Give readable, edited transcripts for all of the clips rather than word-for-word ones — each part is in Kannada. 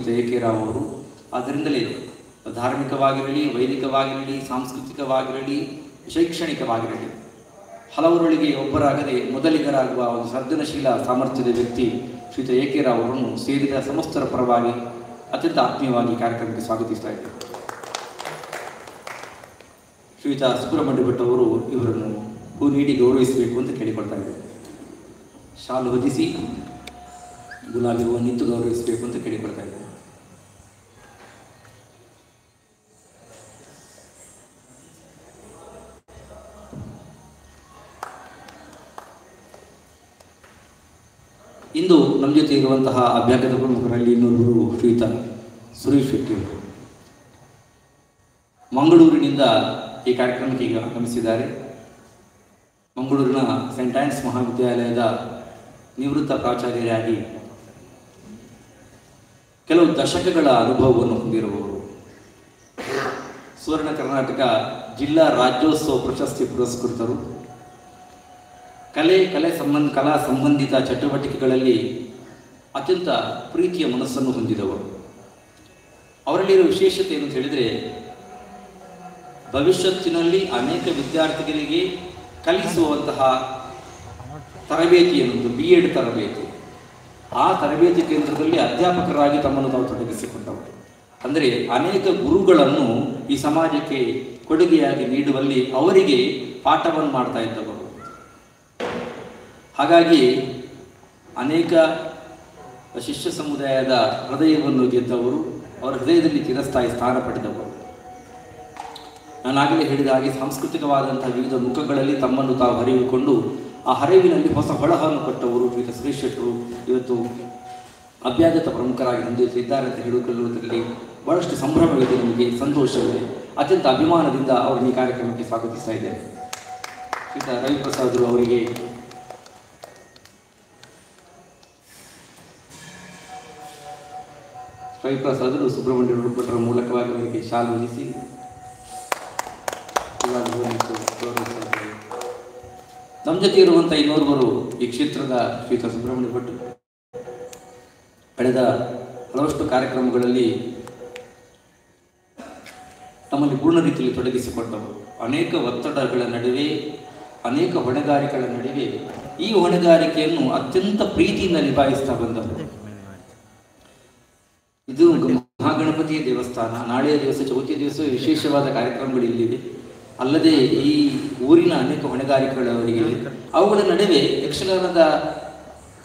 ಶ್ರೀಯುತ ಎ ಕೆ ರಾವ್ ಅವರು. ಆದ್ದರಿಂದಲೇ ಧಾರ್ಮಿಕವಾಗಿರಲಿ, ವೈದಿಕವಾಗಿರಲಿ, ಸಾಂಸ್ಕೃತಿಕವಾಗಿರಲಿ, ಶೈಕ್ಷಣಿಕವಾಗಿರಲಿ ಹಲವರೊಳಗೆ ಒಬ್ಬರಾಗದೆ ಮೊದಲಿಗರಾಗುವ ಒಂದು ಸರ್ಜನಶೀಲ ಸಾಮರ್ಥ್ಯದ ವ್ಯಕ್ತಿ ಶ್ರೀಯುತ ಎ ಕೆ ರಾವ್ ಅವರನ್ನು ಸೇರಿದ ಸಮಸ್ತರ ಪರವಾಗಿ ಅತ್ಯಂತ ಆತ್ಮೀಯವಾಗಿ ಕಾರ್ಯಕ್ರಮಕ್ಕೆ ಸ್ವಾಗತಿಸ್ತಾ ಇದ್ದಾರೆ. ಶ್ರೀಯುತ ಸುಬ್ರಹ್ಮಣ್ಯ ಭಟ್ ಅವರು ಇವರನ್ನು ಹೂ ನೀಡಿ ಗೌರವಿಸಬೇಕು ಅಂತ ಕೇಳಿಕೊಳ್ತಾ ಇದ್ದಾರೆ. ಶಾಲು ಹೊದಿಸಿ ಗುಲಾಬಿ ಹೂವು ನಿಂತು ಗೌರವಿಸಬೇಕು ಅಂತ ಕೇಳಿಕೊಳ್ತಾ ಇದ್ದಾರೆ. ಇಂದು ನಮ್ಮ ಜೊತೆ ಇರುವಂತಹ ಅಭ್ಯಾಗತ ಪ್ರಮುಖರಲ್ಲಿ ಇನ್ನೊಬ್ಬರು ಶ್ರೀಯುತ ಸುರೇಶ್ ಶೆಟ್ಟಿ ಅವರು ಮಂಗಳೂರಿನಿಂದ ಈ ಕಾರ್ಯಕ್ರಮಕ್ಕೆ ಈಗ ಆಗಮಿಸಿದ್ದಾರೆ. ಮಂಗಳೂರಿನ ಸೆಂಟ್ ಆನ್ಸ್ ಮಹಾವಿದ್ಯಾಲಯದ ನಿವೃತ್ತ ಪ್ರಾಚಾರ್ಯರಾಗಿ ಕೆಲವು ದಶಕಗಳ ಅನುಭವವನ್ನು ಹೊಂದಿರುವವರು. ಸುವರ್ಣ ಕರ್ನಾಟಕ ಜಿಲ್ಲಾ ರಾಜ್ಯೋತ್ಸವ ಪ್ರಶಸ್ತಿ ಪುರಸ್ಕೃತರು. ಕಲಾ ಸಂಬಂಧಿತ ಚಟುವಟಿಕೆಗಳಲ್ಲಿ ಅತ್ಯಂತ ಪ್ರೀತಿಯ ಮನಸ್ಸನ್ನು ಹೊಂದಿದವರು. ಅವರಲ್ಲಿರುವ ವಿಶೇಷತೆ ಏನು ಅಂತ ಹೇಳಿದರೆ, ಭವಿಷ್ಯತ್ತಿನಲ್ಲಿ ಅನೇಕ ವಿದ್ಯಾರ್ಥಿಗಳಿಗೆ ಕಲಿಸುವಂತಹ ತರಬೇತಿ ಎನ್ನುವುದು BEd ತರಬೇತಿ. ಆ ತರಬೇತಿ ಕೇಂದ್ರದಲ್ಲಿ ಅಧ್ಯಾಪಕರಾಗಿ ತಮ್ಮನ್ನು ತಾವು ತೊಡಗಿಸಿಕೊಂಡವರು. ಅಂದರೆ ಅನೇಕ ಗುರುಗಳನ್ನು ಈ ಸಮಾಜಕ್ಕೆ ಕೊಡುಗೆಯಾಗಿ ನೀಡುವಲ್ಲಿ ಅವರಿಗೆ ಪಾಠವನ್ನು ಮಾಡ್ತಾ ಇದ್ದವರು. ಹಾಗಾಗಿ ಅನೇಕ ಶಿಷ್ಯ ಸಮುದಾಯದ ಹೃದಯವನ್ನು ಗೆದ್ದವರು, ಅವರ ಹೃದಯದಲ್ಲಿ ಚಿರಸ್ಥಾಯಿ ಸ್ಥಾನ ಪಡೆದವರು. ನಾನಾಗಲೇ ಹೇಳಿದ ಹಾಗೆ ಸಾಂಸ್ಕೃತಿಕವಾದಂತಹ ವಿವಿಧ ಮುಖಗಳಲ್ಲಿ ತಮ್ಮನ್ನು ತಾವು ಹರಿವಿಕೊಂಡು ಆ ಹರಿವಿನಲ್ಲಿ ಹೊಸ ಹೊಳಹನ್ನು ಕೊಟ್ಟವರು ಶ್ರೀಯುತ ಸುರೇಶ್ ಶೆಟ್ಟರು ಇವತ್ತು ಅಭ್ಯಾಗತ ಪ್ರಮುಖರಾಗಿ ನಮ್ಮ ಜೊತೆ ಇದ್ದಾರೆ ಅಂತ ಹೇಳಿಕೊಳ್ಳುವುದರಲ್ಲಿ ಬಹಳಷ್ಟು ಸಂಭ್ರಮವಿದೆ, ನಮಗೆ ಸಂತೋಷವಿದೆ. ಅತ್ಯಂತ ಅಭಿಮಾನದಿಂದ ಅವರನ್ನು ಈ ಕಾರ್ಯಕ್ರಮಕ್ಕೆ ಸ್ವಾಗತಿಸ್ತಾ ಇದ್ದೇನೆ. ಶ್ರೀಯುತ ರವಿಪ್ರಸಾದರು ಅವರಿಗೆ ರವಿಪ್ರಸಾದರು ಸುಬ್ರಹ್ಮಣ್ಯ ಭಟ್ರ ಮೂಲಕವಾಗಿ ಅವರಿಗೆ ಶಾಲು ಹೊದಿಸಿ ನಮ್ಮ ಜೊತೆ ಇರುವಂಥ ಇನ್ನೋರ್ವರು ಈ ಕ್ಷೇತ್ರದ ಶ್ರೀಯುತ ಸುಬ್ರಹ್ಮಣ್ಯ ಭಟ್ ಕಳೆದ ಹಲವಷ್ಟು ಕಾರ್ಯಕ್ರಮಗಳಲ್ಲಿ ನಮ್ಮಲ್ಲಿ ಪೂರ್ಣ ರೀತಿಯಲ್ಲಿ ತೊಡಗಿಸಿಕೊಂಡವರು. ಅನೇಕ ಒತ್ತಡಗಳ ನಡುವೆ, ಅನೇಕ ಹೊಣೆಗಾರಿಕೆಗಳ ನಡುವೆ ಈ ಹೊಣೆಗಾರಿಕೆಯನ್ನು ಅತ್ಯಂತ ಪ್ರೀತಿಯಿಂದ ನಿಭಾಯಿಸ್ತಾ ಬಂದವರು. ಇದು ಮಹಾಗಣಪತಿಯ ದೇವಸ್ಥಾನ. ನಾಳೆಯ ದಿವಸ, ಚೌತಿಯ ದಿವಸ ವಿಶೇಷವಾದ ಕಾರ್ಯಕ್ರಮಗಳು ಇಲ್ಲಿವೆ. ಅಲ್ಲದೆ ಈ ಊರಿನ ಅನೇಕ ಹೊಣೆಗಾರಿಕೆಗಳವರಿಗೆ ಅವುಗಳ ನಡುವೆ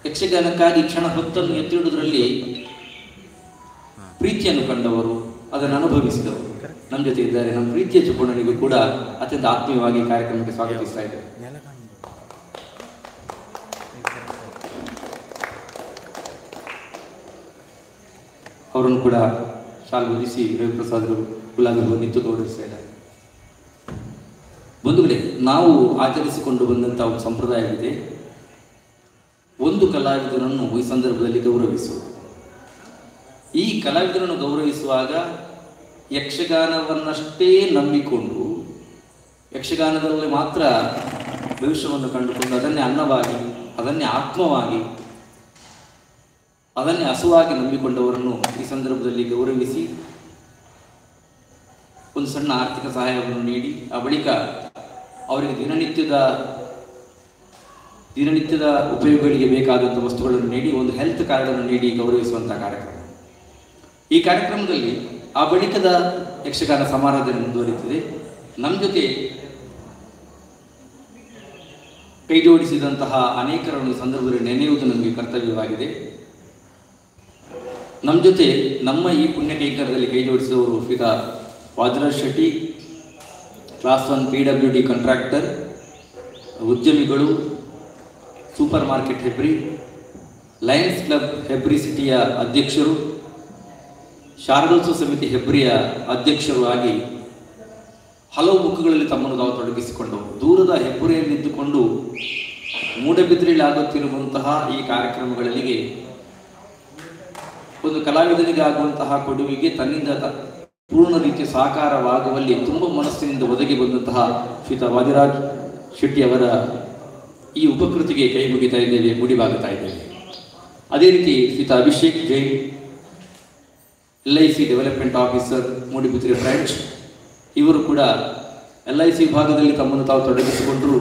ಯಕ್ಷಗಾನಕ್ಕಾಗಿ ಕ್ಷಣ ಹೊತ್ತನ್ನು ಎತ್ತಿಡುವುದರಲ್ಲಿ ಪ್ರೀತಿಯನ್ನು ಕಂಡವರು, ಅದನ್ನು ಅನುಭವಿಸಿದವರು ನಮ್ಮ ಜೊತೆ ಇದ್ದಾರೆ. ನಮ್ಮ ಪ್ರೀತಿಯ ಚುಪ್ಪಣ್ಣನಿಗೂ ಕೂಡ ಅತ್ಯಂತ ಆತ್ಮೀಯವಾಗಿ ಕಾರ್ಯಕ್ರಮಕ್ಕೆ ಸ್ವಾಗತಿಸ್ತಾ ಇದ್ದಾರೆ. ಅವರನ್ನು ಕೂಡ ಶಾಲು ಹೊದಿಸಿ ರವಿಪ್ರಸಾದರು ಗುಲಾಬಿ ಹೂವು ನಿಂತು ಗೌರವಿಸ್ತಾ ಇದ್ದಾರೆ. ಬಂಧುಗಳೇ, ನಾವು ಆಚರಿಸಿಕೊಂಡು ಬಂದಂತಹ ಒಂದು ಸಂಪ್ರದಾಯವಿದೆ. ಒಂದು ಕಲಾವಿದನನ್ನು ಈ ಸಂದರ್ಭದಲ್ಲಿ ಗೌರವಿಸುವುದು. ಈ ಕಲಾವಿದರನ್ನು ಗೌರವಿಸುವಾಗ ಯಕ್ಷಗಾನವನ್ನಷ್ಟೇ ನಂಬಿಕೊಂಡು, ಯಕ್ಷಗಾನದಲ್ಲಿ ಮಾತ್ರ ಭವಿಷ್ಯವನ್ನು ಕಂಡುಕೊಂಡು ಅದನ್ನೇ ಅನ್ನವಾಗಿ, ಅದನ್ನೇ ಆತ್ಮವಾಗಿ, ಅದನ್ನೇ ಹಸುವಾಗಿ ನಂಬಿಕೊಂಡವರನ್ನು ಈ ಸಂದರ್ಭದಲ್ಲಿ ಗೌರವಿಸಿ ಒಂದು ಸಣ್ಣ ಆರ್ಥಿಕ ಸಹಾಯವನ್ನು ನೀಡಿ ಆ ಬಳಿಕ ಅವರಿಗೆ ದಿನನಿತ್ಯದ ಉಪಯೋಗಗಳಿಗೆ ಬೇಕಾದಂಥ ವಸ್ತುಗಳನ್ನು ನೀಡಿ ಒಂದು ಹೆಲ್ತ್ ಕಾರ್ಡನ್ನು ನೀಡಿ ಗೌರವಿಸುವಂತಹ ಕಾರ್ಯಕ್ರಮ. ಈ ಕಾರ್ಯಕ್ರಮದಲ್ಲಿ ಆ ಬಳಿಕದ ಯಕ್ಷಗಾನ ಸಮಾರಾಧನೆ ಮುಂದುವರಿಯುತ್ತದೆ. ನಮ್ಮ ಜೊತೆ ಕೈ ಜೋಡಿಸಿದಂತಹ ಅನೇಕರನ್ನು ಸಂದರ್ಭದಲ್ಲಿ ನೆನೆಯುವುದು ನಮಗೆ ಕರ್ತವ್ಯವಾಗಿದೆ. ನಮ್ಮ ಜೊತೆ ನಮ್ಮ ಈ ಪುಣ್ಯ ಕೈಂಕರ್ಯದಲ್ಲಿ ಕೈ ಜೋಡಿಸಿದವರು Shriyuta Vadiraj Shetty, class 1 PWD contractor, ಉದ್ಯಮಿಗಳು, supermarket Hebri, Lions club Hebri ಸಿಟಿಯ ಅಧ್ಯಕ್ಷರು, ಶಾರದೋತ್ಸವ ಸಮಿತಿ ಹೆಬ್ರಿಯ ಅಧ್ಯಕ್ಷರು ಆಗಿ ಹಲವು ಮುಖಗಳಲ್ಲಿ ತಮ್ಮನ್ನು ತಾವು ತೊಡಗಿಸಿಕೊಂಡವರು. ದೂರದ ಹೆಬ್ಬುರಿಯಲ್ಲಿದ್ದುಕೊಂಡು ಮೂಡಬಿದ್ರೆಯಲ್ಲಿ ಆಗುತ್ತಿರುವಂತಹ ಈ ಕಾರ್ಯಕ್ರಮಗಳಿಗೆ ಒಂದು ಕಲಾವಿದನಿಗೆ ಆಗುವಂತಹ ಕೊಡುಗೆಗೆ ತನ್ನಿಂದ ಪೂರ್ಣ ರೀತಿಯ ಸಹಕಾರವಾಗುವಲ್ಲಿ ತುಂಬ ಮನಸ್ಸಿನಿಂದ ಒದಗಿ ಬಂದಂತಹ ಶ್ರೀಯುತ ವಾದಿರಾಜ್ ಶೆಟ್ಟಿ ಅವರ ಈ ಉಪಕೃತಿಗೆ ಕೈ ಮುಗಿತಾ ಇದ್ದೇವೆ, ಮುಡಿಬಾಗುತ್ತಾ ಇದ್ದೇವೆ. ಅದೇ ರೀತಿ Shriyuta Abhishek Jain, LIC development officer Moodbidri branch. ಇವರು ಕೂಡ LIC ವಿಭಾಗದಲ್ಲಿ ತಮ್ಮನ್ನು ತಾವು ತೊಡಗಿಸಿಕೊಂಡರು.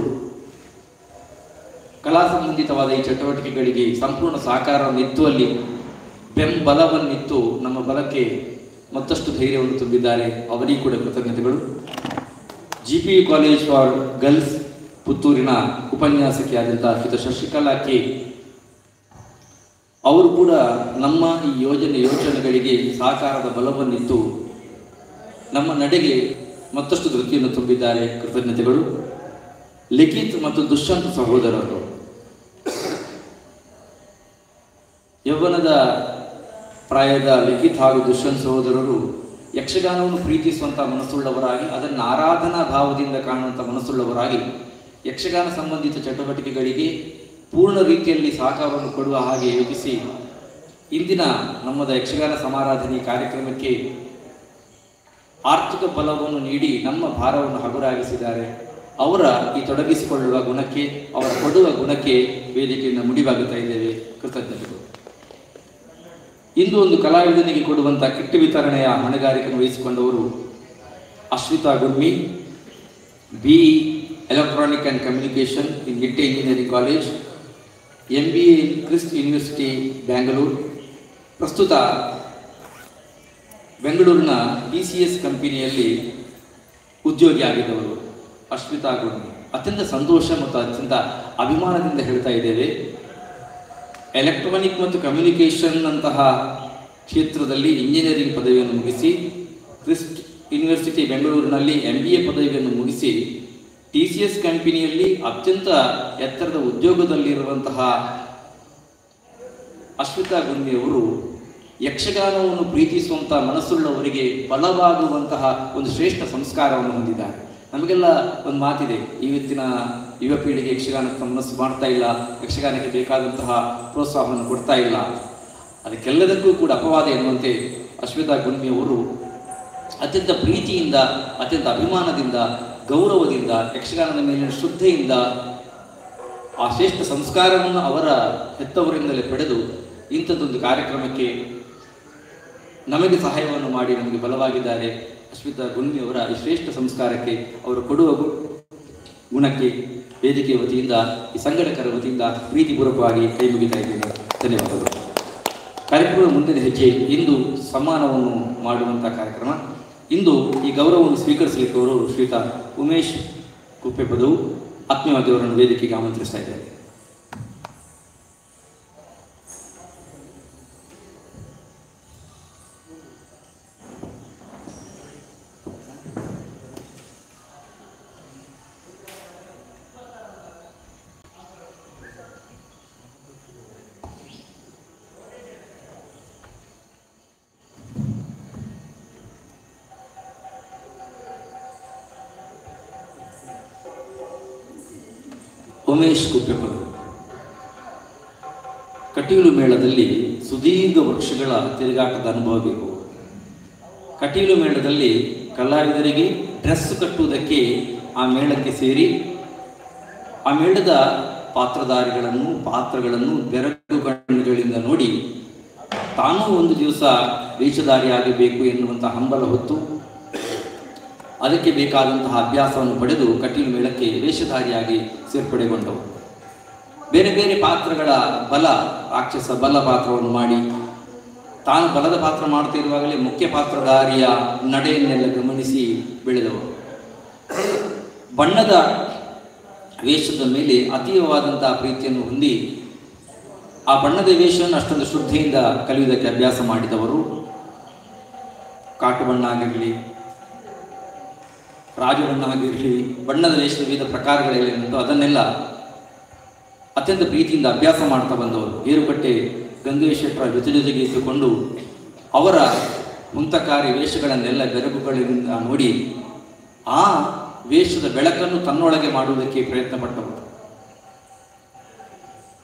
ಕಲಾ ಸಂಬಂಧಿತವಾದ ಈ ಚಟುವಟಿಕೆಗಳಿಗೆ ಸಂಪೂರ್ಣ ಸಹಕಾರವನ್ನಿತ್ತುವಲ್ಲಿ ಬೆಂಬಲವನ್ನಿತ್ತು ನಮ್ಮ ಬಲಕ್ಕೆ ಮತ್ತಷ್ಟು ಧೈರ್ಯವನ್ನು ತುಂಬಿದ್ದಾರೆ. ಅವರಿಗೂ ಕೂಡ ಕೃತಜ್ಞತೆಗಳು. GPU ಕಾಲೇಜ್ ಫಾರ್ ಗರ್ಲ್ಸ್ ಪುತ್ತೂರಿನ ಉಪನ್ಯಾಸಕಿಯಾದಂತಹ ಶ್ರೀಯುತ ಶಶಿಕಲಾ ಕೆ ಅವರು ಕೂಡ ನಮ್ಮ ಈ ಯೋಜನೆಗಳಿಗೆ ಸಹಕಾರದ ಬಲವನ್ನಿತ್ತು ನಮ್ಮ ನಡೆಗೆ ಮತ್ತಷ್ಟು ಧೃತಿಯನ್ನು ತುಂಬಿದ್ದಾರೆ. ಕೃತಜ್ಞತೆಗಳು. ಲಿಖಿತ್ ಮತ್ತು ದುಷ್ಯಂತ್ ಸಹೋದರರು ಯೌವನದ ಪ್ರಾಯದ ಲಿಖಿತ್ ಹಾಗೂ ದುಷ್ಯಂತ್ ಸಹೋದರರು ಯಕ್ಷಗಾನವನ್ನು ಪ್ರೀತಿಸುವಂಥ ಮನಸ್ಸುಳ್ಳವರಾಗಿ, ಅದನ್ನು ಆರಾಧನಾ ಭಾವದಿಂದ ಕಾಣುವಂಥ ಮನಸ್ಸುಳ್ಳವರಾಗಿ, ಯಕ್ಷಗಾನ ಸಂಬಂಧಿತ ಚಟುವಟಿಕೆಗಳಿಗೆ ಪೂರ್ಣ ರೀತಿಯಲ್ಲಿ ಸಹಕಾರವನ್ನು ಕೊಡುವ ಹಾಗೆ ಯೋಚಿಸಿ ಇಂದಿನ ನಮ್ಮದ ಯಕ್ಷಗಾನ ಸಮಾರಾಧನೆ ಕಾರ್ಯಕ್ರಮಕ್ಕೆ ಆರ್ಥಿಕ ಬಲವನ್ನು ನೀಡಿ ನಮ್ಮ ಭಾರವನ್ನು ಹಗುರಾಗಿಸಿದ್ದಾರೆ. ಅವರ ಈ ತೊಡಗಿಸಿಕೊಳ್ಳುವ ಗುಣಕ್ಕೆ, ಅವರ ಕೊಡುವ ಗುಣಕ್ಕೆ ವೇದಿಕೆಯಿಂದ ಮುಡಿವಾಗುತ್ತಾ ಇದ್ದೇವೆ. ಕೃತಜ್ಞತೆಗಳು. ಇಂದು ಒಂದು ಕಲಾವಿದನಿಗೆ ಕೊಡುವಂಥ ಕಿಟ್ ವಿತರಣೆಯ ಹೊಣೆಗಾರಿಕೆಯನ್ನು ವಹಿಸಿಕೊಂಡವರು Ashwitha Gurmi, BE electronic and communication in Nitte engineering college, MBA in Christ university Bangalore. ಪ್ರಸ್ತುತ ಬೆಂಗಳೂರಿನ PCS ಕಂಪನಿಯಲ್ಲಿ ಉದ್ಯೋಗಿ ಆಗಿದ್ದವರು ಅಶ್ವಿತಾ ಗುರ್ಮಿ. ಅತ್ಯಂತ ಸಂತೋಷ ಮತ್ತು ಅತ್ಯಂತ ಅಭಿಮಾನದಿಂದ ಹೇಳ್ತಾ ಇದ್ದೇವೆ. ಎಲೆಕ್ಟ್ರಾನಿಕ್ ಮತ್ತು ಕಮ್ಯುನಿಕೇಷನ್ ಅಂತಹ ಕ್ಷೇತ್ರದಲ್ಲಿ ಇಂಜಿನಿಯರಿಂಗ್ ಪದವಿಯನ್ನು ಮುಗಿಸಿ, ಕ್ರಿಸ್ಟ್ ಯೂನಿವರ್ಸಿಟಿ ಬೆಂಗಳೂರಿನಲ್ಲಿ MBA ಪದವಿಯನ್ನು ಮುಗಿಸಿ, TCS ಕಂಪನಿಯಲ್ಲಿ ಅತ್ಯಂತ ಎತ್ತರದ ಉದ್ಯೋಗದಲ್ಲಿರುವಂತಹ ಅಶ್ವಿತಾ ಗುರ್ಮಿಯವರು ಯಕ್ಷಗಾನವನ್ನು ಪ್ರೀತಿಸುವಂತಹ ಮನಸ್ಸುಳ್ಳವರಿಗೆ ಬಲವಾಗುವಂತಹ ಒಂದು ಶ್ರೇಷ್ಠ ಸಂಸ್ಕಾರವನ್ನು ಹೊಂದಿದ್ದಾರೆ. ನಮಗೆಲ್ಲ ಒಂದು ಮಾತಿದೆ, ಇವತ್ತಿನ ಯುವ ಪೀಳಿಗೆ ಯಕ್ಷಗಾನಕ್ಕೆ ಮನಸ್ಸು ಮಾಡ್ತಾ ಇಲ್ಲ, ಯಕ್ಷಗಾನಕ್ಕೆ ಬೇಕಾದಂತಹ ಪ್ರೋತ್ಸಾಹವನ್ನು ಕೊಡ್ತಾ ಇಲ್ಲ. ಅದಕ್ಕೆಲ್ಲದಕ್ಕೂ ಕೂಡ ಅಪವಾದ ಎನ್ನುವಂತೆ ಅಶ್ವಿತಾ ಗುರ್ಮಿಯವರು ಅತ್ಯಂತ ಪ್ರೀತಿಯಿಂದ, ಅತ್ಯಂತ ಅಭಿಮಾನದಿಂದ, ಗೌರವದಿಂದ, ಯಕ್ಷಗಾನದ ಮೇಲಿನ ಶ್ರದ್ಧೆಯಿಂದ ಆ ಶ್ರೇಷ್ಠ ಸಂಸ್ಕಾರವನ್ನು ಅವರ ಹೆತ್ತವರಿಂದಲೇ ಪಡೆದು ಇಂಥದ್ದೊಂದು ಕಾರ್ಯಕ್ರಮಕ್ಕೆ ನಮಗೆ ಸಹಾಯವನ್ನು ಮಾಡಿ ನಮಗೆ ಬಲವಾಗಿದ್ದಾರೆ. ಅಶ್ವಿತಾ ಗುರ್ಮಿಯವರ ಈ ಶ್ರೇಷ್ಠ ಸಂಸ್ಕಾರಕ್ಕೆ, ಅವರು ಕೊಡುವ ಗುಣಕ್ಕೆ ವೇದಿಕೆಯ ವತಿಯಿಂದ, ಈ ಸಂಘಟಕರ ವತಿಯಿಂದ ಪ್ರೀತಿಪೂರ್ವಕವಾಗಿ ಕೈ ಮುಗಿತಾ ಇದ್ದೇನೆ. ಧನ್ಯವಾದಗಳು. ಕಾರ್ಯಕ್ರಮದ ಮುಂದಿನ ಹೆಜ್ಜೆ ಇಂದು ಸಮ್ಮಾನವನ್ನು ಮಾಡುವಂಥ ಕಾರ್ಯಕ್ರಮ. ಇಂದು ಈ ಗೌರವವನ್ನು ಸ್ವೀಕರಿಸಲಿಕ್ಕೆ ಅವರು ಶ್ರೀಯುತ ಉಮೇಶ್ ಕುಪ್ಪೆಪದವು ಆತ್ಮೀಯವಾಗಿ ಅವರನ್ನು ವೇದಿಕೆಗೆ ಆಮಂತ್ರಿಸ್ತಾ ಇದ್ದಾರೆ. ಉಮೇಶ್ ಕುಪ್ಪೆಪದರು ಕಟೀಲು ಮೇಳದಲ್ಲಿ ಸುದೀರ್ಘ ವರ್ಷಗಳ ತಿರುಗಾಟದ ಅನುಭವ ಬೇಕು. ಕಟೀಲು ಮೇಳದಲ್ಲಿ ಕಲಾವಿದರಿಗೆ ಡ್ರೆಸ್ ಕಟ್ಟುವುದಕ್ಕೆ ಆ ಮೇಳಕ್ಕೆ ಸೇರಿ ಆ ಮೇಳದ ಪಾತ್ರಗಳನ್ನು ಬೆರಗು ಕಣ್ಣುಗಳಿಂದ ನೋಡಿ ತಾನೂ ಒಂದು ದಿವಸ ವೇಷಧಾರಿಯಾಗಬೇಕು ಎನ್ನುವಂಥ ಹಂಬಲ ಹೊತ್ತು ಅದಕ್ಕೆ ಬೇಕಾದಂತಹ ಅಭ್ಯಾಸವನ್ನು ಪಡೆದು ಕಟೀಲು ಮೇಳಕ್ಕೆ ವೇಷಧಾರಿಯಾಗಿ ಸೇರ್ಪಡೆಗೊಂಡವು. ಬೇರೆ ಬೇರೆ ಪಾತ್ರಗಳ ರಾಕ್ಷಸ ಬಲ ಪಾತ್ರವನ್ನು ಮಾಡಿ ತಾನು ಬಲದ ಪಾತ್ರ ಮಾಡುತ್ತಿರುವಾಗಲೇ ಮುಖ್ಯ ಪಾತ್ರಧಾರಿಯ ನಡೆಯನ್ನೆಲ್ಲ ಗಮನಿಸಿ ಬೆಳೆದವರು. ಬಣ್ಣದ ವೇಷದ ಮೇಲೆ ಅತೀವವಾದಂತಹ ಪ್ರೀತಿಯನ್ನು ಹೊಂದಿ ಆ ಬಣ್ಣದ ವೇಷವನ್ನು ಅಷ್ಟೊಂದು ಶ್ರದ್ಧೆಯಿಂದ ಕಲಿಯುವುದಕ್ಕೆ ಅಭ್ಯಾಸ ಮಾಡಿದವರು. ಕಾಟು ಬಣ್ಣ ಆಗಿರಲಿ, ರಾಜಬಣ್ಣ ಆಗಿರಲಿ, ಬಣ್ಣದ ವೇಷದ ವಿವಿಧ ಪ್ರಕಾರಗಳೇನುಂಟು ಅದನ್ನೆಲ್ಲ ಅತ್ಯಂತ ಪ್ರೀತಿಯಿಂದ ಅಭ್ಯಾಸ ಮಾಡ್ತಾ ಬಂದವರು. ಗೇರುಕಟ್ಟೆ ಗಂಗೇಶ್ ಶೆಟ್ಟರ ಜೊತೆಗೆ ಇದ್ದುಕೊಂಡು ಅವರ ಮುಂತಕಾರಿ ವೇಷಗಳನ್ನೆಲ್ಲ ಬೆರಗುಗಳಿಂದ ನೋಡಿ ಆ ವೇಷದ ಬೆಳಕನ್ನು ತನ್ನೊಳಗೆ ಮಾಡುವುದಕ್ಕೆ ಪ್ರಯತ್ನ ಪಟ್ಟವರು.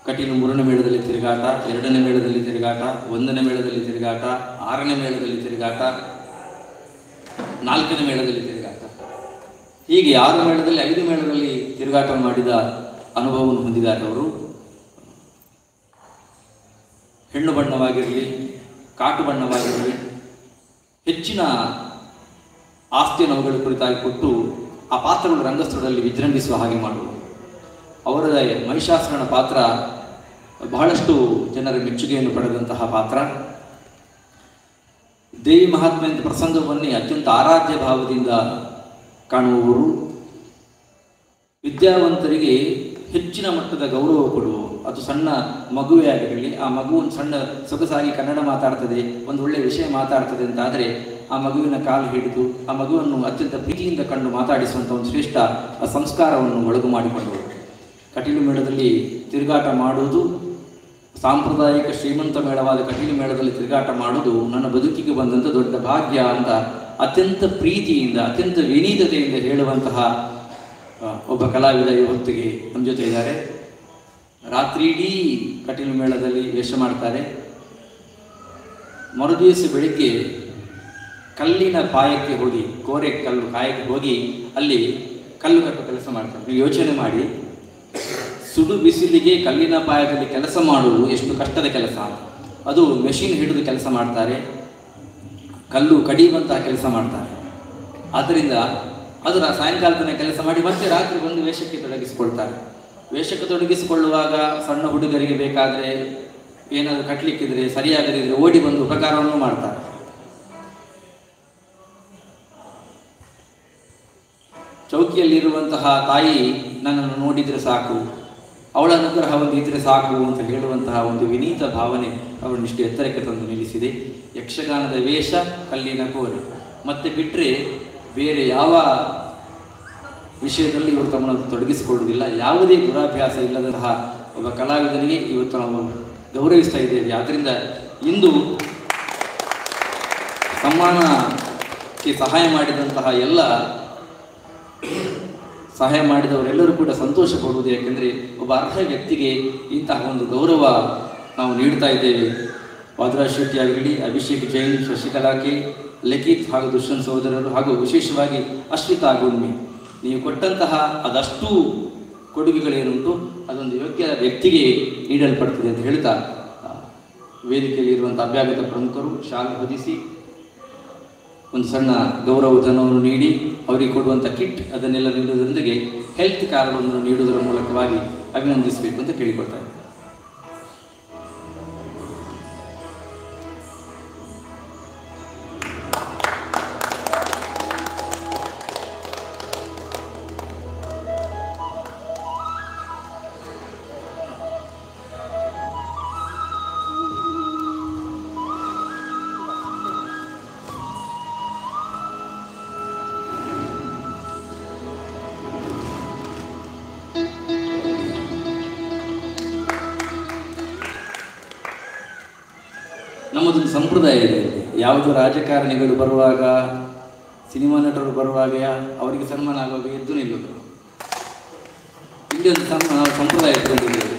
ಕಟೀಲು 3ನೇ ಮೇಳದಲ್ಲಿ ತಿರುಗಾಟ, 2ನೇ ಮೇಳದಲ್ಲಿ ತಿರುಗಾಟ, 1ನೇ ಮೇಳದಲ್ಲಿ ತಿರುಗಾಟ, 6ನೇ ಮೇಳದಲ್ಲಿ ತಿರುಗಾಟ, 4ನೇ ಮೇಳದಲ್ಲಿ ತಿರುಗಾಟ, ಹೀಗೆ 6 ಮೇಳದಲ್ಲಿ 5 ಮೇಳದಲ್ಲಿ ತಿರುಗಾಟ ಮಾಡಿದ ಅನುಭವವನ್ನು ಹೊಂದಿದ್ದಾರೆ ಅವರು. ಹೆಣ್ಣು ಬಣ್ಣವಾಗಿರಲಿ, ಕಾಟು ಬಣ್ಣವಾಗಿರಲಿ, ಹೆಚ್ಚಿನ ಆಸ್ತಿಯನ್ನು ಅವುಗಳ ಕುರಿತಾಗಿ ಕೊಟ್ಟು ಆ ಪಾತ್ರಗಳು ರಂಗಸ್ಥಳದಲ್ಲಿ ವಿಜೃಂಭಿಸುವ ಹಾಗೆ ಮಾಡುವುದು. ಅವರದೇ ಮಹಿಷಾಸುರನ ಪಾತ್ರ ಬಹಳಷ್ಟು ಜನರ ಮೆಚ್ಚುಗೆಯನ್ನು ಪಡೆದಂತಹ ಪಾತ್ರ. ದೇವಿ ಮಹಾತ್ಮೆಯ ಪ್ರಸಂಗವನ್ನೇ ಅತ್ಯಂತ ಆರಾಧ್ಯ ಭಾವದಿಂದ ಕಾಣುವವರು, ವಿದ್ಯಾವಂತರಿಗೆ ಹೆಚ್ಚಿನ ಮಟ್ಟದ ಗೌರವ ಕೊಡುವವರು. ಅದು ಸಣ್ಣ ಮಗುವೇ ಆಗಿರಲಿ, ಆ ಮಗುವನ್ನು ಸಣ್ಣ ಸೊಗಸಾಗಿ ಕನ್ನಡ ಮಾತಾಡ್ತದೆ, ಒಂದು ಒಳ್ಳೆಯ ವಿಷಯ ಮಾತಾಡ್ತದೆ ಅಂತ ಆದರೆ ಆ ಮಗುವಿನ ಕಾಲು ಹಿಡಿದು ಆ ಮಗುವನ್ನು ಅತ್ಯಂತ ಪ್ರೀತಿಯಿಂದ ಕಂಡು ಮಾತಾಡಿಸುವಂಥ ಒಂದು ಶ್ರೇಷ್ಠ ಸಂಸ್ಕಾರವನ್ನು ಒಳಗು ಮಾಡಿಕೊಂಡವರು. ಕಟೀಲು ಮೇಳದಲ್ಲಿ ತಿರುಗಾಟ ಮಾಡುವುದು, ಸಾಂಪ್ರದಾಯಿಕ ಶ್ರೀಮಂತ ಮೇಳವಾದ ಕಟೀಲು ಮೇಳದಲ್ಲಿ ತಿರುಗಾಟ ಮಾಡುವುದು ನನ್ನ ಬದುಕಿಗೆ ಬಂದಂಥ ದೊಡ್ಡ ಭಾಗ್ಯ ಅಂತ ಅತ್ಯಂತ ಪ್ರೀತಿಯಿಂದ ಅತ್ಯಂತ ವಿನೀತತೆಯಿಂದ ಹೇಳುವಂತಹ ಒಬ್ಬ ಕಲಾವಿದ ಹೊತ್ತಿಗೆ ನಮ್ಮ ಜೊತೆ ಇದ್ದಾರೆ. ರಾತ್ರಿ ಇಡೀ ಕಟೀಲು ಮೇಳದಲ್ಲಿ ವೇಷ ಮಾಡ್ತಾರೆ. ಮರುದಿವಸ ಬೆಳಿಗ್ಗೆ ಕಲ್ಲಿನ ಪಾಯಕ್ಕೆ ಹೋಗಿ, ಕೋರೆ ಕಲ್ಲು ಕಾಯಕ್ಕೆ ಹೋಗಿ ಅಲ್ಲಿ ಕಲ್ಲು ಕಟ್ಟುವ ಕೆಲಸ ಮಾಡ್ತಾರೆ. ನೀವು ಯೋಚನೆ ಮಾಡಿ, ಸುಡು ಬಿಸಿಲಿಗೆ ಕಲ್ಲಿನ ಪಾಯದಲ್ಲಿ ಕೆಲಸ ಮಾಡುವುದು ಎಷ್ಟು ಕಷ್ಟದ ಕೆಲಸ. ಅದು ಮೆಷಿನ್ ಹಿಡಿದು ಕೆಲಸ ಮಾಡ್ತಾರೆ, ಕಲ್ಲು ಕಡಿಯುವಂತಹ ಕೆಲಸ ಮಾಡ್ತಾರೆ. ಆದ್ದರಿಂದ ಅದರ ಸಾಯಂಕಾಲದ ಕೆಲಸ ಮಾಡಿ ಮತ್ತೆ ರಾತ್ರಿ ಬಂದು ವೇಷಕ್ಕೆ ತೊಡಗಿಸಿಕೊಳ್ತಾರೆ. ವೇಷಕ್ಕೆ ತೊಡಗಿಸಿಕೊಳ್ಳುವಾಗ ಸಣ್ಣ ಹುಡುಗರಿಗೆ ಬೇಕಾದರೆ ಏನಾದರೂ ಕಟ್ಟಲಿಕ್ಕಿದ್ರೆ ಸರಿಯಾಗದಿದ್ರೆ ಓಡಿ ಬಂದು ಉಪಕಾರವನ್ನು ಮಾಡ್ತಾರೆ. ಚೌಕಿಯಲ್ಲಿರುವಂತಹ ತಾಯಿ ನನ್ನನ್ನು ನೋಡಿದರೆ ಸಾಕು, ಅವಳ ಅನುಗ್ರಹ ಒಂದು ಇದ್ರೆ ಸಾಕು ಅಂತ ಹೇಳುವಂತಹ ಒಂದು ವಿನೀತ ಭಾವನೆ ಅವರನ್ನಿಷ್ಟು ಎತ್ತರಕ್ಕೆ ತಂದು ನಿಲ್ಲಿಸಿದೆ. ಯಕ್ಷಗಾನದ ವೇಷ, ಕಲ್ಲಿನ ಕೋರೆ, ಮತ್ತೆ ಬಿಟ್ಟರೆ ಬೇರೆ ಯಾವ ವಿಷಯದಲ್ಲಿ ಇವರು ತಮ್ಮನ್ನು ತೊಡಗಿಸಿಕೊಳ್ಳುವುದಿಲ್ಲ. ಯಾವುದೇ ದುರಾಭ್ಯಾಸ ಇಲ್ಲದಂತಹ ಒಬ್ಬ ಕಲಾವಿದನಿಗೆ ಇವತ್ತು ನಾವು ಗೌರವಿಸ್ತಾ ಇದ್ದೇವೆ. ಆದ್ದರಿಂದ ಇಂದು ಸಮ್ಮಾನಕ್ಕೆ ಸಹಾಯ ಮಾಡಿದಂತಹ ಎಲ್ಲ ಸಹಾಯ ಮಾಡಿದವರೆಲ್ಲರೂ ಕೂಡ ಸಂತೋಷ ಪಡುವುದು. ಯಾಕೆಂದರೆ ಒಬ್ಬ ಅರ್ಹ ವ್ಯಕ್ತಿಗೆ ಇಂತಹ ಒಂದು ಗೌರವ ನಾವು ನೀಡ್ತಾ ಇದ್ದೇವೆ. ವಾದರಾಜ್ ಶೆಟ್ಟಿ ಆಗಿರಲಿ, ಅಭಿಷೇಕ್ ಜೈನ್, ಶಶಿಕಲಾ ಕೆ, ಲಿಖಿತ್ ಹಾಗೂ ದುಷ್ಯಂತ್ ಸಹೋದರರು ಹಾಗೂ ವಿಶೇಷವಾಗಿ ಅಶ್ವಿತಾ ಗುರ್ಮಿ, ನೀವು ಕೊಟ್ಟಂತಹ ಅದಷ್ಟು ಕೊಡುಗೆಗಳೇನುಂಟು ಅದೊಂದು ಯೋಗ್ಯ ವ್ಯಕ್ತಿಗೆ ನೀಡಲ್ಪಡ್ತದೆ ಅಂತ ಹೇಳ್ತಾ ವೇದಿಕೆಯಲ್ಲಿ ಇರುವಂಥ ಅಭ್ಯಾಗತ ಪ್ರಮುಖರು ಶಾಲೆ ಹೊದಿಸಿ ಒಂದು ಸಣ್ಣ ಗೌರವಧನವನ್ನು ನೀಡಿ ಅವರಿಗೆ ಕೊಡುವಂಥ ಕಿಟ್ ಅದನ್ನೆಲ್ಲ ನೀಡುವುದರೊಂದಿಗೆ ಹೆಲ್ತ್ ಕಾರ್ಡನ್ನು ನೀಡುವುದರ ಮೂಲಕವಾಗಿ ಅಭಿನಂದಿಸಬೇಕು ಅಂತ ಕೇಳಿಕೊಳ್ತಾರೆ. ನಮ್ಮದೊಂದು ಸಂಪ್ರದಾಯ ಇದೆ. ಯಾವುದು ರಾಜಕಾರಣಿಗಳು ಬರುವಾಗ, ಸಿನಿಮಾ ನಟರು ಬರುವಾಗ ಅವರಿಗೆ ಸನ್ಮಾನ ಆಗುವಾಗ ಎದ್ದು ನಿಲ್ಲುವುದು. ಇಲ್ಲಿ ಒಂದು ಸಂಪ್ರದಾಯ ಇಟ್ಟುಕೊಂಡಿದ್ದೇವೆ.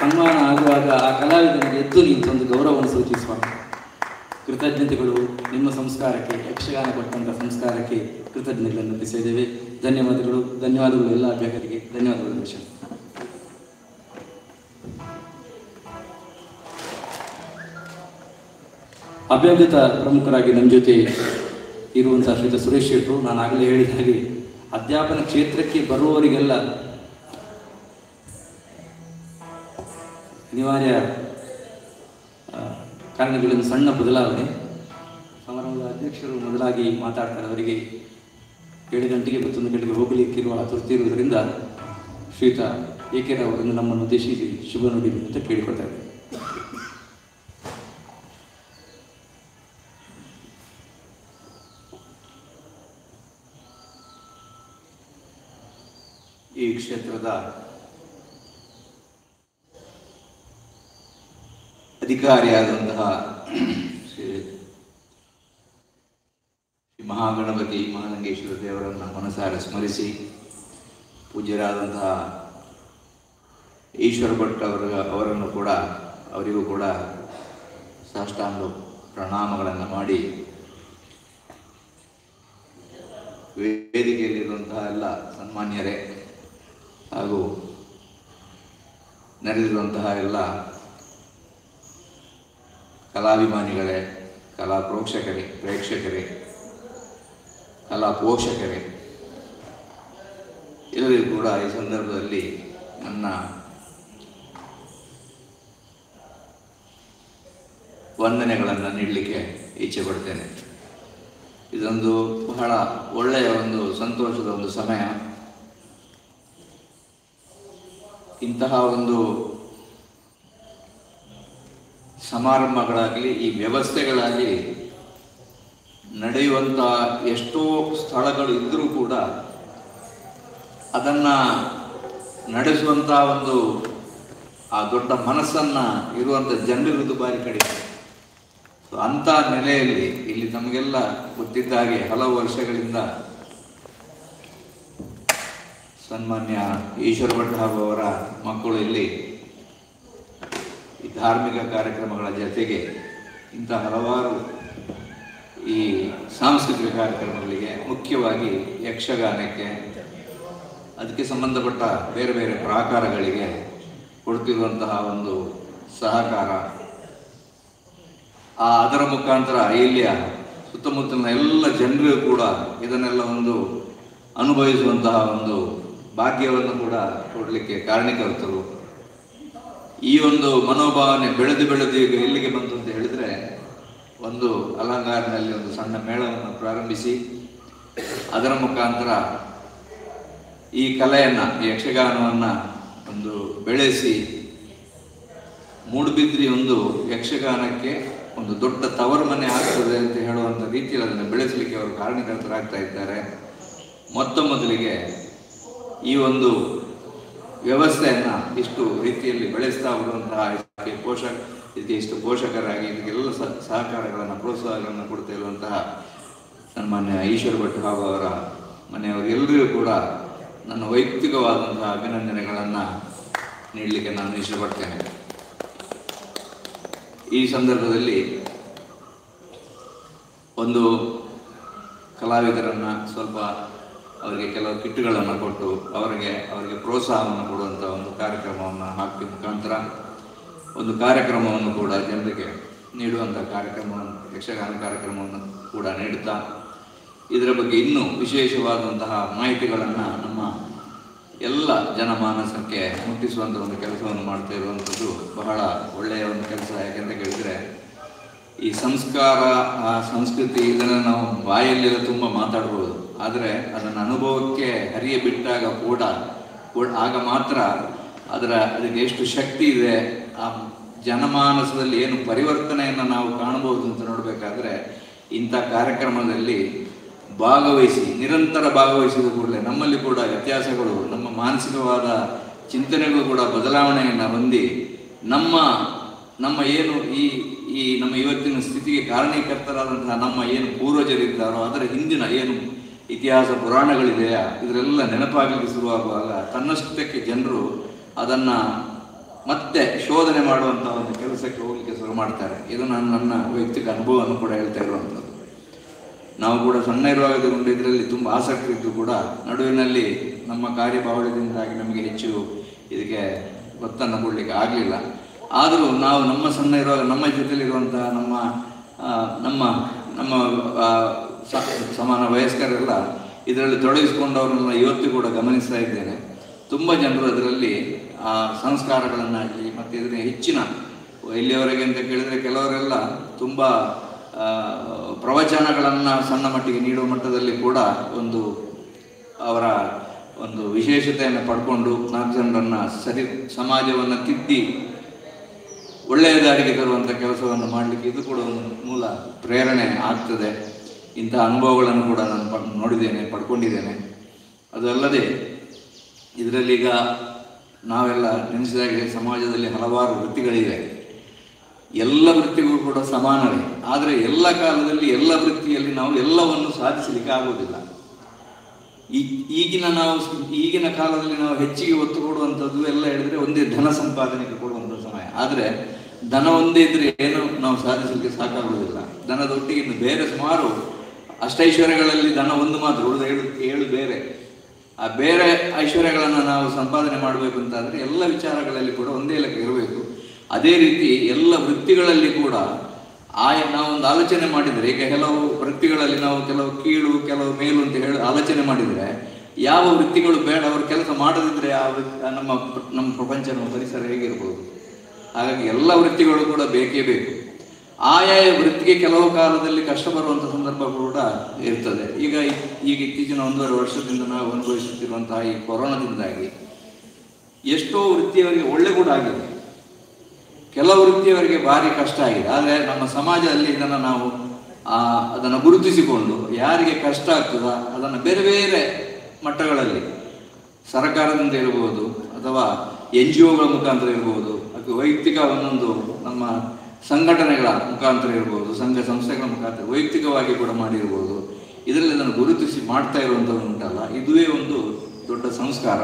ಸನ್ಮಾನ ಆಗುವಾಗ ಆ ಕಲಾವಿದನಿಗೆ ಎದ್ದು ನಿಂತು ಒಂದು ಗೌರವವನ್ನು ಸೂಚಿಸುವ ಕೃತಜ್ಞತೆಗಳು. ನಿಮ್ಮ ಸಂಸ್ಕಾರಕ್ಕೆ, ಯಕ್ಷಗಾನ ಕೊಟ್ಟಂಥ ಸಂಸ್ಕಾರಕ್ಕೆ ಕೃತಜ್ಞತೆಗಳನ್ನು ಅರ್ಪಿಸಿದ್ದೇವೆ. ಧನ್ಯವಾದಗಳು. ಧನ್ಯವಾದಗಳು ಎಲ್ಲ ಅಭ್ಯರ್ಥಿಗಳಿಗೆ. ಧನ್ಯವಾದಗಳು ವಿಷಯ. ಅಭ್ಯಾಗತ ಪ್ರಮುಖರಾಗಿ ನಮ್ಮ ಜೊತೆ ಇರುವಂಥ ಶ್ರೀಯುತ ಸುರೇಶ್ ಶೆಟ್ಟರು, ನಾನು ಆಗಲೇ ಹೇಳಿದ ಹಾಗೆ ಅಧ್ಯಾಪನ ಕ್ಷೇತ್ರಕ್ಕೆ ಬರುವವರಿಗೆಲ್ಲ ಅನಿವಾರ್ಯ ಕಾರಣಗಳಿಂದ ಸಣ್ಣ ಬದಲಾವಣೆ. ಸಮಾರಂಭದ ಅಧ್ಯಕ್ಷರು ಮೊದಲಾಗಿ ಮಾತಾಡ್ತಾರೆ. ಅವರಿಗೆ 7 ಗಂಟೆಗೆ 11 ಗಂಟೆಗೆ ಹೋಗಲಿಕ್ಕಿರುವ ತುರ್ತಿ ಇರುವುದರಿಂದ ಶ್ರೀಯುತ ಎ.ಕೆ. ಅವರನ್ನು ನಮ್ಮನ್ನು ಉದ್ದೇಶಿಸಿ ಶುಭ ನುಡಿ ಅಂತ ಕೇಳಿಕೊಳ್ತಾರೆ. ಈ ಕ್ಷೇತ್ರದ ಅಧಿಕಾರಿಯಾದಂತಹ ಶ್ರೀ ಮಹಾಗಣಪತಿ ಮಹಾಲಿಂಗೇಶ್ವರ ದೇವರನ್ನು ಮನಸಾರ ಸ್ಮರಿಸಿ, ಪೂಜ್ಯರಾದಂತಹ ಈಶ್ವರ ಭಟ್ ಅವರನ್ನು ಕೂಡ ಅವರಿಗೂ ಕೂಡ ಸಾಷ್ಟಾಂಗ ಪ್ರಣಾಮಗಳನ್ನು ಮಾಡಿ, ವೇದಿಕೆಯಲ್ಲಿರುವಂತಹ ಎಲ್ಲ ಸನ್ಮಾನ್ಯರೇ ಹಾಗೂ ನೆರೆದಿರುವಂತಹ ಎಲ್ಲ ಕಲಾಭಿಮಾನಿಗಳೇ, ಕಲಾ ಪ್ರೇಕ್ಷಕರೇ, ಕಲಾ ಪೋಷಕರೇ, ಎಲ್ಲರಿಗೂ ಕೂಡ ಈ ಸಂದರ್ಭದಲ್ಲಿ ನನ್ನ ವಂದನೆಗಳನ್ನು ನೀಡಲಿಕ್ಕೆ ಇಚ್ಛೆ ಪಡ್ತೇನೆ. ಇದೊಂದು ಬಹಳ ಒಳ್ಳೆಯ ಒಂದು ಸಂತೋಷದ ಒಂದು ಸಮಯ. ಇಂತಹ ಒಂದು ಸಮಾರಂಭಗಳಾಗಲಿ, ಈ ವ್ಯವಸ್ಥೆಗಳಾಗಲಿ ನಡೆಯುವಂಥ ಎಷ್ಟೋ ಸ್ಥಳಗಳು ಇದ್ದರೂ ಕೂಡ ಅದನ್ನು ನಡೆಸುವಂಥ ಒಂದು ಆ ದೊಡ್ಡ ಮನಸ್ಸನ್ನು ಇರುವಂಥ ಜನರಿರುವುದು ಭಾರಿ ಕಡಿಮೆ. ಅಂಥ ನೆಲೆಯಲ್ಲಿ ಇಲ್ಲಿ ನಮಗೆಲ್ಲ ಗೊತ್ತಿದ್ದ ಹಾಗೆ ಹಲವು ವರ್ಷಗಳಿಂದ ಸನ್ಮಾನ್ಯ ಈಶ್ವರ ಭಟ್ ಹಾಗೂ ಅವರ ಮಕ್ಕಳು ಇಲ್ಲಿ ಈ ಧಾರ್ಮಿಕ ಕಾರ್ಯಕ್ರಮಗಳ ಜೊತೆಗೆ ಇಂಥ ಹಲವಾರು ಈ ಸಾಂಸ್ಕೃತಿಕ ಕಾರ್ಯಕ್ರಮಗಳಿಗೆ, ಮುಖ್ಯವಾಗಿ ಯಕ್ಷಗಾನಕ್ಕೆ, ಅದಕ್ಕೆ ಸಂಬಂಧಪಟ್ಟ ಬೇರೆ ಬೇರೆ ಪ್ರಾಕಾರಗಳಿಗೆ ಕೊಡ್ತಿರುವಂತಹ ಒಂದು ಸಹಕಾರ, ಅದರ ಮುಖಾಂತರ ಇಲ್ಲಿಯ ಸುತ್ತಮುತ್ತಲಿನ ಎಲ್ಲ ಜನರಿಗೂ ಕೂಡ ಇದನ್ನೆಲ್ಲ ಒಂದು ಅನುಭವಿಸುವಂತಹ ಒಂದು ಭಾಗ್ಯವನ್ನು ಕೂಡ ಕೊಡಲಿಕ್ಕೆ ಕಾರಣೀಕರ್ತರು. ಈ ಒಂದು ಮನೋಭಾವನೆ ಬೆಳೆದು ಈಗ ಎಲ್ಲಿಗೆ ಬಂತು ಅಂತ ಹೇಳಿದರೆ, ಒಂದು ಅಲಂಗಾರಿನಲ್ಲಿ ಒಂದು ಸಣ್ಣ ಮೇಳವನ್ನು ಪ್ರಾರಂಭಿಸಿ ಅದರ ಮುಖಾಂತರ ಈ ಕಲೆಯನ್ನು, ಈ ಯಕ್ಷಗಾನವನ್ನು ಒಂದು ಬೆಳೆಸಿ, ಮೂಡುಬಿದ್ರಿ ಒಂದು ಯಕ್ಷಗಾನಕ್ಕೆ ಒಂದು ದೊಡ್ಡ ತವರು ಮನೆ ಆಗ್ತದೆ ಅಂತ ಹೇಳುವಂಥ ರೀತಿಯಲ್ಲಿ ಅದನ್ನು ಬೆಳೆಸಲಿಕ್ಕೆ ಅವರು ಕಾರಣೀಕರ್ತರಾಗ್ತಾ ಇದ್ದಾರೆ. ಮೊದಲಿಗೆ ಈ ಒಂದು ವ್ಯವಸ್ಥೆಯನ್ನು ಇಷ್ಟು ರೀತಿಯಲ್ಲಿ ಬೆಳೆಸ್ತಾ ಬರುವಂತಹ ಇದಕ್ಕೆ ಇಷ್ಟು ಪೋಷಕರಾಗಿ ಇದಕ್ಕೆಲ್ಲ ಸಹಕಾರಗಳನ್ನು, ಪ್ರೋತ್ಸಾಹಗಳನ್ನು ಕೊಡ್ತಾ ಇರುವಂತಹ ಸನ್ಮಾನ್ಯ ಈಶ್ವರ ಭಟ್ ಹಾಗೂ ಅವರ ಮನೆಯವರೆಲ್ಲರಿಗೂ ಕೂಡ ನನ್ನ ವೈಯಕ್ತಿಕವಾದಂತಹ ಅಭಿನಂದನೆಗಳನ್ನು ನೀಡಲಿಕ್ಕೆ ನಾನು ಇಷ್ಟಪಡ್ತೇನೆ. ಈ ಸಂದರ್ಭದಲ್ಲಿ ಒಂದು ಕಲಾವಿದರನ್ನು ಸ್ವಲ್ಪ ಅವರಿಗೆ ಕೆಲವು ಕಿಟ್ಗಳನ್ನು ಕೊಟ್ಟು ಅವರಿಗೆ ಪ್ರೋತ್ಸಾಹವನ್ನು ಕೊಡುವಂಥ ಒಂದು ಕಾರ್ಯಕ್ರಮವನ್ನು ಹಾಕಿ ಮುಖಾಂತರ ಒಂದು ಕಾರ್ಯಕ್ರಮವನ್ನು ಕೂಡ ಜನರಿಗೆ ನೀಡುವಂಥ ಕಾರ್ಯಕ್ರಮವನ್ನು, ಯಕ್ಷಗಾನ ಕಾರ್ಯಕ್ರಮವನ್ನು ಕೂಡ ನೀಡುತ್ತಾ ಇದರ ಬಗ್ಗೆ ಇನ್ನೂ ವಿಶೇಷವಾದಂತಹ ಮಾಹಿತಿಗಳನ್ನು ನಮ್ಮ ಎಲ್ಲ ಜನಮಾನಸಕ್ಕೆ ಮುಟ್ಟಿಸುವಂಥ ಒಂದು ಕೆಲಸವನ್ನು ಮಾಡ್ತಾ ಇರುವಂಥದ್ದು ಬಹಳ ಒಳ್ಳೆಯ ಒಂದು ಕೆಲಸ. ಯಾಕೆಂತ ಕೇಳಿದರೆ, ಈ ಸಂಸ್ಕಾರ, ಆ ಸಂಸ್ಕೃತಿ, ಇದನ್ನು ನಾವು ಬಾಯಲ್ಲೆಲ್ಲ ತುಂಬ ಮಾತಾಡ್ಬೋದು, ಆದರೆ ಅದನ್ನು ಅನುಭವಕ್ಕೆ ಹರಿಯ ಬಿಟ್ಟಾಗ ಕೂಡ ಆಗ ಮಾತ್ರ ಅದಕ್ಕೆ ಎಷ್ಟು ಶಕ್ತಿ ಇದೆ, ಆ ಜನಮಾನಸದಲ್ಲಿ ಏನು ಪರಿವರ್ತನೆಯನ್ನು ನಾವು ಕಾಣಬಹುದು ಅಂತ ನೋಡಬೇಕಾದ್ರೆ ಇಂಥ ಕಾರ್ಯಕ್ರಮದಲ್ಲಿ ನಿರಂತರ ಭಾಗವಹಿಸಿದ ಕೂಡಲೇ ನಮ್ಮಲ್ಲಿ ಕೂಡ ವ್ಯತ್ಯಾಸಗಳು, ನಮ್ಮ ಮಾನಸಿಕವಾದ ಚಿಂತನೆಗಳು ಕೂಡ ಬದಲಾವಣೆಯನ್ನು ಹೊಂದಿ ನಮ್ಮ ಏನು ಈ ನಮ್ಮ ಇವತ್ತಿನ ಸ್ಥಿತಿಗೆ ಕಾರಣೀಕರ್ತರಾದಂತಹ ನಮ್ಮ ಏನು ಪೂರ್ವಜರಿದ್ದಾರೋ ಅದರ ಹಿಂದಿನ ಏನು ಇತಿಹಾಸ ಪುರಾಣಗಳಿದೆಯಾ ಇದರೆಲ್ಲ ನೆನಪಾಗಲಿಕ್ಕೆ ಶುರುವಾಗುವಾಗ ತನ್ನಷ್ಟಕ್ಕೆ ಜನರು ಅದನ್ನು ಮತ್ತೆ ಶೋಧನೆ ಮಾಡುವಂಥ ಒಂದು ಕೆಲಸಕ್ಕೆ ಹೋಗಲಿಕ್ಕೆ ಶುರು ಮಾಡ್ತಾರೆ. ಇದು ನನ್ನ ವೈಯಕ್ತಿಕ ಅನುಭವವನ್ನು ಕೂಡ ಹೇಳ್ತಾ ಇರುವಂಥದ್ದು. ನಾವು ಕೂಡ ಸಣ್ಣ ಇರುವಾಗ ಇದರಲ್ಲಿ ತುಂಬ ಆಸಕ್ತಿ ಇದ್ದು ಕೂಡ ನಡುವಿನಲ್ಲಿ ನಮ್ಮ ಕಾರ್ಯಬಾಹುಳ್ಯದಿಂದಾಗಿ ನಮಗೆ ಹೆಚ್ಚು ಇದಕ್ಕೆ ಒತ್ತನ್ನು ಕೊಡಲಿಕ್ಕೆ ಆಗಲಿಲ್ಲ. ಆದರೂ ನಾವು ನಮ್ಮ ಸಣ್ಣ ಇರುವಾಗ ನಮ್ಮ ಜೊತೆಲಿರುವಂತಹ ನಮ್ಮ ಸಮಾನ ವಯಸ್ಕರೆಲ್ಲ ಇದರಲ್ಲಿ ತೊಡಗಿಸಿಕೊಂಡವರನ್ನ ಇವತ್ತು ಕೂಡ ಗಮನಿಸ್ತಾ ಇದ್ದೇನೆ. ತುಂಬ ಜನರು ಅದರಲ್ಲಿ ಆ ಸಂಸ್ಕಾರಗಳನ್ನಾಗಲಿ ಮತ್ತು ಇದರ ಹೆಚ್ಚಿನ ಎಲ್ಲಿಯವರೆಗೆ ಅಂತ ಕೇಳಿದರೆ ಕೆಲವರೆಲ್ಲ ತುಂಬ ಪ್ರವಚನಗಳನ್ನು ಸಣ್ಣ ಮಟ್ಟಿಗೆ ನೀಡುವ ಮಟ್ಟದಲ್ಲಿ ಕೂಡ ಅವರ ಒಂದು ವಿಶೇಷತೆಯನ್ನು ಪಡ್ಕೊಂಡು 4 ಜನರನ್ನು ಸಮಾಜವನ್ನು ತಿದ್ದಿ ಒಳ್ಳೆಯ ದಾರಿಗೆ ತರುವಂಥ ಕೆಲಸವನ್ನು ಮಾಡಲಿಕ್ಕೆ ಇದು ಕೂಡ ಒಂದು ಮೂಲ ಪ್ರೇರಣೆ ಆಗ್ತದೆ. ಇಂಥ ಅನುಭವಗಳನ್ನು ಕೂಡ ನಾನು ನೋಡಿದ್ದೇನೆ, ಪಡ್ಕೊಂಡಿದ್ದೇನೆ. ಅದಲ್ಲದೆ ಇದರಲ್ಲೀಗ ನಾವೆಲ್ಲ ನೆನೆಸಿದಾಗೆ ಸಮಾಜದಲ್ಲಿ ಹಲವಾರು ವೃತ್ತಿಗಳಿವೆ. ಎಲ್ಲ ವೃತ್ತಿಗೂ ಕೂಡ ಸಮಾನವೇ. ಆದರೆ ಎಲ್ಲ ಕಾಲದಲ್ಲಿ ಎಲ್ಲ ವೃತ್ತಿಯಲ್ಲಿ ನಾವು ಎಲ್ಲವನ್ನು ಸಾಧಿಸಲಿಕ್ಕೆ ಆಗುವುದಿಲ್ಲ. ಈಗಿನ ಕಾಲದಲ್ಲಿ ನಾವು ಹೆಚ್ಚಿಗೆ ಒತ್ತು ಕೊಡುವಂಥದ್ದು ಎಲ್ಲ ಹೇಳಿದ್ರೆ ಒಂದೇ ಧನ ಸಂಪಾದನೆಗೆ ಕೊಡುವಂಥ ಸಮಯ. ಆದರೆ ಧನ ಒಂದೇ ಇದ್ರೆ ಏನು ನಾವು ಸಾಧಿಸಲಿಕ್ಕೆ ಸಾಕಾಗುವುದಿಲ್ಲ. ಧನದೊಟ್ಟಿಗೆ ಇನ್ನು ಬೇರೆ ಸುಮಾರು ಅಷ್ಟೈಶ್ವರ್ಯಗಳಲ್ಲಿ ಧನ ಒಂದು ಮಾತ್ರ, ಉಳಿದ ಏಳು ಬೇರೆ. ಆ ಬೇರೆ ಐಶ್ವರ್ಯಗಳನ್ನು ನಾವು ಸಂಪಾದನೆ ಮಾಡಬೇಕು ಅಂತಾದರೆ ಎಲ್ಲ ವಿಚಾರಗಳಲ್ಲಿ ಕೂಡ ಒಂದೇ ಲೆಕ್ಕ ಇರಬೇಕು. ಅದೇ ರೀತಿ ಎಲ್ಲ ವೃತ್ತಿಗಳಲ್ಲಿ ಕೂಡ ನಾವೊಂದು ಆಲೋಚನೆ ಮಾಡಿದರೆ, ಈಗ ಕೆಲವು ವೃತ್ತಿಗಳಲ್ಲಿ ನಾವು ಕೆಲವು ಕೀಳು ಕೆಲವು ಮೇಲು ಅಂತ ಹೇಳಿ ಆಲೋಚನೆ ಮಾಡಿದರೆ, ಯಾವ ವೃತ್ತಿಗಳು ಬೇಡ, ಅವರು ಕೆಲಸ ಮಾಡದಿದ್ರೆ ನಮ್ಮ ಪ್ರಪಂಚ, ನಮ್ಮ ಪರಿಸರ ಹೇಗಿರ್ಬೋದು. ಹಾಗಾಗಿ ಎಲ್ಲ ವೃತ್ತಿಗಳು ಕೂಡ ಬೇಕೇ ಬೇಕು. ಆಯಾಯ ವೃತ್ತಿಗೆ ಕೆಲವು ಕಾಲದಲ್ಲಿ ಕಷ್ಟ ಬರುವಂಥ ಸಂದರ್ಭ ಕೂಡ ಇರ್ತದೆ. ಈಗ ಇತ್ತೀಚಿನ 1.5 ವರ್ಷದಿಂದ ನಾವು ಅನುಭವಿಸುತ್ತಿರುವಂತಹ ಈ ಕೊರೋನಾದಿಂದಾಗಿ ಎಷ್ಟೋ ವೃತ್ತಿಯವರಿಗೆ ಒಳ್ಳೆ ಕೂಡ ಆಗಿದೆ, ಕೆಲವು ವೃತ್ತಿಯವರಿಗೆ ಭಾರಿ ಕಷ್ಟ ಆಗಿದೆ. ಆದರೆ ನಮ್ಮ ಸಮಾಜದಲ್ಲಿ ನಾವು ಅದನ್ನು ಗುರುತಿಸಿಕೊಂಡು ಯಾರಿಗೆ ಕಷ್ಟ ಆಗ್ತದ ಅದನ್ನು ಬೇರೆ ಬೇರೆ ಮಟ್ಟಗಳಲ್ಲಿ ಸರ್ಕಾರದಿಂದ ಇರ್ಬೋದು, ಅಥವಾ NGOಗಳ ಮುಖಾಂತರ ಇರ್ಬೋದು, ಅಥವಾ ವೈಯಕ್ತಿಕ ಒಂದೊಂದು ನಮ್ಮ ಸಂಘಟನೆಗಳ ಮುಖಾಂತರ ಇರ್ಬೋದು, ಸಂಘ ಸಂಸ್ಥೆಗಳ ಮುಖಾಂತರ ವೈಯಕ್ತಿಕವಾಗಿ ಕೂಡ ಮಾಡಿರ್ಬೋದು. ಇದರಲ್ಲಿ ಅದನ್ನು ಗುರುತಿಸಿ ಮಾಡ್ತಾ ಇರುವಂಥದ್ದು ಉಂಟಲ್ಲ, ಇದುವೇ ಒಂದು ದೊಡ್ಡ ಸಂಸ್ಕಾರ.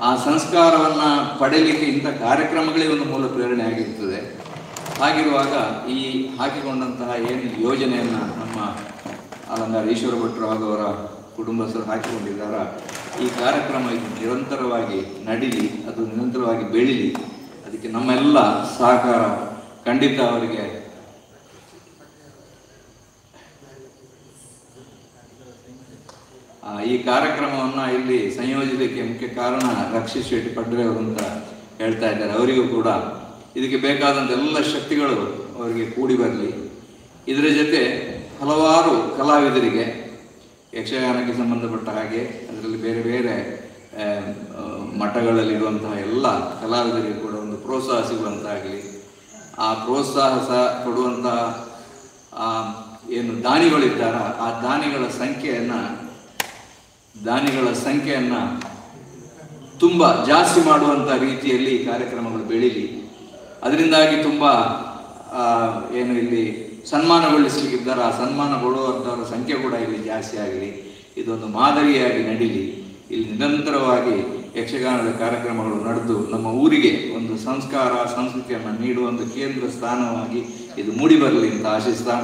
ಆ ಸಂಸ್ಕಾರವನ್ನು ಪಡೆಯಲಿಕ್ಕೆ ಇಂಥ ಕಾರ್ಯಕ್ರಮಗಳೇ ಒಂದು ಮೂಲ ಪ್ರೇರಣೆ ಆಗಿರ್ತದೆ. ಹಾಗಿರುವಾಗ ಈ ಹಾಕಿಕೊಂಡಂತಹ ಏನು ಯೋಜನೆಯನ್ನು ನಮ್ಮ ಅಲಂಗಾರ ಈಶ್ವರ ಭಟ್ರು ಹಾಗೂ ಅವರ ಕುಟುಂಬಸ್ಥರು ಹಾಕಿಕೊಂಡಿದ್ದಾರ, ಈ ಕಾರ್ಯಕ್ರಮ ನಿರಂತರವಾಗಿ ನಡೀಲಿ, ಅದು ನಿರಂತರವಾಗಿ ಬೆಳೀಲಿ. ಅದಕ್ಕೆ ನಮ್ಮೆಲ್ಲ ಸಹಕಾರ ಖಂಡಿತ ಅವರಿಗೆ. ಈ ಕಾರ್ಯಕ್ರಮವನ್ನು ಇಲ್ಲಿ ಸಂಯೋಜಿಸಲಿಕ್ಕೆ ಮುಖ್ಯ ಕಾರಣ ರಕ್ಷಿತ್ ಶೆಟ್ಟಿ ಪಡ್ರೆ ಅವರು ಅಂತ ಹೇಳ್ತಾ ಇದ್ದಾರೆ. ಅವರಿಗೂ ಕೂಡ ಇದಕ್ಕೆ ಬೇಕಾದಂಥ ಎಲ್ಲ ಶಕ್ತಿಗಳು ಅವರಿಗೆ ಕೂಡಿ ಬರಲಿ. ಇದರ ಜೊತೆ ಹಲವಾರು ಕಲಾವಿದರಿಗೆ ಯಕ್ಷಗಾನಕ್ಕೆ ಸಂಬಂಧಪಟ್ಟ ಹಾಗೆ ಅದರಲ್ಲಿ ಬೇರೆ ಬೇರೆ ಮಠಗಳಲ್ಲಿರುವಂತಹ ಎಲ್ಲ ಕಲಾವಿದರಿಗೆ ಕೂಡ ಒಂದು ಪ್ರೋತ್ಸಾಹ ಸಿಗುವಂತಾಗಲಿ. ಆ ಪ್ರೋತ್ಸಾಹ ಕೊಡುವಂತಹ ಏನು ದಾನಿಗಳಿದ್ದಾರ, ಆ ದಾನಿಗಳ ಸಂಖ್ಯೆಯನ್ನು ತುಂಬ ಜಾಸ್ತಿ ಮಾಡುವಂಥ ರೀತಿಯಲ್ಲಿ ಈ ಕಾರ್ಯಕ್ರಮಗಳು ಬೆಳೀಲಿ. ಅದರಿಂದಾಗಿ ತುಂಬ ಏನು ಇಲ್ಲಿ ಸನ್ಮಾನಗೊಳಿಸಲಿಕ್ಕಿದ್ದಾರೆ, ಆ ಸನ್ಮಾನಗೊಳ್ಳುವಂಥವರ ಸಂಖ್ಯೆ ಕೂಡ ಇಲ್ಲಿ ಜಾಸ್ತಿ ಆಗಲಿ. ಇದೊಂದು ಮಾದರಿಯಾಗಿ ನಡೀಲಿ. ಇಲ್ಲಿ ನಿರಂತರವಾಗಿ ಯಕ್ಷಗಾನದ ಕಾರ್ಯಕ್ರಮಗಳು ನಡೆದು ನಮ್ಮ ಊರಿಗೆ ಒಂದು ಸಂಸ್ಕಾರ ಸಂಸ್ಕೃತಿಯನ್ನು ನೀಡುವ ಒಂದು ಕೇಂದ್ರ ಸ್ಥಾನವಾಗಿ ಇದು ಮೂಡಿಬರಲಿ ಅಂತ ಆಶಿಸ್ತಾ,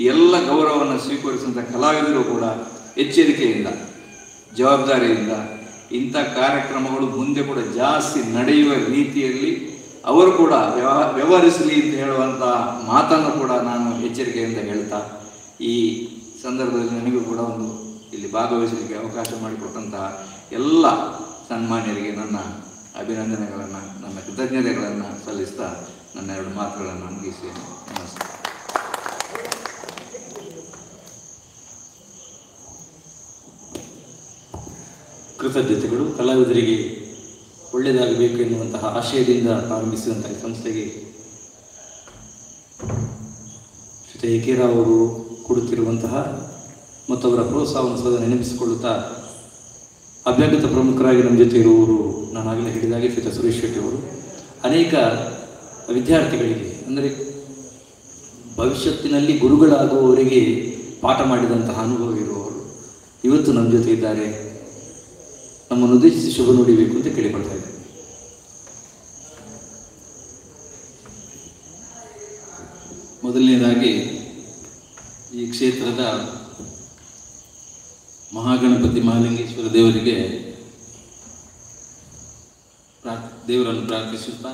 ಈ ಎಲ್ಲ ಗೌರವವನ್ನು ಸ್ವೀಕರಿಸಿದಂಥ ಕಲಾವಿದರು ಕೂಡ ಎಚ್ಚರಿಕೆಯಿಂದ ಜವಾಬ್ದಾರಿಯಿಂದ ಇಂಥ ಕಾರ್ಯಕ್ರಮಗಳು ಮುಂದೆ ಕೂಡ ಜಾಸ್ತಿ ನಡೆಯುವ ರೀತಿಯಲ್ಲಿ ಅವರು ಕೂಡ ವ್ಯವಹರಿಸಲಿ ಅಂತ ಹೇಳುವಂಥ ಮಾತನ್ನು ಕೂಡ ನಾನು ಎಚ್ಚರಿಕೆಯಿಂದ ಹೇಳ್ತಾ, ಈ ಸಂದರ್ಭದಲ್ಲಿ ನನಗೂ ಕೂಡ ಒಂದು ಇಲ್ಲಿ ಭಾಗವಹಿಸಲಿಕ್ಕೆ ಅವಕಾಶ ಮಾಡಿಕೊಟ್ಟಂತಹ ಎಲ್ಲ ಸನ್ಮಾನ್ಯರಿಗೆ ನನ್ನ ಅಭಿನಂದನೆಗಳನ್ನು, ನನ್ನ ಕೃತಜ್ಞತೆಗಳನ್ನು ಸಲ್ಲಿಸ್ತಾ ನನ್ನ 2 ಮಾತುಗಳನ್ನು ಮುಗಿಸ್ತೇನೆ. ನಮಸ್ತೆ. ಕೃತಜ್ಞತೆಗಳು. ಕಲಾವಿದರಿಗೆ ಒಳ್ಳೆಯದಾಗಬೇಕು ಎನ್ನುವಂತಹ ಆಶಯದಿಂದ ಪ್ರಾರಂಭಿಸಿದಂತಹ ಸಂಸ್ಥೆಗೆ ಶ್ರೀ ಎ.ಕೆ. ರಾವ್ ಅವರು ಕೊಡುತ್ತಿರುವಂತಹ ಮತ್ತು ಅವರ ಪ್ರೋತ್ಸಾಹವನ್ನು ಸದಾ ನೆನಪಿಸಿಕೊಳ್ಳುತ್ತಾ, ಅಭ್ಯಾಗತ ಪ್ರಮುಖರಾಗಿ ನಮ್ಮ ಜೊತೆ ಇರುವವರು ನಾನಾಗಲೇ ಹೇಳಿದಾಗೆ ಶ್ರೀ ಸುರೇಶ್ ಶೆಟ್ಟಿ ಅವರು ಅನೇಕ ವಿದ್ಯಾರ್ಥಿಗಳಿಗೆ, ಅಂದರೆ ಭವಿಷ್ಯತ್ತಿನಲ್ಲಿ ಗುರುಗಳಾಗುವವರಿಗೆ ಪಾಠ ಮಾಡಿದಂತಹ ಅನುಭವ ಇರುವವರು ಇವತ್ತು ನಮ್ಮ ಜೊತೆ ಇದ್ದಾರೆ. ನಮ್ಮನ್ನು ಉದ್ದೇಶಿಸಿ ಶುಭ ನುಡಿಬೇಕು ಅಂತ ಕೇಳಿಕೊಳ್ತಾ ಇದ್ದಾರೆ. ಮೊದಲನೇದಾಗಿ ಈ ಕ್ಷೇತ್ರದ ಮಹಾಗಣಪತಿ ಮಹಾಲಿಂಗೇಶ್ವರ ದೇವರಿಗೆ ದೇವರನ್ನು ಪ್ರಾರ್ಥಿಸುತ್ತಾ,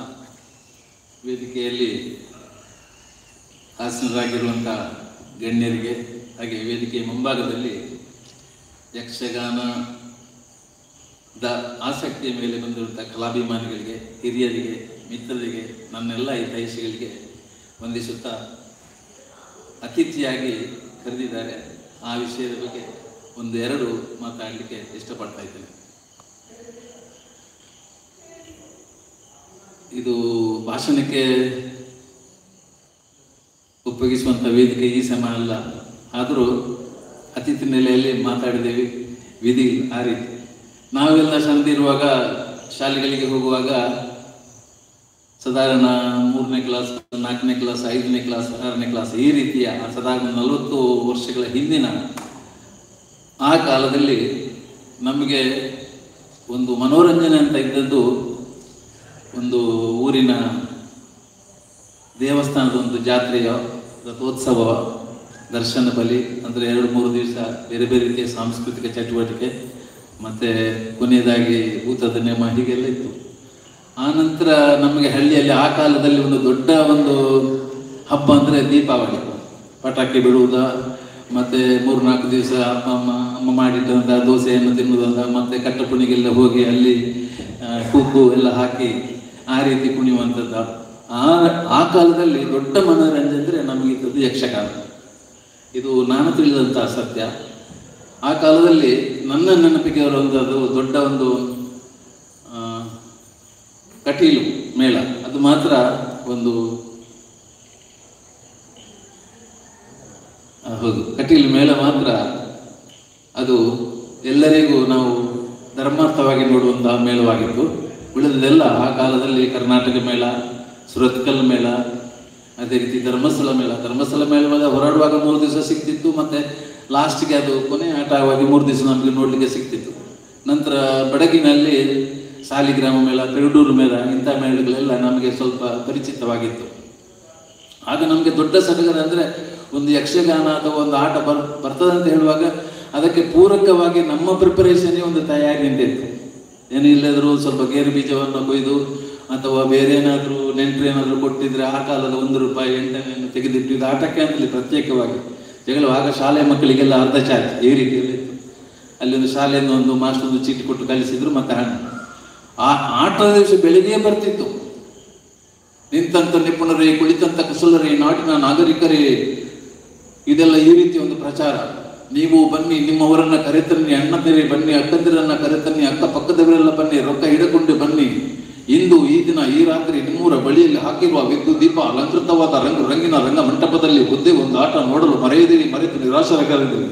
ವೇದಿಕೆಯಲ್ಲಿ ಆಸೀನರಾಗಿರುವಂಥ ಗಣ್ಯರಿಗೆ, ಹಾಗೆ ವೇದಿಕೆಯ ಮುಂಭಾಗದಲ್ಲಿ ಯಕ್ಷಗಾನದ ಆಸಕ್ತಿಯ ಮೇಲೆ ಬಂದಿರುವಂಥ ಕಲಾಭಿಮಾನಿಗಳಿಗೆ, ಹಿರಿಯರಿಗೆ, ಮಿತ್ರರಿಗೆ, ನನ್ನೆಲ್ಲ ಹಿತೈಷಿಗಳಿಗೆ ವಂದಿಸುತ್ತಾ, ಅತಿಥಿಯಾಗಿ ಕರೆದಿದ್ದಾರೆ, ಆ ವಿಷಯದ ಬಗ್ಗೆ 1-2 ಮಾತಾಡಲಿಕ್ಕೆ ಇಷ್ಟಪಡ್ತಾ ಇದ್ದೇನೆ. ಇದು ಭಾಷಣಕ್ಕೆ ಉಪಯೋಗಿಸುವಂಥ ವೇದಿಕೆ ಈ ಸಮಯ ಅಲ್ಲ, ಆದರೂ ಅತಿಥಿ ನೆಲೆಯಲ್ಲಿ ಮಾತಾಡಿದ್ದೇವೆ, ವಿಧಿ ಆ ರೀತಿ. ನಾವೆಲ್ಲ ಸಣ್ಣದಿರುವಾಗ ಶಾಲೆಗಳಿಗೆ ಹೋಗುವಾಗ ಸಾಧಾರಣ 3ನೇ ಕ್ಲಾಸ್, 4ನೇ ಕ್ಲಾಸ್, 5ನೇ ಕ್ಲಾಸ್, 6ನೇ ಕ್ಲಾಸ್ ಈ ರೀತಿಯ ಸಾಧಾರಣ 40 ವರ್ಷಗಳ ಹಿಂದಿನ ಆ ಕಾಲದಲ್ಲಿ ನಮಗೆ ಒಂದು ಮನೋರಂಜನೆ ಅಂತ ಇದ್ದದ್ದು ಒಂದು ಊರಿನ ದೇವಸ್ಥಾನದ ಒಂದು ಜಾತ್ರೆಯ ರಥೋತ್ಸವ, ದರ್ಶನ ಬಲಿ, ಅಂದರೆ 2-3 ದಿವಸ ಬೇರೆ ಬೇರೆ ರೀತಿಯ ಸಾಂಸ್ಕೃತಿಕ ಚಟುವಟಿಕೆ, ಮತ್ತು ಕೊನೆಯದಾಗಿ ಭೂತದ ನೇಮ, ಹೀಗೆಲ್ಲ ಇತ್ತು. ಆನಂತರ ನಮಗೆ ಹಳ್ಳಿಯಲ್ಲಿ ಆ ಕಾಲದಲ್ಲಿ ಒಂದು ದೊಡ್ಡ ಒಂದು ಹಬ್ಬ ಅಂದರೆ ದೀಪಾವಳಿ, ಪಟಾಕಿ ಬಿಡುವುದ, ಮತ್ತು 3-4 ದಿವಸ ಅಮ್ಮ ಮಾಡಿದ್ದಂಥ ದೋಸೆಯನ್ನು ತಿನ್ನುವುದಂತ, ಮತ್ತು ಕಟ್ಟಪುಣಿಗೆಲ್ಲ ಹೋಗಿ ಅಲ್ಲಿ ಕೂಗು ಎಲ್ಲ ಹಾಕಿ ಆ ರೀತಿ ಕುಣಿಯುವಂಥದ್ದು. ಆ ಕಾಲದಲ್ಲಿ ದೊಡ್ಡ ಮನೋರಂಜನೆ ಅಂದರೆ ನಮಗಿದ್ದದ್ದು ಯಕ್ಷಗಾನ. ಇದು ನಾನು ತಿಳಿದಂಥ ಸತ್ಯ. ಆ ಕಾಲದಲ್ಲಿ ನನ್ನ ನೆನಪಿಗೆ ಬರುವಂಥದ್ದು ದೊಡ್ಡ ಒಂದು ಕಟೀಲು ಮೇಳ, ಅದು ಮಾತ್ರ ಒಂದು ಹೌದು, ಕಟೀಲು ಮೇಳ ಮಾತ್ರ ಅದು ಎಲ್ಲರಿಗೂ ನಾವು ಧರ್ಮಾರ್ಥವಾಗಿ ನೋಡುವಂತಹ ಮೇಳವಾಗಿತ್ತು. ಉಳಿದದೆಲ್ಲ ಆ ಕಾಲದಲ್ಲಿ ಕರ್ನಾಟಕ ಮೇಳ, ಸುರತ್ಕಲ್ ಮೇಳ, ಅದೇ ರೀತಿ ಧರ್ಮಸ್ಥಳ ಮೇಳವಾದ ಹೊರಡುವಾಗ 3 ದಿವಸ ಸಿಗ್ತಿತ್ತು, ಮತ್ತು ಲಾಸ್ಟ್ಗೆ ಅದು ಕೊನೆ ಆಟವಾಗಿ 3 ದಿವಸ ನಮಗೆ ನೋಡಲಿಕ್ಕೆ ಸಿಗ್ತಿತ್ತು. ನಂತರ ಬಡಗಿನಲ್ಲಿ ಸಾಲಿಗ್ರಾಮ ಮೇಳ, ಪೆರಡೂರು ಮೇಳ, ಇಂಥ ಮೇಳಗಳೆಲ್ಲ ನಮಗೆ ಸ್ವಲ್ಪ ಪರಿಚಿತವಾಗಿತ್ತು. ಆಗ ನಮಗೆ ದೊಡ್ಡ ಸಡಗರ ಅಂದರೆ ಒಂದು ಯಕ್ಷಗಾನ ಅಥವಾ ಒಂದು ಆಟ ಬರ್ತದೆ ಅಂತ ಹೇಳುವಾಗ ಅದಕ್ಕೆ ಪೂರಕವಾಗಿ ನಮ್ಮ ಪ್ರಿಪರೇಷನ್ನೇ ಒಂದು ತಯಾರಿ ನಿಂತಿತ್ತು. ಏನು ಇಲ್ಲದರೂ ಸ್ವಲ್ಪ ಗೇರು ಬೀಜವನ್ನು ಕೊಯ್ದು ಅಥವಾ ಬೇರೆ ಏನಾದರೂ ನೆಂಟರು ಏನಾದರೂ ಕೊಟ್ಟಿದ್ರೆ ಆ ಕಾಲದ 1 ರೂಪಾಯಿ ಎಂಟನೆಯನ್ನು ತೆಗೆದಿಟ್ಟು ಇದು ಆಟಕ್ಕೆ ಅಂತಲೇ ಪ್ರತ್ಯೇಕವಾಗಿ ಜಗಳು. ಆಗ ಶಾಲೆ ಮಕ್ಕಳಿಗೆಲ್ಲ ಅರ್ಧ ಚಾರ್ಜ್ ಈ ರೀತಿಯಲ್ಲಿ ಅಲ್ಲಿ ಒಂದು ಶಾಲೆಯಿಂದ ಒಂದು ಮಾಸ್ಟರ್ ಚೀಟಿ ಕೊಟ್ಟು ಕಲಿಸಿದ್ರು, ಮತ್ತು ಹಣ. ಆ ಆಟದ ದಿವಸ ಬೆಳಿಗ್ಗೆ ಬರ್ತಿತ್ತು. ನಿಂತಂಥ ನಿಪುಣರೇ, ಕುಳಿತಂಥ ಕುಶಲರೇ, ನಾಡಿನ ನಾಗರಿಕರೇ, ಇದೆಲ್ಲ ಈ ರೀತಿ ಒಂದು ಪ್ರಚಾರ. ನೀವು ಬನ್ನಿ, ನಿಮ್ಮವರನ್ನ ಕರೆತನ್ನಿ, ಅಣ್ಣಂದಿರೇ ಬನ್ನಿ, ಅಕ್ಕಂದಿರನ್ನ ಕರೆತನ್ನಿ, ಅಕ್ಕಪಕ್ಕದವರೆಲ್ಲ ಬನ್ನಿ, ರೊಕ್ಕ ಹಿಡಕೊಂಡು ಬನ್ನಿ. ಇಂದು ಈ ದಿನ ಈ ರಾತ್ರಿ ನಿಮ್ಮೂರ ಬಳಿಯಲ್ಲಿ ಹಾಕಿರುವ ವಿದ್ಯುತ್ ದೀಪ ಅಲಂಕೃತವಾದ ರಂಗಿನ ರಂಗ ಮಂಟಪದಲ್ಲಿ ಹುದ್ದೆ ಒಂದು ಆಟ ನೋಡಲು ಮರೆಯದಿರಿ, ಮರೆತು ನಿರಾಶರಾಗದಿರಿ.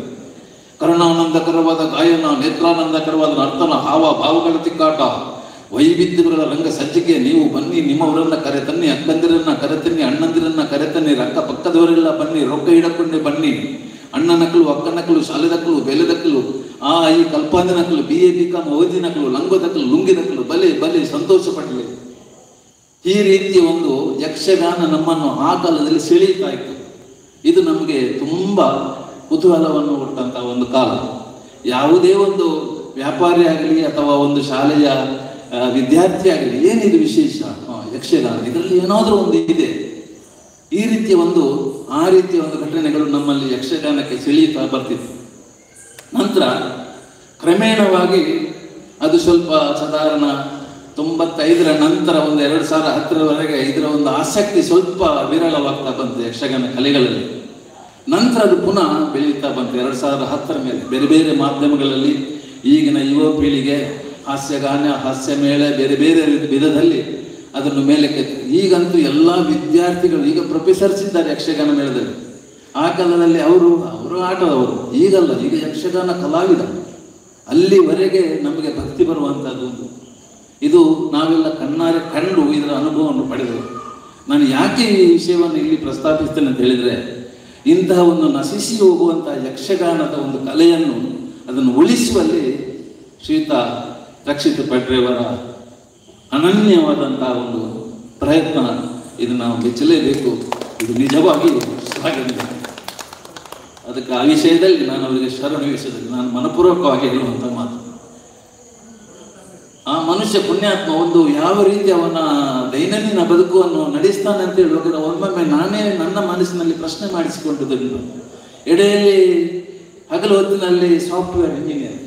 ಕರುಣಾನಂದಕರವಾದ ಗಾಯನ, ನೇತ್ರಾನಂದಕರವಾದ ನರ್ತನ, ಹಾವ ಭಾವಗಳ ತಿಕ್ಕಾಟ, ವೈವಿಧ್ಯಗಳ ರಂಗ ಸಜ್ಜಿಗೆ ನೀವು ಬನ್ನಿ, ನಿಮ್ಮವರನ್ನ ಕರೆತನ್ನಿ, ಅಕ್ಕಂದಿರನ್ನ ಕರೆತನ್ನಿ, ಅಣ್ಣಂದಿರನ್ನ ಕರೆತನ್ನಿ, ಅಕ್ಕ ಪಕ್ಕದವರೆಲ್ಲ ಬನ್ನಿ, ರೊಕ್ಕ ಹಿಡಕೊಂಡೆ ಬನ್ನಿ. ಅಣ್ಣನಕ್ಕಲು, ಅಕ್ಕನಕ್ಕಲು, ಶಾಲೆದಕ್ಕಲು, ಬೆಲೆದಕ್ಕಲು, ಈ ಕಲ್ಪಾಂದಿನಕ್ಕಲು, BA BCom ಓದಿನಕ್ಕಲು, ಲಂಗೋದಕ್ಕಲು, ಲುಂಗಿದಕ್ಕಲು, ಬಲೆ ಬಲೆ ಸಂತೋಷ ಪಡಲಿ. ಈ ರೀತಿಯ ಒಂದು ಯಕ್ಷಗಾನ ನಮ್ಮನ್ನು ಆ ಕಾಲದಲ್ಲಿ ಸೆಳೆಯುತ್ತಾ ಇತ್ತು. ಇದು ನಮಗೆ ತುಂಬ ಕುತೂಹಲವನ್ನು ಕೊಟ್ಟಂತಹ ಒಂದು ಕಾಲ. ಯಾವುದೇ ಒಂದು ವ್ಯಾಪಾರಿ ಆಗಲಿ ಅಥವಾ ಒಂದು ಶಾಲೆಯ ವಿದ್ಯಾರ್ಥಿ ಆಗಲಿ, ಏನಿದು ವಿಶೇಷ ಯಕ್ಷಗಾನ, ಇದರಲ್ಲಿ ಏನಾದರೂ ಒಂದು ಇದೆ. ಈ ರೀತಿಯ ಆ ರೀತಿಯ ಒಂದು ಘಟನೆಗಳು ನಮ್ಮಲ್ಲಿ ಯಕ್ಷಗಾನಕ್ಕೆ ಸೆಳೆಯುತ್ತಾ ಬರ್ತಿತ್ತು. ನಂತರ ಕ್ರಮೇಣವಾಗಿ ಅದು ಸ್ವಲ್ಪ ಸಾಧಾರಣ 95ರ ನಂತರ ಒಂದು 2010ರವರೆಗೆ ಇದರ ಒಂದು ಆಸಕ್ತಿ ಸ್ವಲ್ಪ ವಿರಳವಾಗ್ತಾ ಬಂತು ಯಕ್ಷಗಾನ ಕಲೆಗಳಲ್ಲಿ. ನಂತರ ಅದು ಪುನಃ ಬೆಳೆಯುತ್ತಾ ಬಂತು 2010ರ ಮೇಲೆ. ಬೇರೆ ಬೇರೆ ಮಾಧ್ಯಮಗಳಲ್ಲಿ ಈಗಿನ ಯುವ ಪೀಳಿಗೆ ಹಾಸ್ಯಗಾನ, ಹಾಸ್ಯ ಮೇಳ, ಬೇರೆ ಬೇರೆ ವಿಧದಲ್ಲಿ ಅದನ್ನು ಮೇಲಕ್ಕೆ. ಈಗಂತೂ ಎಲ್ಲ ವಿದ್ಯಾರ್ಥಿಗಳು ಈಗ ಪ್ರೊಫೆಸರ್ಸ್ ಇದ್ದಾರೆ ಯಕ್ಷಗಾನ ಮೇಳದಲ್ಲಿ. ಆ ಕಾಲದಲ್ಲಿ ಅವರು ಆಟದವರು, ಈಗಲ್ಲ, ಈಗ ಯಕ್ಷಗಾನ ಕಲಾವಿದ. ಅಲ್ಲಿವರೆಗೆ ನಮಗೆ ಭಕ್ತಿ ಬರುವಂಥದ್ದು ಇದು ನಾವೆಲ್ಲ ಕಣ್ಣಾರೆ ಕಂಡು ಇದರ ಅನುಭವವನ್ನು ಪಡೆದರು. ನಾನು ಯಾಕೆ ಈ ವಿಷಯವನ್ನು ಇಲ್ಲಿ ಪ್ರಸ್ತಾಪಿಸ್ತೇನೆ ಅಂತ ಹೇಳಿದರೆ, ಇಂತಹ ಒಂದು ನಶಿಸಿ ಹೋಗುವಂತಹ ಯಕ್ಷಗಾನದ ಒಂದು ಕಲೆಯನ್ನು ಅದನ್ನು ಉಳಿಸುವಲ್ಲಿ ಶ್ರೀಯುತ ರಕ್ಷಿತ್ ಪಡ್ರೆಯವರ ಅನನ್ಯವಾದಂತಹ ಒಂದು ಪ್ರಯತ್ನ, ಇದು ನಾವು ಮೆಚ್ಚಲೇಬೇಕು. ಇದು ನಿಜವಾಗಿ ಶ್ಲಾಘನೀಯ. ಅದಕ್ಕೆ ಆ ವಿಷಯದಲ್ಲಿ ನಾನು ಅವರಿಗೆ ಶರಣು ವಿಷಯದಲ್ಲಿ ನಾನು ಮನಪೂರ್ವಕವಾಗಿ ಹೇಳುವಂಥ ಮಾತು. ಆ ಮನುಷ್ಯ ಪುಣ್ಯಾತ್ಮ ಒಂದು ಯಾವ ರೀತಿ ಅವನ ದೈನಂದಿನ ಬದುಕನ್ನು ನಡೆಸ್ತಾನೆ ಅಂತ ಹೇಳುವಾಗ ಒಮ್ಮೊಮ್ಮೆ ನಾನೇ ನನ್ನ ಮನಸ್ಸಿನಲ್ಲಿ ಪ್ರಶ್ನೆ ಮಾಡಿಸಿಕೊಂಡಿದ್ದು. ಎಡೆಯಲ್ಲಿ ಹಗಲು ಹೊತ್ತಿನಲ್ಲಿ ಸಾಫ್ಟ್ವೇರ್ ಇಂಜಿನಿಯರ್,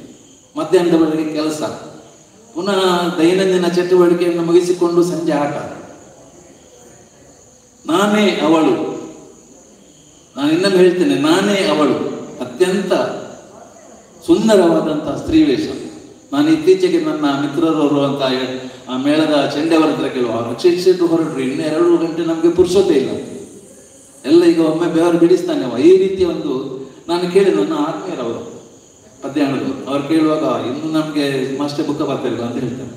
ಮಧ್ಯಾಹ್ನದವರೆಗೆ ಕೆಲಸ, ಪುನಃ ದೈನಂದಿನ ಚಟುವಟಿಕೆಯನ್ನು ಮುಗಿಸಿಕೊಂಡು ಸಂಜೆ ಆಟ. ನಾನೇ ಅವಳು, ನಾನು ಇನ್ನೊಮ್ಮೆ ಹೇಳ್ತೇನೆ, ನಾನೇ ಅವಳು. ಅತ್ಯಂತ ಸುಂದರವಾದಂತಹ ಸ್ತ್ರೀ ವೇಷ. ನಾನು ಇತ್ತೀಚೆಗೆ ನನ್ನ ಮಿತ್ರರವರು ಅಂತ ಆ ಮೇಳದ ಚೆಂಡೆಯವರ ಹತ್ರ ಕೇಳುವ, ರಕ್ಷಿಸಿಟ್ಟು ಹೊರಟ್ರು, ಇನ್ನೂ 2 ಗಂಟೆ ನಮಗೆ ಪುರುಷತೆ ಇಲ್ಲ, ಎಲ್ಲ ಈಗ ಒಮ್ಮೆ ಬೆವರು ಬಿಡಿಸ್ತಾನೆ ಅವ. ಈ ರೀತಿಯ ಒಂದು ನಾನು ಕೇಳಿ ನನ್ನ ಆತ್ಮೀಯರವರು ಮಧ್ಯಾಹ್ನದವರು ಅವ್ರು ಕೇಳುವಾಗ, ಇನ್ನು ನಮಗೆ ಮಾಸ್ಟರ್ ಬುಕ್ಕ ಬರ್ತಿಲ್ಲ ಅಂತ ಹೇಳ್ತಾರೆ.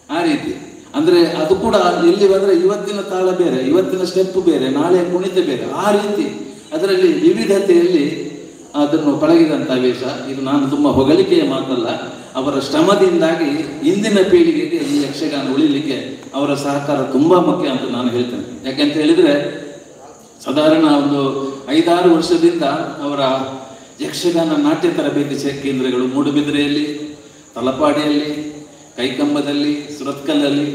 ಆ ರೀತಿ ಅಂದರೆ ಅದು ಕೂಡ ಎಲ್ಲಿ ಬಂದರೆ ಇವತ್ತಿನ ತಾಳ ಬೇರೆ, ಇವತ್ತಿನ ಸ್ಟೆಪ್ ಬೇರೆ, ನಾಳೆ ಕುಣಿತ ಬೇರೆ, ಆ ರೀತಿ ಅದರಲ್ಲಿ ವಿವಿಧತೆಯಲ್ಲಿ ಅದನ್ನು ಪಳಗಿದಂಥ ವೇಷ. ಇದು ನಾನು ತುಂಬ ಹೊಗಳಿಕೆಯ ಮಾತಲ್ಲ, ಅವರ ಶ್ರಮದಿಂದಾಗಿ ಇಂದಿನ ಪೀಳಿಗೆಗೆ ಈ ಯಕ್ಷಗಾನ ಉಳಿಲಿಕ್ಕೆ ಅವರ ಸಹಕಾರ ತುಂಬ ಮುಖ್ಯ ಅಂತ ನಾನು ಹೇಳ್ತೇನೆ. ಯಾಕೆಂತ ಹೇಳಿದರೆ ಸಾಧಾರಣ ಒಂದು 5-6 ವರ್ಷದಿಂದ ಅವರ ಯಕ್ಷಗಾನ ನಾಟ್ಯ ತರಬೇತಿ ಕೇಂದ್ರಗಳು ಮೂಡುಬಿದಿರೆಯಲ್ಲಿ, ತಲಪಾಡಿಯಲ್ಲಿ, ಕೈಕಂಬದಲ್ಲಿ, ಸುರತ್ಕಲ್ಲಲ್ಲಿ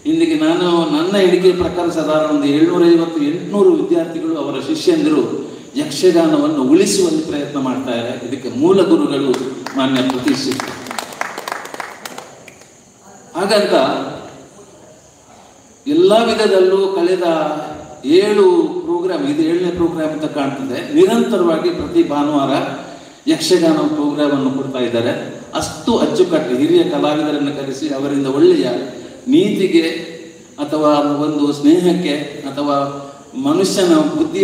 ಇಂದಿಗೆ ನಾನು ನನ್ನ ಎಣಿಕೆ ಪ್ರಕಾರ ಸಾಧಾರಣ ಒಂದು 750-800 ವಿದ್ಯಾರ್ಥಿಗಳು ಅವರ ಶಿಷ್ಯಂದಿರು ಯಕ್ಷಗಾನವನ್ನು ಉಳಿಸುವಲ್ಲಿ ಪ್ರಯತ್ನ ಮಾಡ್ತಾರೆ. ಇದಕ್ಕೆ ಮೂಲ ಗುರುಗಳು ಮಾನ್ಯ ಪ್ರತಿಷ್ಠಿತ. ಹಾಗಂತ ಎಲ್ಲ ವಿಧದಲ್ಲೂ ಕಳೆದ 7 ಪ್ರೋಗ್ರಾಮ್, ಇದು 7ನೇ ಪ್ರೋಗ್ರಾಮ್ ಅಂತ ಕಾಣ್ತದೆ, ನಿರಂತರವಾಗಿ ಪ್ರತಿ ಭಾನುವಾರ ಯಕ್ಷಗಾನ ಪ್ರೋಗ್ರಾಮ್ ಅನ್ನು ಕೊಡ್ತಾ ಇದ್ದಾರೆ. ಅಷ್ಟು ಅಚ್ಚುಕಟ್ಟು ಹಿರಿಯ ಕಲಾವಿದರನ್ನು ಕರೆಸಿ ಅವರಿಂದ ಒಳ್ಳೆಯ ನೀತಿಗೆ ಅಥವಾ ಒಂದು ಸ್ನೇಹಕ್ಕೆ ಅಥವಾ ಮನುಷ್ಯನ ಬುದ್ಧಿ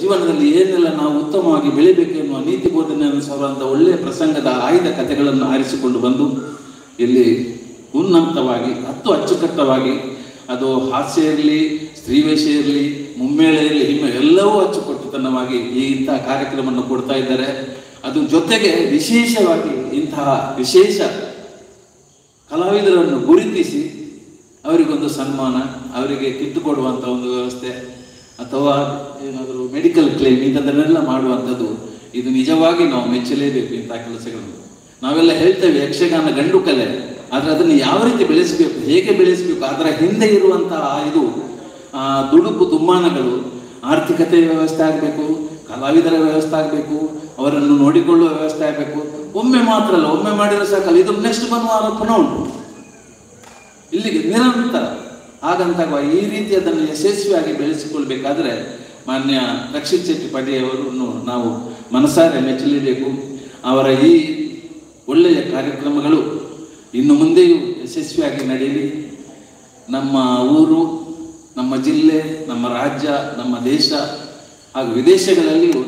ಜೀವನದಲ್ಲಿ ಏನೆಲ್ಲ ನಾವು ಉತ್ತಮವಾಗಿ ಬೆಳಿಬೇಕು ಎನ್ನುವ ನೀತಿ ಬೋಧನೆ ಅನುಸಾರ ಒಳ್ಳೆಯ ಪ್ರಸಂಗದ ಆಯ್ದ ಕಥೆಗಳನ್ನು ಆರಿಸಿಕೊಂಡು ಬಂದು ಇಲ್ಲಿ ಉನ್ನತವಾಗಿ ಅಚ್ಚುಕಟ್ಟವಾಗಿ, ಅದು ಹಾಸ್ಯ ಇರಲಿ, ಸ್ತ್ರೀವೇಷ ಇರಲಿ, ಮುಮ್ಮೇಳೆ ಇರಲಿ, ಎಲ್ಲವೂ ಅಚ್ಚುಕಟ್ಟುತನವಾಗಿ ಇಂತಹ ಕಾರ್ಯಕ್ರಮವನ್ನು ಕೊಡ್ತಾ ಇದ್ದಾರೆ. ಅದು ಜೊತೆಗೆ ವಿಶೇಷವಾಗಿ ಇಂತಹ ವಿಶೇಷ ಕಲಾವಿದರನ್ನು ಗುರುತಿಸಿ ಅವರಿಗೊಂದು ಸನ್ಮಾನ, ಅವರಿಗೆ ಕಿತ್ತು ಕೊಡುವಂಥ ಒಂದು ವ್ಯವಸ್ಥೆ ಅಥವಾ ಏನಾದರೂ ಮೆಡಿಕಲ್ ಕ್ಲೇಮ್ ಇಂಥದ್ದನ್ನೆಲ್ಲ ಮಾಡುವಂಥದ್ದು, ಇದು ನಿಜವಾಗಿ ನಾವು ಮೆಚ್ಚಲೇಬೇಕು. ಇಂಥ ಕೆಲಸಗಳನ್ನು ನಾವೆಲ್ಲ ಹೇಳ್ತೇವೆ ಯಕ್ಷಗಾನ ಗಂಡು ಕಲೆ, ಆದರೆ ಅದನ್ನು ಯಾವ ರೀತಿ ಬೆಳೆಸಬೇಕು, ಹೇಗೆ ಬೆಳೆಸಬೇಕು, ಅದರ ಹಿಂದೆ ಇರುವಂತಹ ಇದು ದುಡುಕು ದುಮ್ಮಾನಗಳು, ಆರ್ಥಿಕತೆ ವ್ಯವಸ್ಥೆ ಆಗಬೇಕು, ಕಲಾವಿದರ ವ್ಯವಸ್ಥೆ ಆಗಬೇಕು, ಅವರನ್ನು ನೋಡಿಕೊಳ್ಳುವ ವ್ಯವಸ್ಥೆ ಆಗಬೇಕು. ಒಮ್ಮೆ ಮಾತ್ರ ಅಲ್ಲ, ಒಮ್ಮೆ ಮಾಡಿದ್ರೆ ಸಾಕಲ್ಲ, ಇದು ನೆಕ್ಸ್ಟ್ ಭಾನುವಾರ ಪುನಃ ಉಂಟು, ಇಲ್ಲಿಗೆ ನಿರಂತರ. ಹಾಗಂತಾಗುವ ಈ ರೀತಿ ಅದನ್ನು ಯಶಸ್ವಿಯಾಗಿ ಬೆಳೆಸಿಕೊಳ್ಬೇಕಾದ್ರೆ ಮಾನ್ಯ ರಕ್ಷಿತ್ ಶೆಟ್ಟಿ ಪಡೆಯವರನ್ನು ನಾವು ಮನಸಾರೆ ಮೆಚ್ಚಲೇಬೇಕು. ಅವರ ಈ ಒಳ್ಳೆಯ ಕಾರ್ಯಕ್ರಮಗಳು ಇನ್ನು ಮುಂದೆಯೂ ಯಶಸ್ವಿಯಾಗಿ ನಡೆಯಲಿ. ನಮ್ಮ ಊರು, ನಮ್ಮ ಜಿಲ್ಲೆ, ನಮ್ಮ ರಾಜ್ಯ, ನಮ್ಮ ದೇಶ ಹಾಗೂ ವಿದೇಶಗಳಲ್ಲಿಯೂ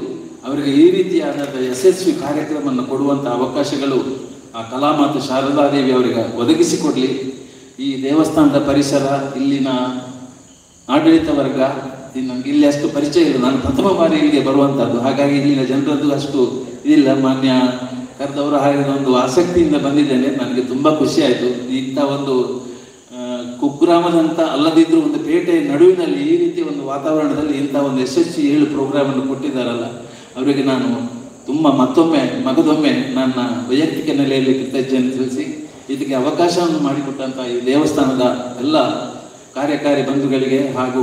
ಅವರಿಗೆ ಈ ರೀತಿಯಾದ ಯಶಸ್ವಿ ಕಾರ್ಯಕ್ರಮವನ್ನು ಕೊಡುವಂಥ ಅವಕಾಶಗಳು ಆ ಕಲಾಮಾತೆ ಶಾರದಾದೇವಿ ಅವರಿಗೆ ಒದಗಿಸಿಕೊಡಲಿ. ಈ ದೇವಸ್ಥಾನದ ಪರಿಸರ, ಇಲ್ಲಿನ ಆಡಳಿತ ವರ್ಗ, ನನಗೆ ಇಲ್ಲಿ ಅಷ್ಟು ಪರಿಚಯ ಇಲ್ಲ, ನಾನು ಪ್ರಥಮ ಬಾರಿ ಇಲ್ಲಿಗೆ ಬರುವಂಥದ್ದು, ಹಾಗಾಗಿ ಇಲ್ಲಿನ ಜನರದ್ದು ಅಷ್ಟು ಇದಿಲ್ಲ. ಮಾನ್ಯ ಕರೆದವರು ಹಾಗೆ ಒಂದು ಆಸಕ್ತಿಯಿಂದ ಬಂದಿದ್ದೇನೆ, ನನಗೆ ತುಂಬ ಖುಷಿ ಆಯಿತು. ಇಂಥ ಒಂದು ಕುಗ್ರಾಮದಂತ ಅಲ್ಲದಿದ್ದರೂ ಒಂದು ಪೇಟೆಯ ನಡುವಿನಲ್ಲಿ ಈ ರೀತಿಯ ಒಂದು ವಾತಾವರಣದಲ್ಲಿ ಇಂಥ ಒಂದು ಯಶಸ್ವಿ 7 ಪ್ರೋಗ್ರಾಮನ್ನು ಕೊಟ್ಟಿದ್ದಾರಲ್ಲ, ಅವರಿಗೆ ನಾನು ತುಂಬ ಮಗದೊಮ್ಮೆ ನನ್ನ ವೈಯಕ್ತಿಕ ನೆಲೆಯಲ್ಲಿ ಕೃತಜ್ಞತೆ ತಿಳಿಸಿ, ಇದಕ್ಕೆ ಅವಕಾಶವನ್ನು ಮಾಡಿಕೊಟ್ಟಂಥ ಈ ದೇವಸ್ಥಾನದ ಎಲ್ಲ ಕಾರ್ಯಕಾರಿ ಬಂಧುಗಳಿಗೆ ಹಾಗೂ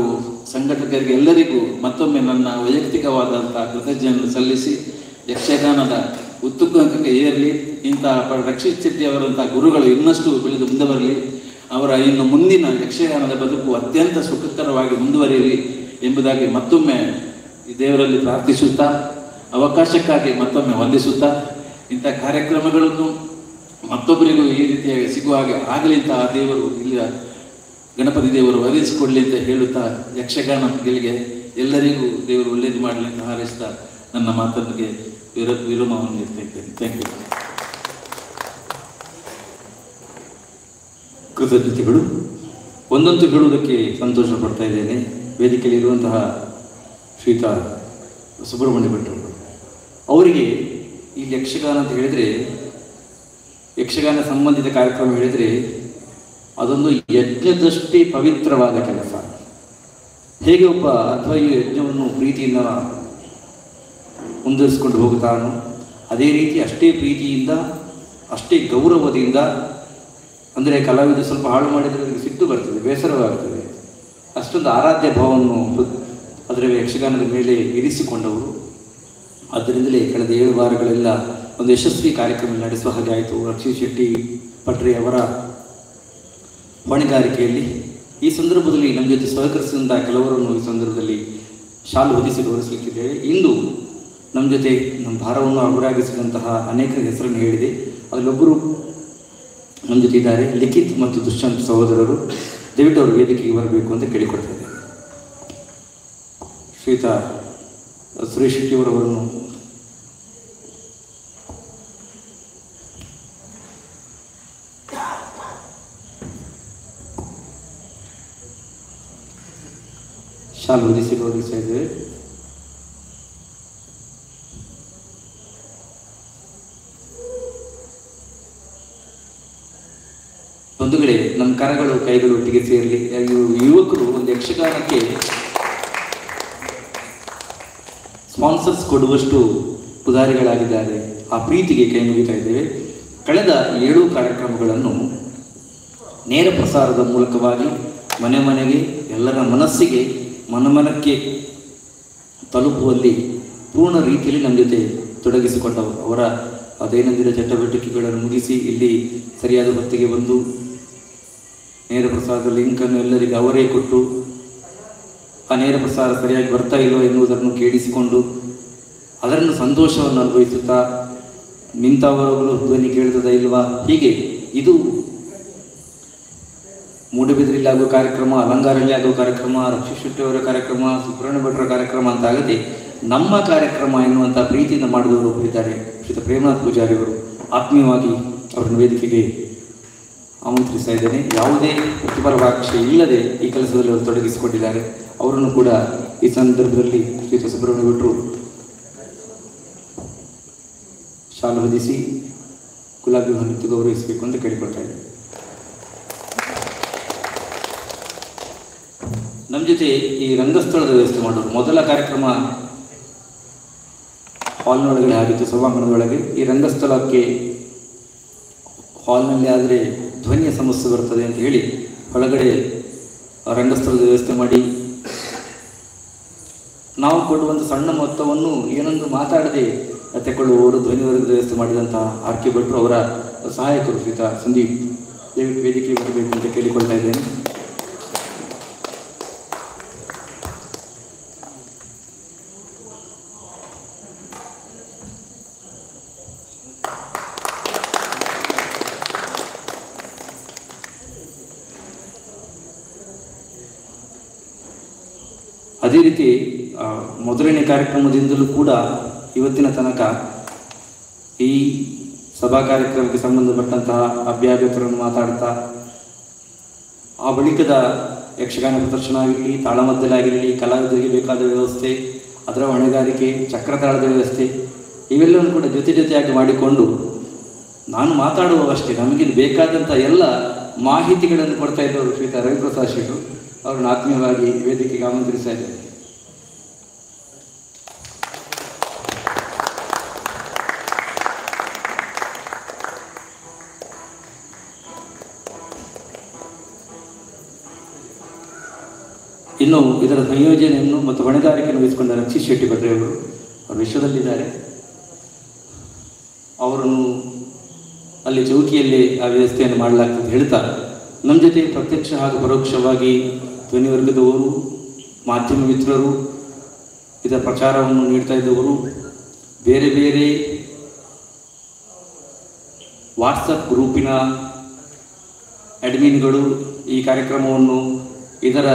ಸಂಘಟಕರಿಗೆ ಎಲ್ಲರಿಗೂ ಮತ್ತೊಮ್ಮೆ ನನ್ನ ವೈಯಕ್ತಿಕವಾದಂಥ ಕೃತಜ್ಞತೆಯನ್ನು ಸಲ್ಲಿಸಿ, ಯಕ್ಷಗಾನದ ಉತ್ತುಂಗಕ್ಕೆ ಏರಲಿ. ಇಂತಹ ರಕ್ಷಿತ್ ಶೆಟ್ಟಿ ಅವರಂಥ ಗುರುಗಳು ಇನ್ನಷ್ಟು ಬೆಳೆದು ಮುಂದೆ ಬರಲಿ. ಅವರ ಇನ್ನು ಮುಂದಿನ ಯಕ್ಷಗಾನದ ಬದುಕು ಅತ್ಯಂತ ಸುಖಕರವಾಗಿ ಮುಂದುವರಿಯಲಿ ಎಂಬುದಾಗಿ ಮತ್ತೊಮ್ಮೆ ಈ ದೇವರಲ್ಲಿ ಪ್ರಾರ್ಥಿಸುತ್ತಾ, ಅವಕಾಶಕ್ಕಾಗಿ ಮತ್ತೊಮ್ಮೆ ವಂದಿಸುತ್ತಾ, ಇಂಥ ಕಾರ್ಯಕ್ರಮಗಳನ್ನು ಮತ್ತೊಬ್ಬರಿಗೂ ಈ ರೀತಿಯಾಗಿ ಸಿಗುವ ಹಾಗೆ ಆಗಲಿ ಅಂತ ಆ ದೇವರು, ಇಲ್ಲಿಯ ಗಣಪತಿ ದೇವರು ಒದಗಿಸಿಕೊಡಲಿ ಅಂತ ಹೇಳುತ್ತಾ, ಯಕ್ಷಗಾನ ಗೆಲಿಗೆ ಎಲ್ಲರಿಗೂ ದೇವರು ಒಳ್ಳೇದು ಮಾಡಲಿ ಅಂತ ಹಾರೈಸ್ತಾ ನನ್ನ ಮಾತನ್ನಿಗೆ ವಿರಾಮವನ್ನು ನೀಡ್ತಾ ಇದ್ದೇನೆ. Thank you. ಕೃತಜ್ಞತೆಗಳು. ಒಂದಂತೂ ಹೇಳುವುದಕ್ಕೆ ಸಂತೋಷ ಪಡ್ತಾ ಇದ್ದೇನೆ, ವೇದಿಕೆಯಲ್ಲಿ ಇರುವಂತಹ ಶ್ರೀಯುತ ಸುಬ್ರಹ್ಮಣ್ಯ ಭಟ್ರು ಅವರಿಗೆ ಈ ಯಕ್ಷಗಾನ ಅಂತ ಹೇಳಿದರೆ, ಯಕ್ಷಗಾನ ಸಂಬಂಧಿತ ಕಾರ್ಯಕ್ರಮ ಹೇಳಿದರೆ ಅದೊಂದು ಯಜ್ಞದಷ್ಟೇ ಪವಿತ್ರವಾದ ಕೆಲಸ. ಹೇಗೆ ಒಬ್ಬ ಅಥವಾ ಈ ಯಜ್ಞವನ್ನು ಪ್ರೀತಿಯಿಂದ ಮುಂದುವರಿಸಿಕೊಂಡು ಹೋಗುತ್ತಾನೋ ಅದೇ ರೀತಿ ಅಷ್ಟೇ ಪ್ರೀತಿಯಿಂದ, ಅಷ್ಟೇ ಗೌರವದಿಂದ, ಅಂದರೆ ಕಲಾವಿದ ಸ್ವಲ್ಪ ಹಾಳು ಮಾಡಿದರೆ ಅದಕ್ಕೆ ಸಿಟ್ಟು ಬರ್ತದೆ, ಬೇಸರವಾಗ್ತದೆ, ಅಷ್ಟೊಂದು ಆರಾಧ್ಯ ಭಾವವನ್ನು ಅದರ ಯಕ್ಷಗಾನದ ಮೇಲೆ ಇರಿಸಿಕೊಂಡವರು. ಆದ್ದರಿಂದಲೇ ಕಳೆದ 7 ವಾರಗಳೆಲ್ಲ ಒಂದು ಯಶಸ್ವಿ ಕಾರ್ಯಕ್ರಮ ನಡೆಸುವ ಹಾಗೆ ಆಯಿತು. ರಕ್ಷಿತ್ ಶೆಟ್ಟಿ ಪಟ್ರೆ ಅವರ ಹೊಣೆಗಾರಿಕೆಯಲ್ಲಿ ಈ ಸಂದರ್ಭದಲ್ಲಿ ನಮ್ಮ ಜೊತೆ ಸಹಕರಿಸಿದಂಥ ಕೆಲವರನ್ನು ಈ ಸಂದರ್ಭದಲ್ಲಿ ಶಾಲು ಹೊದಿಸಿ ಗೌರವಿಸಲಿಕ್ಕಿದ್ದೇವೆ. ಇಂದು ನಮ್ಮ ಜೊತೆ ನಮ್ಮ ಭಾರವನ್ನು ಅಗುರಾಗಿಸಿದಂತಹ ಅನೇಕರ ಹೆಸರನ್ನು ಹೇಳಿದೆ. ಅದರಲ್ಲೊಬ್ಬರು ನಮ್ಮ ಜೊತೆ ಇದ್ದಾರೆ, ಲಿಖಿತ್ ಮತ್ತು ದುಷ್ಯಂತ್ ಸಹೋದರರು. ದಯವಿಟ್ಟು ಅವರು ವೇದಿಕೆಗೆ ಬರಬೇಕು ಅಂತ ಕೇಳಿಕೊಡ್ತಾ ಇದ್ದಾರೆ. ಶ್ರೀಯುತ ಸುರೇಶ್ ಶೆಟ್ಟಿಯವರವರನ್ನು ಶಾಲು ಹೊದಿಸಿ ಗೌರವಿಸ್ತಾ ಇದ್ದೇವೆ. ಬಂಧುಗಳೇ, ನಮ್ಮ ಕರಗಳು ಕೈಗಳು ಒಟ್ಟಿಗೆ ಸೇರಲಿ. ಯುವಕರು ಒಂದು ಯಕ್ಷಗಾನಕ್ಕೆ ಸ್ಪಾನ್ಸರ್ಸ್ ಕೊಡುವಷ್ಟು ಉದಾರಿಗಳಾಗಿದ್ದಾರೆ. ಆ ಪ್ರೀತಿಗೆ ಕೈ ಮುಗಿತಾ ಇದ್ದೇವೆ. ಕಳೆದ 7 ಕಾರ್ಯಕ್ರಮಗಳನ್ನು ನೇರ ಪ್ರಸಾರದ ಮೂಲಕವಾಗಿ ಮನೆ ಮನೆಗೆ ಎಲ್ಲರ ಮನಸ್ಸಿಗೆ ಮನಮನಕ್ಕೆ ತಲುಪುವಲ್ಲಿ ಪೂರ್ಣ ರೀತಿಯಲ್ಲಿ ನಮ್ಮ ಜೊತೆ ತೊಡಗಿಸಿಕೊಂಡವರು. ಅವರ ದೈನಂದಿನ ಚಟುವಟಿಕೆಗಳನ್ನು ಮುಗಿಸಿ ಇಲ್ಲಿ ಸರಿಯಾದ ಹೊತ್ತಿಗೆ ಬಂದು ನೇರ ಪ್ರಸಾರದ ಲಿಂಕನ್ನು ಎಲ್ಲರಿಗೆ ಅವರೇ ಕೊಟ್ಟು ಆ ನೇರ ಪ್ರಸಾರ ಸರಿಯಾಗಿ ಬರ್ತಾ ಇಲ್ಲೋ ಎನ್ನುವುದನ್ನು ಕೇಳಿಸಿಕೊಂಡು ಅದನ್ನು ಸಂತೋಷವನ್ನು ಅನುಭವಿಸುತ್ತಾ ನಿಂತವರಗಳು ಧ್ವನಿ ಕೇಳ್ತದ ಇಲ್ವಾ, ಹೀಗೆ ಇದು ಮೂಡಬಿದ್ರಲ್ಲಿ ಆಗುವ ಕಾರ್ಯಕ್ರಮ, ಅಲಂಗಾರಲ್ಲಿ ಆಗುವ ಕಾರ್ಯಕ್ರಮ, ರಕ್ಷಿತ್ ಶೆಟ್ಟಿ ಅವರ ಕಾರ್ಯಕ್ರಮ, ಸುಬ್ರಹ್ಮಣ್ಯ ಭಟ್ರ ಕಾರ್ಯಕ್ರಮ ಅಂತ ಆಗದೆ ನಮ್ಮ ಕಾರ್ಯಕ್ರಮ ಎನ್ನುವಂಥ ಪ್ರೀತಿಯಿಂದ ಮಾಡಿದವರು ಇದ್ದಾರೆ. ಶ್ರೀ ಪ್ರೇಮನಾಥ್ ಪೂಜಾರಿ ಅವರು, ಆತ್ಮೀಯವಾಗಿ ಅವರನ್ನು ವೇದಿಕೆಗೆ ಆಮಂತ್ರಿಸ್ತಾ ಇದ್ದೇನೆ. ಯಾವುದೇ ಪ್ರತಿಫಲಾಪೇಕ್ಷೆ ಇಲ್ಲದೆ ಈ ಕೆಲಸದಲ್ಲಿ ಅವರು ತೊಡಗಿಸಿಕೊಂಡಿದ್ದಾರೆ. ಅವರನ್ನು ಕೂಡ ಈ ಸಂದರ್ಭದಲ್ಲಿ ಶ್ರೀ ಸುಬ್ರಹ್ಮಣ್ಯ ಭಟ್ರು ಶಾಲು ಹೊದಿಸಿ ಗುಲಾಬಿ ಹೂವನ್ನು ಗೌರವಿಸಬೇಕು ಅಂತ ಕೇಳಿಕೊಳ್ತಾ ಇದ್ದಾರೆ. ನಮ್ಮ ಜೊತೆ ಈ ರಂಗಸ್ಥಳದ ವ್ಯವಸ್ಥೆ ಮಾಡೋರು. ಮೊದಲ ಕಾರ್ಯಕ್ರಮ ಹಾಲ್ನೊಳಗಡೆ ಆಗಿತ್ತು, ಸಭಾಂಗಣದೊಳಗೆ. ಈ ರಂಗಸ್ಥಳಕ್ಕೆ ಹಾಲ್ನಲ್ಲಿ ಆದರೆ ಧ್ವನಿಯ ಸಮಸ್ಯೆ ಬರ್ತದೆ ಅಂತ ಹೇಳಿ ಒಳಗಡೆ ರಂಗಸ್ಥಳದ ವ್ಯವಸ್ಥೆ ಮಾಡಿ ನಾವು ಕೊಡುವಂಥ ಸಣ್ಣ ಮೊತ್ತವನ್ನು ಏನೊಂದು ಮಾತಾಡದೆ ತೆಕ್ಕೊಳ್ಳುವವರು ಧ್ವನಿವರ್ಗದ ವ್ಯವಸ್ಥೆ ಮಾಡಿದಂತಹ ಆರ್ ಕೆ ಭಟ್ರು ಅವರ ಸಹಾಯಕರು ಶ್ರೀತ ಸಂದೀಪ್ ದಯವಿಟ್ಟು ವೇದಿಕೆ ಬರಬೇಕು ಅಂತ ಕೇಳಿಕೊಳ್ತಾ ಇದ್ದೇನೆ. ಅದೇ ರೀತಿ ಮೊದಲನೇ ಕಾರ್ಯಕ್ರಮದಿಂದಲೂ ಕೂಡ ಇವತ್ತಿನ ತನಕ ಈ ಸಭಾ ಕಾರ್ಯಕ್ರಮಕ್ಕೆ ಸಂಬಂಧಪಟ್ಟಂತಹ ಅಭ್ಯಾಗತರನ್ನು ಮಾತಾಡ್ತಾ ಆ ಬಳಿಕದ ಯಕ್ಷಗಾನ ಪ್ರದರ್ಶನ ಆಗಿರಲಿ, ತಾಳಮದ್ದಲಾಗಿರಲಿ, ಕಲಾವಿದರಿಗೆ ಬೇಕಾದ ವ್ಯವಸ್ಥೆ, ಅದರ ಹೊಣೆಗಾರಿಕೆ, ಚಕ್ರತಾಳದ ವ್ಯವಸ್ಥೆ ಇವೆಲ್ಲವನ್ನು ಕೂಡ ಜೊತೆಯಾಗಿ ಮಾಡಿಕೊಂಡು ನಾನು ಮಾತಾಡುವಷ್ಟೇ ನಮಗೆ ಬೇಕಾದಂಥ ಎಲ್ಲ ಮಾಹಿತಿಗಳನ್ನು ಕೊಡ್ತಾ ಇದ್ದವರು ಶ್ರೀತ ರವಿಪ್ರಸಾದ್ ಶೆಟ್ಟರು ಅವರನ್ನು ಆತ್ಮೀಯವಾಗಿ ವೇದಿಕೆಗೆ ಆಮಂತ್ರಿಸ್ತಾ ಇದ್ದಾರೆ. ಇನ್ನು ಇದರ ಸಂಯೋಜನೆಯನ್ನು ಮತ್ತು ಹೊಣೆಗಾರಿಕೆಯನ್ನು ವಹಿಸಿಕೊಂಡ ರಕ್ಷಿತ್ ಶೆಟ್ಟಿ ಭಟ್ರೆ ಅವರು ವಿಶ್ವದಲ್ಲಿದ್ದಾರೆ. ಅವರನ್ನು ಅಲ್ಲಿ ಚೌಕಿಯಲ್ಲಿ ಆ ವ್ಯವಸ್ಥೆಯನ್ನು ಮಾಡಲಾಗ್ತದೆ ಹೇಳ್ತಾ ನಮ್ಮ ಜೊತೆ ಪ್ರತ್ಯಕ್ಷ ಹಾಗೂ ಪರೋಕ್ಷವಾಗಿ ಧ್ವನಿವರ್ಗದವರು, ಮಾಧ್ಯಮ ಮಿತ್ರರು, ಇದರ ಪ್ರಚಾರವನ್ನು ನೀಡ್ತಾ ಇದ್ದವರು, ಬೇರೆ ಬೇರೆ ವಾಟ್ಸಪ್ ಗ್ರೂಪಿನ ಅಡ್ಮಿನ್ಗಳು ಈ ಕಾರ್ಯಕ್ರಮವನ್ನು ಇದರ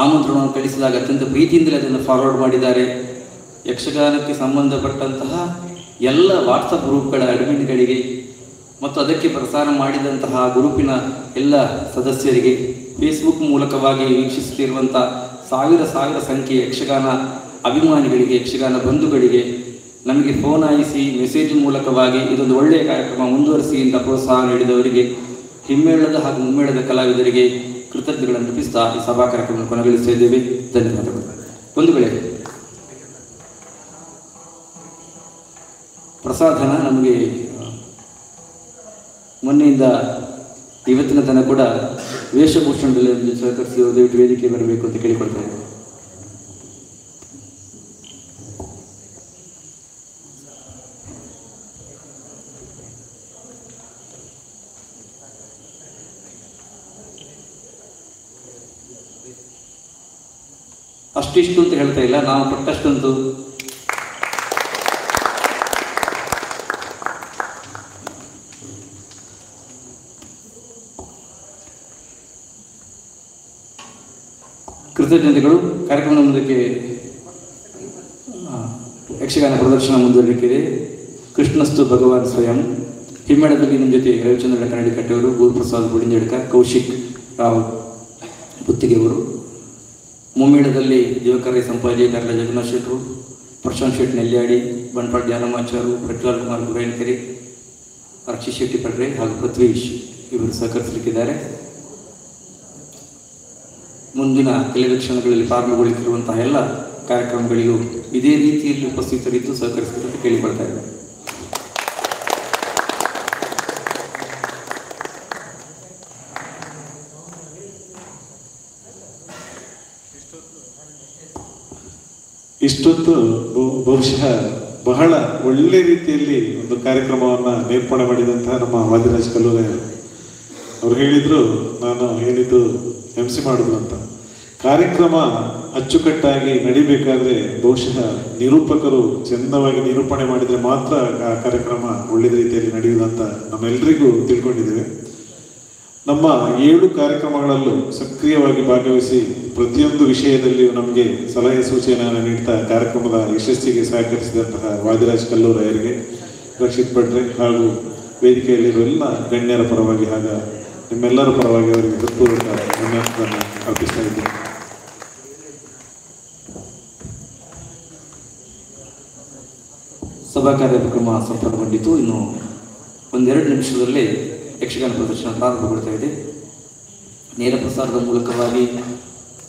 ಆಮಂತ್ರಣವನ್ನು ಕಳಿಸಿದಾಗ ಅತ್ಯಂತ ಪ್ರೀತಿಯಿಂದಲೇ ಅದನ್ನು ಫಾರ್ವರ್ಡ್ ಮಾಡಿದ್ದಾರೆ. ಯಕ್ಷಗಾನಕ್ಕೆ ಸಂಬಂಧಪಟ್ಟಂತಹ ಎಲ್ಲ ವಾಟ್ಸಪ್ ಗ್ರೂಪ್ಗಳ ಅಡ್ಮಿನ್ಗಳಿಗೆ ಮತ್ತು ಅದಕ್ಕೆ ಪ್ರಸಾರ ಮಾಡಿದಂತಹ ಗ್ರೂಪಿನ ಎಲ್ಲ ಸದಸ್ಯರಿಗೆ, ಫೇಸ್ಬುಕ್ ಮೂಲಕವಾಗಿ ವೀಕ್ಷಿಸುತ್ತಿರುವಂಥ ಸಾವಿರ ಸಂಖ್ಯೆಯ ಯಕ್ಷಗಾನ ಅಭಿಮಾನಿಗಳಿಗೆ, ಯಕ್ಷಗಾನ ಬಂಧುಗಳಿಗೆ, ನಮಗೆ ಫೋನ್ ಆಯಿಸಿ ಮೆಸೇಜ್ ಮೂಲಕವಾಗಿ ಇದೊಂದು ಒಳ್ಳೆಯ ಕಾರ್ಯಕ್ರಮ ಮುಂದುವರಿಸಿ ಅಂತ ಪ್ರೋತ್ಸಾಹ ನೀಡಿದವರಿಗೆ, ಹಿಮ್ಮೇಳದ ಹಾಗೂ ಮುಮ್ಮೇಳದ ಕಲಾವಿದರಿಗೆ ಕೃತಜ್ಞತೆಗಳನ್ನು ಅರ್ಪಿಸ್ತಾ ಈ ಸಭಾ ಕಾರ್ಯಕ್ರಮ ಕೊನೆಗೊಳಿಸ್ತಾ ಇದ್ದೇವೆ. ಧನ್ಯವಾದಗಳು. ಬಂಧುಗಳೇ, ಪ್ರಸಾದನ ನಮಗೆ ಮೊನ್ನೆಯಿಂದ ಇವತ್ತಿನ ತನಕ ಕೂಡ ವೇಷಭೂಷಣದಲ್ಲಿ ಸಹಕರಿಸಿ ದಯವಿಟ್ಟು ವೇದಿಕೆ ಬರಬೇಕು ಅಂತ ಕೇಳಿಕೊಳ್ತಾ ಇದ್ದೇವೆ. ಅಷ್ಟಿಷ್ಟು ಅಂತ ಹೇಳ್ತಾ ಇಲ್ಲ, ನಾವು ಪಟ್ಟಷ್ಟಂತೂ ಕೃತಜ್ಞತೆಗಳು. ಕಾರ್ಯಕ್ರಮದ ಮುಂದಕ್ಕೆ ಯಕ್ಷಗಾನ ಪ್ರದರ್ಶನ ಮುಂದುವರಿಕೆಯಿದೆ. ಕೃಷ್ಣಸ್ತು ಭಗವಾನ್ ಸ್ವಯಂ. ಹಿಮ್ಮೇಳದಲ್ಲಿ ನಿಮ್ಮ ಜೊತೆ ರವಿಚಂದ್ರ ಕನ್ನಡಿ ಕಟ್ಟೆಯವರು, ಗುರುಪ್ರಸಾದ್ ಬುಡಿಂಜಡ್ಕ, ಕೌಶಿಕ್ ರಾವ್ ಪುತ್ತಿಗೆಯವರು. ಮುಮ್ಮೇಳದಲ್ಲಿ ದಿವಕರ್ಯ ಸಂಪಾಜಿ, ಕರ್ಲ ಜಗನ್ನಾಥ್ ಶೆಟ್ಟರು, ಪ್ರಶಾಂತ್ ಶೆಟ್ಟಿ ನೆಲ್ಯಾಡಿ, ಬಂಟ್ವಾಳ ಧ್ಯಾನಮಾಚಾರು, ಪ್ರಜ್ವಲ್ ಕುಮಾರ್ ಗುರೇನ್ಕೆರೆ, ರಕ್ಷಿತ್ ಶೆಟ್ಟಿ ಪಡ್ರೆ ಹಾಗೂ ಪೃಥ್ವೀಶ್ ಇವರು ಸಹಕರಿಸಲಿಕ್ಕಿದ್ದಾರೆ. ಮುಂದಿನ ಕೆಲವೇ ಕ್ಷಣಗಳಲ್ಲಿ ಪ್ರಾರಂಭಗೊಳಿಸಿರುವಂತಹ ಎಲ್ಲ ಕಾರ್ಯಕ್ರಮಗಳಿಗೂ ಇದೇ ರೀತಿಯಲ್ಲಿ ಉಪಸ್ಥಿತರಿದ್ದು ಸಹಕರಿಸಬೇಕು ಕೇಳಿಕೊಳ್ತಾ ಇದ್ದಾರೆ. ಇಷ್ಟೊತ್ತು ಬಹುಶಃ ಬಹಳ ಒಳ್ಳೆ ರೀತಿಯಲ್ಲಿ ಒಂದು ಕಾರ್ಯಕ್ರಮವನ್ನು ನಿರೂಪಣೆ ಮಾಡಿದಂತಹ ನಮ್ಮ ವಾದಿರಾಜ್ ಕಲ್ಲೂರೆ ಅವರು ಹೇಳಿದ್ರು, ನಾನು ಹೇಳಿದ್ದು MC ಮಾಡಿದ್ರು ಅಂತ. ಕಾರ್ಯಕ್ರಮ ಅಚ್ಚುಕಟ್ಟಾಗಿ ನಡಿಬೇಕಾದ್ರೆ ಬಹುಶಃ ನಿರೂಪಕರು ಚೆಂದವಾಗಿ ನಿರೂಪಣೆ ಮಾಡಿದರೆ ಮಾತ್ರ ಆ ಕಾರ್ಯಕ್ರಮ ಒಳ್ಳೆಯ ರೀತಿಯಲ್ಲಿ ನಡೆಯುವುದಂತ ನಮ್ಮೆಲ್ಲರಿಗೂ ತಿಳ್ಕೊಂಡಿದ್ದೇವೆ. ನಮ್ಮ 7 ಕಾರ್ಯಕ್ರಮಗಳಲ್ಲೂ ಸಕ್ರಿಯವಾಗಿ ಭಾಗವಹಿಸಿ ಪ್ರತಿಯೊಂದು ವಿಷಯದಲ್ಲಿಯೂ ನಮಗೆ ಸಲಹೆ ಸೂಚನೆಯನ್ನು ನೀಡ್ತಾ ಕಾರ್ಯಕ್ರಮದ ಯಶಸ್ಸಿಗೆ ಸಹಕರಿಸಿದಂತಹ ವಾದಿರಾಜ್ ಕಲ್ಲೂರ್ ಅವರಿಗೆ, ರಕ್ಷಿತ್ ಭಟ್ರೆ ಹಾಗೂ ವೇದಿಕೆಯಲ್ಲಿರುವ ಎಲ್ಲ ಗಣ್ಯರ ಪರವಾಗಿ ಹಾಗೂ ನಿಮ್ಮೆಲ್ಲರ ಪರವಾಗಿ ಅವರಿಗೆ ಹೃತ್ಪೂರ್ವಕ ಧನ್ಯವಾದವನ್ನು ಅರ್ಪಿಸ್ತಾ ಇದ್ದೇನೆ. ಸಭಾ ಕಾರ್ಯಕ್ರಮ ಸಂಪನ್ನಗೊಂಡಿತು. ಇನ್ನು ಒಂದೆರಡು ನಿಮಿಷದಲ್ಲಿ ಯಕ್ಷಗಾನ ಪ್ರದರ್ಶನ ಪ್ರಾರಂಭಗೊಳ್ತಾ ಇದೆ. ನೇರ ಪ್ರಸಾರದ ಮೂಲಕವಾಗಿ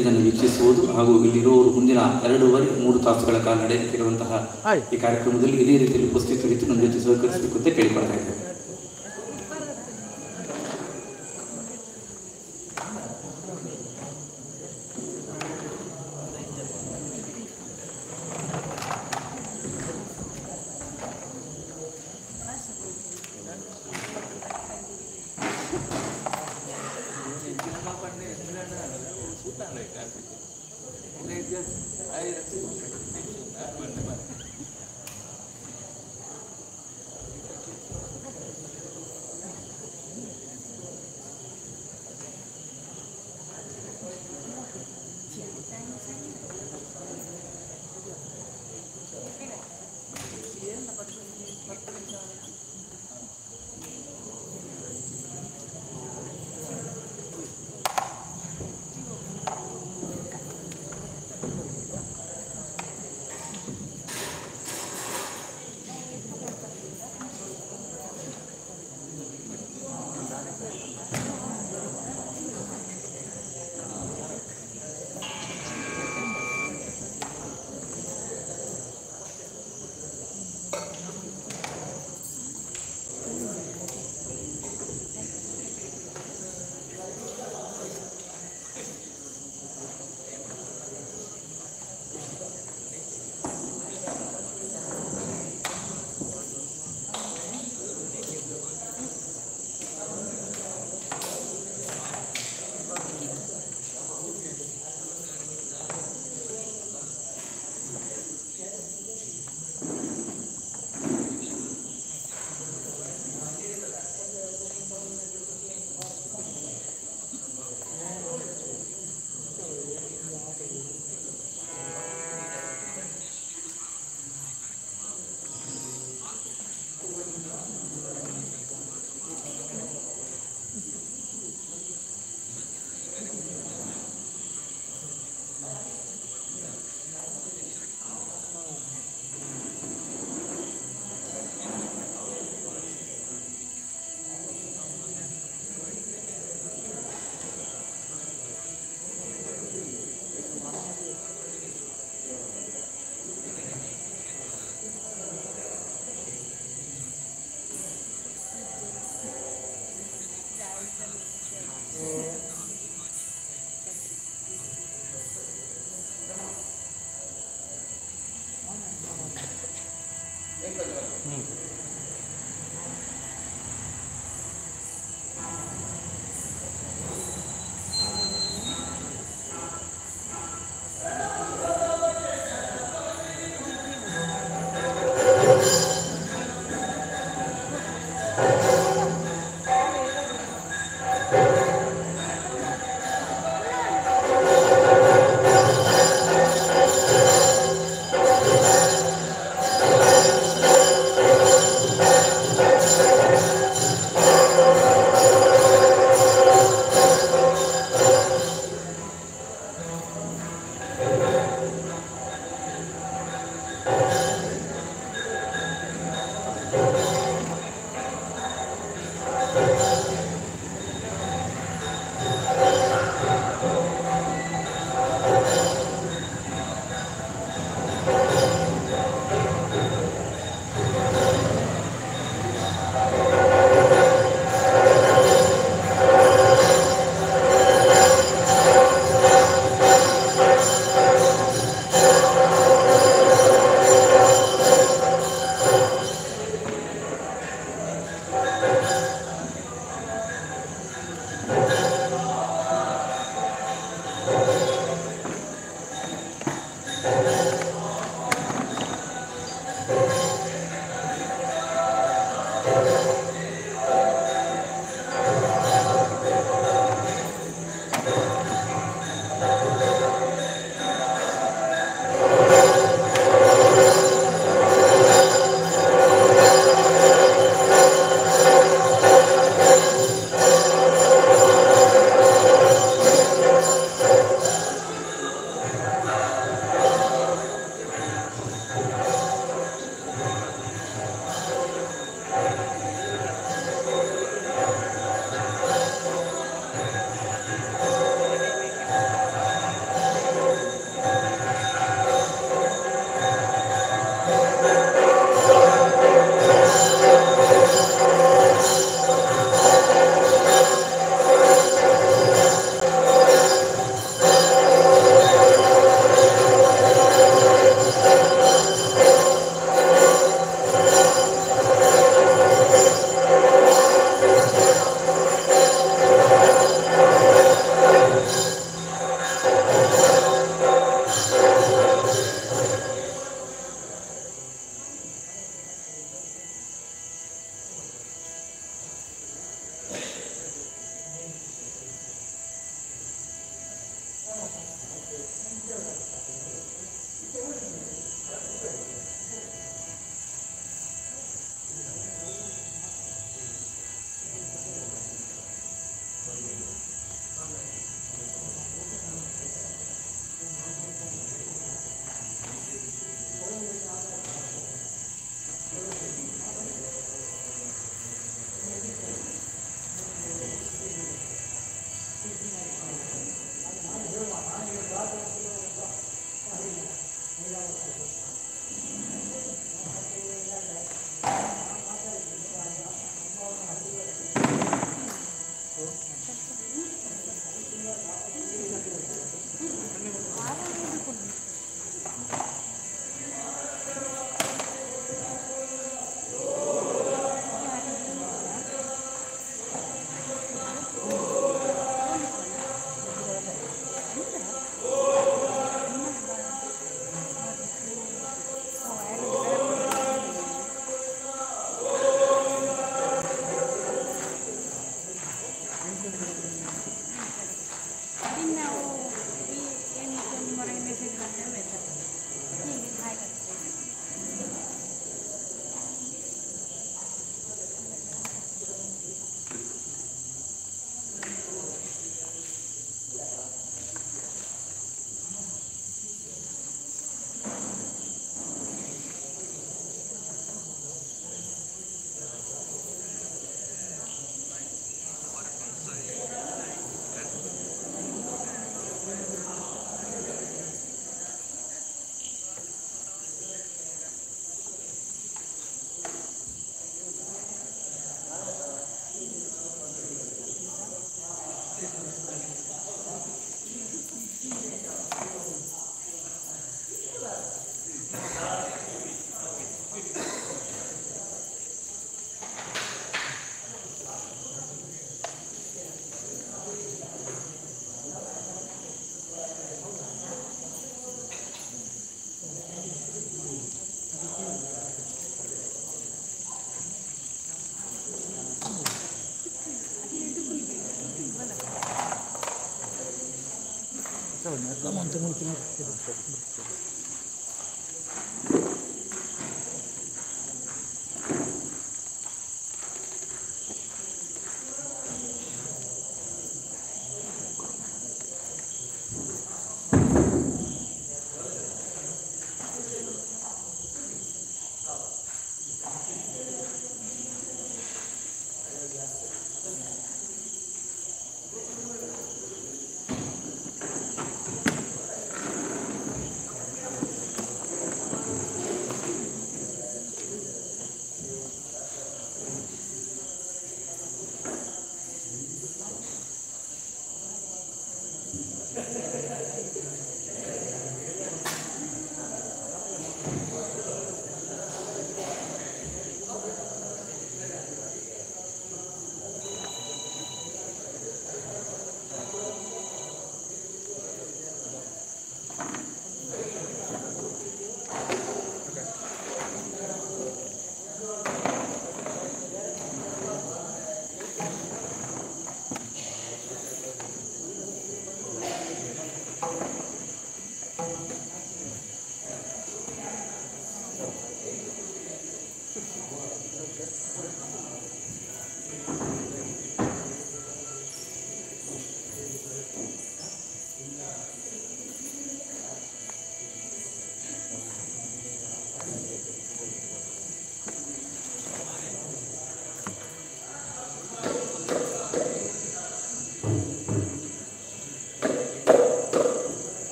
ಇದನ್ನು ವೀಕ್ಷಿಸುವುದು ಹಾಗೂ ಇಲ್ಲಿರುವವರು ಮುಂದಿನ 2.5-3 ತಾಸುಗಳ ಕಾಲ ನಡೆಯುತ್ತಿರುವಂತಹ ಈ ಕಾರ್ಯಕ್ರಮದಲ್ಲಿ ಇದೇ ರೀತಿಯಲ್ಲಿ ಉಪಸ್ಥಿತರಿದ್ದು ನಮ್ಮ ಜೊತೆ ಸಹಕರಿಸಬೇಕು ಅಂತ ಕೇಳಿಕೊಳ್ತಾ ಇದ್ದೇವೆ.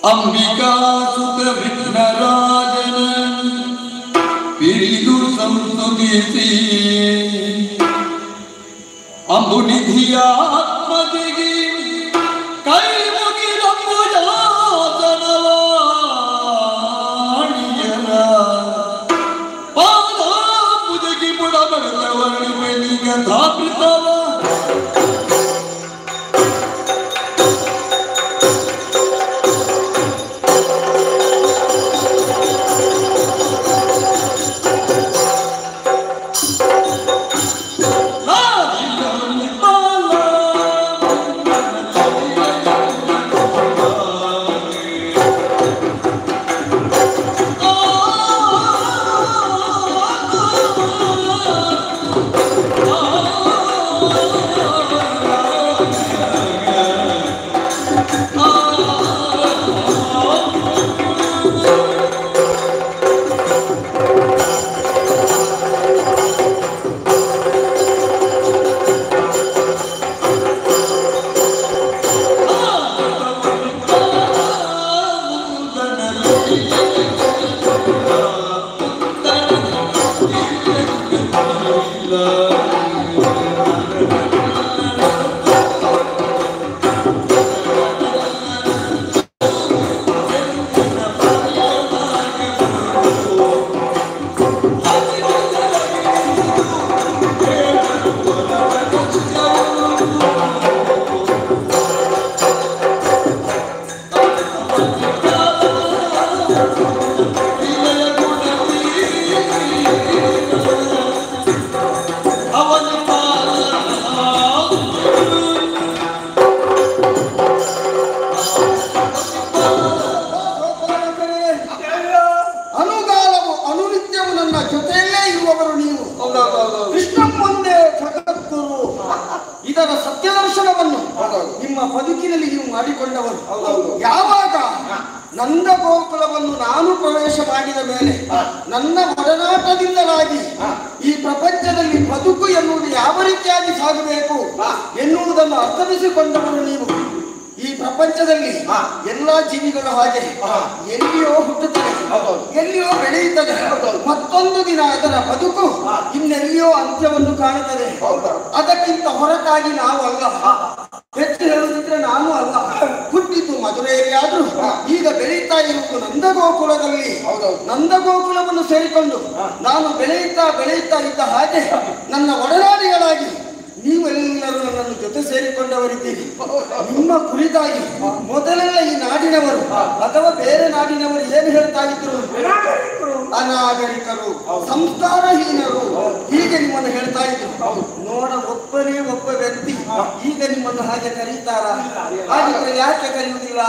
ಅಂಬಿಕಾ ಸುತ ವಿಘ್ನರಾಜನ ಪಿರಿದು ಸಂಸ್ತುತಿಸಿ ಅಂಬುನಿಧಿಯ ಆತ್ಮದಿಗೆ ಕೈ ಮುಗಿದಂಬುಜಾತನವಾಣಿಯರ ಪಾದ ಮುದಗಿ ಬುಡಬಡದವನಿಗೆ ಧಾಪಿತವ ಬದುಕಿನಲ್ಲಿ ನೀವು ಮಾಡಿಕೊಂಡವರು. ಯಾವಾಗ ನಂದ ಗೋಕುಲವನ್ನು ನಾನು ಪ್ರವೇಶ ಮಾಡಿದ ಮೇಲೆ ನನ್ನ ಒಡನಾಟದಿಂದಲಾಗಿ ಈ ಪ್ರಪಂಚದಲ್ಲಿ ಬದುಕು ಎನ್ನುವುದು ಯಾವ ರೀತಿಯಾಗಿ ಸಾಗಬೇಕು ಎನ್ನುವುದನ್ನು ಅರ್ಥವಿಸಿಕೊಂಡವರು ನೀವು. ಈ ಪ್ರಪಂಚದಲ್ಲಿ ಎಲ್ಲಾ ಜೀವಿಗಳು ಹಾಗೆ ಎಲ್ಲಿಯೋ ಹುಟ್ಟುತ್ತದೆ, ಎಲ್ಲಿಯೋ ಬೆಳೆಯುತ್ತದೆ, ಮತ್ತೊಂದು ದಿನ ಅದರ ಬದುಕು ಇನ್ನೆಲ್ಲಿಯೋ ಅಂತ್ಯವನ್ನು ಕಾಣುತ್ತದೆ. ಅದಕ್ಕಿಂತ ಹೊರತಾಗಿ ನಾವು ಅಲ್ಲ. ಹೆಚ್ಚು ಹೇಳುತ್ತಿದ್ರೆ ನಾನು ಅಲ್ಲ. ಹುಟ್ಟಿದ್ದು ಮಧುರೆಯಾದ್ರೂ ಈಗ ಬೆಳೆಯುತ್ತಾ ಇರುವುದು ನಂದಗೋಕುಲದಲ್ಲಿ. ನಂದಗೋಕುಲವನ್ನು ಸೇರಿಕೊಂಡು ನಾನು ಬೆಳೆಯುತ್ತಾ ಇದ್ದ ಹಾಗೆ ನನ್ನ ಒಡನಾಡಿಗಳಾಗಿ ನೀವೆಲ್ಲರೂ ನನ್ನನ್ನು ಜೊತೆ ಸೇರಿಕೊಂಡವರಿದ್ದೀರಿ. ನಿಮ್ಮ ಕುರಿತಾಗಿ ಮೊದಲೆಲ್ಲ ಈ ನಾಡಿನವರು ಅಥವಾ ಬೇರೆ ನಾಡಿನವರು ಏನು ಹೇಳ್ತಾ ಇದ್ರು? ಅನಾಗರಿಕರು, ಸಂಸ್ಕಾರಹೀನರು, ಹೀಗೆ ನಿಮ್ಮನ್ನು ಹೇಳ್ತಾ ಇದ್ರು. ನೋಡ, ಒಬ್ಬನೇ ಒಬ್ಬ ವ್ಯಕ್ತಿ ಈಗ ನಿಮ್ಮನ್ನು ಹಾಗೆ ಕರೀತಾರ? ಹಾಗಿದ್ರೆ ಯಾಕೆ ಕರೆಯುವುದಿಲ್ಲ?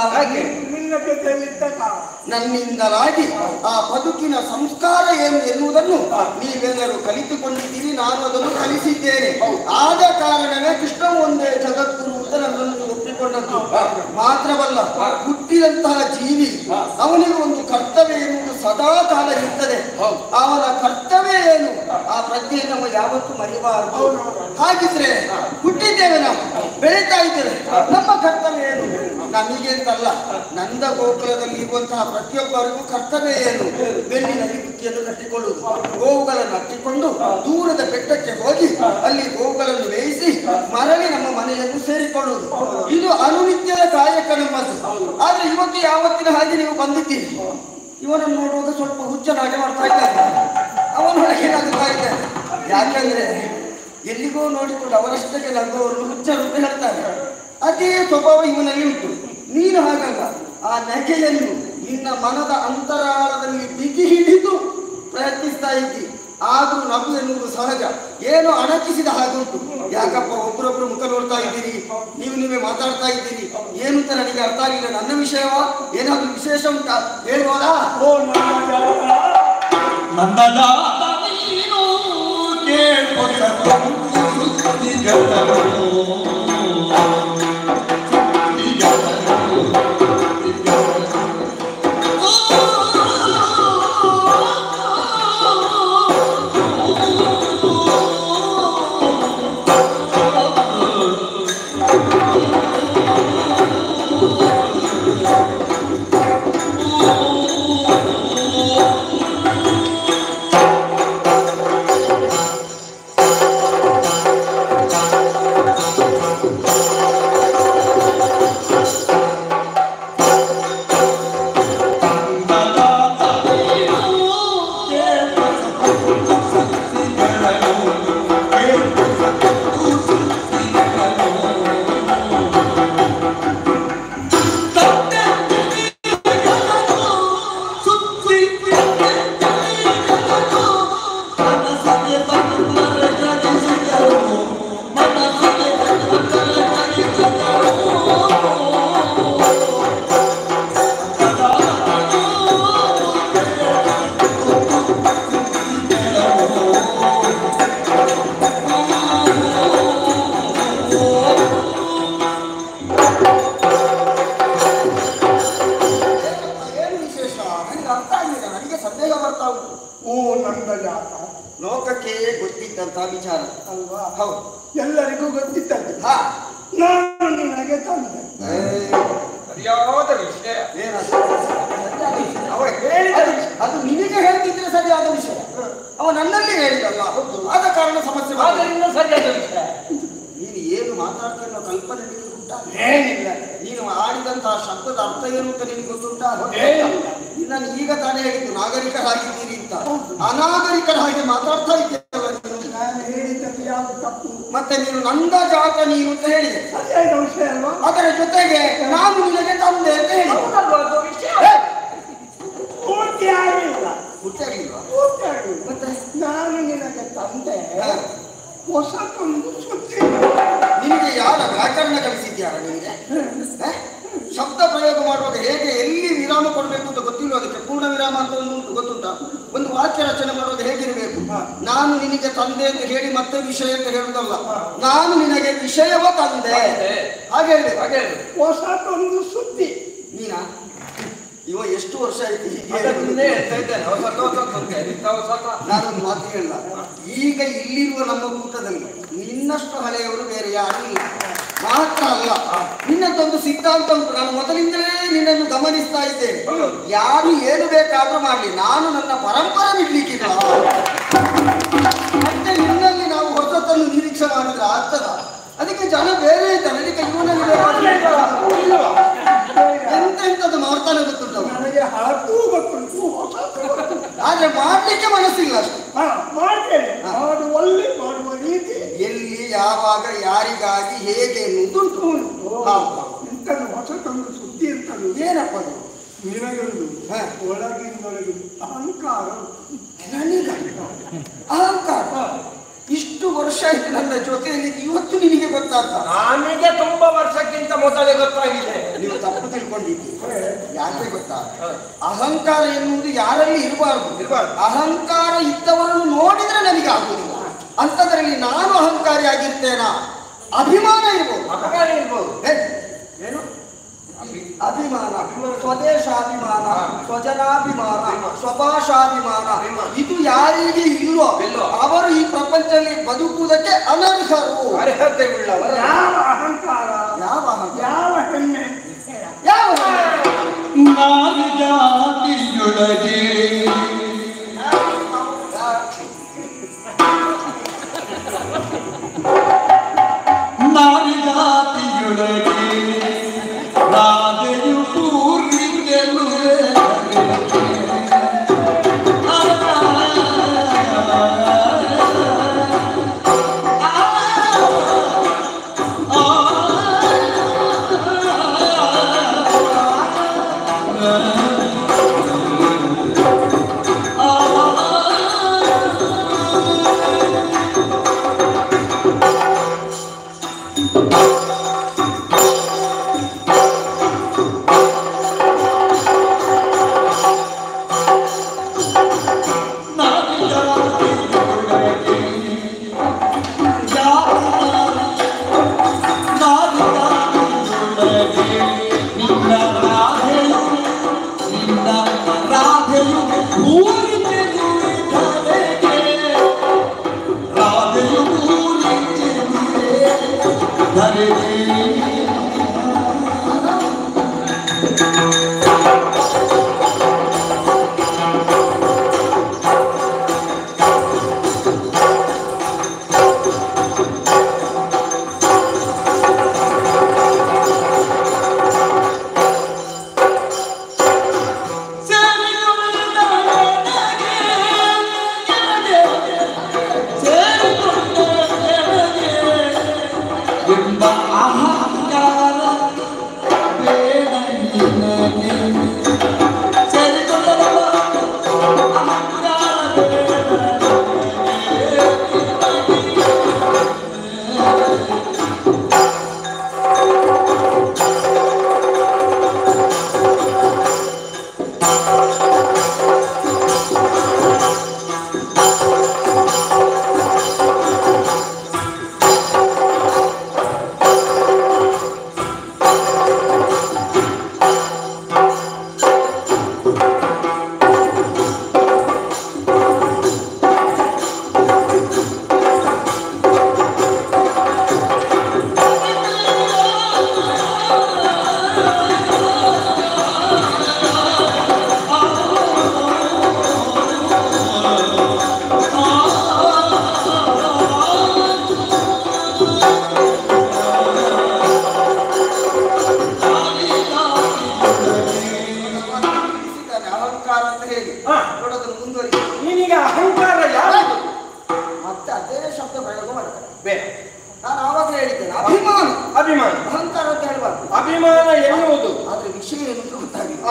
ನನ್ನಿಂದಲಾಗಿ ಆ ಬದುಕಿನ ಸಂಸ್ಕಾರ ಏನು ಎನ್ನುವುದನ್ನು ನೀವೆಲ್ಲರೂ ಕಲಿತುಕೊಂಡಿದ್ದೀರಿ, ನಾನು ಅದನ್ನು ಕಲಿಸಿದ್ದೇನೆ. ಆದ ಕಾರಣವೇ ಕೃಷ್ಣ ಒಂದೇ ಜಗದ್ಗುರು ಅಂತ ನನ್ನನ್ನು ಒಪ್ಪಿಕೊಂಡದ್ದು. ಮಾತ್ರವಲ್ಲ, ಹುಟ್ಟಿದಂತಹ ಜೀವಿ ಅವನಿಗೆ ಒಂದು ಕರ್ತವ್ಯ ಎನ್ನುವುದು ಸದಾ ಕಾಲ ಇರ್ತದೆ. ಅವನ ಕರ್ತವ್ಯ ಏನು ಆ ಪ್ರಜ್ಞೆ ನಮ್ಮ ಯಾವತ್ತೂ ಮರಿಬಾರದು. ಹಾಗಿದ್ರೆ ಹುಟ್ಟಿದ್ದೇವೆ, ನಾವು ಬೆಳೀತಾ ಇದ್ದೇವೆ, ನಮ್ಮ ಕರ್ತವ್ಯ ಏನು? ನಮಗೆ ಅಂತಲ್ಲ, ನಂದ ಗೋಕುಲದಲ್ಲಿ ಇರುವಂತಹ ಪ್ರತಿಯೊಬ್ಬರಿಗೂ ಕರ್ತವ್ಯ ಏನು? ಬೆನ್ನಿನಲ್ಲಿ ಬುಕ್ಕಿಯನ್ನು ಕಟ್ಟಿಕೊಳ್ಳುವುದು, ಗೋವುಗಳನ್ನು ಹಟ್ಟಿಕೊಂಡು ದೂರದ ಬೆಟ್ಟಕ್ಕೆ ಹೋಗಿ ಅಲ್ಲಿ ಗೋವುಗಳನ್ನು ಬೇಯಿಸಿ ಮರಳಿ ನಮ್ಮ ಮನೆಯನ್ನು ಸೇರಿಕೊಳ್ಳುವುದು. ಇದು ಅನುನಿತ್ಯದ ಕಾಯಕ ನಮ್ಮದು. ಆದ್ರೆ ಇವತ್ತು ಯಾವತ್ತಿನ ಹಾಗೆ ನೀವು ಬಂದಿದ್ದೀರಿ. ಇವನನ್ನು ನೋಡುವಾಗ ಸ್ವಲ್ಪ ಹುಚ್ಚನಾಗೆ ಮಾಡ್ತಾ ಇದ್ದಾರೆ, ಅವನೊಳಗೆ ನಗುತ್ತಾ ಇದ್ದಾರೆ. ಯಾಕಂದ್ರೆ ಎಲ್ಲಿಗೋ ನೋಡಿಕೊಂಡು ಅವರಷ್ಟಕ್ಕೆ ನಗುವವರು ಹುಚ್ಚರು ಅಂತ ಹೇಳ್ತಾರೆ. ಅದೇ ಸ್ವಭಾವ ಇವನಲ್ಲಿ ಉಂಟು. ನೀನು ಹಾಗಲ್ಲ. ಆ ನಗೆಯನ್ನು ನಿನ್ನ ಮನದ ಅಂತರಾಳದಲ್ಲಿ ಬಿಗಿ ಹಿಡಿದು ಪ್ರಯತ್ನಿಸ್ತಾ ಇದ್ದಿ. ಆದ್ರೂ ನಗು ಎನ್ನುವುದು ಸಹಜ, ಏನೋ ಅಣಕಿಸಿದ ಹಾಗುಂಟು. ಯಾಕಪ್ಪ ಒಬ್ಬರೊಬ್ರು ಮುಖ ನೋಡ್ತಾ ಇದ್ದೀರಿ, ನೀವೇ ಮಾತಾಡ್ತಾ ಇದ್ದೀರಿ, ಏನು ಅಂತ ನನಗೆ ಅರ್ಥ ಆಗಿಲ್ಲ. ನನ್ನ ವಿಷಯವಾ? ಏನಾದ್ರೂ ವಿಶೇಷ ಉಂಟಾ? ಹೇಳ್ಬೋದಾ? ಲೋಕಕ್ಕೆ ಗೊತ್ತಿದ್ದಂತ ವಿಚಾರ ಅಲ್ವಾ? ಹೌದು, ಎಲ್ಲರಿಗೂ ಗೊತ್ತಿದ್ದದ್ದು. ಹಾ ನಾನು ನಿನಗೆ ತಂದೆ. ಸರಿಯಾದ ವಿಷಯ ಅವ ಹೇಳಿದ ಅದು ನಿನಗೆ ಹೇಳ್ತಿದ್ರೆ ಸರಿಯಾದ ವಿಷಯ. ಅವ ನನ್ನಲ್ಲಿ ಹೇಳಿದಲ್ಲ, ಆದ ಕಾರಣ ಸಮಸ್ಯೆ. ಸರಿಯಾದ ವಿಷಯ. ನೀನು ಏನು ಮಾತಾಡ್ತಿರೋ ಕಲ್ಪನೆ ನಿನಗೆ ಉಂಟಾ? ಏನಿಲ್ಲ. ನೀನು ಆಡಿದಂತಹ ಶಬ್ದದ ಅರ್ಥ ಏನು ಅಂತ ನಿನಗೆ ಗೊತ್ತುಂಟಾ? ನಾನು ಈಗ ತಾನೇ ಹೇಳಿದ್ದು ನಾಗರಿಕರಾಗಿದ್ದೀರಿ ಅಂತ. ಅನಾಗರಿಕರ ಹಾಗೆ ಮಾತಾಡ್ತಾ ಇದ್ದೇವೆ. ನಾನು ಹೇಳಿದ್ದಕ್ಕೆ ಯಾವುದು ತಪ್ಪು? ಮತ್ತೆ ನೀನು ನಂದ ಜಾತ ನೀನು ಅಂತ ಹೇಳಿದೆ, ಸರಿಯಾದ ವಿಷಯ ಅಲ್ವಾ? ಅದರ ಜೊತೆಗೆ ನಾನು ನಿನಗೆ ತಂದೆ ಅಂತ ಹೇಳಿ ಪೂರ್ತಿ ಆಗಿಲ್ಲ. ಗೊತ್ತಾಗಿಲ್ವಾ? ಪೂರ್ತಿ ಆಗಿಲ್ಲ. ಮತ್ತೆ ನಾನು ನಿನಗೆ ತಂದೆ ಹೊಸತೊಂದು ಸುದ್ದಿ. ನಿನಗೆ ಯಾರ ವ್ಯಾಕರಣ ಕಲಿಸಿದ್ಯಾರ ನಿನಗೆ? ಶಬ್ದ ಪ್ರಯೋಗ ಮಾಡುವಾಗ ಹೇಗೆ ಎಲ್ಲಿ ವಿರಾಮ ಕೊಡಬೇಕು ಅಂತ ಗೊತ್ತಿಲ್ಲ. ಅದಕ್ಕೆ ಪೂರ್ಣ ವಿರಾಮ ಅಂತ ಒಂದು ಉಂಟು, ಗೊತ್ತುಂಟಾ? ಒಂದು ವಾಕ್ಯ ರಚನೆ ಮಾಡುವಾಗ ಹೇಗಿರಬೇಕು? ನಾನು ನಿನಗೆ ತಂದೆ ಅಂತ ಹೇಳಿ ಮತ್ತೆ ವಿಷಯ ಅಂತ ಹೇಳುದಲ್ಲ, ನಾನು ನಿನಗೆ ವಿಷಯವ ತಂದೆ ಹಾಗೆ ಹೇಳಿ. ಹಾಗೆ ಹೊಸತೊಂದು ಸುದ್ದಿ. ನೀನಾ? ಇವ ಎಷ್ಟು ವರ್ಷ ಆಯ್ತು ನಾನೊಂದು ಮಾತು ಹೇಳ. ಈಗ ಇಲ್ಲಿರುವ ನಮ್ಮ ಕೂಟದಲ್ಲಿ ನಿನ್ನಷ್ಟು ಹಳೆಯವರು ಬೇರೆ ಯಾರು ಇಲ್ಲ. ಮಾತ್ರ ಅಲ್ಲ, ನಿನ್ನದೊಂದು ಸಿದ್ಧಾಂತ ಉಂಟು. ನಾನು ಮೊದಲಿಂದಲೇ ನಿನ್ನನ್ನು ಗಮನಿಸ್ತಾ ಇದ್ದೇನೆ. ಯಾರು ಏನು ಬೇಕಾದ್ರೂ ಮಾಡಲಿ, ನಾನು ನನ್ನ ಪರಂಪರೆ ಬಿಡ್ಲಿಕ್ಕಿಲ್ಲ. ಮತ್ತೆ ನಿನ್ನಲ್ಲಿ ನಾವು ಹೊಸತನ್ನು ನಿರೀಕ್ಷೆ ಮಾಡಿದ್ರೆ ಆಗ್ತದ? ಅದಕ್ಕೆ ಜನ ಬೇರೆ ಇದ್ದಾರೆ. ಅದಕ್ಕೆ ಇವನಲ್ಲಿ ಎಂತೆಂಥದ್ದು ಮಾಡ್ತಾನೆ ಗೊತ್ತುಂಟು. ನನಗೆ ಹಳಕ್ಕೂ ಗೊತ್ತುಂಟು, ಹೊಸತು ಗೊತ್ತುಂಟು. ಆದ್ರೆ ಮಾಡ್ಲಿಕ್ಕೆ ಮನಸ್ಸಿಲ್ಲ ಅಷ್ಟೇ. ಮಾಡ್ತೇನೆ. ಮಾಡುವಲ್ಲಿ ಮಾಡುವ ರೀತಿ ಎಲ್ಲಿ, ಯಾವಾಗ, ಯಾರಿಗಾಗಿ, ಹೇಗೆ ಎನ್ನುವುದುಂಟು. ಇಂಥದ್ದು ಹೊಸತೊಂದು ಸುದ್ದಿ ಇರ್ತದೆ. ಏನಪ್ಪ ಅದು? ನಿನಗೊಂದು ಒಳಗಿನೊಳಗೆ ಅಹಂಕಾರ. ನನಗ ಅಹಂಕಾರ? ಇಷ್ಟು ವರ್ಷ ಆಯ್ತು ನನ್ನ ಜೊತೆಯಲ್ಲಿ, ಇವತ್ತು ನಿನಗೆ ಗೊತ್ತಾಗ್ತ? ನನಗೆ ತುಂಬಾ ವರ್ಷಕ್ಕಿಂತ ಮೊದಲೇ ಗೊತ್ತಾಗಿದೆ. ನೀವು ತಪ್ಪು ತಿಳ್ಕೊಂಡಿದ್ದೀರಿ. ಯಾಕೆ ಗೊತ್ತಾ? ಅಹಂಕಾರ ಎನ್ನುವುದು ಯಾರಲ್ಲಿ ಇರಬಾರ್ದು. ಅಹಂಕಾರ ಇದ್ದವರನ್ನು ನೋಡಿದ್ರೆ ನನಗೆ ಆಗುವುದಿಲ್ಲ. ಅಂಥದ್ರಲ್ಲಿ ನಾನು ಅಹಂಕಾರಿ ಆಗಿರ್ತೇನಾ? ಅಭಿಮಾನ ಇರ್ಬೋದು. ಅಪಕಾರ ಇರ್ಬೋದು. ಏನು ಅಭಿಮಾನ? ಸ್ವದೇಶಾಭಿಮಾನ, ಸ್ವಜನಾಭಿಮಾನ, ಸ್ವಭಾಷಾಭಿಮಾನ. ಇದು ಯಾರಿಗೆ ಇಲ್ವೋ ಅವರು ಈ ಪ್ರಪಂಚದಲ್ಲಿ ಬದುಕುವುದಕ್ಕೆ ಅನರ್ಹರು. ಅರ್ಹತೆ ಉಳ್ಳವರು. ಯಾವ ಅಹಂಕಾರ? ಯಾವ ಅಹಂಕಾರ? ಯಾವ ಹೆಮ್ಮೆ? ಯಾವ ನಾರಿ ಜಾತಿಯೊಳಗೆ ನಾರಿ ಜಾತಿಯೊಳಗೆ ರಾಧೆಯು ಪೂರ್ಣಿಗೆಲು ಅಹಂಕಾರ ಅಂತ ಹೇಳಿ ನೋಡೋದನ್ನು ಮುಂದುವರಿಸಿ. ನೀನೀಗ ಅಹಂಕಾರ ಯಾವುದು? ಮತ್ತೆ ಅದೇ ಶಬ್ದ ಪ್ರಯೋಗ ಮಾಡ್ತಾರೆ. ಬೇಡ, ನಾನು ಆವಾಗಲೇ ಹೇಳಿದ್ದೇನೆ, ಅಭಿಮಾನ. ಅಭಿಮಾನ ಅಹಂಕಾರ ಅಂತ ಹೇಳಬಾರ್ದು. ಅಭಿಮಾನ ಎನ್ನುವುದು ಆದ್ರೆ ವಿಷಯ ಏನು ಅಂತ ಗೊತ್ತಾಗಿಲ್ಲ.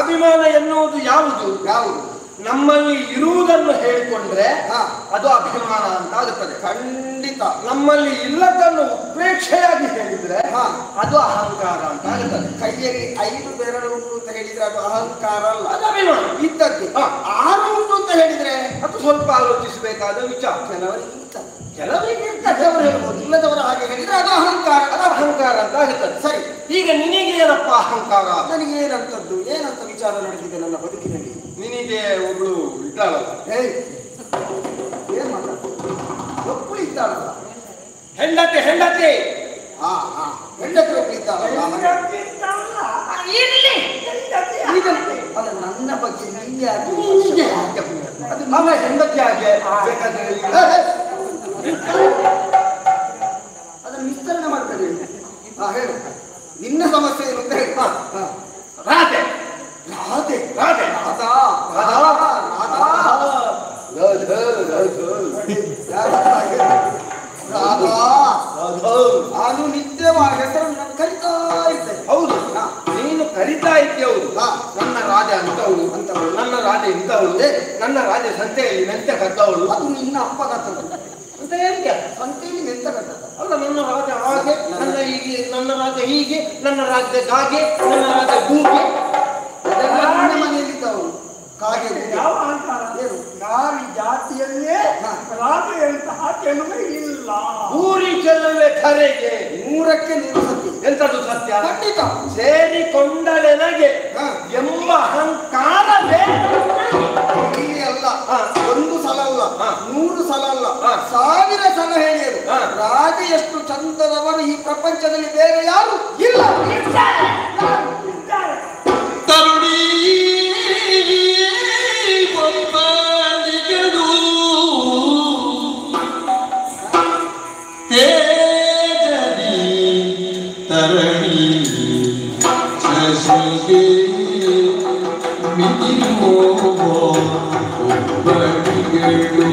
ಅಭಿಮಾನ ಎನ್ನುವುದು ಯಾವುದು? ಯಾವುದು? ನಮ್ಮಲ್ಲಿ ಇರುವುದನ್ನು ಹೇಳಿಕೊಂಡ್ರೆ ಹಾ. ಅದು ಅಭಿಮಾನ ಅಂತ ಆಗುತ್ತದೆ. ಖಂಡಿತ. ನಮ್ಮಲ್ಲಿ ಇಲ್ಲದನ್ನು ಉಪೇಕ್ಷೆಯಾಗಿ ಹೇಳಿದ್ರೆ ಹಾ. ಅದು ಅಹಂಕಾರ ಅಂತ ಆಗುತ್ತದೆ. ಕೈಯಲ್ಲಿ 5 ಬೆರಳು ಉಂಟು ಅಂತ ಹೇಳಿದ್ರೆ ಅದು ಅಹಂಕಾರ ಅಲ್ಲ, ಅದು ಅಭಿಮಾನ. ಇದ್ದಕ್ಕೆ. ಹಾ. 6 ಉಂಟು ಅಂತ ಹೇಳಿದ್ರೆ ಅದು ಸ್ವಲ್ಪ ಆಲೋಚಿಸಬೇಕಾದ ವಿಚಾರ. ಕೆಲವರಿಗೆ ಇರ್ತದೆ, ಕೆಲವರಿಗೆ ಕೆಲವರು ಹೇಳ್ಬೋದು, ಇಲ್ಲದವರ ಹಾಗೆ ಹೇಳಿದ್ರೆ ಅದು ಅಹಂಕಾರ. ಅದು ಅಹಂಕಾರ ಅಂತ ಆಗುತ್ತದೆ. ಸರಿ, ಈಗ ನಿನಗೆ ಏನಪ್ಪ ಅಹಂಕಾರ? ನನಗೆ ಏನಂತದ್ದು ಏನಂತ ವಿಚಾರ ನಡೆದಿದೆ ನನ್ನ ಬದುಕಿನಲ್ಲಿ. ನಿನಗೆ ಒಬ್ಳು ಇದ್ದಾಳಲ್ಲ, ಏನ್ ಮಾತಾಡ್ತೀನಿ, ಒಬ್ಬಳು ಇದ್ದಾಳಲ್ಲ, ಹೆಂಡತಿ ಹೆಂಡತಿ ಹೆಂಡತಿ ಒಬ್ಬಳು ಇದ್ದಾಳಲ್ಲ. ಈಗ ಅಲ್ಲ, ನನ್ನ ಬಗ್ಗೆ ನಿಂಗೆ ಅದು ಅವ ಹೆಂಡತಿ ಹಾಗೆ ಬೇಕಾದ್ರೆ ಅದನ್ನು ವಿಸ್ತರಣೆ ಮಾಡ್ತಾರೆ. ಹೇಳು, ನಿನ್ನ ಸಮಸ್ಯೆ ಏನು ಅಂತ ಹೇಳಿ. ರಾಧೆ ರಾಧೆ ರಾಧೆ ರಾಧಾ ನಾನು ನಿತ್ಯವಾಗಿ ಹೆಸರನ್ನು ನಾನು ಕರಿತಾ ಇದ್ದೇನೆ. ಹೌದು, ನೀನು ಕರಿತಾ ಇದ್ದೆವು. ನನ್ನ ರಾಜ ಅಂತವಳು ಅಂತವಳು, ನನ್ನ ರಾಜ ಇಂಥವಳು, ನನ್ನ ರಾಜ ಸಂತೆಯಲ್ಲಿ ಮೆಂತೆ ಕದ್ದವಳು. ಅದು ನಿನ್ನ ಅಪ್ಪ ಕತ್ತದು ಅಂತ ಹೇಳಿಕೆ ಸಂತೆಯಲ್ಲಿ ಮೆಂತ ಕತ್ತದ ಅಲ್ಲ. ನನ್ನ ರಾಜ ಹಾಗೆ, ನನ್ನ ಹೀಗೆ, ನನ್ನ ರಾಜ ಹೀಗೆ, ನನ್ನ ರಾಜ ಹಾಗೆ, ನನ್ನ ರಾಜ ಗೂಗೆ. ಅದೆಲ್ಲ ನಿನ್ನ ಮನೆಯಲ್ಲಿದ್ದವರು ಕಾಗೆ ಯಾವ ಅಹಂಕಾರ? ಏನು? ನಾರಿ ಜಾತಿಯಲ್ಲೇ ರಾಜೆಯಂತಹ ಕೆಲವೇ ಇಲ್ಲ. ಊರಿ ಚೆಲ್ಲುವೆ ಕರೆಗೆ 100ಕ್ಕೆ 100 ಸತ್ಯ. ಎಂತದು ಸತ್ಯ? ಖಂಡಿತ. ಸೇರಿಕೊಂಡಲೆನಗೆ ಎಂಬ ಅಹಂಕಾರವೇ ಇಲ್ಲಿ ಅಲ್ಲ, 1 ಸಲ ಅಲ್ಲ, 100 ಸಲ ಅಲ್ಲ, 1000 ಸಲ ಹೇಳಿದರು. ರಾಜೆಯಷ್ಟು ಚಂದದವರು ಈ ಪ್ರಪಂಚದಲ್ಲಿ ಬೇರೆ ಯಾರು ಇಲ್ಲ. ತರುಣಿ ಒಬ್ಬನಿಗೆದು ತೇಜದಿ ತರಣಿ ಶಶಿಗೆ ಮಿಗಿಲೋ ಒಬ್ಬನಿಗೆದು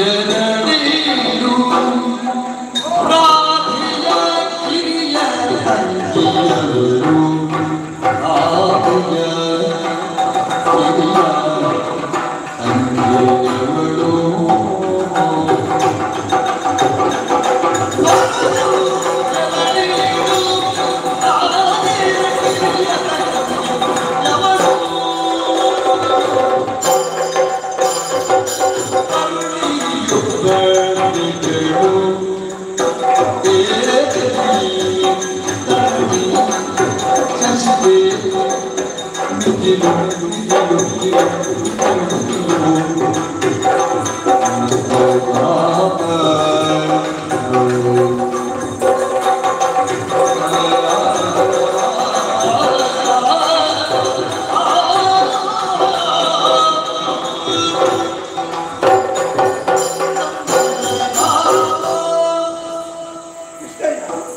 ಬೆರಳೀರು ರಾಧಿಯ ಕಿರಿಯ ತಂಗಿಯವರು ರಾಧಿಯ ಕಿರಿಯ ತಂಗಿಯವರು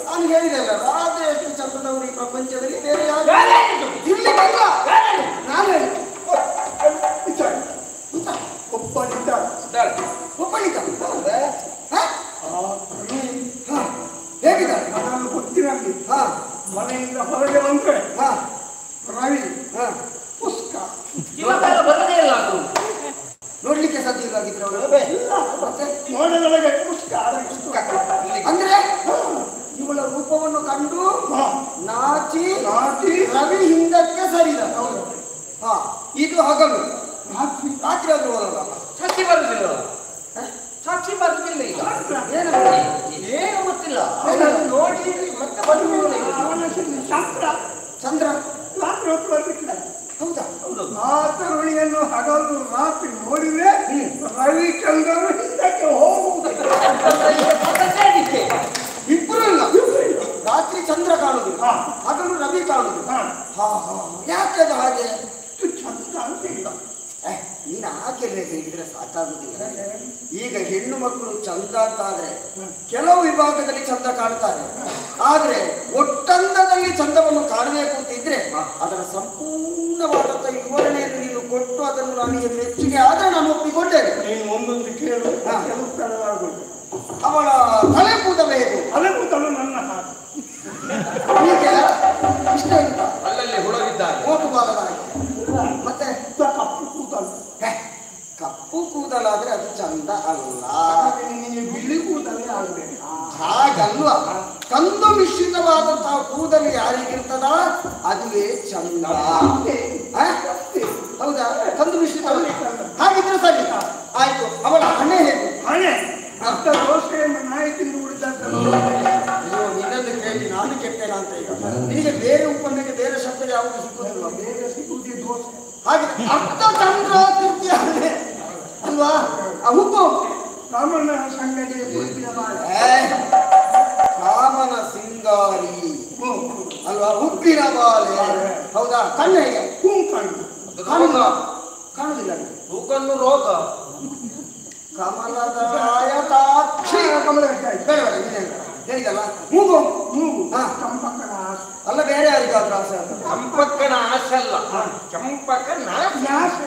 ನಾನು ಹೇಳಿದೆಲ್ಲ ರಾಧೆ ಎಷ್ಟು ಚಂದದವರು ಈ ಪ್ರಪಂಚದಲ್ಲಿ ಬೇರೆ ಯಾರು ಇರ್ಲಿಕ್ಕಿಲ್ಲ. ನಾನು ಹೇಳಿದೆ ಒಬ್ಬನಿದ್ದ ಹೇಗಿದ್ದಾರೆ ನಾನು ಗೊತ್ತಿರಲಿ ಹಾ ಮನೆಯಿಂದ ಹೊರಗೆ ಬಂದ್ರೆ ಹಾ ರವಿ ಹಾ ಪುಸ್ತಕ ಇವತ್ತೆಲ್ಲ ಬರದೇ ಇಲ್ಲ ಅದು. ನೋಡ್ಲಿಕ್ಕೆ ಸಾಧ್ಯ ಇಲ್ಲಾಗಿದ್ರೆ ಅವರು ಮತ್ತೆ ನೋಡದೊಳಗೆ ಪುಸ್ತಕ ಅಂದ್ರೆ ಇವಳ ರೂಪವನ್ನು ಕಂಡು ನಾಚಿ ನಾಚಿ ರವಿ ಹಿಂದಕ್ಕೆ ಸರಿದ ಹಾ ಇದು ಹಗಲು ರಾತ್ರಿ ಆದ್ರೂ ಹೋದಲ್ಲ ಸಾಕ್ಷಿ ಬರುದಿಲ್ಲ, ಸಾಕ್ಷಿ ಬರುದಿಲ್ಲ ಈಗ. ಏನು ಗೊತ್ತಿಲ್ಲ ಅವನನ್ನು ನೋಡಿ ಮತ್ತೆ ಬರುವುದಿಲ್ಲ. ಚಂದ್ರ ಚಂದ್ರ ರಾತ್ರಿ ಹೊತ್ತು ಬರ್ಲಿಕ್ಕಿಲ್ಲ. ಹೌದಾ ಆ ತರುಣಿಯನ್ನು ಹಗಲು ರಾತ್ರಿ ನೋಡಿದ್ರೆ ರವಿಚಂದ್ರನು ಹಿಂದಕ್ಕೆ ಹೋಗುವುದಿಲ್ಲ. ಇಬ್ಬರು ಇಲ್ಲ. ರಾತ್ರಿ ಚಂದ್ರ ಕಾಣುದಿಲ್ಲ, ಹಗಲು ರವಿ ಕಾಣುದಿಲ್ಲ. ಹಾ ಹಾ ಯಾಕೆ ಅದು ಹಾಗೆ? ಚಂದ್ರ ಅಂತ ಇಲ್ಲ. ನೀನು ಹಾಗೆಲ್ಲ ಹೇಳಿದ್ರೆ ಸಾಕಾಗುದಿಲ್ಲ. ಈಗ ಹೆಣ್ಣು ಮಕ್ಕಳು ಚಂದ ಅಂತ ಆದ್ರೆ ಕೆಲವು ವಿಭಾಗದಲ್ಲಿ ಚಂದ ಕಾಣ್ತಾರೆ, ಆದ್ರೆ ಒಟ್ಟಂದದಲ್ಲಿ ಚಂದವನ್ನು ಕಾಣಬೇಕು ಅಂತ ಇದ್ರೆ ಅದರ ಸಂಪೂರ್ಣವಾದಂತ ವಿವರಣೆಯನ್ನು ನೀನು ಕೊಟ್ಟು ಅದನ್ನು ನನಗೆ ಮೆಚ್ಚುಗೆ ಆದ್ರೆ ನಾನು ಒಪ್ಪಿಕೊಂಡೇನೆ. ನೀನು ಒಂದೊಂದು ಕೇಳು, ಕೆಲವು ತಡವಾಗುತ್ತೆ. ಅವಳ ತಲೆ ಕೂದಬೇಕು, ತಲೆ ಕೂದಲು ನನ್ನ ಹಾಗೆ ಹೀಗೆ ಇಷ್ಟ ಇಲ್ಲ, ಅಲ್ಲಲ್ಲಿ ಹುಳವಿದ್ದಾರೆ. ಕೋಟು ಬಾಲದ ಹಾಗೆ. ಮತ್ತೆ ಕಪ್ಪು ಕೂದಲು. ಕಪ್ಪು ಕೂದಲಾದ್ರೆ ಅದು ಚಂದ ಅಲ್ಲ, ನಿನಗೆ ಬಿಳಿ ಕೂದಲೇ ಆಗಬೇಕು. ಹಾಗಲ್ವ. ಕಂದು ಮಿಶ್ರಿತವಾದಂತಹ ಕೂದಲು ಯಾರಿಗಿರ್ತದ ಅದುವೇ ಚಂದ. ಹೌದಾ? ಕಂದು ಮಿಶ್ರಿತ ಹಾಗಿದ್ರೆ ಸರಿ ಆಯ್ತು. ಅವಳ ಹಣೆ ಹೇಗೆ? ಹಣೆ ಅರ್ಥ ದೋಸೆಯನ್ನು ನಾಯಿ ತಿಂದು ಉಳಿದದ್ದು. ನಿನ್ನನ್ನು ಕೇಳಿ ನಾನು ಕೆಟ್ಟೇನ ಅಂತ ಈಗ. ನಿನಗೆ ಬೇರೆ ಉಪಮೆಗೆ ಬೇರೆ ಶಬ್ದ ಯಾವುದು ಸಿಕ್ಕುದಿಲ್ವ? ಬೇರೆ ಸಿಗುವುದೇ ದೋಸೆ. ಹಾಗೆ ಅರ್ಥ ಚಂದ್ರ ಕೃತ್ಯ ಅಲ್ವಾ? ಆ ಹುಬ್ಬು ರಾಮನ ಸಂಗತಿಯ ಕುರಿತಿನ ಬಾಳೆ. ಕಾಮನ ಸಿಂಗಾರಿ ಅಲ್ವಾ? ಹುಬ್ಬಿನ ಬಾಲೆ. ಹೌದಾ? ಕಣ್ಣು ಹೇಗೆ? ಕುಂಕಣ್ಣು ಕಾಣುದಿಲ್ಲ. ತೂಕನ್ನು ರೋಗ ಕಮಲದಾಯತಾಕ್ಷಿ ಕಮಲ ಬೇಡ ಹೇಳಿದಲ್ಲ. ಮೂಗು ಮೂಗು ಚಂಪಕನ ಆಸೆ. ಅಲ್ಲ ಬೇರೆ ಯಾರಿಗಾದ್ರೂ ಆಸೆ ಅಂತ ಚಂಪಕನ ಆಸೆ ಅಲ್ಲ, ಚಂಪಕನ ಆಸೆ.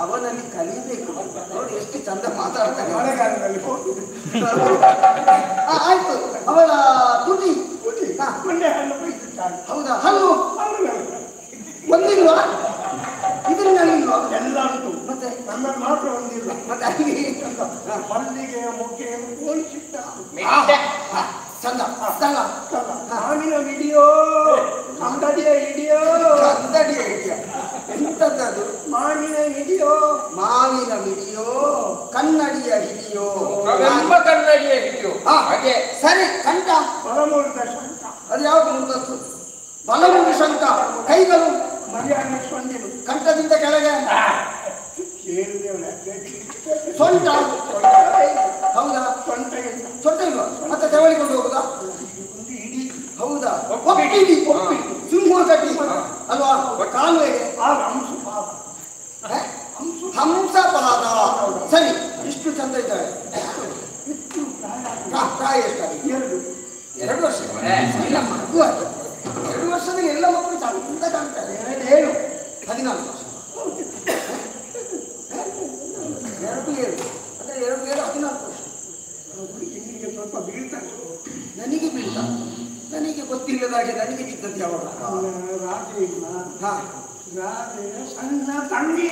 ಅವನಲ್ಲಿ ಕಲಿಬೇಕು. ನೋಡಿ ಎಷ್ಟು ಚಂದ ಮಾತಾಡ್ತಾನೆ. ಮಳೆಗಾಲದಲ್ಲಿ ಹೋಗಿ ಆಯ್ತು. ಅವಳ ತುಟಿ ಮಂಡೆ ಹಣ್ಣು ಬೈದಿದ್ದಾನೆ. ಹೌದಾ? ಹಲ್ಲು ಹಣ್ಣು ಒಂದಿಲ್ವಾ? ಇದರಿಂದಲಿಲ್ವಾ? ಎಲ್ಲ ಉಂಟು. ಮತ್ತೆ ನಮ್ಮಲ್ಲಿ ಮಾತ್ರ ಒಂದಿಲ್ಲ. ಮತ್ತೆ ಅಲ್ಲಿ ಮಲ್ಲಿಗೆ ಮುಖೆಯನ್ನು ಹೋಲಿಸಿದ್ದ ಚಂದ ಚಂದ ಮಾವಿನ ವಿಡಿಯೋ ಅಂಗಡಿಯ ಹಿಡಿಯೋ ಕಂದಡಿಯ ಹಿಡಿಯ ಎಂತದ್ದು? ಮಾವಿನ ಹಿಡಿಯೋ ಮಾವಿನ ಹಿಡಿಯೋ ಕನ್ನಡಿಯ ಹಿಡಿಯೋ ಎಂಬ ಕನ್ನಡಿಯ ಹಿಡಿಯೋ. ಹಾಗೆ ಸರಿ. ಕಂಠ ಬಲಮೂರ್ತ ಶಂಕ. ಅದು ಯಾವುದು ಮುಂದದ್ದು? ಬಲಮುಡಿ ಶಂಕ. ಕೈಗಳು ಮರ್ಯಾದೆ ಸ್ಪಂದಿರು. ಕಂಠದಿಂದ ಕೆಳಗೆ ಕೇಳಿದೇವಲ್ಲ ಸೊಂಟ. ಹೌದಾ? ಸ್ವಂತ ಇಲ್ಲ. ಸೊಂಟ ಇಲ್ವಾ? ಮತ್ತೆ ತೆವಳಿಕೊಂಡು ಹೋಗುದಾ? ಒಂದು ಇಡೀ ಹೌದಾ? ಒಪ್ಪಿಡಿ ಸಿಂಹ ಕಟ್ಟಿ ಅಲ್ವಾ? ಕಾಲು ಹೇಗೆ? ಆಗ ಹಂಸು ಪಾಪ. ಹಂಸ ಪಾದ. ಸರಿ, ಇಷ್ಟು ಚಂದ ಇದ್ದಾಳೆ. ಪ್ರಾಯ ಎಷ್ಟಾಗಿದೆ? 2 ವರ್ಷ. ಇಲ್ಲ ಮಗು ಅದು. 2 ವರ್ಷದಲ್ಲಿ ಎಲ್ಲ ಮಕ್ಕಳು ಚಂದ ಕಾಣ್ತಾರೆ. 7 14 ವರ್ಷ. 2 7 ಅಂದ್ರೆ 2 7 14 ಬೀಳ್ತಾನೆ. ನನಗೆ ಬೀಳ್ತ, ನನಗೆ ಗೊತ್ತಿಲ್ಲದಾಗೆ ನನಗೆ ಬಿದ್ದದ್ದು ಯಾವಾಗ? ರಾಜೆ ಇಲ್ಲ, ಹಾ, ರಾಜೆ ಸಣ್ಣ ತಂಗಿ.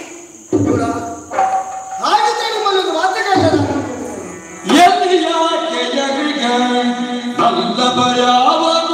ಇವಳ ಹಾಗಿದ್ರೆ ನಿಮ್ಮಲ್ಲೊಂದು ಮಾತುಕತೆ ಯಾವನು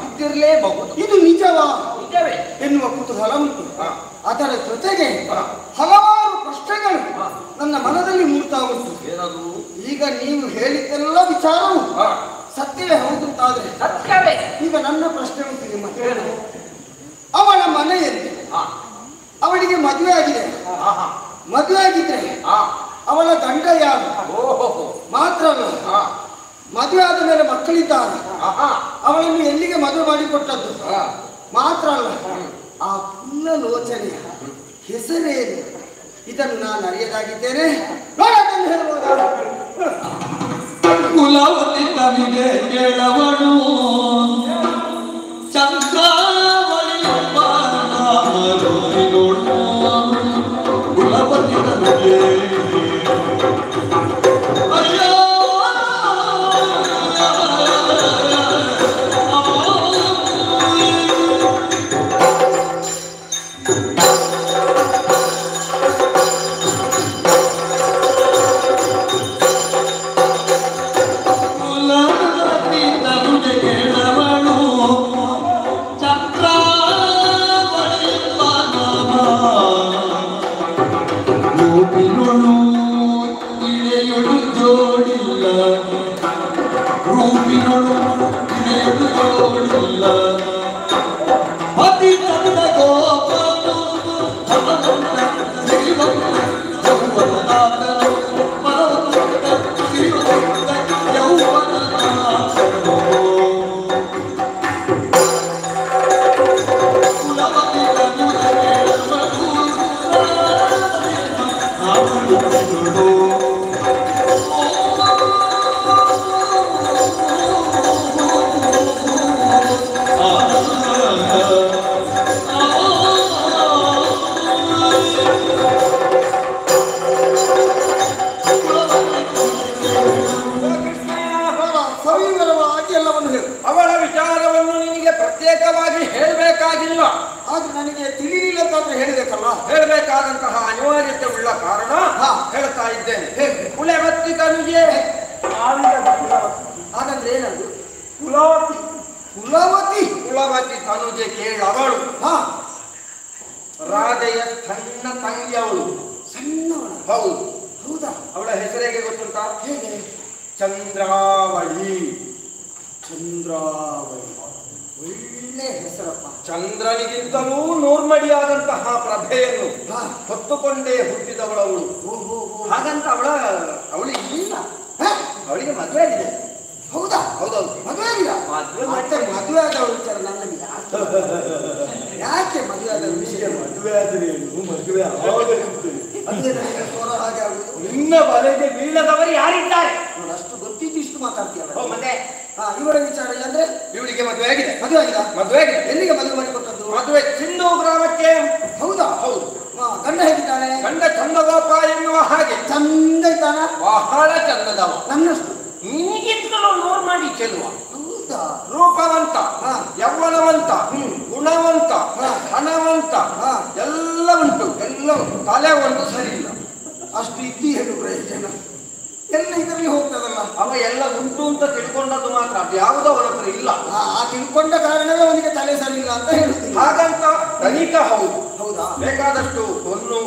ಇದ್ದಿರಲೇಬಹುದು. ಇದು ನಿಜವಾ ಎನ್ನುವ ಕುತೂಹಲ ಉಂಟು. ಅದರ ಜೊತೆಗೆ ಹಲವಾರು ಪ್ರಶ್ನೆಗಳು ನನ್ನ ಮನದಲ್ಲಿ ಮೂಡ್ತಾ ಉಂಟು. ಈಗ ನೀವು ಹೇಳಿದ್ದೆಲ್ಲ ವಿಚಾರವು ಸತ್ಯವೇ ಹೌದಂತಾದ್ರೆ ಈಗ ನನ್ನ ಪ್ರಶ್ನೆ ಉಂಟು ನಿಮ್ಮ. ಅವಳ ಮನೆಯಲ್ಲಿ ಅವಳಿಗೆ ಮದುವೆ ಆಗಿದೆ. ಮದುವೆ ಆಗಿದ್ರೆ ಅವಳ ಗಂಡ ಯಾರು ಮಾತ್ರ ಅಲ್ಲ, ಮದುವೆ ಆದ ಮೇಲೆ ಮಕ್ಕಳಿದ್ದಾರೆ. ಅವಳನ್ನು ಎಲ್ಲಿಗೆ ಮದುವೆ ಮಾಡಿಕೊಟ್ಟದ್ದು ಮಾತ್ರ ಅಲ್ಲ, ಆ ಪುಲ್ಲ ಲೋಚನೆಯ ಹೆಸರೇನು ಇದನ್ನು ನಾನು ಅರಿಯದಾಗಿದ್ದೇನೆ. ಅದನ್ನು ಹೇಳ್ಬೋದಾ? ಕುಲವತಿ ತನಿಗೆ ಕೇಳವನು ಚಂದ್ರಾವಳಿ ಕುಲವತಿ ತನಿಗೆ ಅವಳ ವಿಚಾರವನ್ನು ನಿನಗೆ ಪ್ರತ್ಯೇಕವಾಗಿ ಹೇಳಬೇಕಾಗಿಲ್ಲ. ಆದ್ರೆ ನನಗೆ ತಿಳಿಲಿಲ್ಲ ಅಂತಾದ್ರೆ ಹೇಳಬೇಕಲ್ಲ. ಹೇಳಬೇಕಾದಂತಹ ಅನಿವಾರ್ಯತೆ ಉಳ್ಳ ಕಾರಣ ಹೇಳ್ತಾ ಇದ್ದೇನೆ. ಕುಲವತಿ ತನುಜೆ ಕುಲವತಿ. ಕುಲವತಿ ಕುಲವತಿ ತನುಜೆ ಕೇಳವಳು. ಹಾ ರಾಧೆಯ ಸಣ್ಣ ತಂಗಿ ಅವಳು. ಸಣ್ಣವಳ. ಹೌದು. ಹೌದಾ? ಅವಳ ಹೆಸರಿಗೆ ಗೊತ್ತುಂಟಾ? ಹೇಗೆ? ಚಂದ್ರಾವಳಿ. ಚಂದ್ರಾವಳಿ. ಒಳ್ಳೆ ಹೆಸರಪ್ಪ. ಚಂದ್ರನಿಗಿಂತಲೂ ನೂರ್ಮಡಿಯಾದಂತಹ ಪ್ರಭೆಯನ್ನು ಹಾ. ಹೊತ್ತುಕೊಂಡೇ ಹುಟ್ಟಿದವಳವಳು. ಓಹೋ. ಹಾಗಂತ ಅವಳಿಗೆ ಇಲ್ಲ. ಅವಳಿಗೆ ಮದುವೆ ಆಗಿದೆ. ಹೌದಾ? ಹೌದೌದು. ಮದುವೆ ಆಗಿಲ್ಲ? ಮದುವೆ ಮತ್ತೆ ಮದುವೆ ಆದವಳ ವಿಚಾರ ನನ್ನಲ್ಲಿ ಯಾಕೆ ಮದುವೆ ಆದ ವಿಷಯ? ಮದುವೆ ಆದ್ರೆ ಮದುವೆ ಅದೇ ನನಗೆ ಸ್ವರ ಹಾಗೆ ಆಗುದು. ನಿನ್ನ ಬಲೆಗೆ ಬೀಳದವರು ಯಾರಿದ್ದಾರೆ? ನೋಡು, ಅಷ್ಟು ಗೊತ್ತಿದ್ದು ಇಷ್ಟು ಮಾತಾಡ್ತೀಯಲ್ಲ. ಮತ್ತೆ ಇವರ ವಿಚಾರ ಅಂದ್ರೆ ಇವಳಿಗೆ ಮದುವೆ ಆಗಿದೆ. ಮದುವೆ ಆಗಿದ? ಮದುವೆ ಆಗಿದೆ. ಎಲ್ಲಿಗೆ ಮದುವೆ ಮಾಡಿ ಕೊಟ್ಟದ್ದು? ಮದುವೆ ಚಿಂದು ಗ್ರಾಮಕ್ಕೆ. ಹೌದಾ? ಹೌದು. ಗಂಡ ಹೇಗಿದ್ದಾನೆ? ಗಂಡ ಚಂದಗೋಪ ಎನ್ನುವ ಹಾಗೆ ಚಂದ ಇದ್ದಾನ? ಬಹಳ ಚಂದದವ. ನನ್ನಷ್ಟು ನಿನಗಿಂತಲೂ ನೋಡ್ ಮಾಡಿ ಚೆಲ್ಲುವ. ಹೌದಾ? ರೂಪವಂತ, ಯೌವನವಂತ, ಗುಣವಂತ, ಹಣವಂತ, ಎಲ್ಲ ಉಂಟು. ಎಲ್ಲ ತಲೆ ಒಂದು ಸರಿ ಇಲ್ಲ. ಅಷ್ಟು ಇದ್ದಿ ಹೇಳು ಪ್ರಯೋಜನ. ಎಲ್ಲ ಇದರಲ್ಲಿ ಹೋಗ್ತದಲ್ಲ. ಅವ ಎಲ್ಲ ಉಂಟು ಅಂತ ತಿಳ್ಕೊಂಡದ್ದು ಮಾತ್ರ, ಅದು ಯಾವುದೋ ಅವನ ಹತ್ರ ಇಲ್ಲ. ಆ ತಿಳ್ಕೊಂಡ ಕಾರಣವೇ ಅವನಿಗೆ ತಲೆ ಸರಿ ಇಲ್ಲ ಅಂತ ಹೇಳುತ್ತೀನಿ. ಹಾಗಂತ ಧನಿಕ ಹೌದು. ಹೌದಾ? ಬೇಕಾದಷ್ಟು ಹೊನ್ನು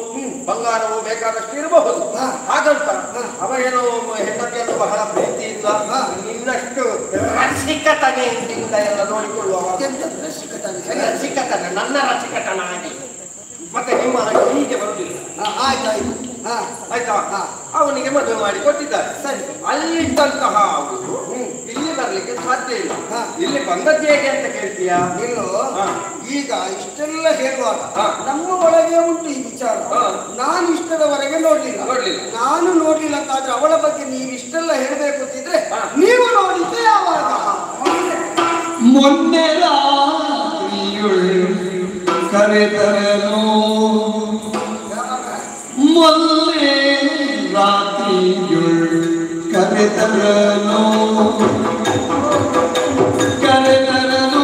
ಬಂಗಾರವು ಬೇಕಾದಷ್ಟು ಇರಬಹುದು. ಹಾಗಂತ ಅವ ಏನೋ ಹೆಂಡತಿಯನ್ನು ಬಹಳ ಪ್ರೀತಿಯಿಂದ ನಿನ್ನಷ್ಟು ರಸಿಕತನೆಯಿಂದ ಎಲ್ಲ ನೋಡಿಕೊಳ್ಳುವ. ರಸಿಕತನ, ನನ್ನ ರಸಿಕತನ ಆಗಿ ಮತ್ತೆ ನಿಮ್ಮ ಹೀಗೆ ಬರುವುದಿಲ್ಲ. ಆಯ್ತಾಯ್ತು. ಆಯ್ತಾ? ಅವನಿಗೆ ಮದುವೆ ಮಾಡಿ ಕೊಟ್ಟಿದ್ದಾರೆ. ಸರಿ. ಅಲ್ಲಿದ್ದಂತಹ ಅವರು ಇಲ್ಲಿ ಬರ್ಲಿಕ್ಕೆ ಸಾಧ್ಯ ಇಲ್ಲ. ಇಲ್ಲಿ ಬಂದದ್ದು ಹೇಗೆ ಅಂತ ಕೇಳ್ತೀಯಾ? ಇಲ್ಲೋ, ಈಗ ಇಷ್ಟೆಲ್ಲ ಹೇಳುವಾಗ ನಮ್ಮ ಒಳಗೆ ಉಂಟು ಈ ವಿಚಾರ. ನಾನು ಇಷ್ಟದವರೆಗೆ ನೋಡ್ಲಿಲ್ಲ. ನಾನು ನೋಡ್ಲಿಲ್ಲ ಅಂತಾದ್ರೆ ಅವಳ ಬಗ್ಗೆ ನೀವು ಇಷ್ಟೆಲ್ಲ ಹೇಳ್ಬೇಕು ಅಂತಿದ್ರೆ ನೀವು ನೋಡಿದ್ದು ಯಾವಾಗ? ಮೊನ್ನೆ ರಾತ್ರಿಯುಳ್ ಕರೆತರನು, ಮೊನ್ನೆ ರಾತ್ರಿಯುಳ್ ಕರೆತರನು, ಕರೆತರನು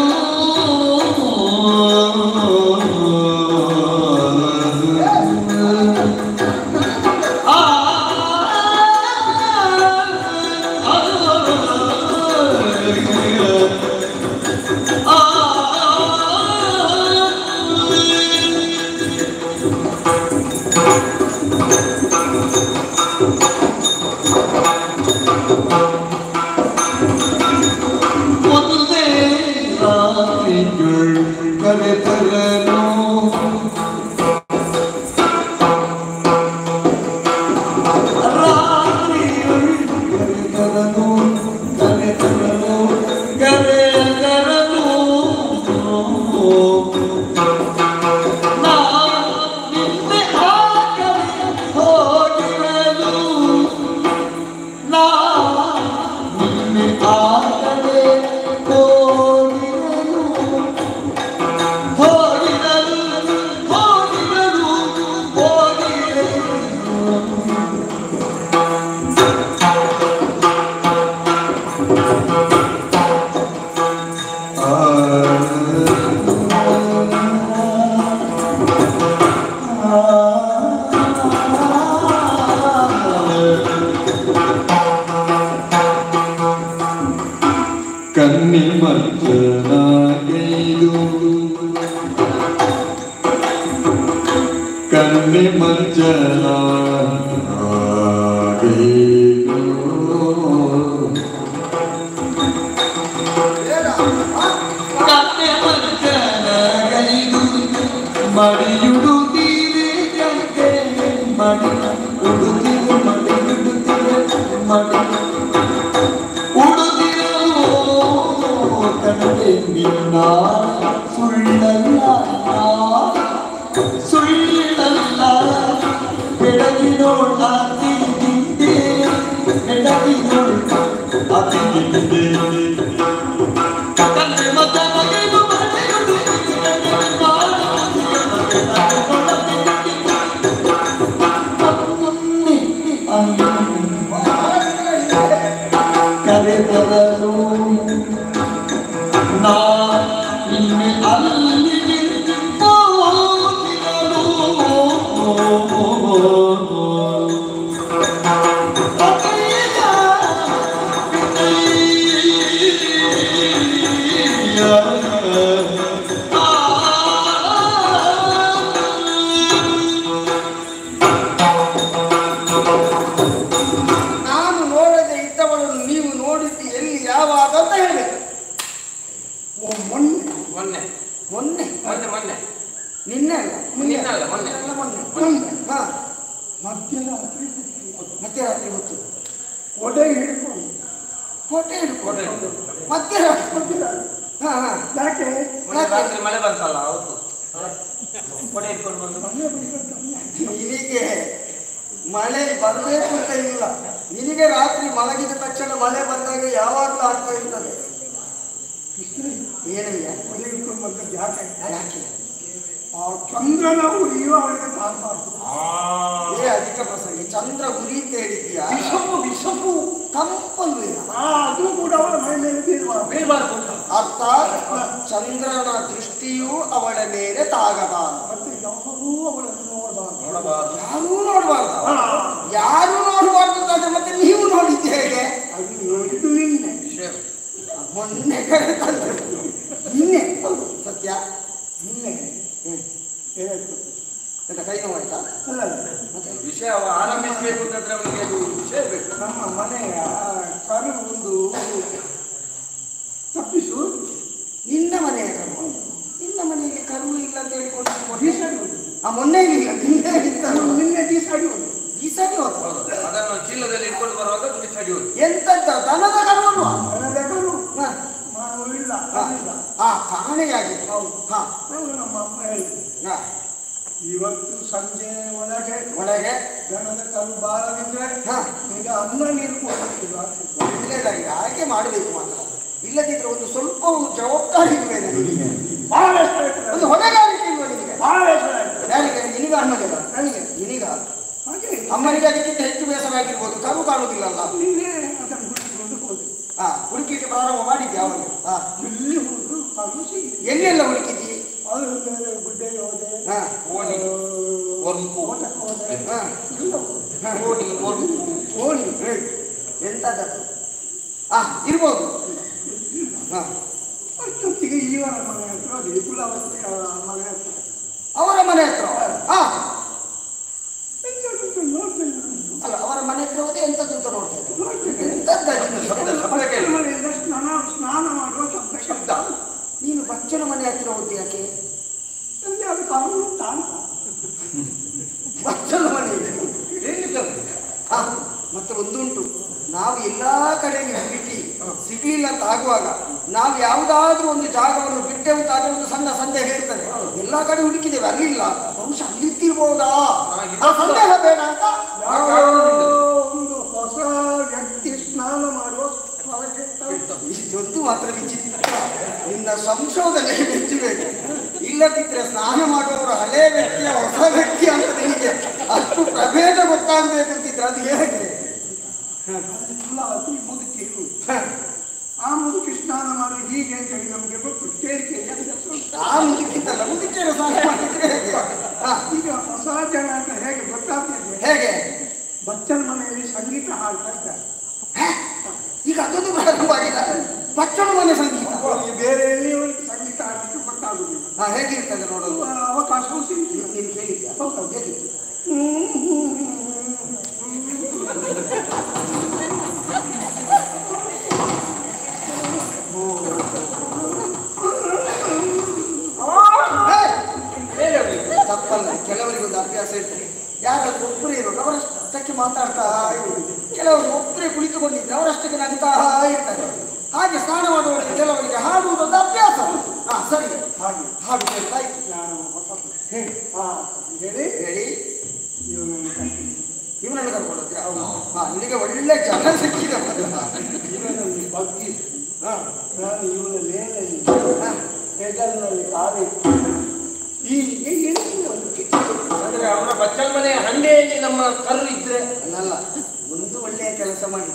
ಕನ್ನಿ ಮಂಚನಾಗೈದು, ಕನ್ನಿ ಮಂಚನಾಗೈದು, ಕನ್ನಿ ಮಂಚನಾಗೈದು, ಮಡಿಯುಡುತ್ತೀರಿ ಜಂಗೆ, ಮಡಿ ಉಡುತ್ತೀರಿ, ಮಡಿಯುಡುತ್ತೀರಿ, ಮಡಿ ನಿನ್ನ ಸುಳ್ಳಲ್ಲ ಸುಳ್ಳಲ್ಲ ಬೆಳಗಿನೋಳ ತಿಂದೆ ಬೆಳಗಿನೋಳ ಅತಿಂದೆ ಕನ್ನೆ ಮತನಗೆದು ಮನೆಯುಡು ಕರೆದರನು ನಾ ಇಲ್ಲಿ ಅಲ್ಲಿಗೆ ಹೋಗಿರಲು ಅಂತ ಹೇಳ್ಬೇಕು. ಮೊನ್ನೆ ಮೊನ್ನೆ ಮೊನ್ನೆ ನಿನ್ನೆ ಅಲ್ಲ ಮೊನ್ನೆ ಹಾ ಮಧ್ಯರಾತ್ರಿ ಹೊತ್ತು ಕೊಡೆ ಹಿಡ್ಕೊಂಡು ಮಧ್ಯರಾತ್ರಿ ಹಾ ಹಾ ಯಾಕೆ ರಾತ್ರಿ ಮಳೆ ಬಂತಲ್ಲ ಅವತ್ತು ಕೊಡೆ ಇಟ್ಕೊಂಡು ಬಂದು ನಿನಗೆ ಮಳೆ ಬರಬೇಕು ಅಂತ ಇಲ್ಲ. ನಿನಗೆ ರಾತ್ರಿ ಮಲಗಿದ ತಕ್ಷಣ ಮಳೆ ಬಂದಾಗ ಯಾವಾಗಲೂ ಆಗ್ತಾ ಇರ್ತದೆ. ಏನಯ್ಯ ಮನೆ ಇಟ್ಕೊಂಡು ಬಂದದ್ದು ಯಾಕೆ ಯಾಕೆ ಆ ಚಂದ್ರನ ಉರಿಯು ಅವಳಿಗೆ ಕಾಣಬಾರ್ದು. ಅಧಿಕ ಪ್ರಸಂಗಿ ಚಂದ್ರ ಉರಿ ಅಂತ ಹೇಳಿದ್ಯಾ? ವಿಷಪು ತಂಪಲ್ವೇ? ಅದು ಕೂಡ ಅವಳ ಮೈ ಮೇಲೆ ಬೀಳಬಾರ್ದು. ಅರ್ಥಾತ್ ಚಂದ್ರನ ದೃಷ್ಟಿಯು ಅವಳ ಮೇಲೆ ತಾಗಬಾರದು. ಮತ್ತೆ ಯಾರೂ ಅವಳನ್ನು ನೋಡಬಾರ್ದು. ಯಾರೂ ನೋಡಬಾರ್ದು. ಯಾರು ನೋಡಬಾರ್ದು ಅಂತಾದ್ರೆ ಮತ್ತೆ ನೀವು ನೋಡಿದ್ದೆ ಹೇಗೆ? ಅದು ನೋಡಿದ್ದು ನಿನ್ನೆ ಮೊನ್ನೆ ನಿನ್ನೆ ಸತ್ಯ ನಿನ್ನೆ ಏನಾಯ್ತು ಎಂತ ಕೈ ನೋವಾಯ್ತಾ? ಅಲ್ಲ ಮತ್ತೆ ವಿಷಯ ಆರಂಭಿಸಬೇಕು ಅಂತಂದ್ರೆ ಅವನಿಗೆ ಅದು ವಿಷಯ ಬೇಕು. ನಮ್ಮ ಮನೆಯ ಕರು ಒಂದು ತಪ್ಪಿಸು. ನಿನ್ನ ಮನೆಯ ಕರು? ನಿನ್ನ ಮನೆಗೆ ಕರು ಇಲ್ಲ ಅಂತ ಹೇಳಿಕೊಂಡು ಬೀಸಾಡಿ ಹೋದು. ಮೊನ್ನೆ ಇಲ್ಲ ನಿನ್ನೆ ಇತ್ತಲ್ಲ. ನಿನ್ನೆ ಬೀಸಾಡಿ ಹೋದು. ಬೀಸಾಡಿ ಹೋದ. ಅದನ್ನು ಚೀಲದಲ್ಲಿ ಇಟ್ಕೊಂಡು ಬರುವಾಗ ಬಿಸಾಡಿ ಹೋಗಿ. ಎಂತದ್ದ ದನದ ಕರು ಅಲ್ವಾ? ನನಗೆ ಕರು ಇಲ್ಲ ಕಾಣೆಯಾಗಿದೆ. ಹೌದು. ಹಾ ನಮ್ಮ ಅಮ್ಮ ಹೇಳಿದ್ರು ಇವತ್ತು ಸಂಜೆ ಒಳಗೆ ದನದ ಕರು ಬಾರದಿದ್ರೆ ಈಗ ಅನ್ನ ನೀರು ಕೊಡ್ತಿಲ್ಲ. ಒಳ್ಳೆಯದಾಗಿದೆ, ಹಾಗೆ ಮಾಡಬೇಕು ಮಾತ್ರ. ಇಲ್ಲದಿದ್ರೆ ಒಂದು ಸ್ವಲ್ಪ ಜವಾಬ್ದಾರಿ ಇಲ್ವೇ ನನಗೆ? ಬಹಳ ಒಂದು ಹೊಣೆಗಾರಿಕೆ ಇಲ್ವ ನಿನಗೆ? ಬಹಳ ಯಾರಿಗೆ? ನಿನಗ ಅಮ್ಮನಿಗ? ನನಗೆ ನಿನಗ ಹಾಗೆ ಅಮ್ಮನಿಗೆ ಅದಕ್ಕಿಂತ ಹೆಚ್ಚು ಬೇಸರ ಆಗಿರ್ಬೋದು. ಕರು ಕಾಣುವುದಿಲ್ಲಲ್ಲ. ನೀನೇ ಅದನ್ನು ಹುಡುಕಿಕೊಂಡು ಹೋದೆ. ಹುಡುಕ್ಲಿಕ್ಕೆ ಪ್ರಾರಂಭ ಮಾಡಿದ್ದೆ ಅವನು. ಎಲ್ಲಿ ಹೋದ್ರು ಕರು ಸಿಗಿ. ಎಲ್ಲೆಲ್ಲ ಹುಡುಕಿದ್ದಿ? ಅದು ಗುಡ್ಡೆಗೆ ಹೋದೆ, ತೋಟಕ್ಕೆ ಹೋದೆ, ಎಲ್ಲ ಓಣಿ ಎಂತದ್ದು ಇರ್ಬೋದು. ಅಷ್ಟೊತ್ತಿಗೆ ಇವರ ಮನೆ ಹತ್ರ ವಿಪುಲಾವತಿ ಮನೆ ಹತ್ರ ಅವರ ಮನೆ ಹತ್ರ ನೋಡ್ತೇನೆ. ಅಲ್ಲ, ಅವರ ಮನೆ ಹತ್ರ ಹೋದೆ ಎಂತದ್ದು ಅಂತ ನೋಡ್ತೇನೆ. ಮನೆಯಿಂದ ಸ್ನಾನ ಮಾಡುವ ಶಬ್ದ. ನೀನು ಬಚ್ಚನ ಮನೆ ಹತ್ರ ಹೋದಿ ಯಾಕೆ? ಅದು ಕಾನೂನು ತಾನ ಬಚ್ಚನ ಮನೆ ಮತ್ತೆ ಒಂದುಂಟು, ನಾವು ಎಲ್ಲಾ ಕಡೆ ಹುಡುಕಿ ಸಿಗ್ಲಿಲ್ಲ ಅಂತ ಆಗುವಾಗ ನಾವು ಯಾವುದಾದ್ರೂ ಒಂದು ಜಾಗವನ್ನು ಬಿಟ್ಟೆವು ಅಂತಾದ್ರೆ ಒಂದು ಸಣ್ಣ ಸಂದೇಹ ಇರ್ತದೆ. ಎಲ್ಲಾ ಕಡೆ ಹುಡುಕಿದ್ದೇವೆ, ಅಲ್ಲಿಲ್ಲ, ಬಹುಶಃ ಅಲ್ಲಿತ್ತಿರ್ಬೋದಾ? ಸಂದೇಹ ಬೇಡ ಅಂತ ಒಂದು ಹೊಸ ವ್ಯಕ್ತಿ ಸ್ನಾನ ಮಾಡುವ ಇದೊಂದು ಮಾತ್ರ ವಿಚಿತ್ರ. ನಿನ್ನ ಸಂಶೋಧನೆ ಮೆಚ್ಚಬೇಕು. ಇಲ್ಲದಿದ್ರೆ ಸ್ನಾನ ಮಾಡುವವರು ಹಳೆ ವ್ಯಕ್ತಿಯ ಹೊಸ ವ್ಯಕ್ತಿ ಅಂತ ನಿನಗೆ ಅಷ್ಟು ಪ್ರಭೇದ ಗೊತ್ತಾಗಬೇಕು ಅಂತಿದ್ರೆ ಅದು ಹೇಗೆ? ಮುದುಕಿ ಆ ಮುದುಕಿ ಸ್ನಾನ ಮಾಡಿ ಹೀಗೆ ಅಂತ ಹೇಳಿ ನಮಗೆ ಗೊತ್ತು. ಕೇಳಿಕೆ ಆ ಮುದುಕಿಂತಲ್ಲ, ಮುದುಕಿಯರು ಸ್ನಾನ ಮಾಡಿದ್ರೆ ಹೇಗೆ? ಈಗ ಹೊಸ ಜನ ಅಂತ ಹೇಗೆ ಗೊತ್ತಾಗ್ತದೆ? ಹೇಗೆ? ಬಚ್ಚನ ಮನೆಯಲ್ಲಿ ಸಂಗೀತ ಹಾಡ್ತಾ ಇದ್ದಾರೆ. ಈಗ ಅದೊಂದು ಪ್ರಾರಂಭ ಆಗಿದೆ. ಬಚ್ಚನ ಮನೆ ಸಂಗೀತ ಬೇರೆ ಎಲ್ಲಿ ಸಂಗೀತ ಹಾಡಲಿಕ್ಕೆ ಗೊತ್ತಾಗುದಿಲ್ಲ. ಹೇಗಿರ್ತದೆ ನೋಡೋದು? ಅವಕಾಶವೂ ಸಿಗ್ತದೆ. ನೀನು ಕೇಳಿದ್ಯಾ? ಹೇಗಿತ್ತು? ತಪ್ಪಲ್ಲ, ಕೆಲವರಿಗೊಂದು ಅಭ್ಯಾಸ ಇರ್ತದೆ. ಯಾರಾದ್ರೂ ಒಬ್ಬರೇ ಇರೋದು ಅವರಷ್ಟಕ್ಕೆ ಮಾತಾಡ್ತಾ ಇರುವುದು. ಕೆಲವರು ಒಬ್ಬರೇ ಕುಳಿತುಕೊಂಡಿದ್ರೆ ಅವರಷ್ಟಕ್ಕೆ ನಗ್ತಾ ಇರ್ತಾರೆ. ಹಾಗೆ ಸ್ನಾನ ಮಾಡುವವರಿಗೆ ಕೆಲವರಿಗೆ ಹಾಡುವುದೊಂದು ಅಭ್ಯಾಸ. ಸರಿ, ಹಾಗೆ ಹಾಡು ಕೇಳ್ತಾ ಇತ್ತು. ಹೇಳಿ ಇವನನ್ನು ಕರ್ಕೊಳ್ಳೋದ್ರೆ ಅವನು ನಿನಗೆ ಒಳ್ಳೆ ಜನ ಸಿಕ್ಕಿದೆ. ಇವನಲ್ಲಿ ಬಗ್ಗೆ ನಾನು ಇವನ ಮೇಲೆ ಹೆಗಲಿನಲ್ಲಿ ಕಾಲು ಹೀಗೆ ಎಣಿಸಿ ಒಂದು ಅಂದ್ರೆ ಅವರ ಬಚ್ಚಲ ಮನೆ ಹಂಡೆಯಲ್ಲಿ ನಮ್ಮ ಕರು ಇದ್ರೆ ಅಲ್ಲ, ಒಂದು ಒಳ್ಳೆಯ ಕೆಲಸ ಮಾಡಿ.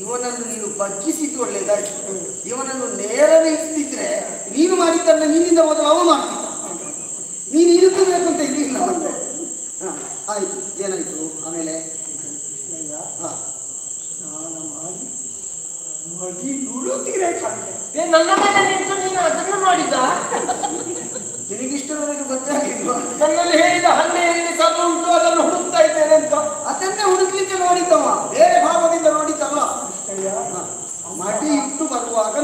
ಇವನನ್ನು ನೀನು ಬಗ್ಗಿಸಿದ್ದು ಒಳ್ಳೆಯದಾಯ್ತು. ಇವನನ್ನು ನೇರ ನಿಲ್ಲಿಸ್ತಿದ್ರೆ ನೀನು ಮಾಡಿದ್ದನ್ನ ನಿನ್ನಿಂದ ಮೊದಲು ಅವ ಮಾಡ್ತಿದ್ದ. ನೀನು ಇರುತ್ತಬೇಕು ಅಂತ ಇರಲಿಲ್ಲ. ಮತ್ತೆ ಆಯ್ತು, ಏನಾಯ್ತು ಆಮೇಲೆ? ಸ್ನಾನ ಮಾಡಿ ಮಗಿ ನುಡುತ್ತೀರೇ ಕಂಡೆ. ನನ್ನ ಮೇಲೆ ನಿಂತು ನೀನು ಅದನ್ನು ಮಾಡಿದ್ದ? ನಿನಗಿಷ್ಟರವರೆಗೆ ಗೊತ್ತಾಗಿಲ್ವಾ? ನನ್ನಲ್ಲಿ ಹೇಳಿದ ಹಣ್ಣೆಯಲ್ಲಿ ಕಲ್ಲು ಉಂಟು, ಅದನ್ನು ಹುಡುಕ್ತಾ ಇದ್ದೇನೆ ಅಂತ. ಅದನ್ನೇ ಹುಡುಕ್ಲಿಕ್ಕೆ ನೋಡಿದ್ದವ, ಬೇರೆ ಭಾವದಿಂದ ನೋಡಿದ್ದಲ್ಲ. ಮಡಿ ಇಟ್ಟು ಬರುವಾಗ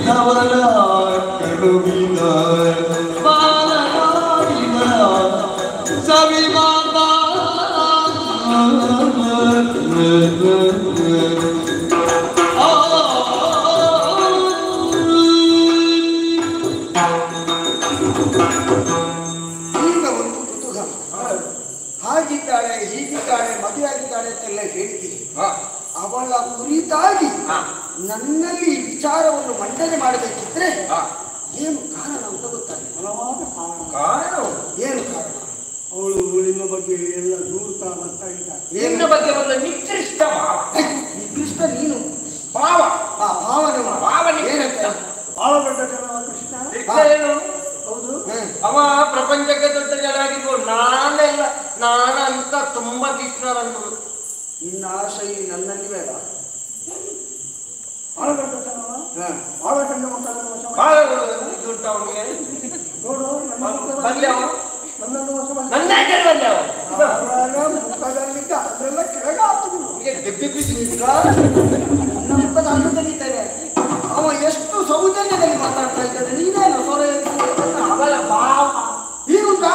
ಬಾಲನಾಡಿದವರ ಕಡುವಿನ ಬಾಲನಾಡಿದ ಸವಿಮಾತ ಈಗ ಒಂದು ಕುತೂಹಲ. ಹಾಗಿದ್ದಾಳೆ ಹೀಗಿದ್ದಾಳೆ ಮದುವೆ ಆಗಿದ್ದಾಳೆ ಅಂತೆಲ್ಲ ಹೇಳ್ತೀನಿ. ಅವಳ ಕುರಿತಾಗಿ ನನ್ನಲ್ಲಿ ಈ ವಿಚಾರವನ್ನು ಮಂಡನೆ ಮಾಡಬೇಕಿದ್ರೆ ಏನು ಕಾರಣ ಅಂತ ಗೊತ್ತಾಗಿದೆ. ಹಲವಾದ ಕಾರಣ ಏನು ಕಾರಣ? ಅವಳು ನಿಮ್ಮ ಬಗ್ಗೆ ಎಲ್ಲ ದೂರ್ತಾ ಬರ್ತಾ ಇದ್ದಾಳೆ. ನಿನ್ನ ಬಗ್ಗೆ ಒಂದು ನಿಕೃಷ್ಟ ಭಾವ. ನಿಕೃಷ್ಟ ನೀನು ಭಾವ ಆ ಭಾವನೆ ಭಾವನೆ ಏನಂತ? ಆಳಗಡ್ಡ ಜನ ಕೃಷ್ಣ. ಕೃಷ್ಣ ಏನು? ಹೌದು. ಅವ ಪ್ರಪಂಚಕ್ಕೆ ದೊಡ್ಡ ಜನಾಗಿದ್ದು ನಾನಂತ ತುಂಬಾ ಕೃಷ್ಣರನ್ನು. ನಿನ್ನ ಆಶಯ ನನ್ನಲ್ಲಿ ಬೇಡ. ಆಳಗಡ್ಡ ಜನವ ಆಳಗಡ್ಡ ಮಕ್ಕಳನ್ನು ವಶ ಮಾಡಿ. ಬಹಳ ದುಡ್ಡು ಅವನಿಗೆ. ನೋಡು ನನ್ನ ಬಂದೆ ಅವ ನನ್ನನ್ನು ವಶ ಮಾಡಿ. ನನ್ನ ಬಂದೆ ಅವ ಆವಾಗ ಮುಖದಲ್ಲಿದ್ದ ಅದೆಲ್ಲ ಕೆಳಗೆ ಹಾಕುದಿಲ್ಲ. ನನ್ನ ಮುಖದ ಅನ್ನು ತೆಗಿತೇನೆ. ಅವ ಎಷ್ಟು ಸೌಜನ್ಯದಲ್ಲಿ ಮಾತಾಡ್ತಾ ಇದ್ದಾನೆ. ನೀನೇನು ಸ್ವರ ಅವಳ ಭಾವ ಹೀಗುಂಟಾ?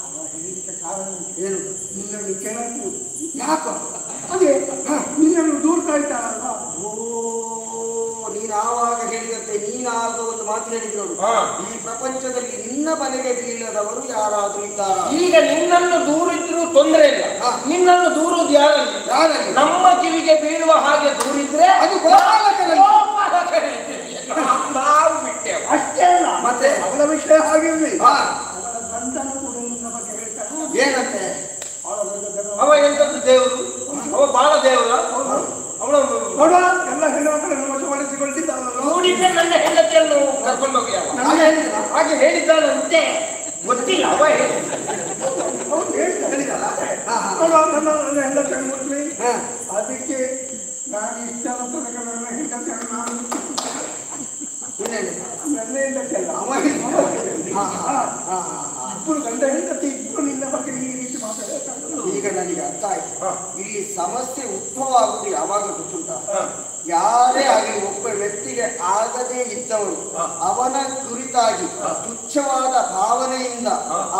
ಅವ ಹೇಳಿಕೆ ಕಾರಣ ಏನು? ನಿನ್ನನ್ನು ಕೆಳಗೆ ಯಾಕೋ? ಅದೇ ನಿನ್ನನ್ನು ದೂರ್ತಾ ಇದ್ದಾಳಲ್ಲ. ಓ, ನೀನು ಆವಾಗ ಹೇಳಿದಂತೆ ನೀನಾಗ ಒಂದು ಮಾತು ಹೇಳಿದ್ರು. ಈ ಪ್ರಪಂಚದಲ್ಲಿ ನಿನ್ನ ಮನೆಗೆ ಬೀಳದವರು ಯಾರಾದ್ರೂ ಇದ್ದಾರಾ? ಈಗ ನಿನ್ನನ್ನು ದೂರಿದ್ರು ತೊಂದರೆ ಇಲ್ಲ. ನಿನ್ನನ್ನು ದೂರುವುದು ಯಾರಲ್ಲಿ? ಯಾರಲ್ಲಿ? ನಮ್ಮ ಕಿವಿಗೆ ಬೀಳುವ ಹಾಗೆ ದೂರಿದ್ರೆ ಅದು ಗೋಪಾಲಕರಲ್ಲಿ. ನಾವು ಬಿಟ್ಟೆವು. ಅಷ್ಟೇ ಅಲ್ಲ ಮತ್ತೆ ಅವಳ ವಿಷಯ ಆಗಿರ್ಲಿ. ಹಾ, ಅವಳ ಗಂಡನ ಕೂಡ ನಿನ್ನ ಬಗ್ಗೆ ಹೇಳ್ತಾನೆ. ಏನಂತೆ? ಆಳಗಡ್ಡ ಜನ ಅವ ಎಂತದ್ದು ದೇವರು? ಅವ ಬಾಳ ದೇವರ. ಅವಳ ನೋಡ ಎಲ್ಲ ಹೆಣ್ಣು ಮಕ್ಕಳನ್ನು ವಶಪಡಿಸಿಕೊಂಡಿದ್ದಾನಲ್ಲ. ನೋಡಿದ್ರೆ ನನ್ನ ಹೆಂಡತಿಯನ್ನು ಕರ್ಕೊಂಡು ಹೋಗಿ ನಾನು ಹೇಳಿದ ಹಾಗೆ ಹೇಳಿದ್ದಾನಂತೆ. ಗೊತ್ತಿಲ್ಲ ಅವ ಹೇಳಿ. ಹೌದು ಹೇಳ್ತಾನೆ. ಹೇಳಿದಲ್ಲ? ಹಾ, ಹಾ. ನೋಡ ನನ್ನ ಹೆಂಡತಿಯನ್ನು ಮುಟ್ಲಿ. ಹಾ. ಅದಕ್ಕೆ ನಾನು ಇಷ್ಟರ ತನಕ ನನ್ನ ಹೆಂಡತಿಯನ್ನು ನಾನು ಇನ್ನೇನು? ನನ್ನ ಹೆಂಡತಿ ಅಲ್ಲ ಅವ ಹೇಳಿದ. ಹಾ, ಹಾ, ಹಾ, ಹಾ. ಇಬ್ಬರು ಗಂಡ ಹೆಂಡತಿ ಇಬ್ಬರು ನಿನ್ನ ಬಗ್ಗೆ ಈ ರೀತಿ ಮಾತಾಡ್ತಾರೆ. ಈಗ ನನಗೆ ಅರ್ಥ ಆಯ್ತು. ಇಲ್ಲಿ ಸಮಸ್ಯೆ ಉದ್ಭವ ಆಗುವುದು ಯಾವಾಗ ಗೊತ್ತುಂಟ? ಯಾರೇ ಆಗಲಿ ಒಬ್ಬ ವ್ಯಕ್ತಿಗೆ ಆಗದೇ ಇದ್ದವರು ಅವನ ಕುರಿತಾಗಿ ತುಚ್ಛವಾದ ಭಾವನೆಯಿಂದ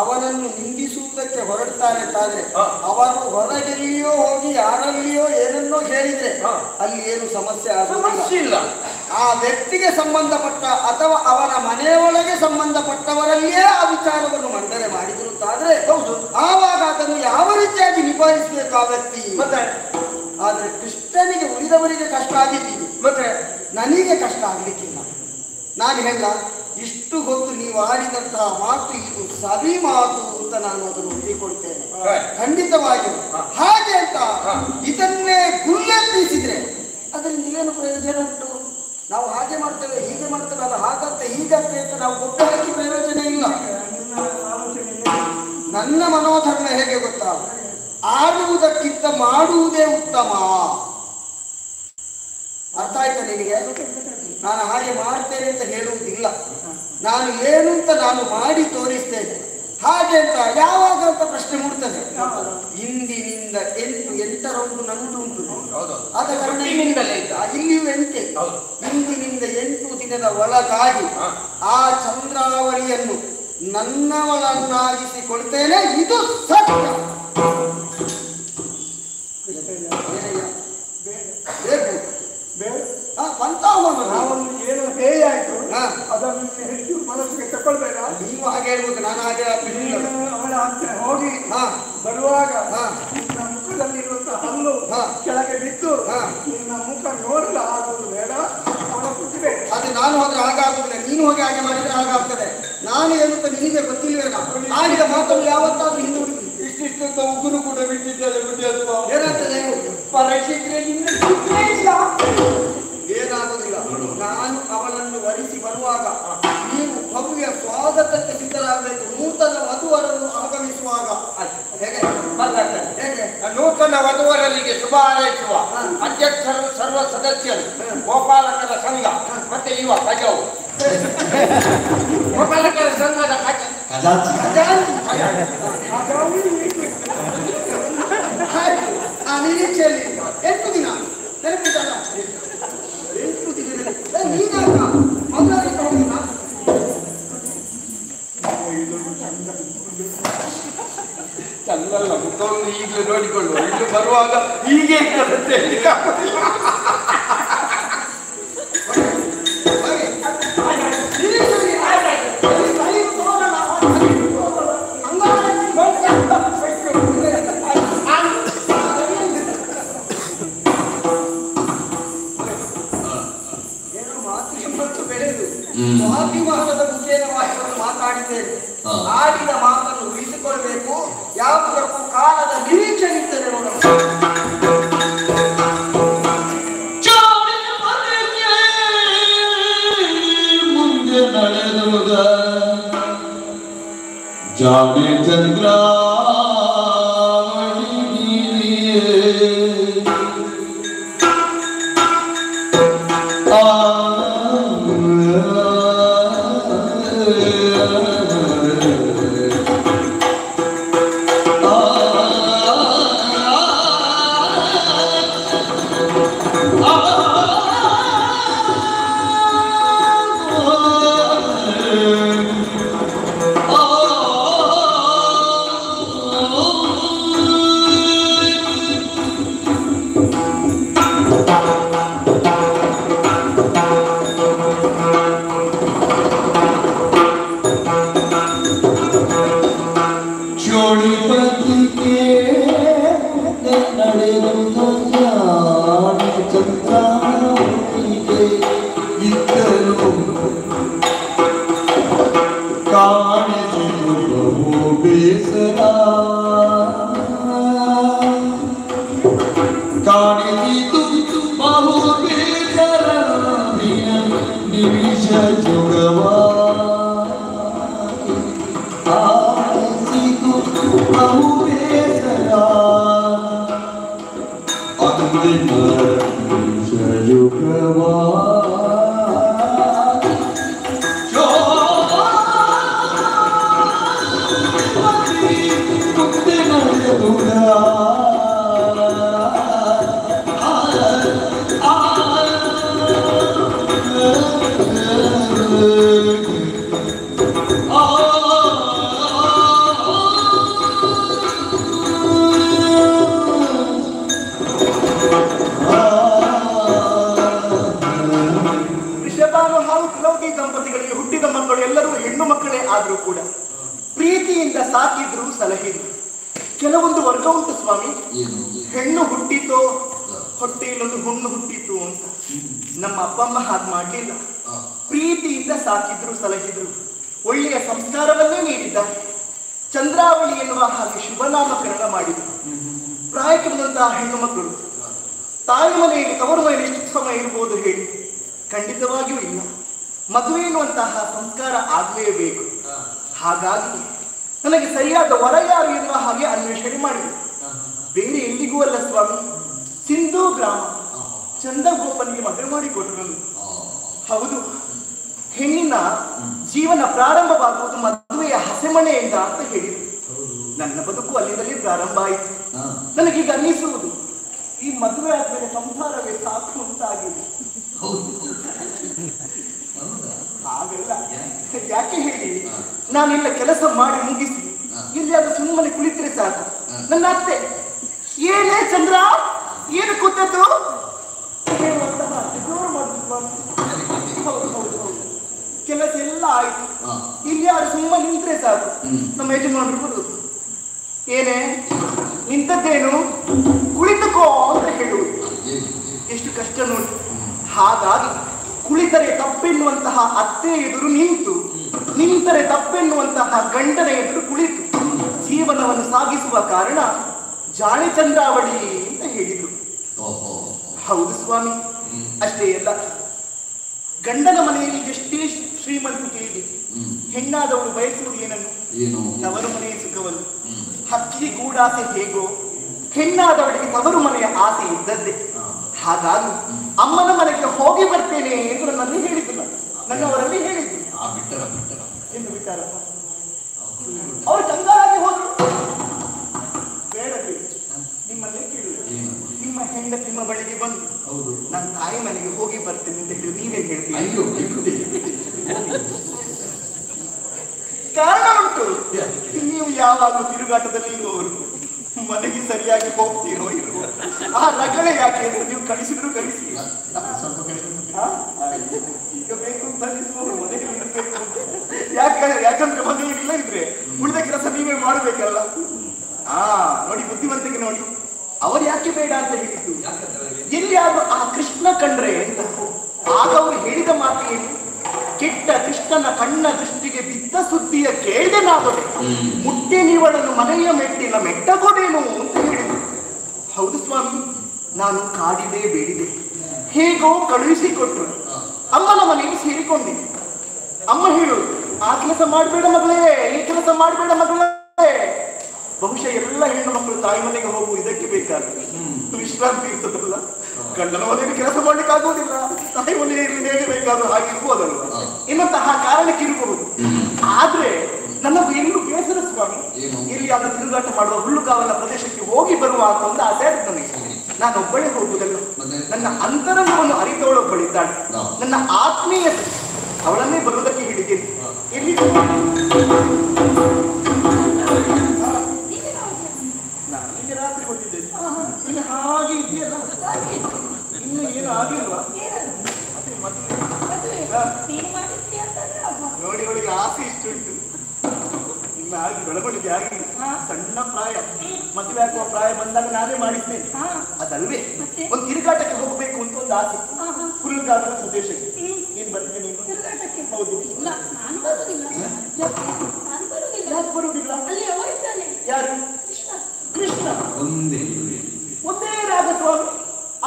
ಅವನನ್ನು ನಿಂದಿಸುವುದಕ್ಕೆ ಹೊರಡ್ತಾರೆ ತಾದ್ರೆ ಅವರು ಹೊರಗೆಲ್ಲಿಯೋ ಹೋಗಿ ಯಾರಲ್ಲಿಯೋ ಏನನ್ನೋ ಹೇಳಿದ್ರೆ ಅಲ್ಲಿ ಏನು ಸಮಸ್ಯೆ ಆಗುವುದಿಲ್ಲ. ಆ ವ್ಯಕ್ತಿಗೆ ಸಂಬಂಧಪಟ್ಟ ಅಥವಾ ಅವನ ಮನೆಯೊಳಗೆ ಸಂಬಂಧಪಟ್ಟವರಲ್ಲಿಯೇ ಆ ವಿಚಾರವನ್ನು ಮಂಡನೆ ಮಾಡಿದಿರುತ್ತಾದ್ರೆ ಹೌದು, ಆವಾಗ ಅದನ್ನು ಯಾವ ರೀತಿಯಾಗಿ ನಿಭಾಯಿಸಬೇಕು ಆ ವ್ಯಕ್ತಿ. ಮತ್ತೆ ಆದ್ರೆ ಕೃಷ್ಣನಿಗೆ ಉಳಿದವರಿಗೆ ಕಷ್ಟ ಆಗಿದ್ದೀನಿ, ಮತ್ತೆ ನನಗೆ ಕಷ್ಟ ಆಗ್ಲಿಕ್ಕಿಲ್ಲ. ನಾನು ಹೇಳ ಇಷ್ಟು ಹೊತ್ತು ನೀವು ಆಡಿದಂತಹ ಮಾತು ಇದು ಸವಿ ಮಾತು ಅಂತ ನಾನು ಅದನ್ನು ಒಪ್ಪಿಕೊಳ್ತೇನೆ ಖಂಡಿತವಾಗಿ. ಹಾಗೆ ಅಂತ ಇದನ್ನೇ ಗುಲ್ಲೆಬ್ಬಿಸಿದ್ರೆ ಅದರಿಂದ ಏನು ಪ್ರಯೋಜನ ಉಂಟು? ನಾವು ಹಾಗೆ ಮಾಡ್ತೇವೆ ಹೀಗೆ ಮಾಡ್ತೇವೆ ಅದು ಹಾಗಂತೆ ಹೀಗಂತೆ ಅಂತ ನಾವು ಗೊತ್ತಾಗಿ ಪ್ರಯೋಜನ ಇಲ್ಲ. ನನ್ನ ಮನೋಧರ್ಮ ಹೇಗೆ ಗೊತ್ತಾ? ಆಡುವುದಕ್ಕಿಂತ ಮಾಡುವುದೇ ಉತ್ತಮ. ಅರ್ಥ ಆಯ್ತಾ ನಿನಗೆ? ನಾನು ಹಾಗೆ ಮಾಡ್ತೇನೆ ಅಂತ ಹೇಳುವುದಿಲ್ಲ. ನಾನು ಏನು ಅಂತ ನಾನು ಮಾಡಿ ತೋರಿಸ್ತೇನೆ. ಹಾಗೆ ಅಂತ ಯಾವಾಗ ಅಂತ ಪ್ರಶ್ನೆ ಮೂಡ್ತದೆ. ಇಂದಿನಿಂದ 8 ನಂಟುಂಟು. ಆದ ಕಾರಣ ಇಲ್ಲಿಯೂ 8. ಇಂದಿನಿಂದ 8 ದಿನದ ಒಳಗಾಗಿ ಆ ಚಂದ್ರಾವಳಿಯನ್ನು ನನ್ನವಳನ್ನಾಗಿಸಿಕೊಳ್ತೇನೆ. ಇದು ಸತ್ಯ. ನಾವೊಂದು ಏನು ಹೇಯ ಆಯ್ತು ಅದನ್ನು ಹೆಚ್ಚು ಮನಸ್ಸಿಗೆ ತಕೊಳ್ಬೇಡ. ನೀವು ಹಾಗೆ ಹೇಳ್ಬೇಕು, ನಾನು ಹಾಗೆ ಅವಳ ಹತ್ರ ಹೋಗಿ ಬರುವಾಗ ನಿನ್ನ ಮುಖದಲ್ಲಿರುವಂತಹ ಹಲ್ಲು ಕೆಳಗೆ ಬಿದ್ದು ನಿನ್ನ ಮುಖ ನೋಡಲು ಆಗುವುದು ಬೇಡ. ಅವಳ ಕುಸಿಬೇಡ. ಅದು ನಾನು ಹೋದ್ರೆ ಹಾಗಾಗುದಿಲ್ಲ. ನೀನು ಹೋಗಿ ಹಾಗೆ ಮಾಡಿದ್ರೆ ಹಾಗಾಗ್ತದೆ. ನಾನು ಏನಂತ ನಿನಗೆ ಗೊತ್ತಿಲ್ವೇನ? ಆಡಿದ ಮಾತನ್ನು ಯಾವತ್ತಾದ್ರೂ ಹಿಂದೆ ಇಷ್ಟಿಷ್ಟು ಉಗುರು ಕೂಡ ಬಿಟ್ಟಿದ್ದಾರೆ. ಏನಾಗ್ತದೆ? ಪರಶಿದ್ರೆ ಏನಾಗುದಿಲ್ಲ. ನಾನು ಅವಳನ್ನು ವರಿಸಿ ಬರುವಾಗ ನೀವು ಭವ್ಯ ಸ್ವಾಗತಕ್ಕೆ ಸಿದ್ಧರಾಗಬೇಕು. ನೂತನ ವಧುವರನ್ನು ಆಗಮಿಸುವಾಗ ಹೇಗೆ ಹೇಗೆ ನೂತನ ವಧುವರರಿಗೆ ಶುಭ ಹಾರೈಸುವ ಅಧ್ಯಕ್ಷರು, ಸರ್ವ ಸದಸ್ಯರು, ಗೋಪಾಲಕರ ಸಂಘ ಮತ್ತೆ ಇವ ಕಜವು ಗೋಪಾಲಕರ ಸಂಘದ ಆ ನಿರೀಕ್ಷೆಯಲ್ಲಿ 8 ದಿನ ನೆನಪಿದ್ದಲ್ಲ. 8 ದಿನದಲ್ಲಿ ನೀನಾಗ ಮೊದಲ ಮುಖವನ್ನು ಈಗಲೇ ನೋಡಿಕೊಳ್ಳುವ. ಇಲ್ಲಿ ಬರುವಾಗ ಹೀಗೆ ಇರ್ತದಂತೆ ಹೇಳಲಿಕ್ಕೆ ಆಗುದಿಲ್ಲ. ಸ್ವಾಭಿಮಾನದ ಮುಖೇನ ವಾಕ್ಯವನ್ನು ಮಾತಾಡಿದ್ದೇನೆ. ಆಡಿದ ಮಾತನ್ನು ಉಳಿಸಿಕೊಳ್ಬೇಕು. ಯಾವುದಕ್ಕೂ ಕಾಲದ ನಿರೀಕ್ಷೆ ನಿಂತದೆ ನೋಡೋಣ. ಮುಂದೆ ನಡೆದುದ ಜಾನೆ ಚಂದ್ರ ದಂಪತಿಗಳಿಗೆ ಹುಟ್ಟಿದ ಮಕ್ಕಳು ಎಲ್ಲರೂ ಹೆಣ್ಣು ಮಕ್ಕಳೇ ಆದ್ರೂ ಕೂಡ ಪ್ರೀತಿಯಿಂದ ಸಾಕಿದ್ರು ಸಲಹಿದ್ರು. ಕೆಲವೊಂದು ವರ್ಗ ಉಂಟು ಸ್ವಾಮಿ, ಹೆಣ್ಣು ಹುಟ್ಟಿತೋ ಹೊಟ್ಟೆಯಲ್ಲೊಂದು ಹುಣ್ಣು ಹುಟ್ಟಿತು ಅಂತ. ನಮ್ಮ ಅಪ್ಪಮ್ಮ ಹಾಗೆ ಮಾಡಲಿಲ್ಲ. ಪ್ರೀತಿಯಿಂದ ಸಾಕಿದ್ರು ಸಲಹಿದ್ರು, ಒಳ್ಳೆಯ ಸಂಸ್ಕಾರವನ್ನೇ ನೀಡಿದ್ದಾರೆ. ಚಂದ್ರಾವಳಿ ಎನ್ನುವ ಹಾಗೆ ಶುಭನಾಮಕರಣ ಮಾಡಿದರು. ಪ್ರಾಯಕ್ಕೆ ಬಂದಂತಹ ಹೆಣ್ಣು ಮಕ್ಕಳು ತಾಯಿ ಮನೆಯಲ್ಲಿ ತವರು ಮನೆಯಲ್ಲಿ ಎಷ್ಟು ಸಮಯ ಇರ್ಬೋದು ಹೇಳಿ? ಖಂಡಿತವಾಗಿಯೂ ಇಲ್ಲ. ಮದುವೆ ಎನ್ನುವಂತಹ ಸಂಸ್ಕಾರ ಆಗಲೇಬೇಕು. ಹಾಗಾಗಿ ನನಗೆ ಸರಿಯಾದ ವರ ಯಾರು ಎನ್ನುವ ಹಾಗೆ ಅನ್ವೇಷಣೆ ಮಾಡಿದೆ. ಬೇರೆ ಎಲ್ಲಿಗೂ ಅಲ್ಲ ಸ್ವಾಮಿ, ಸಿಂಧೂ ಗ್ರಾಮ ಚಂದಗೋಪನಿಗೆ ಮದುವೆ ಮಾಡಿಕೊಟ್ಟರು. ಹೌದು, ಹೆಣ್ಣಿನ ಜೀವನ ಪ್ರಾರಂಭವಾಗುವುದು ಮದುವೆಯ ಹಸೆಮಣೆಯಿಂದ ಅಂತ ಹೇಳಿದರು. ನನ್ನ ಬದುಕು ಅಲ್ಲಿಂದಲೇ ಪ್ರಾರಂಭ ಆಯಿತು. ನನಗೀಗ ಅನ್ನಿಸುವುದು ಈ ಮದುವೆ ಆದ್ಮೇಲೆ ಸಂಸಾರವೇ ಸಾಕು ಅಂತಾಗಿದೆ. ಹಾಗೆಲ್ಲ ಯಾಕೆ ಹೇಳಿ, ನಾನೆಲ್ಲ ಕೆಲಸ ಮಾಡಿ ಮುಗಿಸಿ ಇಲ್ಲಿ ಅದು ಸುಮ್ಮನೆ ಕುಳಿತರೆ ಸಾಕು. ನನ್ನ ಅತ್ತೆ ಏನೇ ಚಂದ್ರ ಏನು ಕೂತದ್ದು ಹೇಳುವಂತಹ ಜೋರು ಮಾಡುದು. ಹೌದು ಹೌದು ಹೌದು, ಕೆಲಸ ಎಲ್ಲ ಆಯ್ತು. ಇಲ್ಲಿ ಯಾರು ಸುಮ್ಮನೆ ನಿಂತ್ರೆ ಸಾಕು. ನಮ್ಮ ಯಜಮಾನರು ಬರುದು, ಏನೇ ನಿಂತದ್ದೇನು ಕುಳಿತುಕೋ ಅಂತ ಹೇಳುವುದು. ಎಷ್ಟು ಕಷ್ಟ ನೋಡಿ. ಹಾಗಾಗಿ ಕುಳಿತರೆ ತಪ್ಪೆನ್ನುವಂತಹ ಅತ್ತೆ ಎದುರು ನಿಂತು, ನಿಂತರೆ ತಪ್ಪೆನ್ನುವಂತಹ ಗಂಡನ ಎದುರು ಕುಳಿತು ಜೀವನವನ್ನು ಸಾಗಿಸುವ ಕಾರಣ ಜಾಣೆ ಚಂದ್ರಾವಳಿ ಅಂತ ಹೇಳಿದ್ರು. ಹೌದು ಸ್ವಾಮಿ, ಅಷ್ಟೇ ಅಲ್ಲ, ಗಂಡನ ಮನೆಯಲ್ಲಿ ಎಷ್ಟೇ ಶ್ರೀಮಂತಿಕೆ ಇದೆ, ಹೆಣ್ಣಾದವಳು ಬಯಸುವುದು ಏನನ್ನು? ತವರು ಮನೆಯ ಸುಖವನ್ನು. ಹಕ್ಕಿ ಗೂಡಾಸೆ ಹೇಗೋ ಹೆಣ್ಣಾದವಳಿಗೆ ತವರು ಮನೆಯ ಆಸೆ ಇದ್ದದ್ದೇ. ಹಾಗಾಗಿ ಅಮ್ಮನ ಮನೆಗೆ ಹೋಗಿ ಬರ್ತೇನೆ ಎಂದು ನನ್ನಲ್ಲಿ ಹೇಳಿದ್ರು. ನನ್ನವರಲ್ಲಿ ಹೇಳಿದ್ರು. ಎಂದು ಬಿಟ್ಟಾರಪ್ಪ. ಅವರು ಕಂಗಾಲಾಗಿ ಹೋದ್ರು. ಬೇಡ ನಿಮ್ಮಲ್ಲೇ ಕೇಳಿದ್ರು. ನಿಮ್ಮ ಹೆಂಡತಿ ನಿಮ್ಮ ಬಳಿಗೆ ಬಂದು ನನ್ನ ತಾಯಿ ಮನೆಗೆ ಹೋಗಿ ಬರ್ತೇನೆ ಅಂತ ಹೇಳಿ ನೀವೇ ಹೇಳ್ತೀವಿ. ಕಾರಣ ಉಂಟು, ನೀವು ಯಾವಾಗಲೂ ತಿರುಗಾಟದಲ್ಲಿ ಇರುವವರು. ಮನೆಗೆ ಸರಿಯಾಗಿ ಹೋಗ್ತೀರೋ ಇಲ್ವೋ? ಆ ರಗಳೆ ಯಾಕೆ ಅಂದ್ರೆ ನೀವು ಕಳಿಸಿದ್ರು ಕಳಿಸಿ. ಈಗ ಬೇಕು ಅಂತ ಅನಿಸುವವರು ಮನೆಗೆ ಇರ್ಬೇಕು. ಯಾಕಂದ್ರೆ ಮನೆಗೆ ಇಲ್ಲ ಇದ್ರೆ ಉಳಿದ ಕೆಲಸ ನೀವೇ ಮಾಡ್ಬೇಕಲ್ಲ. ನೋಡಿ ಬುದ್ಧಿವಂತಿಕೆ ನೋಡಿ. ಅವರು ಯಾಕೆ ಬೇಡ ಅಂತ ಹೇಳಿದ್ದು? ಎಲ್ಲಿ ಆ ಕೃಷ್ಣ ಕಂಡ್ರೆ ಅಂತ. ಆಗ ಅವರು ಹೇಳಿದ ಮಾತು ಏನು? ಕೆಟ್ಟ ಕೃಷ್ಣನ ಕಣ್ಣ ದೃಷ್ಟಿಗೆ ಬಿದ್ದ ಸುದ್ದಿಯ ಕೇಳಿದೆ ನಾವೇ ಮುಟ್ಟೆ ನೀವಳನ್ನು ಮನೆಯ ಮೆಟ್ಟಿನ ಮೆಟ್ಟಗೊಡೇನು ಅಂತ ಹೇಳಿದ್ರು. ಹೌದು ಸ್ವಾಮಿ, ನಾನು ಕಾಡಿದೆ ಬೇಡಿದೆ, ಹೇಗೋ ಕಳುಹಿಸಿಕೊಟ್ರು. ಅಮ್ಮನ ಮನೆಗೆ ಸೇರಿಕೊಂಡೆ. ಅಮ್ಮ ಹೇಳೋದು, ಆ ಕೆಲಸ ಮಾಡಬೇಡ ಮಗಳೇ, ಈ ಕೆಲಸ ಮಾಡಬೇಡ ಮಗಳೇ. ಬಹುಶಃ ಎಲ್ಲ ಹೆಣ್ಣು ಮಕ್ಕಳು ತಾಯಿ ಮನೆಗೆ ಹೋಗುವ ಇದಕ್ಕೆ ಬೇಕಾದ್ರೆ ವಿಶ್ರಾಂತಿ ಇರ್ತದಲ್ಲ. ಗಂಡನ ಮನೆಯಲ್ಲಿ ಕೆಲಸ ಮಾಡ್ಲಿಕ್ಕೆ ಆಗೋದಿಲ್ಲ, ತಾಯಿ ಮನೆಯಲ್ಲಿ ಹೇಗೆ ಬೇಕಾದ್ರೂ ಹಾಗಿರ್ಬೋದಲ್ವ, ಇನ್ನಂತಹ ಕಾರಣಕ್ಕೆ ಇರಬಹುದು. ಆದ್ರೆ ನನಗೂ ಎಲ್ಲೂ ಬೇಸರ ಸ್ವಾಮಿ, ಇಲ್ಲಿ ಯಾರು ತಿರುಗಾಟ ಮಾಡುವ ಹುಲ್ಲುಗಾವಲ ಪ್ರದೇಶಕ್ಕೆ ಹೋಗಿ ಬರುವ ಅಂತ ಒಂದು ಆಸೆ ಆಗುತ್ತೆ ನನಗೆ. ನಾನು ಒಬ್ಬಳೇ ಹೋಗುವುದಲ್ಲ, ನನ್ನ ಅಂತರಂಗವನ್ನು ಅರಿತವಳೊಬ್ಬಳಿದ್ದಾಳೆ, ನನ್ನ ಆತ್ಮೀಯತೆ, ಅವಳನ್ನೇ ಬರುವುದಕ್ಕೆ ಹೇಳಿದ್ದೇನೆ. ಎಲ್ಲಿ ನಾನೀಗ ರಾತ್ರಿ ಹೊಟ್ಟಿದ್ದೇನೆ, ಇನ್ನು ಹಾಗೆ ಇದೆಯಲ್ಲ, ಇನ್ನು ಏನು ಆಗಿಲ್ವಾ? ನೋಡಿ ಅವಳಿಗೆ ಆಸೆ ಇಷ್ಟು ಉಂಟು, ಇನ್ನು ಆಗಿ ಬೆಳವಣಿಗೆ ಆಗಿ ಸಣ್ಣ ಪ್ರಾಯ, ಮದುವೆ ಆಗುವ ಪ್ರಾಯ ಬಂದಾಗ ನಾನೇ ಮಾಡಿಸ್ತೇನೆ. ಅದಲ್ವೇ ಒಂದು ತಿರುಗಾಟಕ್ಕೆ ಹೋಗಬೇಕು ಅಂತ ಒಂದು ಆಸೆ, ಹುಲ್ಲುಗಾವಲ ಪ್ರದೇಶಕ್ಕೆ. ಏನ್ ಬರ್ತೀನಿ ನೀನು? ಹೌದು, ಯಾರು? ಕೃಷ್ಣ. ಒಂದೇ ರಾಗ ಸ್ವಾಮಿ,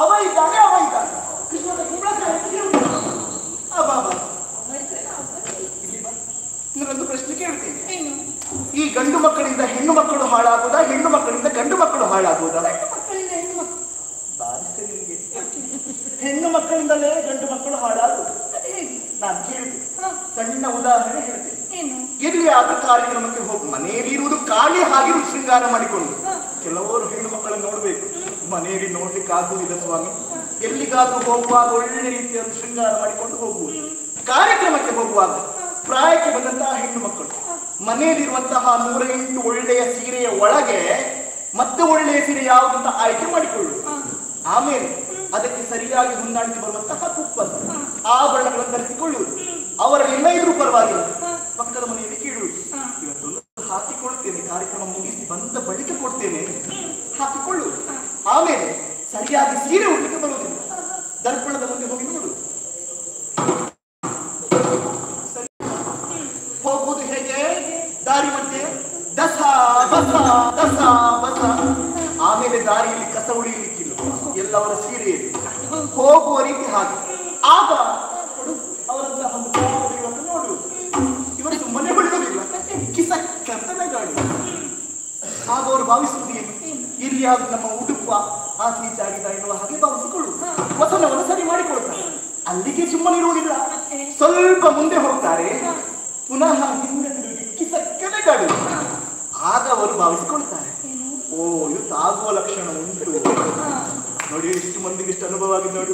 ಅವ ಇದ್ದಾನೆ, ಅವ ಇದ್ದಾನೆ. ಕೃಷ್ಣನ ಇನ್ನೊಂದು ಪ್ರಶ್ನೆ ಕೇಳ್ತೀನಿ. ಈ ಗಂಡು ಮಕ್ಕಳಿಂದ ಹೆಣ್ಣು ಮಕ್ಕಳು ಹಾಳಾಗುವುದಾ, ಹೆಣ್ಣು ಮಕ್ಕಳಿಂದ ಗಂಡು ಮಕ್ಕಳು ಹಾಳಾಗುವುದಾ? ಹೆಣ್ಣು ಮಕ್ಕಳಿಂದಲೇ ಗಂಡು ಮಕ್ಕಳು ಹಾಳಾಗುವುದು. ನಾನು ಕೇಳ್ತೀನಿ, ಸಣ್ಣ ಉದಾಹರಣೆ ಹೇಳ್ತೀನಿ. ಎಲ್ಲಿ ಆದ ಕಾರ್ಯಕ್ರಮಕ್ಕೆ ಹೋಗಿ ಮನೆಯಲ್ಲಿ ಇರುವುದು ಖಾಲಿ ಹಾಗೆ ಶೃಂಗಾರ ಮಾಡಿಕೊಂಡು ಕೆಲವರು ಹೆಣ್ಣು ಮಕ್ಕಳನ್ನು ನೋಡ್ಬೇಕು, ಮನೆಯಲ್ಲಿ ನೋಡ್ಲಿಕ್ಕೆ ಆಗುವುದಿಲ್ಲ ಸ್ವಾಮಿ. ಎಲ್ಲಿಗಾದ್ರೂ ಹೋಗುವಾಗ ಒಳ್ಳೆ ರೀತಿಯಲ್ಲಿ ಶೃಂಗಾರ ಮಾಡಿಕೊಂಡು ಹೋಗುವುದು. ಕಾರ್ಯಕ್ರಮಕ್ಕೆ ಹೋಗುವಾಗ ಪ್ರಾಯಕ್ಕೆ ಬಂದಂತಹ ಹೆಣ್ಣು ಮಕ್ಕಳು ಮನೆಯಲ್ಲಿರುವಂತಹ 108 ಒಳ್ಳೆಯ ಸೀರೆಯ ಒಳಗೆ ಮತ್ತೆ ಒಳ್ಳೆಯ ಸೀರೆ ಯಾವುದಂತ ಆಯ್ಕೆ ಮಾಡಿಕೊಳ್ಳುವುದು. ಆಮೇಲೆ ಅದಕ್ಕೆ ಸರಿಯಾಗಿ ಹೊಂದಾಣಿಕೆ ಬರುವಂತಹ ಕುಪ್ಪಸ ಆಭರಣಗಳನ್ನು ಧರಿಸಿಕೊಳ್ಳುವುದು. ಅವರಲ್ಲೆಲ್ಲ ಇದ್ರೂ ಪರವಾಗಿಲ್ಲ, ಪಕ್ಕದ ಮನೆಯಲ್ಲಿ ಕೇಳುವುದು, ಇವತ್ತೊಂದು ಹಾಕಿಕೊಳ್ತೇನೆ, ಕಾರ್ಯಕ್ರಮ ಮುಗಿಸಿ ಬಂದ ಬಳಿಕ ಕೊಡ್ತೇನೆ, ಹಾಕಿಕೊಳ್ಳುವುದು. ಆಮೇಲೆ ಸರಿಯಾಗಿ ಸೀರೆ ಉಡ್ಲಿಕ್ಕೆ ಬರುವುದಿಲ್ಲ, ದರ್ಪಣದ ಮುಂದೆ ಹೋಗಿ ನೋಡು. ಹೋಗುವುದು ಹೇಗೆ? ದಾರಿ ಮಧ್ಯೆ ದಸ ಬಸ ದಸ ಬಸ. ಆಮೇಲೆ ದಾರಿಯಲ್ಲಿ ಕಸ ಉಳಿಯಲಿಕ್ಕಿಲ್ಲ, ಎಲ್ಲವರ ಸೀರೆಯಲ್ಲಿ ಹೋಗುವ ರೀತಿ ಹಾಗೆ. ಆಗ ಅವರಂತಹ ಒಂದು ನೋಡುವುದು, ಇವರು ಸುಮ್ಮನೆ ಬಿಡುವುದಿಲ್ಲ, ಕಿಸಕ್ಕಂತ ಗಾಡಿ. ಆಗ ಅವರು ಭಾವಿಸುವುದು ಏನು? ಇಲ್ಲಿ ಆಗ ನಮ್ಮ ಉಡುಪ ಆಚೀಚಾಗಿದೆ ಎನ್ನುವ ಹಾಗೆ ಭಾವಿಸಿಕೊಳ್ಳುವುದು. ವಸನವನ್ನು ಸರಿ ಮಾಡಿಕೊಳ್ತಾರೆ. ಅಲ್ಲಿಗೆ ಸುಮ್ಮನೆ ಇರುವುದಿಲ್ಲ, ಸ್ವಲ್ಪ ಮುಂದೆ ಹೋಗ್ತಾರೆ, ಪುನಃ ಹಿಂದೆ ತಿರುಗಿ ಕಿಸಕ್ಕನೆ ಗಾಡಿ. ಆಗ ಅವರು ಭಾವಿಸಿಕೊಳ್ತಾರೆ, ಓ ಇದು ಆಗುವ ಲಕ್ಷಣ ಉಂಟು ನೋಡಿ, ಇಷ್ಟು ಮಂದಿಗೆ ಇಷ್ಟು ಅನುಭವ ಆಗಿದೆ ನೋಡಿ.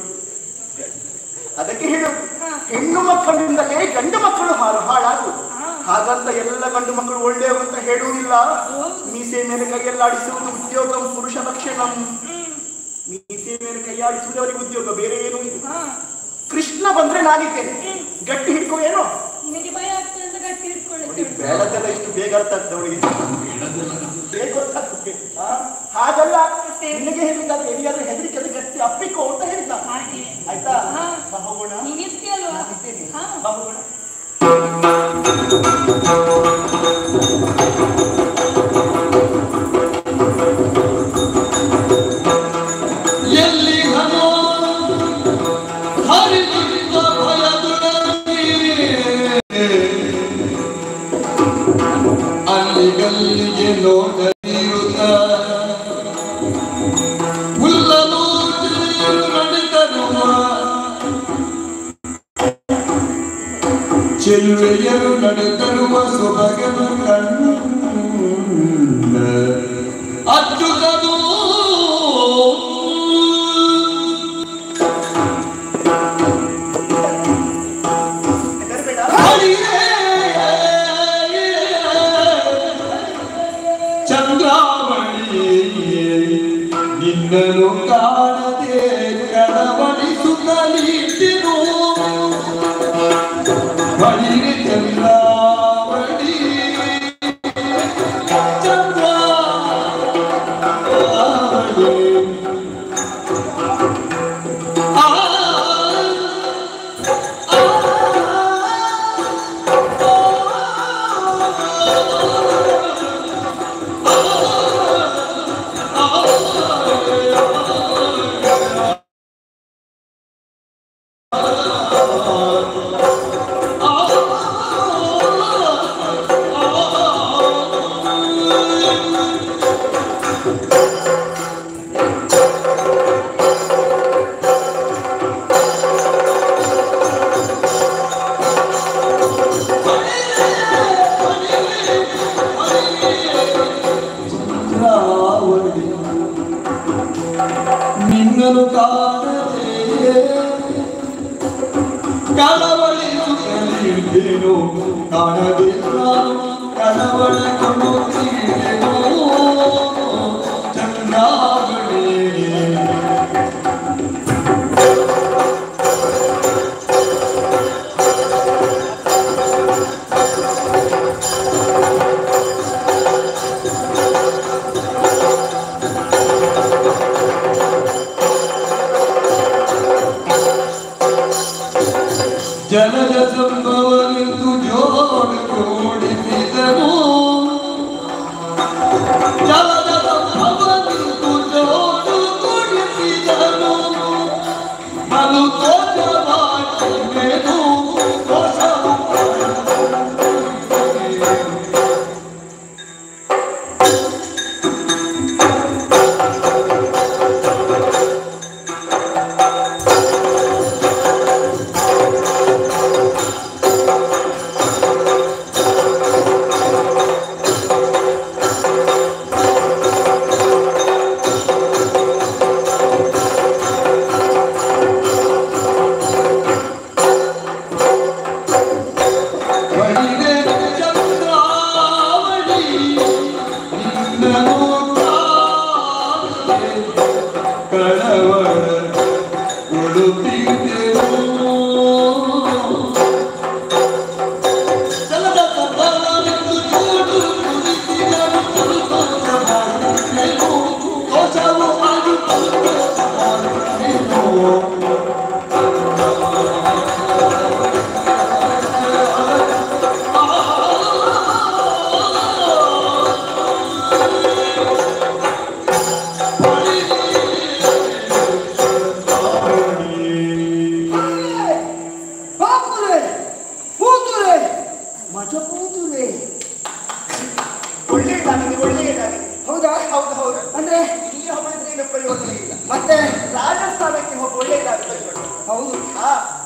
ಅದಕ್ಕೆ ಹೇಳೋದು, ಹೆಣ್ಣು ಮಕ್ಕಳಿಂದಲೇ ಗಂಡು ಮಕ್ಕಳು ಹಾಳಾಗುವುದು. ಹಾಗಂತ ಎಲ್ಲ ಗಂಡು ಮಕ್ಕಳು ಒಳ್ಳೆಯವರು ಅಂತ ಹೇಳುವುದಿಲ್ಲ. ಮೀಸೆ ಮೇಲೆ ಕೈಯಲ್ಲಾಡಿಸುವುದು ಉದ್ಯೋಗ ಪುರುಷ ಲಕ್ಷಣಂ. ಮೀಸೆ ಮೇಲೆ ಕೈಯಾಡಿಸುವುದು ಅವರಿಗೆ ಉದ್ಯೋಗ, ಬೇರೆ ಏನು ಇಲ್ಲ. ಕೃಷ್ಣ ಬಂದ್ರೆ ನಾನಿದ್ದೇನೆ, ಗಟ್ಟಿ ಹಿಡ್ಕೋ. ಏನೋ ಬೇಡದೆಲ್ಲ ಇಷ್ಟು ಬೇಗ ಅರ್ಥ ಆಗ್ತದೆ ಅವಳಿಗೆ, ಬೇಗ ಗೊತ್ತಾಗ್ತದೆ. ಹಾಗಲ್ಲ, ನಿನಗೆ ಹೇಳಿದಾಗ ಎಲ್ಲಿಯಾದ್ರೂ ಹೆದರಿಕೆ ಅದು ಗಟ್ಟಿ ಅಪ್ಪಿಕೋ ಅಂತ ಹೇಳಿದ್ದ. ಆಯ್ತಾ? ಹೋಗೋಣ, ಹೋಗೋಣ. ಎಲ್ಲಿ ಹನೋ ಹರಿದ ಭಯದುಡಲಿ ಅಲ್ಲಿಗಲ್ಲಿಗೆ ನೋಡಲಿರುತ್ತ ಹುಲ್ಲಲು ನಡೆದರುವ ಚೆಲುವೆಯರು ನಡೆದರುವ ಸೊಬಗನು ಕಂಡ ಅಚ್ಚುತನು ಚಂದ್ರಾವಳಿ ನಿನ್ನನು ಕಾಣದೆ ಕಳವಳಿಸುತ್ತಲಿದ್ದೇನು ಕಾಣದಿಲ್ಲ ಕಳವಳಗೊಳ್ಳುತ್ತೀರೇನೋ ಚಂದ್ರಾವಳಿ ಜನರ ಸಂಭವನೆಂದು ಜೋಡು ಕೂಡಿಸಿದನು ಜನರ ಸಂಭವನೆಂದು ಜೋಡು ಕೂಡಿಸಿದನು ಮನು ತೋಟವಾಟಿಮೆನು ದೋಷವು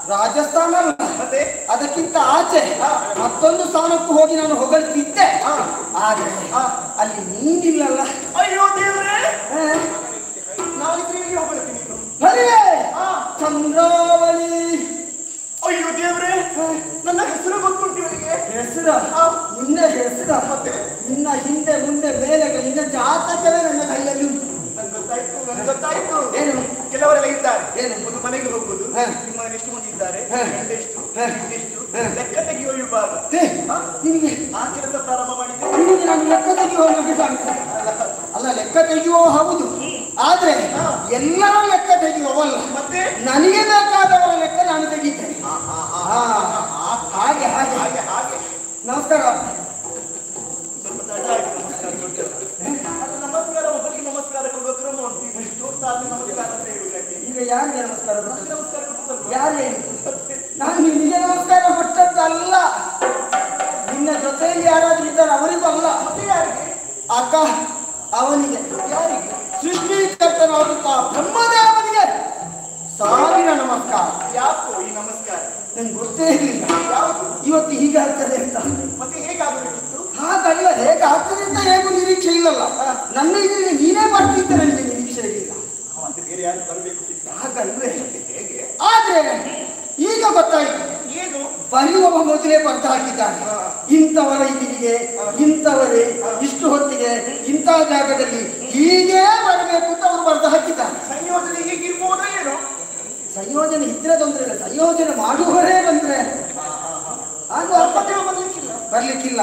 ರಾಜಸ್ಥಾನ ಮತ್ತೆ ಅದಕ್ಕಿಂತ ಆಚೆ ಮತ್ತೊಂದು ಸ್ಥಾನಕ್ಕೂ ಹೋಗಿ ನಾನು ಹೊಗಳ್ತಿದ್ದೆ. ಆದ್ರೆ ಅಲ್ಲಿ ನೀನಿಲ್ಲಲ್ಲ. ಅಯ್ಯೋ ದೇವರೇ, ನಾವಿದ್ರೆ ಹೊಗಳ್ತೀನಿ. ಚಂದ್ರಾವಳಿ. ಅಯ್ಯೋ ದೇವರೇ, ನನ್ನ ಹೆಸರು ಗೊತ್ತುಂಟು ಇವರಿಗೆ. ಹೆಸರ? ನಿನ್ನ ಹೆಸರ? ನಿನ್ನ ಹಿಂದೆ ಮುಂದೆ ಮೇಲೆ ನಿನ್ನ ಜಾತಕವೇ ನನ್ನ ಕೈಯಲ್ಲಿ ಉಂಟು. ಗೊತ್ತಾಯ್ತು. ಏನು? ಕೆಲವರೆಲ್ಲ ಇದ್ದಾರೆ. ಏನು? ಒಂದು ಮನೆಗೆ ಹೋಗುದು, ನಿಮ್ಮ ಎಷ್ಟು ಮಂದಿ ಇದ್ದಾರೆ, ಎಷ್ಟು ಲೆಕ್ಕ ತೆಗೆಯುವ ವಿಭಾಗ. ನಿನಗೆ ಆ ಕೆಲಸ ಪ್ರಾರಂಭ ಮಾಡಿದ್ದೆ. ನಿನಗೆ ನಾನು ಲೆಕ್ಕ ತೆಗೆಯುವ ಅಲ್ಲ, ಲೆಕ್ಕ ತೆಗೆಯುವ ಹೌದು. ಆದ್ರೆ ಎಲ್ಲರೂ ಲೆಕ್ಕ ತೆಗೆಯುವವಲ್ಲ. ಮತ್ತೆ ನನಗೆ ಬೇಕಾದವರ ಲೆಕ್ಕ ನಾನು ತೆಗಿತೇನೆ. ಹಾಗೆ ಹಾಗೆ ಹಾಗೆ ಹಾಗೆ. ನಮಸ್ಕಾರ. ಸ್ವಲ್ಪ ತಡ ಆಯ್ತು. ನಮಸ್ಕಾರ ಒಬ್ಬರಿಗೆ ನಮಸ್ಕಾರ ಕೊಡುವ ಕ್ರಮ ಉಂಟು. ಇಷ್ಟು ನಮಸ್ಕಾರ ಅಂತ ಹೇಳುವುದಕ್ಕೆ ಈಗ ಯಾರಿಗೆ ನಮಸ್ಕಾರ? ನಮಸ್ಕಾರ ಯಾರೇ? ನಾನು ನಿನಗೆ ನಮಸ್ಕಾರ ಕೊಟ್ಟದ್ದಲ್ಲ. ನಿನ್ನ ಜೊತೆಯಲ್ಲಿ ಯಾರಾದ್ರೂ ಇದ್ದಾರೆ ಅವರಿಗೂ ಅಲ್ಲ. ಮತ್ತೆ ಯಾರಿಗೆ? ಅಕ್ಕ ಅವನಿಗೆ. ಯಾರಿಗೆ? ಸೃಷ್ಟಿಕರ್ತನಾದಂತಹ ಬ್ರಹ್ಮದೇವನಿಗೆ ಸಾವಿರ ನಮಸ್ಕಾರ. ಯಾಕೋ ಈ ನಮಸ್ಕಾರ? ನಂಗೆ ಗೊತ್ತೇ ಇರಲಿಲ್ಲ ಯಾವುದು ಇವತ್ತು ಹೀಗೆ ಆಗ್ತದೆ ಅಂತ. ಮತ್ತೆ ಹೇಗಾಗಬೇಕಿತ್ತು? ಹಾಗಲ್ಲ, ಹೇಗೆ ಆಗ್ತದೆ ಅಂತ ಹೇಗೂ ನಿರೀಕ್ಷೆ ಇಲ್ಲಲ್ಲ. ನನ್ನ ಇದರಲ್ಲಿ ನೀನೇ ಬರ್ತಿದ್ದ ನನಗೆ ನಿರೀಕ್ಷೆ ಇರಲಿಲ್ಲ. ಮತ್ತೆ ಬೇರೆ ಯಾರು ಬರಬೇಕು? ಹಾಗಲ್ವೇ? ಹೇಗೆ? ಆದ್ರೆ ಈಗ ಗೊತ್ತಾಯ್ತು. ಏನು? ಬರೆಯುವ ಮೊದಲೇ ಬರ್ತ ಹಾಕಿದ್ದಾನೆ. ಇಂಥವರ ಇದಿಗೆ ಇಂಥವರೇ ಇಷ್ಟು ಹೊತ್ತಿಗೆ ಇಂಥ ಜಾಗದಲ್ಲಿ ಹೀಗೆ ಬರಬೇಕು ಅಂತ ಅವರು ಬರ್ತ ಹಾಕಿದ್ದಾರೆ. ಸಂಯೋಜನೆ ಹೀಗಿರ್ಬೋದ ಏನು? ಸಂಯೋಜನೆ ಇದ್ರೆ ತೊಂದರೆ ಇಲ್ಲ, ಸಂಯೋಜನೆ ಮಾಡುವವರೇ ಬಂದ್ರೆ ಅದು ಬರ್ಲಿಕ್ಕಿಲ್ಲ.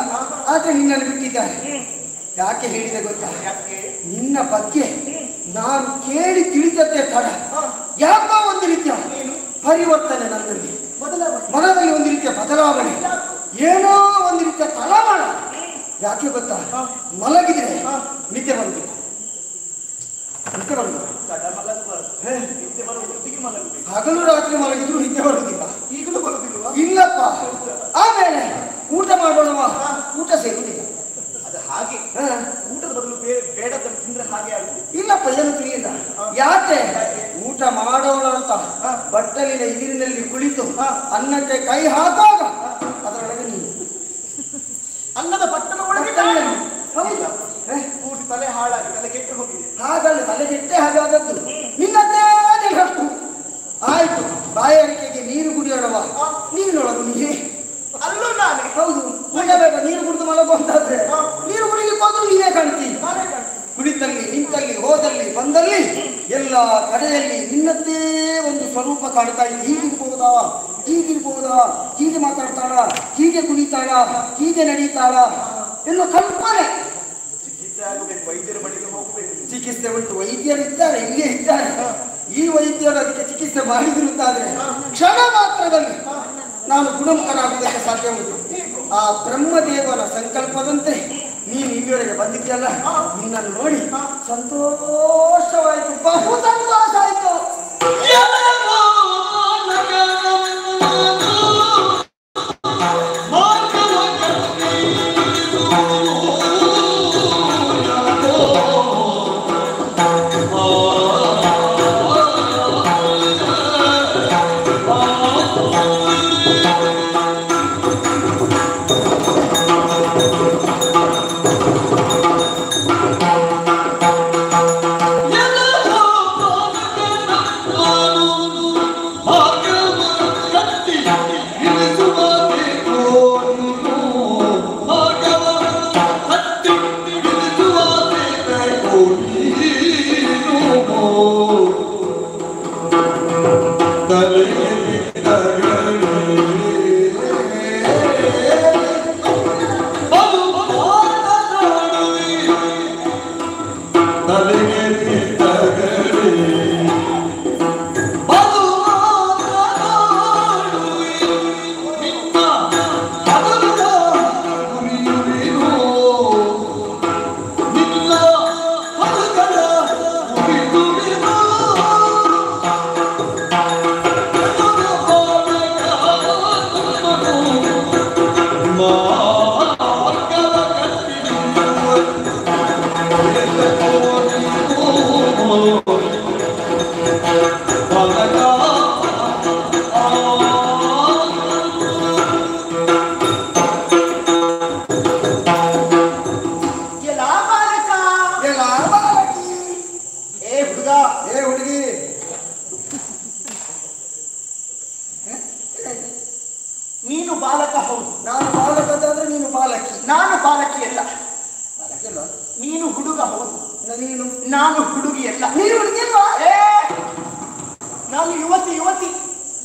ಆದ್ರೆ ನಿನ್ನನ್ನು ಬಿಟ್ಟಿದ್ದಾರೆ. ಯಾಕೆ ಹೇಳಿದೆ ಗೊತ್ತಾ? ನಿನ್ನ ಬಗ್ಗೆ ನಾನು ಕೇಳಿ ತಿಳಿದದ್ದೇ ತಡ. ಯಾಕೋ ಒಂದು ರೀತಿಯ ಪರಿವರ್ತನೆ ನನ್ನಲ್ಲಿ, ಮನದಲ್ಲಿ ಒಂದು ರೀತಿಯ ಬದಲಾವಣೆ, ಏನೋ ಒಂದು ರೀತಿಯ ತಳಮಳ. ಯಾಕೆ ಗೊತ್ತಾ? ಮಲಗಿದ್ರೆ ನಿದ್ದೆ ಬಂದಿಲ್ಲ. ಹಗಲು ರಾತ್ರಿ ಮಲಗಿದ್ರು ನಿದ್ದೆ ಬರುವುದಿಲ್ಲ. ಈಗಲೂ ಬರುವುದಿಲ್ವಾ? ಇಲ್ಲಪ್ಪ. ಆಮೇಲೆ ಊಟ ಮಾಡೋಣವಾ, ಊಟ ಸೇರುವುದಿಲ್ಲ. ಅದು ಹಾಗೆ ಊಟದ ಬದಲು ಬೇಡದನ್ನು ತಿಂದ್ರೆ ಹಾಗೆ ಆಗುದು. ಇಲ್ಲಪ್ಪ, ಏನು ತಿಳಿಯಿಲ್ಲ. ಯಾಕೆ? ಊಟ ಮಾಡೋಣ ಅಂತ ಬಟ್ಟಲಿನ ಇದಿರಿನಲ್ಲಿ ಕುಳಿತು ಅನ್ನಕ್ಕೆ ಕೈ ಹಾಕುವಾಗ ಅದರೊಳಗೆ ನೀನು ಅನ್ನದ ಬಟ್ಟಲ ಒಳಗೆ ಪೂರ್ತಿ ತಲೆ ಹಾಳಾಗಿ ತಲೆ ಕೆಟ್ಟು ಹೋಗಿದೆ. ಹಾಗಲ್ಲ, ತಲೆ ಕೆಟ್ಟೆ ಹಾಗಾದದ್ದು. ನಿನ್ನದೇ ನಿನ್ನದ್ದೇ ಒಂದು ಸ್ವರೂಪ ಕಾಣ್ತಾ ಇದೆ. ಹೀಗಿರ್ಬೋದಾ, ಹೀಗಿರ್ಬೋದಾ, ಹೀಗೆ ಮಾತಾಡ್ತಾಳ, ಹೀಗೆ ಕುಣಿತಾಳ, ಹೀಗೆ ನಡೀತಾಳ ಎನ್ನುವ ಕಲ್ಪನೆ. ವೈದ್ಯರ ಬಳಿಗೆ ಹೋಗಬೇಕು. ಚಿಕಿತ್ಸೆ ಉಂಟು, ವೈದ್ಯರು ಇದ್ದಾರೆ, ಇಲ್ಲೇ ಇದ್ದಾರೆ. ಈ ವೈದ್ಯರು ಅದಕ್ಕೆ ಚಿಕಿತ್ಸೆ ಮಾಡಿದಿರುತ್ತಾದ್ರೆ ಕ್ಷಣ ಮಾತ್ರದಲ್ಲಿ ನಾನು ಗುಣಮುಖನಾಗುವುದಕ್ಕೆ ಸಾಧ್ಯ ಉಂಟು. ಆ ಬ್ರಹ್ಮದೇವನ ಸಂಕಲ್ಪದಂತೆ ನೀನು ಇಲ್ಲಿವರೆಗೆ ಬಂದಿದ್ಯಲ್ಲ, ನಿನ್ನನ್ನು ನೋಡಿ ಸಂತೋಷವಾಯಿತು, ಬಹು ಸಂತೋಷ ಆಯಿತು. ನೀನು ಬಾಲಕ ಹೌದು. ನಾನು ಬಾಲಕದಾದ್ರೆ ನೀನು ಬಾಲಕಿ. ನಾನು ಬಾಲಕಿ ಅಲ್ಲ. ಬಾಲಕಿ ಅಲ್ವಾ? ನೀನು ಹುಡುಗ ಹೌದು. ನೀನು ನಾನು ಹುಡುಗಿ ಅಲ್ಲ. ನೀನು ಹುಡುಗಿ ಅಲ್ವಾ? ನಾನು ಯುವತಿ. ಯುವತಿ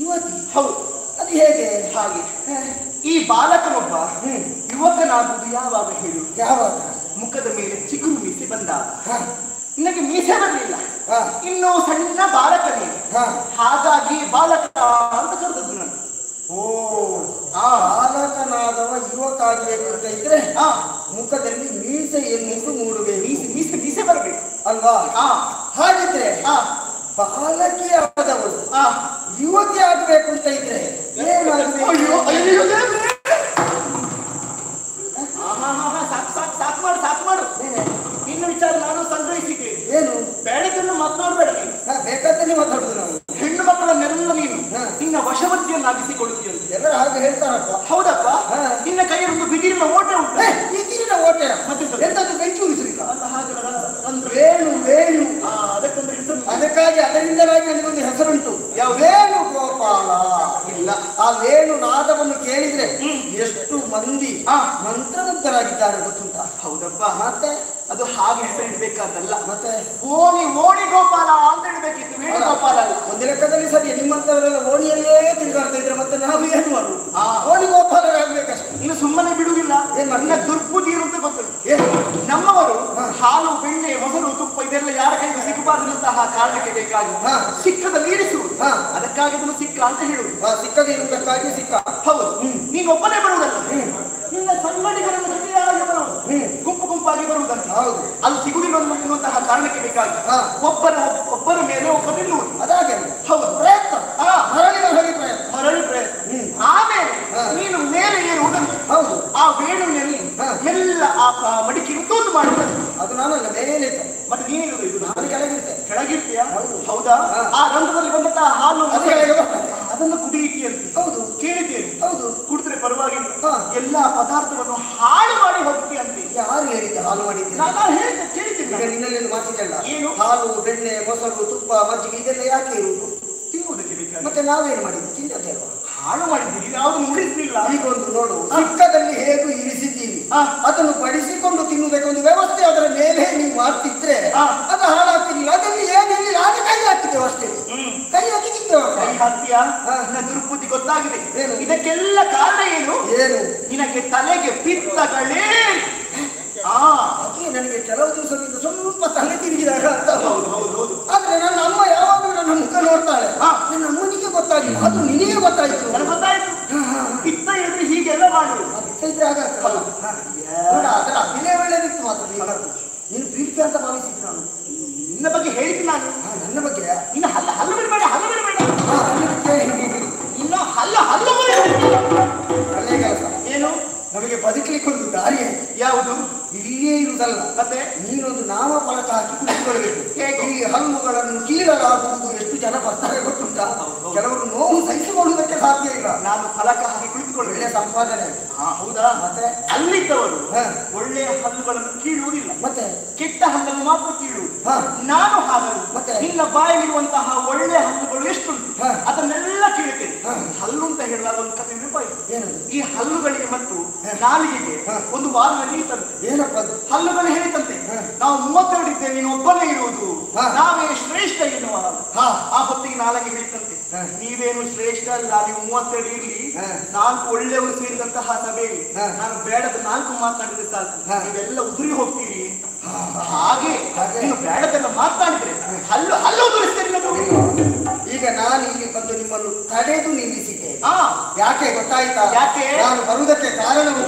ಯುವತಿ ಹೌದು. ಅದು ಹೇಗೆ? ಹಾಗೆ ಈ ಬಾಲಕನೊಬ್ಬ ಯುವಕನಾಗುವುದು ಯಾವಾಗ ಹೇಳು? ಯಾವಾಗ? ಮುಖದ ಮೇಲೆ ಚಿಗುರು ಮೀಸೆ ಬಂದಾಗ. ನಿನಗೆ ಮೀಸೆ ಬರಲಿಲ್ಲ, ಇನ್ನು ಸಣ್ಣ ಬಾಲಕ ನೀನು. ಹಾಗಾಗಿ ಬಾಲಕ ಅಂತ ಕರೆದದ್ದು ನಾನು. ಓ, ಬಾಲಕನಾದವ ಯುವಕ ಆಗಬೇಕು ಅಂತ ಇದ್ರೆ ಮುಖದಲ್ಲಿ ಮೀಸೆ ಎನ್ನುವುದು ಮೂಡಬೇಕು. ಮೀಸೆ ಬರಬೇಕು ಅಲ್ವಾ? ಹಾಗಿದ್ರೆ ಬಾಲಕಿ ಆದವಳು ಯುವತಿ ಆಗಬೇಕು ಅಂತ ಇದ್ರೆ ಏನಾಗಬೇಕು? ಸಾಕು ಮಾಡು. ನಿನ್ನ ವಿಚಾರ ನಾನು ಸಂಗ್ರಹಿಸಿದ್ದೆ. ಏನು? ಬೇಡದನ್ನು ಮಾತನಾಡಬೇಡ. ಬೇಕಾದ್ರೆ ಮಾತಾಡುದು ನಾವು. ಹೆಣ್ಣು ಮಕ್ಕಳನ್ನೆಲ್ಲ ನೀನು ನಿನ್ನ ವಶವರ್ತಿಯನ್ನಾಗಿಸಿಕೊಳ್ಳುತ್ತೀಯಂತೆ. ಎಲ್ಲರೂ ಹಾಗೆ ಹೇಳ್ತಾರಪ್ಪ. ಹೌದಪ್ಪ. ನಿನ್ನ ಕೈಯಲ್ಲಿ ಒಂದು ಬಿದಿರಿನ ಓಟೆ ಉಂಟು. ಬಿದಿರಿನ ಓಟೆ? ಎಂತದ್ದು? ಬೆಂಕಿ ಉರಿಸಲಿಲ್ಲ? ವೇಣು. ವೇಣು ಅದಕ್ಕೊಂದು ಹೆಸರು. ಅದಕ್ಕಾಗಿ ಅದರಿಂದಲಾಗಿ ನನಗೊಂದು ಹೆಸರುಂಟು. ವೇಣು ಗೋಪಾಲ. ಇಲ್ಲ, ಆ ವೇಣು ನಾದವನ್ನು ಕೇಳಿದ್ರೆ ಎಷ್ಟು ಮಂದಿ ಮಂತ್ರಮುಗ್ಧರಾಗಿದ್ದಾರೆ ಗೊತ್ತುಂಟ? ಹೌದಪ್ಪ. ಮತ್ತೆ ಅದು ಹಾಗೆ ಹೆಸರು ಇಡ್ಬೇಕಾದಲ್ಲ. ಮತ್ತೆ ಓಣಿ ಗೋಪಾಲ ಅಂತ ಇಡಬೇಕಿತ್ತು, ವೇಣು ಗೋಪಾಲ ಅಲ್ಲ. ಒಂದು ಲೆಕ್ಕದಲ್ಲಿ ಸರಿ. ನಿಮ್ಮಂತವರೆಲ್ಲ ಓಣಿಯಲ್ಲೇ ತಿರುಗಾಡ್ತಾ ಇದ್ರೆ ಮತ್ತೆ ನಾವು ಏನು ಮಾಡುದು? ಓಣಿ ಗೋಪಾಲರಾಗಬೇಕಷ್ಟೇ. ಇನ್ನು ಸುಮ್ಮನೆ ಬಿಡುವುದಿಲ್ಲ. ನನ್ನ ದುರ್ಬುದ್ಧಿ ಅಂತ ಗೊತ್ತುಂಟು. ನಮ್ಮವರು ಹಾಲು, ಬೆಣ್ಣೆ, ಮೊಸರು, ತುಪ್ಪ ಇದೆಲ್ಲ ಯಾರ ಕೈಗೂ ಸಿಗಬಾರದಂತಹ ಕಾರಣಕ್ಕೆ ಬೇಕಾಗಿ ಸಿಕ್ಕದಲ್ಲಿ ಇರಿಸುವುದು. ಅದಕ್ಕಾಗಿ ಅದನ್ನು ಸಿಕ್ಕ ಅಂತ ಹೇಳುವುದು. ಸಿಕ್ಕದೆ ಇರುವುದಕ್ಕಾಗಿ ಸಿಕ್ಕ. ಹೌದು. ನೀನು ಒಬ್ಬನೇ ಬರುವುದಲ್ಲ, ನಿನ್ನ ಸಂಗಡಿಗರನ್ನು ಜೊತೆಯಾಗಿ ಬರುವುದು, ಗುಂಪು ಗುಂಪಾಗಿ ಬರುವುದಂತ. ಹೌದು. ಅದು ಸಿಗುವುದಿಲ್ಲ ಅನ್ನುವಂತಹ ಕಾರಣಕ್ಕೆ ಬೇಕಾಗಿ ಒಬ್ಬರ ಮೇಲೆ ಒಬ್ಬ ನಿಲ್ಲುವುದು. ಅದಾಗೆ ಹೌದು. ಪ್ರಯತ್ನ. ಮರಳಿ ಪ್ರಯತ್ನ. ಆಮೇಲೆ ನೀನು ಮೇಲೆ ಏರುವುದಂತ. ಹೌದು. ಆ ವೇಣುವಿನಲ್ಲಿ ಎಲ್ಲ ಆ ಮಡಿಕೆ ಉತ್ತೋದು ಮಾಡುವುದಂತ. ಅದು ನಾನಲ್ಲ, ಮೇಲೆ. ಮತ್ತೆ ನೀನಿರುವುದು ಇದು. ನಾನು ಕೆಳಗಿರ್ತೀಯ. ಹೌದಾ? ಆ ರಂಧ್ರದಲ್ಲಿ ಬಂದಂತಹ ಹಾಲು ಅದನ್ನು ಕುಡಿಯಿತೀಯಂತೆ. ಹೌದು. ಕೇಳಿದ್ದೇನೆ. ಹೌದು. ಕುಡಿದ್ರೆ ಪರವಾಗಿಲ್ಲ, ಎಲ್ಲ ಪದಾರ್ಥವನ್ನು ಹಾಳು ಮಾಡಿ ಹೋಗ್ತೀಯಂತೆ. ಯಾರು ಹೇಳಿದ್ದೆ ಹಾಲು ಮಾಡಿದ್ದೆ? ನಾನು ಹೇಳಿದ್ದೆ, ಕೇಳಿದ್ದೇನೆ. ನಿನ್ನಲ್ಲಿ ಮಾತಿದ್ದಲ್ಲ. ಏನು? ಹಾಲು, ಬೆಣ್ಣೆ, ಮೊಸರು, ತುಪ್ಪ, ಮಜ್ಜಿಗೆ ಇದೆಲ್ಲ ಯಾಕೆ ಇರುವುದು? ತಿನ್ನುವುದಕ್ಕೆ ಬೇಕಾಗಿ. ಮತ್ತೆ ನಾವೇನು ಮಾಡಿದ್ವಿ? ತಿಂದದ್ದೇ ಅಲ್ವಾ? ಹಾಳು ಮಾಡಿದ್ದೀರಿ, ಯಾವುದು ಉಳಿಸಲಿಲ್ಲ. ಈಗ ಒಂದು ನೋಡು, ಸಿಕ್ಕದಲ್ಲಿ ಹೇಗೂ ಇರಿಸಿದ್ದೀವಿ, ಅದನ್ನು ಬಡಿಸಿಕೊಂಡು ತಿನ್ನುವುದಕ್ಕೊಂದು ವ್ಯವಸ್ಥೆ ಅದರ ಮೇಲೆ ನೀವು ಮಾಡ್ತಿದ್ರೆ ಅದು ಹಾಳಾಗ್ತಿರ್ಲಿಲ್ಲ. ಅದನ್ನು ಏನಿಲ್ಲ, ಅದು ಕೈ ಹಾಕ್ತಿದ್ದೇವೆ ಅಷ್ಟೇ. ಬುದ್ಧಿ ಗೊತ್ತಾಗಿದೆ. ಇದಕ್ಕೆಲ್ಲ ಕಾರಣ ಏನು? ನಿನಗೆ ತಲೆಗೆ ಪಿತ್ತಗಳೇ. ನನಗೆ ಕೆಲವು ದಿವಸದಿಂದ ಸ್ವಲ್ಪ ತಲೆ ತಿರುಗಿದಾಗ ಅಂತ. ಆದ್ರೆ ನನ್ನ ಅಮ್ಮ ಯಾವಾಗಲೂ ನನ್ನ ಮುಖ ನೋಡ್ತಾಳೆ. ನನ್ನ ಅಮ್ಮನಿಗೆ ಗೊತ್ತಾಗಿಲ್ಲ, ಅದು ನಿನಗೆ ಗೊತ್ತಾಯ್ತು. ನನಗೆ ಗೊತ್ತಾಯ್ತು. ಪಿತ್ತ ಇದ್ರೆ ಹೀಗೆಲ್ಲ ಮಾಡು. ಪಿತ್ತ ಇದ್ರೆ ಆಗಾಗ್ತಲ್ಲ. ಅದರ ಅಭಿನಯ ಒಳ್ಳೆದಿತ್ತು ಮಾತ್ರ. ನೀನು ಪ್ರೀತಿ ಅಂತ ಭಾವಿಸಿದ್ದು ನಾನು. ನಿನ್ನ ಬಗ್ಗೆ ಹೇಳಿದ್ದು ನಾನು. ನನ್ನ ಬಗ್ಗೆ ಇನ್ನು ಹಲ್ಲು ಬಿಡಬೇಡ, ಹಲ್ಲು ಬಿಡಬೇಡ. ಇನ್ನು ಹಲ್ಲು ಒಳ್ಳೆ ಕೆಲಸ. ಏನು? ನಮಗೆ ಬದುಕಲಿಕ್ಕೆ ಒಂದು ದಾರಿ. ಯಾವುದು? ಇಲ್ಲಿಯೇ ಇರುವುದಲ್ಲ, ಮತ್ತೆ ನೀನೊಂದು ನಾಮಫಲಕ ಹಾಕಿ ಕುಳಿತುಕೊಳ್ಳಬೇಕು. ಈ ಹಲ್ಲುಗಳನ್ನು ಕೀಳಲಾಗುವುದು ಎಷ್ಟು ಜನ ಬರ್ತಾರೆ ಗೊತ್ತುಂಟಾ? ಕೆಲವರು ನೋವು ಸಹಿಸಿಕೊಳ್ಳುವುದಕ್ಕೆ ಸಾಧ್ಯ ಇಲ್ಲ. ನಾನು ಫಲಕ ಹಾಕಿ ಕುಳಿತುಕೊಳ್ಳಿ. ಒಳ್ಳೆಯ ಸಂಪಾದನೆ. ಹೌದಾ? ಮತ್ತೆ ಅಲ್ಲಿದ್ದವರು ಒಳ್ಳೆಯ ಹಲ್ಲುಗಳನ್ನು ಕೀಳುವುದಿಲ್ಲ, ಮತ್ತೆ ಕೆಟ್ಟ ಹಲ್ಲನ್ನು ಮಾತ್ರ ಕೀಳುವುದು. ನಾನು ಹಾಗಲ್ಲ. ಮತ್ತೆ ನಿನ್ನ ಬಾಯಲ್ಲಿರುವಂತಹ ಒಳ್ಳೆಯ ಹಲ್ಲುಗಳು ಎಷ್ಟುಂಟು ಅದನ್ನೆಲ್ಲ ಕೀಳುತ್ತೇನೆ. ಹಲ್ಲು ಅಂತ ಹೇಳುವಾಗ ಒಂದು ಕಥೆ ನೆನಪಾಯಿತು. ಈ ಹಲ್ಲುಗಳಿಗೆ ಮತ್ತು ನಾಲಿಗೆಗೆ ಒಂದು ವಾರ ನಡೀತಂತೆ. ಏನಪ್ಪ? ಹಲ್ಲುಗಳು ಹೇಳಿತಂತೆ, ನಾವು 32 ಇದ್ದೇವೆ, ನೀನು ಒಬ್ಬನೇ ಇರುವುದು, ನಾವೇ ಶ್ರೇಷ್ಠ ಎನ್ನುವ. ಆ ಹೊತ್ತಿಗೆ ನಾಲಿಗೆ ಹೇಳಿತಂತೆ, ನೀವೇನು ಶ್ರೇಷ್ಠ ಅಲ್ಲ, ನೀವು 32 ಇರ್ಲಿ, 4 ಒಳ್ಳೆಯವರು ಸೇರಿದಂತಹ ಸಭೆಯಲ್ಲಿ ನಾನು ಬೇಡದ 4 ಮಾತನಾಡಿದ್ರೆ ಸಾಕು, ನೀವೆಲ್ಲ ಉದುರಿ ಹೋಗ್ತೀರಿ. ಹಾಗೆ ನೀವು ಬೇಡದೆಲ್ಲ ಮಾತನಾಡಿದ್ರೆ ಹಲ್ಲು ಉದುರಿಸ್ತೇನೆ. ಈಗ ನಾನು ಇಲ್ಲಿ ಬಂದು ನಿಮ್ಮನ್ನು ತಡೆದು ನಿಲ್ಲಿಸಿದ್ದೆ. ಯಾಕೆ ಗೊತ್ತಾಯ್ತಾ? ಯಾಕೆ? ನಾನು ಬರುವುದಕ್ಕೆ ಕಾರಣವು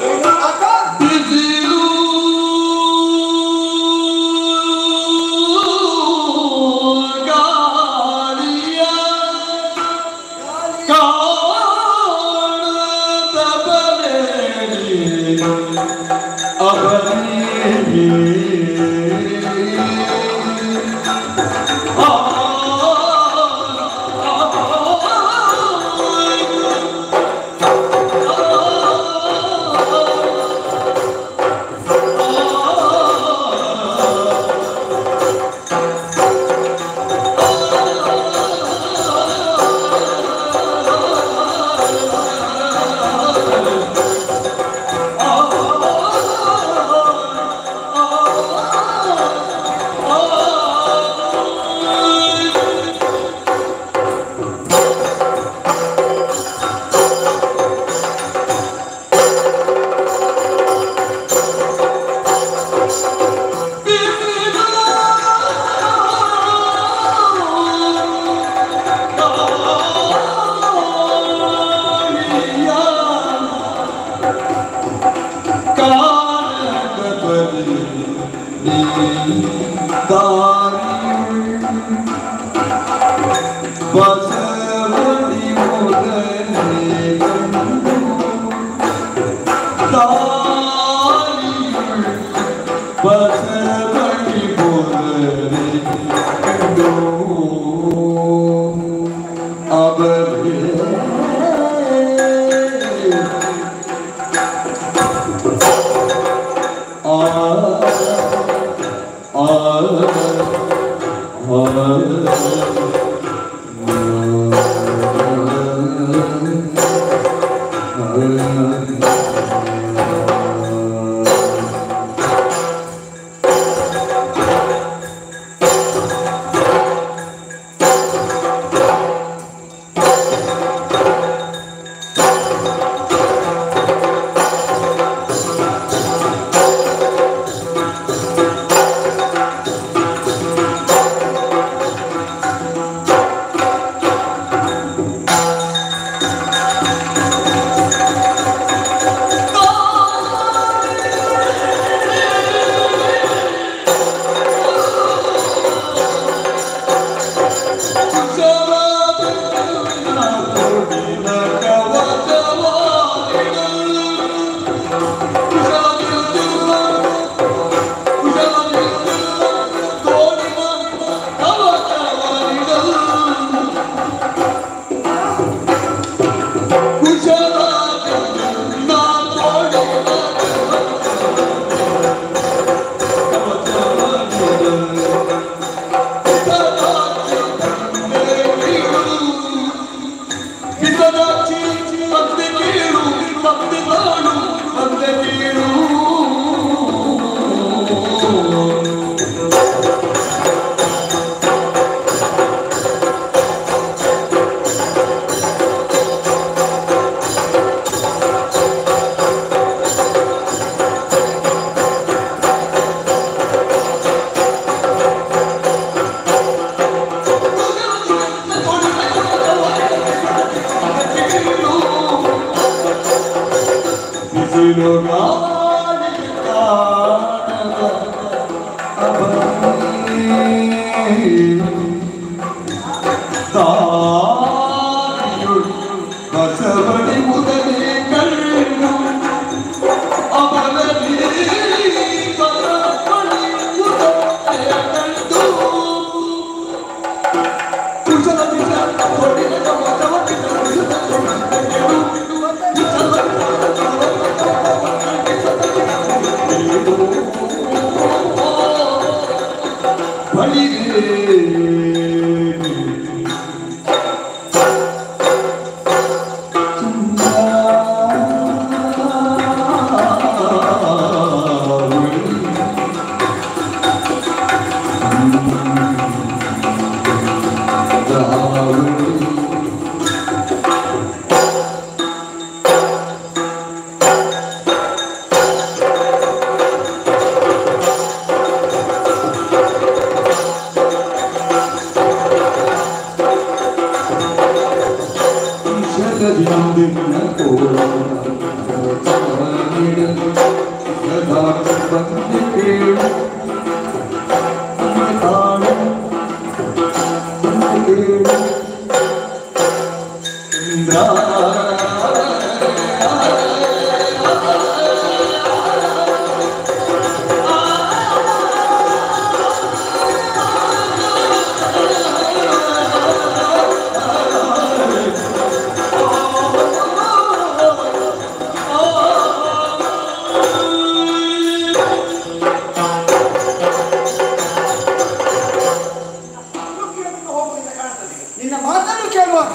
ನಿನ್ನ ಮಾತನ್ನು ಕೇಳುವಾಗ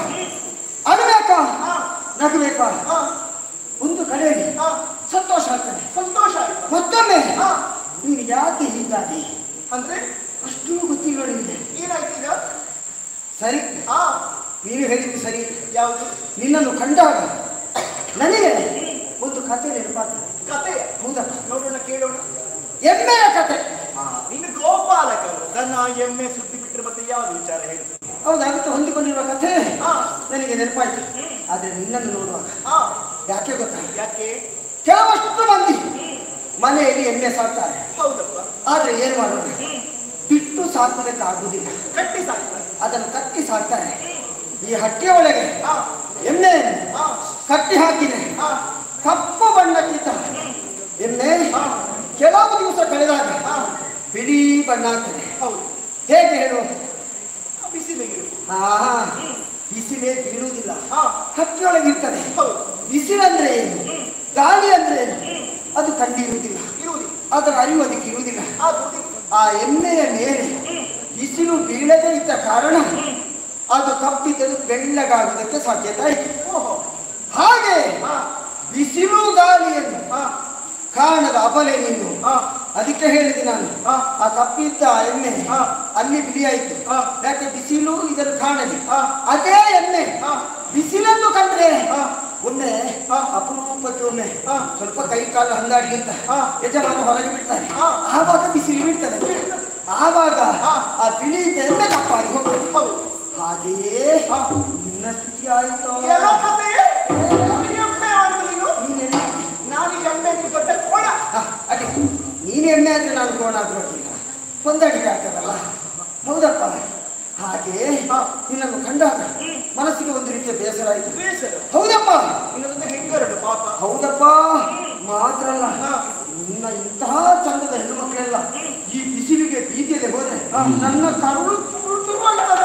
ಅಳಬೇಕಾ ನಗಬೇಕಾ ಒಂದು ಕಡೆಯಲ್ಲಿ ಸಂತೋಷ ಆಗ್ತದೆ. ಸಂತೋಷ ಮತ್ತೊಮ್ಮೆ ನೀನು ಯಾಕೆ ಹೀಗಾಗಿ ಅಂದ್ರೆ ಅಷ್ಟು ಗೊತ್ತಿಲ್ಲ ನಿಮಗೆ. ಏನಾಯ್ತು ಈಗ? ಸರಿ, ನೀನು ಹೇಳಿದ್ದು ಸರಿ. ಯಾವುದು? ನಿನ್ನನ್ನು ಕಂಡಾಗ ನನಗೆ ಒಂದು ಕತೆ ನೆನಪಾಗ್ತದೆ. ಕತೆ? ಹೌದಪ್ಪ, ನೋಡೋಣ, ಕೇಳೋಣ. ಎಮ್ಮೆಯ ಕತೆ. ನೀನು ಗೋಪಾಲಕರು, ದನ ಎಮ್ಮೆ ಸುದ್ದಿ ಬಿಟ್ಟರೆ ಮತ್ತೆ ಯಾವ್ದು ವಿಚಾರ ಹೇಳಿ? ಹೌದಾಗುತ್ತೆ, ಹೊಂದಿಕೊಂಡಿರುವ ಕಥೆ ನನಗೆ ನೆನಪಾಯ್ತು. ಆದ್ರೆ ನಿನ್ನನ್ನು ನೋಡುವಾಗ ಯಾಕೆ ಗೊತ್ತಾ? ಯಾಕೆ? ಕೆಲವಷ್ಟು ಮಂದಿ ಮನೆಯಲ್ಲಿ ಎಮ್ಮೆ ಸಾಕ್ತಾರೆ. ಹೌದಪ್ಪ. ಆದ್ರೆ ಏನ್ ಮಾಡೋದು, ಬಿಟ್ಟು ಸಾಕೋದಕ್ಕೆ ಆಗುದಿಲ್ಲ, ಕಟ್ಟಿ ಸಾಕ್ತಾರೆ. ಅದನ್ನು ಕಟ್ಟಿ ಸಾಕ್ತಾರೆ. ಈ ಹಟ್ಟಿಯ ಒಳಗೆ ಎಮ್ಮೆ ಕಟ್ಟಿ ಹಾಕಿದೆ, ಕಪ್ಪು ಬಣ್ಣಕ್ಕಿದ್ದ ಎಮ್ಮೆ ಕೆಲವು ದಿವಸ ಕಳೆದಾಗ ಬಿಳಿ ಬಣ್ಣ ಆಗ್ತದೆ. ಹೌದು. ಹೇಗೆ ಹೇಳು? ಬಿಸಿಲಿಗೆ ಬಿಸಿಲೇ ಬೀಳುವುದಿಲ್ಲ, ಹಾ, ಹಕ್ಕಿಯೊಳಗೆ ಇರ್ತದೆ. ಹೌದು. ಬಿಸಿಲಂದ್ರೆ ಏನು, ಗಾಳಿ ಅಂದ್ರೆ ಏನು, ಅದು ಕಂಡಿರುವುದಿಲ್ಲ, ಇರುವುದಿಲ್ಲ, ಅದರ ಅರಿವು ಅದಕ್ಕೆ ಇರುವುದಿಲ್ಲ. ಆಗುವುದಿಲ್ಲ. ಆ ಎಮ್ಮೆಯ ಮೇಲೆ ಬಿಸಿಲು ಬೀಳದೇ ಇದ್ದ ಕಾರಣ ಅದು ಕಪ್ಪಿದ್ದದು ಬೆಳ್ಳಗಾಗುವುದಕ್ಕೆ ಸಾಧ್ಯತೆ ಆಯಿತು. ಓಹೋ, ಹಾಗೆ ಹಾ, ಬಿಸಿಲು ಗಾಳಿಯನ್ನು ಹಾ, ಕಾಣದ ಅಬಲೆ ನೀನು. ಹಾ, ಅದಕ್ಕೆ ಹೇಳಿದೆ ನಾನು, ಹಾ, ಆ ಕಪ್ಪಿದ್ದ ಎಮ್ಮೆ ಹಾ, ಅಲ್ಲಿ ಬಿಳಿ ಆಯ್ತು. ಹಾ, ಯಾಕೆ ಬಿಸಿಲು ಇದನ್ನು ಕಾಣಲಿ. ಹಾ, ಅದೇ ಎಮ್ಮೆ ಹಾ, ಬಿಸಿಲನ್ನು ಕಂಡ್ರೆ ಹಾ, ಒಮ್ಮೆ ಹಾ, ಅಪರೂಪಕ್ಕೆ ಒಮ್ಮೆ ಹಾ, ಸ್ವಲ್ಪ ಕೈ ಕಾಲು ಹಂದಾಡಿಗಿಂತ ಹಾ, ಯಜಮಾನ ಹೊರಗೆ ಬಿಡ್ತಾರೆ. ಹಾ, ಆವಾಗ ಬಿಸಿಲು ಬೀಳ್ತದೆ. ಆವಾಗ ಹಾ, ಆ ಬಿಳಿ ಎಮ್ಮೆ ಕಪ್ಪಾಗಿ ಹೋಗ್ತದೆ. ಹೌದು. ಹಾಗೆಯೇ ಹಾ, ನಿನ್ನ ಸ್ಥಿತಿ ಆಯಿತು. ಏನೋ ಕತೆ? ಎಮ್ಮೆ ಅಂತ ನೀನು? ನೀನೆಲ್ಲಿ? ನಾನು ಎಮ್ಮೆ ದೊಡ್ಡ ಕೋಣ. ಅದೇ ನೀನು ಎಮ್ಮೆ ಅಂದ್ರೆ ನಾನು ಕೋಣ ಆದ್ರೂ ಅಡ್ಡಿಲ್ಲ, ಹೊಂದಾಣಿಕೆ ಆಗ್ತದಲ್ಲ. ಹೌದಪ್ಪ. ಹಾಗೆ ನಿನ್ನನ್ನು ಕಂಡಾಗ ಮನಸ್ಸಿಗೆ ಒಂದು ರೀತಿಯ ಬೇಸರ ಆಯಿತು. ಬೇಸರ? ಹೌದಪ್ಪ. ಇನ್ನೊಂದು ಹೆಂಗರಡು ಪಾಪ. ಹೌದಪ್ಪ. ಮಾತ್ರ ಅಲ್ಲ, ನಿನ್ನ ಇಂತಹ ಚಂದದ ಹೆಣ್ಣು ಮಕ್ಕಳೆಲ್ಲ ಈ ಬಿಸಿಲಿಗೆ ಬೀದಿಯಲ್ಲಿ ಹೋದ್ರೆ ನನ್ನ ಕರುಳು ತುರುತುರುವಾಗ್ತದೆ.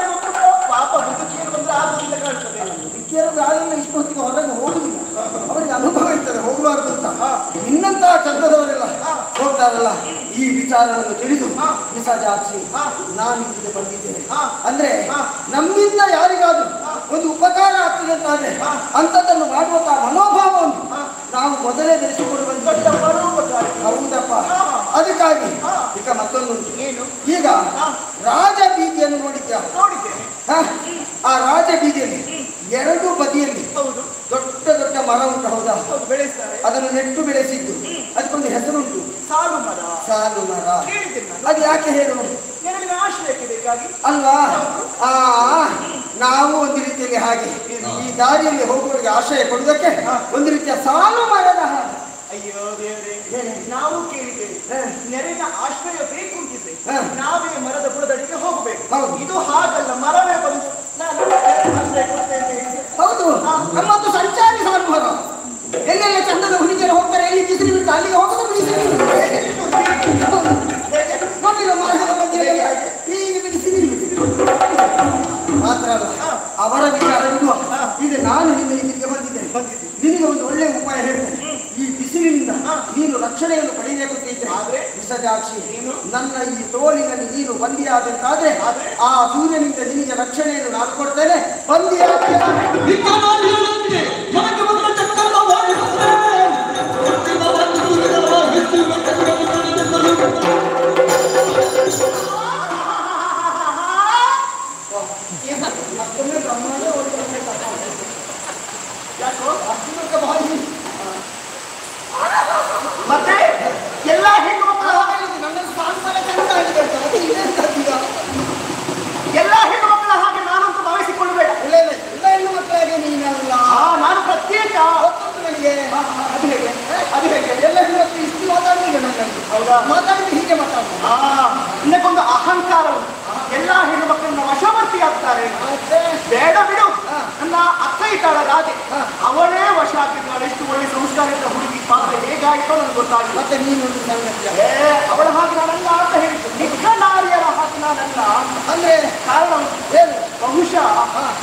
ಪಾಪ ಮುದುಕಿಯರು ಬಂದ್ರೆ ಆಗೋದಿಲ್ಲ ಕಾಣ್ತದೆ. ಮುದುಕಿಯರು ಯಾರೆಲ್ಲ ಇಷ್ಟು ಹೊತ್ತಿಗೆ ಹೊರಗೆ ಹೋಗುದಿಲ್ಲ, ಅವರಿಗೆ ಅನುಭವ ಇರ್ತದೆ ಹೋಗಬಾರ್ದು ಅಂತ. ನಿನ್ನಂತಹ ಚಂದದವರೆಲ್ಲ ಹೋಗ್ತಾರಲ್ಲ. ಈ ವಿಚಾರವನ್ನು ತಿಳಿದು ಮಿಸಾಜಾಕ್ಷಿ ನಾನು ಇಲ್ಲಿಗೆ ಬಂದಿದ್ದೇನೆ. ಅಂದ್ರೆ ನಮ್ಮಿಂದ ಯಾರಿಗಾದ್ರೂ ಒಂದು ಉಪಕಾರ ಆಗ್ತದೆ ಅಂತಾದ್ರೆ ಅಂಥದ್ದನ್ನು ಮಾಡುವಂತಹ ಮನೋಭಾವವನ್ನು ನಾವು ಮೊದಲೇ ಬೆಳೆಸಿಕೊಂಡು ಬಂದ ಪರೋಪಕಾರ. ಹೌದಪ್ಪ. ಅದಕ್ಕಾಗಿ ಈಗ ಮತ್ತೊಂದು ಏನು, ಈಗ ರಾಜ ಬೀದಿಯನ್ನು ನೋಡಿದ್ಯಾ? ನೋಡಿದ್ದೇನೆ. ಆ ರಾಜ ಬೀದಿಯಲ್ಲಿ ಎರಡು ಬದಿಯಲ್ಲಿ ಹೌದು, ದೊಡ್ಡ ದೊಡ್ಡ ಮರ ಉಂಟು. ಹೌದಾ? ಬೆಳೆಸ್ತಾರೆ. ಅದನ್ನು ನೆಟ್ಟು ಬೆಳೆಸಿದ್ದು, ಅದಕ್ಕೊಂದು ಹೆಸರುಂಟು, ಸಾಲು ಮರ. ಸಾಲು ಮರ. ಕೇಳಿದ್ದೇನೆ. ಅದು ಯಾಕೆ ಹೇಳು? ನೆರಳಿನ ಆಶ್ರಯಕ್ಕೆ ಬೇಕಾಗಿ ಅಲ್ವಾ? ನಾವು ಒಂದು ರೀತಿಯಲ್ಲಿ ಹಾಗೆ ಈ ದಾರಿಯಲ್ಲಿ ಹೋಗುವವರಿಗೆ ಆಶ್ರಯ ಕೊಡುವುದಕ್ಕೆ ಒಂದು ರೀತಿಯ ಸಾಲು ಮರದ ಹಾಗೆ. ಅಯ್ಯೋ, ನಾವು ಕೇಳಿದ್ದೇವೆ ನೆರೆನ ಆಶ್ರಯ ಬೇಕು ಅಂತಿದ್ರೆ ನಾವೇ ಮರದ ಬುಡದಡಿಗೆ ಹೋಗಬೇಕು. ಇದು ಹಾಗಲ್ಲ, ಮರವೇ ಬಂದು ನಾನು ಆಶ್ರಯ ಕೊಡ್ತೇನೆ ಅಂತ ಹೇಳಿದ್ರೆ. ಹೌದು, ನಮ್ಮದು ಸಂಚಾರಿ ಸಾರ್ವಭೌಮ. ಎಲ್ಲೆಲ್ಲ ಚಂದದ ಹುಡುಗಿಯರು ಹೋಗ್ತಾರೆ, ಎಲ್ಲಿ ಬಿಸಿಲು ಬಿಡ್ತಾ ಅಲ್ಲಿಗೆ ಹೋಗೋದು ಬಿಸಿಲು ನೋಡಿಲ್ಲ ಮಾರ್ಗದ ಮಧ್ಯೆ ಹೀಗೆ ಬಿಸಿಲು ಮಾತ್ರ ಅಲ್ಲ, ಅವರ ವಿಚಾರವಿರುವ ಈಗ ನಾನು ನಿನ್ನ ಇಲ್ಲಿಗೆ ಬಂದಿದ್ದೇನೆ. ನಿನಗೆ ಒಂದು ಒಳ್ಳೆಯ ಉಪಾಯ ಹೇಳ್ತೇನೆ. ಈ ಬಿಸಿಲಿನಿಂದ ನೀನು ರಕ್ಷಣೆಯನ್ನು ಪಡೆಯಬೇಕು ಅಂತ ಇದ್ರೆ ವಿಸಜಾಕ್ಷಿ, ನನ್ನ ಈ ತೋಳಿನಲ್ಲಿ ನೀನು ಬಂದಿಯಾದಂತಾದ್ರೆ ಆ ಸೂರ್ಯನಿಂದ ನಿನಗೆ ರಕ್ಷಣೆಯನ್ನು ನಾನು ಕೊಡ್ತೇನೆ. ಮತ್ತೆ ಎಲ್ಲ ಹೆಣ್ಣು ಮಕ್ಕಳ ನನ್ನ ಸಾಂಸಾರ ಚಂದ ಆಗಿದೆ, ಎಲ್ಲ ಹೆಣ್ಣು ಮಕ್ಕಳ ಹಾಗೆ ನಾನಂತೂ ಭಾವಿಸಿಕೊಳ್ಳಬೇಡ. ಇಲ್ಲ ಎಲ್ಲ ಹೆಣ್ಣು ಮಕ್ಕಳಿಗೆ ನೀನಲ್ಲ, ನಾನು ಪ್ರತ್ಯೇಕ. ನನಗೆ ಅದು ಹೇಗೆ ಅದು ಹೇಗೆ ಎಲ್ಲ ಹೆಣ್ಣು ಮಕ್ಕಳು ಇಷ್ಟು ಮಾತಾಡಿದ್ರೆ ನನ್ನಲ್ಲಿ ಹೌದಾ ಮಾತಾಡಿದ್ರೆ ಹೀಗೆ ಮಾತಾಡ್ತಾರೆ. ಇನ್ನಕ್ಕೊಂದು ಅಹಂಕಾರ ಉಂಟು. ಎಲ್ಲಾ ಹೆಣ್ಣು ಮಕ್ಕಳನ್ನ ವಶವರ್ತಿ ಆಗ್ತಾರೆ. ಬೇಡ ಬಿಡು, ನನ್ನ ಅಕ್ಕ ಇದ್ದಾಳ ರಾಧೆ, ಅವಳೇ ವಶ ಆಗಿದ್ದಾಳೆ. ಎಷ್ಟು ಒಳ್ಳೆ ಸಂಸ್ಕಾರದಿಂದ ಹುಡುಗಿ ಪಾತ್ರ ಹೇಗಾಯಿತೋ ನನಗೆ ಗೊತ್ತಾಗಿಲ್ಲ. ಮತ್ತೆ ನೀನು ಅವಳ ಹಾಗೆ ನಾನಲ್ಲ ಅಂತ ಹೇಳಿದ್ದು, ನಿಜ ನಾರಿಯರ ಹಾಗೆ ನಾನಲ್ಲ. ಅಂದ್ರೆ ಕಾರಣ ಏನು? ಬಹುಶಃ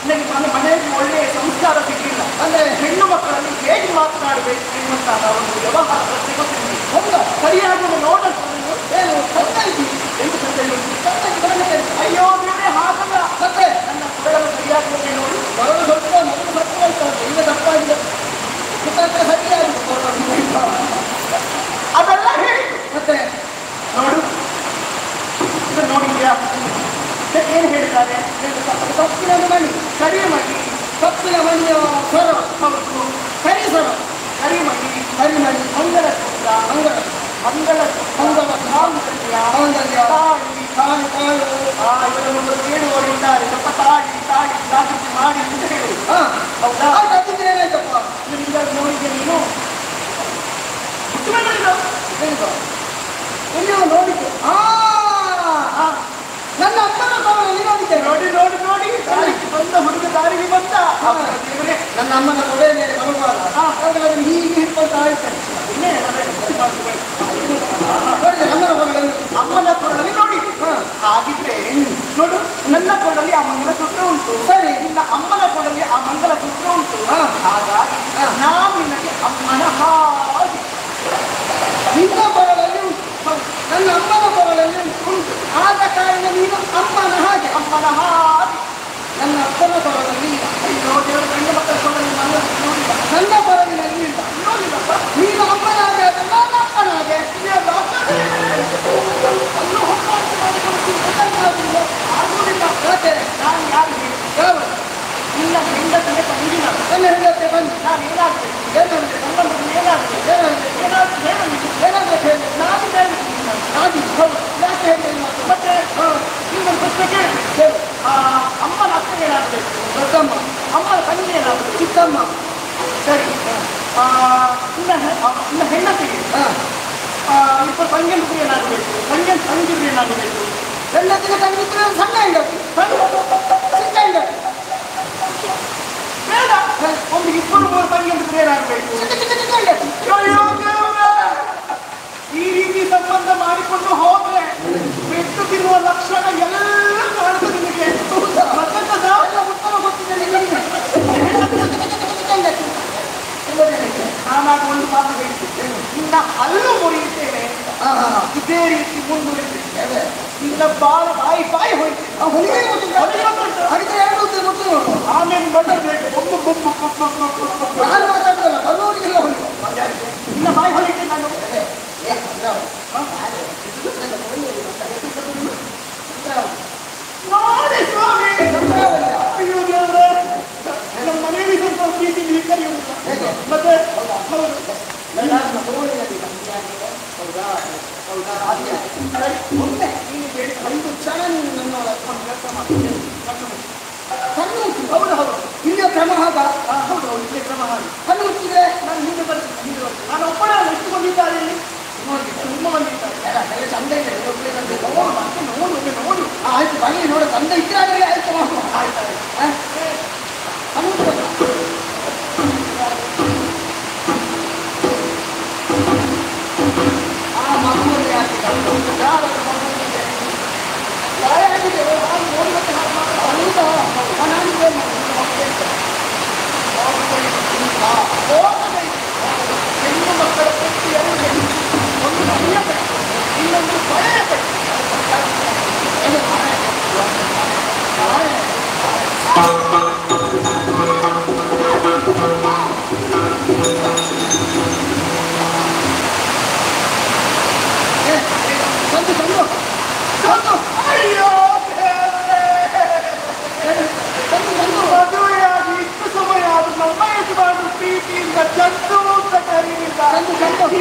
ನನಗೆ ನನ್ನ ಮನೆಯಲ್ಲಿ ಒಳ್ಳೆಯ ಸಂಸ್ಕಾರ ಸಿಗಲಿಲ್ಲ. ಅಂದ್ರೆ ಹೆಣ್ಣು ಮಕ್ಕಳಲ್ಲಿ ಹೇಗೆ ಮಾತನಾಡಬೇಕು ಎನ್ನುವಂತಹ ಒಂದು ವ್ಯವಹಾರ ಪ್ರಶ್ನೆ ಗೊತ್ತಿಲ್ಲ. ಹೌದಾ? ಸರಿಯಾಗಿ ನೋಡಲು ಏನು ಚಂದ ಇದ್ದೀನಿ ಎಂದು ಚಂದ ಅಯ್ಯೋ ಬೇರೆ ಹಾಗಲ್ಲ. ಮತ್ತೆ ನನ್ನ ಕೊಡಲು ಸರಿಯಾಗಿ ನೋಡಿ ಬರಲು ಸ್ವಲ್ಪ ಮೊದಲು ಸತ್ವಾಯ್ತದೆ, ಈಗ ತಪ್ಪಾಗಿದೆ. ಸರಿಯಾಗಿ ಅದೆಲ್ಲ ಹೇಳಿ ಮತ್ತೆ ನೋಡು, ಇದು ನೋಡಿದ್ಯಾ ಏನು ಹೇಳಿದ್ದಾರೆ? ತಪ್ಪಿನ ಮಣಿ ಕರಿಮಣಿ, ತಪ್ಪಿನ ಮಣಿಯ ಸ್ವರ, ಹೌದು ಕರಿ ಸ್ವರ, ಕರಿಮಣಿ, ಕರಿಮಣಿ, ಮಂಗಳ ಸೂತ್ರ, ಮಂಗಳ ಮಂಗಳ ಮಂಗಳ ಮಾಂಗಲ್ಯ, ಮಾಂಗಲ್ಯ, ತಾಳಿ, ಕಾಳು ಕಾಳು. ಇವರನ್ನು ಕೇಳುವವರಿದ್ದಾರೆ. ಸ್ವಲ್ಪ ತಾಳಿ ತಾಳಿ ಜಾಗೃತಿ ಮಾಡಿ ಅಂತ ಹೇಳಿ. ಹೌದಾ? ತಪ್ಪಿದ್ರೆ ಏನಾಯ್ತಪ್ಪ? ನಿಮ್ಗೆ ನೋಡಿದ್ದೆ ನೀನು ಎಲ್ಲಿಯೋ ನೋಡಿದ್ದೆ. ನನ್ನ ಅಮ್ಮನ ತವರಲ್ಲಿ ನೋಡಿದ್ದೆ. ನೋಡಿ ನೋಡಿ ನೋಡಿ ದಾರಿಗೆ ಬಂದ ಹುಡುಗ ದಾರಿಗೆ ಬಂದ. ನನ್ನ ಅಮ್ಮನ ತೊಡೆಯ ಮೇಲೆ ಬರುವಾಗ ಅದನ್ನು ಹೀಗೆ ಹಿಡ್ಕೊಳ್ತಾ ಇರ್ತೇನೆ. ಅಮ್ಮನ ಕೊರಳಲ್ಲಿ ನೋಡಿ. ಹಾಗಿದ್ರೆ ನೋಡು, ನನ್ನ ಕೊರಳಲ್ಲಿ ಆ ಮಂಗಲ ಸೂತ್ರ ಉಂಟು. ಸರಿ, ನಿನ್ನ ಅಮ್ಮನ ಕೊರಳಲ್ಲಿ ಆ ಮಂಗಲ ಸೂತ್ರ ಉಂಟು. ಹಾಗಾಗಿ ನಾವು ನಿನಗೆ ಅಮ್ಮನ ಹಾಗೆ. ನಿನ್ನ ಕೊರಳಲ್ಲಿ ಉಂಟು, ನನ್ನ ಅಮ್ಮನ ಕೊರಳಲ್ಲಿ ಉಂಟು. ಆದ ಕಾರಣ ನೀನು ಅಮ್ಮನ ಹಾಗೆ. ಅಮ್ಮನ ಹಾಗೆ ನನ್ನ ಅಪ್ಪನ ಕೊರಳಲ್ಲಿ ಅಯ್ಯೋ ದೇವರ ಗಂಡು ಮಕ್ಕಳ ಕೊರಳಲ್ಲಿ ಮಂಗಲ ನೋಡಿಲ್ಲ. ನನ್ನ ಕೊರಳಿನಲ್ಲಿ ಇಲ್ಲ. ನೋಡಿಲ್ಲಪ್ಪ. ನೀನು ಅಮ್ಮನ ಹಾಗೆ ಆದ್ರೆ ನಾನು ಅಪ್ಪನ ಹಾಗೆ. ಅಲ್ಲೂ ಹೊತ್ತಾಗಿ ಆಗುವುದಿಲ್ಲ. ನಾನು ಯಾರು ಹೇಳಿ? ನಿನ್ನ ಹೆಂಡತಿಗೆ ತಂದಿಲ್ಲ. ನನ್ನ ಹೆಂಡತಿ ಬಂದು ನಾನು ಏನಾಗ್ತೇನೆ? ಏನಂದ್ರೆ ನನ್ನ ಮಗನು ಏನಾಗ್ತದೆ? ಏನಾಗ್ತದೆ ಹೇಳಿ ನಾನು ಹೇಳ್ತೀನಿ. ಆದಿ ಹೌದು. ಯಾಕೆ ಹೇಳಿ ಮತ್ತೆ ಇನ್ನೊಂದು ಪ್ರಶ್ನೆ ಕೇಳಿ. ಅಮ್ಮನ ಅಕ್ಕ ಏನಾಗಬೇಕು? ದೊಡ್ಡಮ್ಮ. ಅಮ್ಮನ ತಂಗಿ ಏನಾಗಬೇಕು? ಚಿಕ್ಕಮ್ಮ. ಸರಿ. ಇನ್ನ ಹೆಂಡತಿಗೆ ಇಬ್ಬರು ತಂಗಿಯಂದ್ರು ಏನಾಗಬೇಕು? ತಂಗಿದ್ರು ಏನಾಗಬೇಕು? ಹೆಂಡತಿಗೆ ತಂಗಿದ್ರೆ ಸಣ್ಣ ಹೆಂಡತಿ, ಚಿಕ್ಕ ಹೆಂಡತಿ. ಬೇಡ, ಒಂದು ಇಬ್ಬರು ಮೂರು ತಂಗಿಯಂದ್ರು ಏನಾಗಬೇಕು? ಚಿಕ್ಕ ಹೆಂಡತಿ. ಅಯ್ಯೋ ದೇವರೇ, ಈ ರೀತಿ ಸಂಬಂಧ ಮಾಡಿಕೊಂಡು ಹೋದ್ರೆ ಬೆಟ್ಟು ತಿನ್ನುವ ಲಕ್ಷಣ ಎಲ್ಲ ಕಾಣ್ತದೆ ನಿಮಗೆ. ಉತ್ತಮ ಗೊತ್ತಿದೆ ನಿಮಗೆ. ನಾನಾಗ ಒಂದು ಮಾತು ಹೇಳ್ತಿದ್ದೇನೆ, ನಿನ್ನ ಹಲ್ಲು ಮುರಿಯುತ್ತೇನೆ, ಇದೇ ರೀತಿ ಮುಂದುವರಿಸುತ್ತೇವೆ. ನಿನ್ನ ಬಾಯಿ ಹೋಯ್ತು. ಆಮೇಲೆ ಬಡಬೇಕು. ನಾನು ಮಾತಾಡೋದಲ್ಲ, ಬರುವವರಿಗೆಲ್ಲ ಹೊಲಿಯುವ. ನಿನ್ನ ಬಾಯಿ ಹೊಲಿತೆ ನಾನು. ನೋಡಿ ಸ್ವಾಮಿ, ಅಯ್ಯೋ ದೇವರೇ, ನಮ್ಮ ಮನೆಯಲ್ಲಿ ಸ್ವಲ್ಪ ಪ್ರೀತಿ ಕರೆಯುವುದಿಲ್ಲ. ಮತ್ತೆ ಒಮ್ಮೆ ಐದು ಕ್ಷಣ ನೀನು ನನ್ನ ಕೆಲಸ ಮಾಡ್ತೀನಿ. ಹೌದು ಹೌದು, ಇಲ್ಲಿಯ ಕ್ರಮ ಹಾಗ. ಹೌದು ಹೌದು, ಇಲ್ಲೇ ಕ್ರಮ ಹಾಗೆ. ಕಣ್ಣು ಮುಚ್ಚಿದ್ರೆ ನಾನು ಹಿಂದೆ ಬರ್ತೀನಿ. ನಾನು ಒಬ್ಬನೇ ಎಷ್ಟು ಬಂದಿದ್ದಾರೆ ಇಲ್ಲಿ ನೋಡಿ. ಹೆಣ್ಣು ಮಕ್ಕಳ ಪಟ್ಟಿ ಒಂದು ಮನೆಯ ಪಟ್ಟಿ, ಇನ್ನೊಂದು ಕೊಳೆಯ ಪಟ್ಟಿ. ಮದುವೆಯಾಗಿ ಇಷ್ಟು ಸಮಯ ಆದ್ರೂ ನಮ್ಮ ಯಜಮಾನರು ಪ್ರೀತಿಯಿಂದ ಚಂದು ಅಂತ ಕರೀಲಿಲ್ಲ.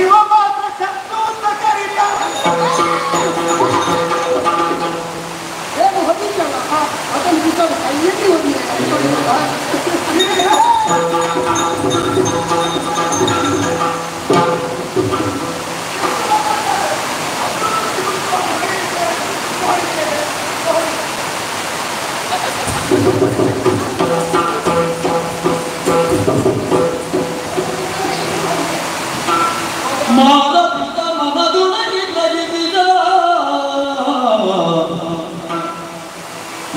ಇವ ಮಾತ್ರ ಚಂದು ಅಂತ ಕರೀಲ್ಲ. ಅದನ್ನು ಬಿಟ್ಟು ಕೈಯಲ್ಲಿ ಹೋಗಿ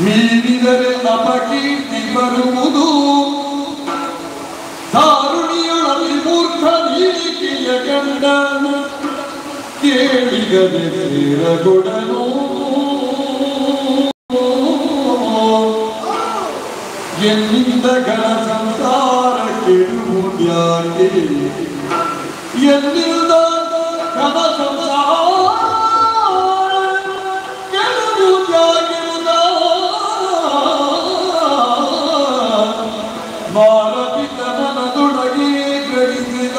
ಮೀರಿದರೆ ಅಪಕೀರ್ತಿ ಬರುವುದು, ದಾರುಣಿಯೊಳಗೆ ಮೂರ್ಖ ನೀಡಿಕೆಯ ಗಂಡ ಕೇಳಿಗದೆ ಸೇರಗೊಡನು. ಎನ್ನಿಂದ ಗಳ ಸಂಸಾರ ಕೆಡುವುದ್ಯಾಕೆ, ಎನ್ನಿಂದ ಕದ ಸಂಸಾರ ಕೆಡುವುದ್ಯಾಗಿರುವುದ. ಮಾರಪಿತನದೊಳಗೆ ಗ್ರಹಿಸಿದ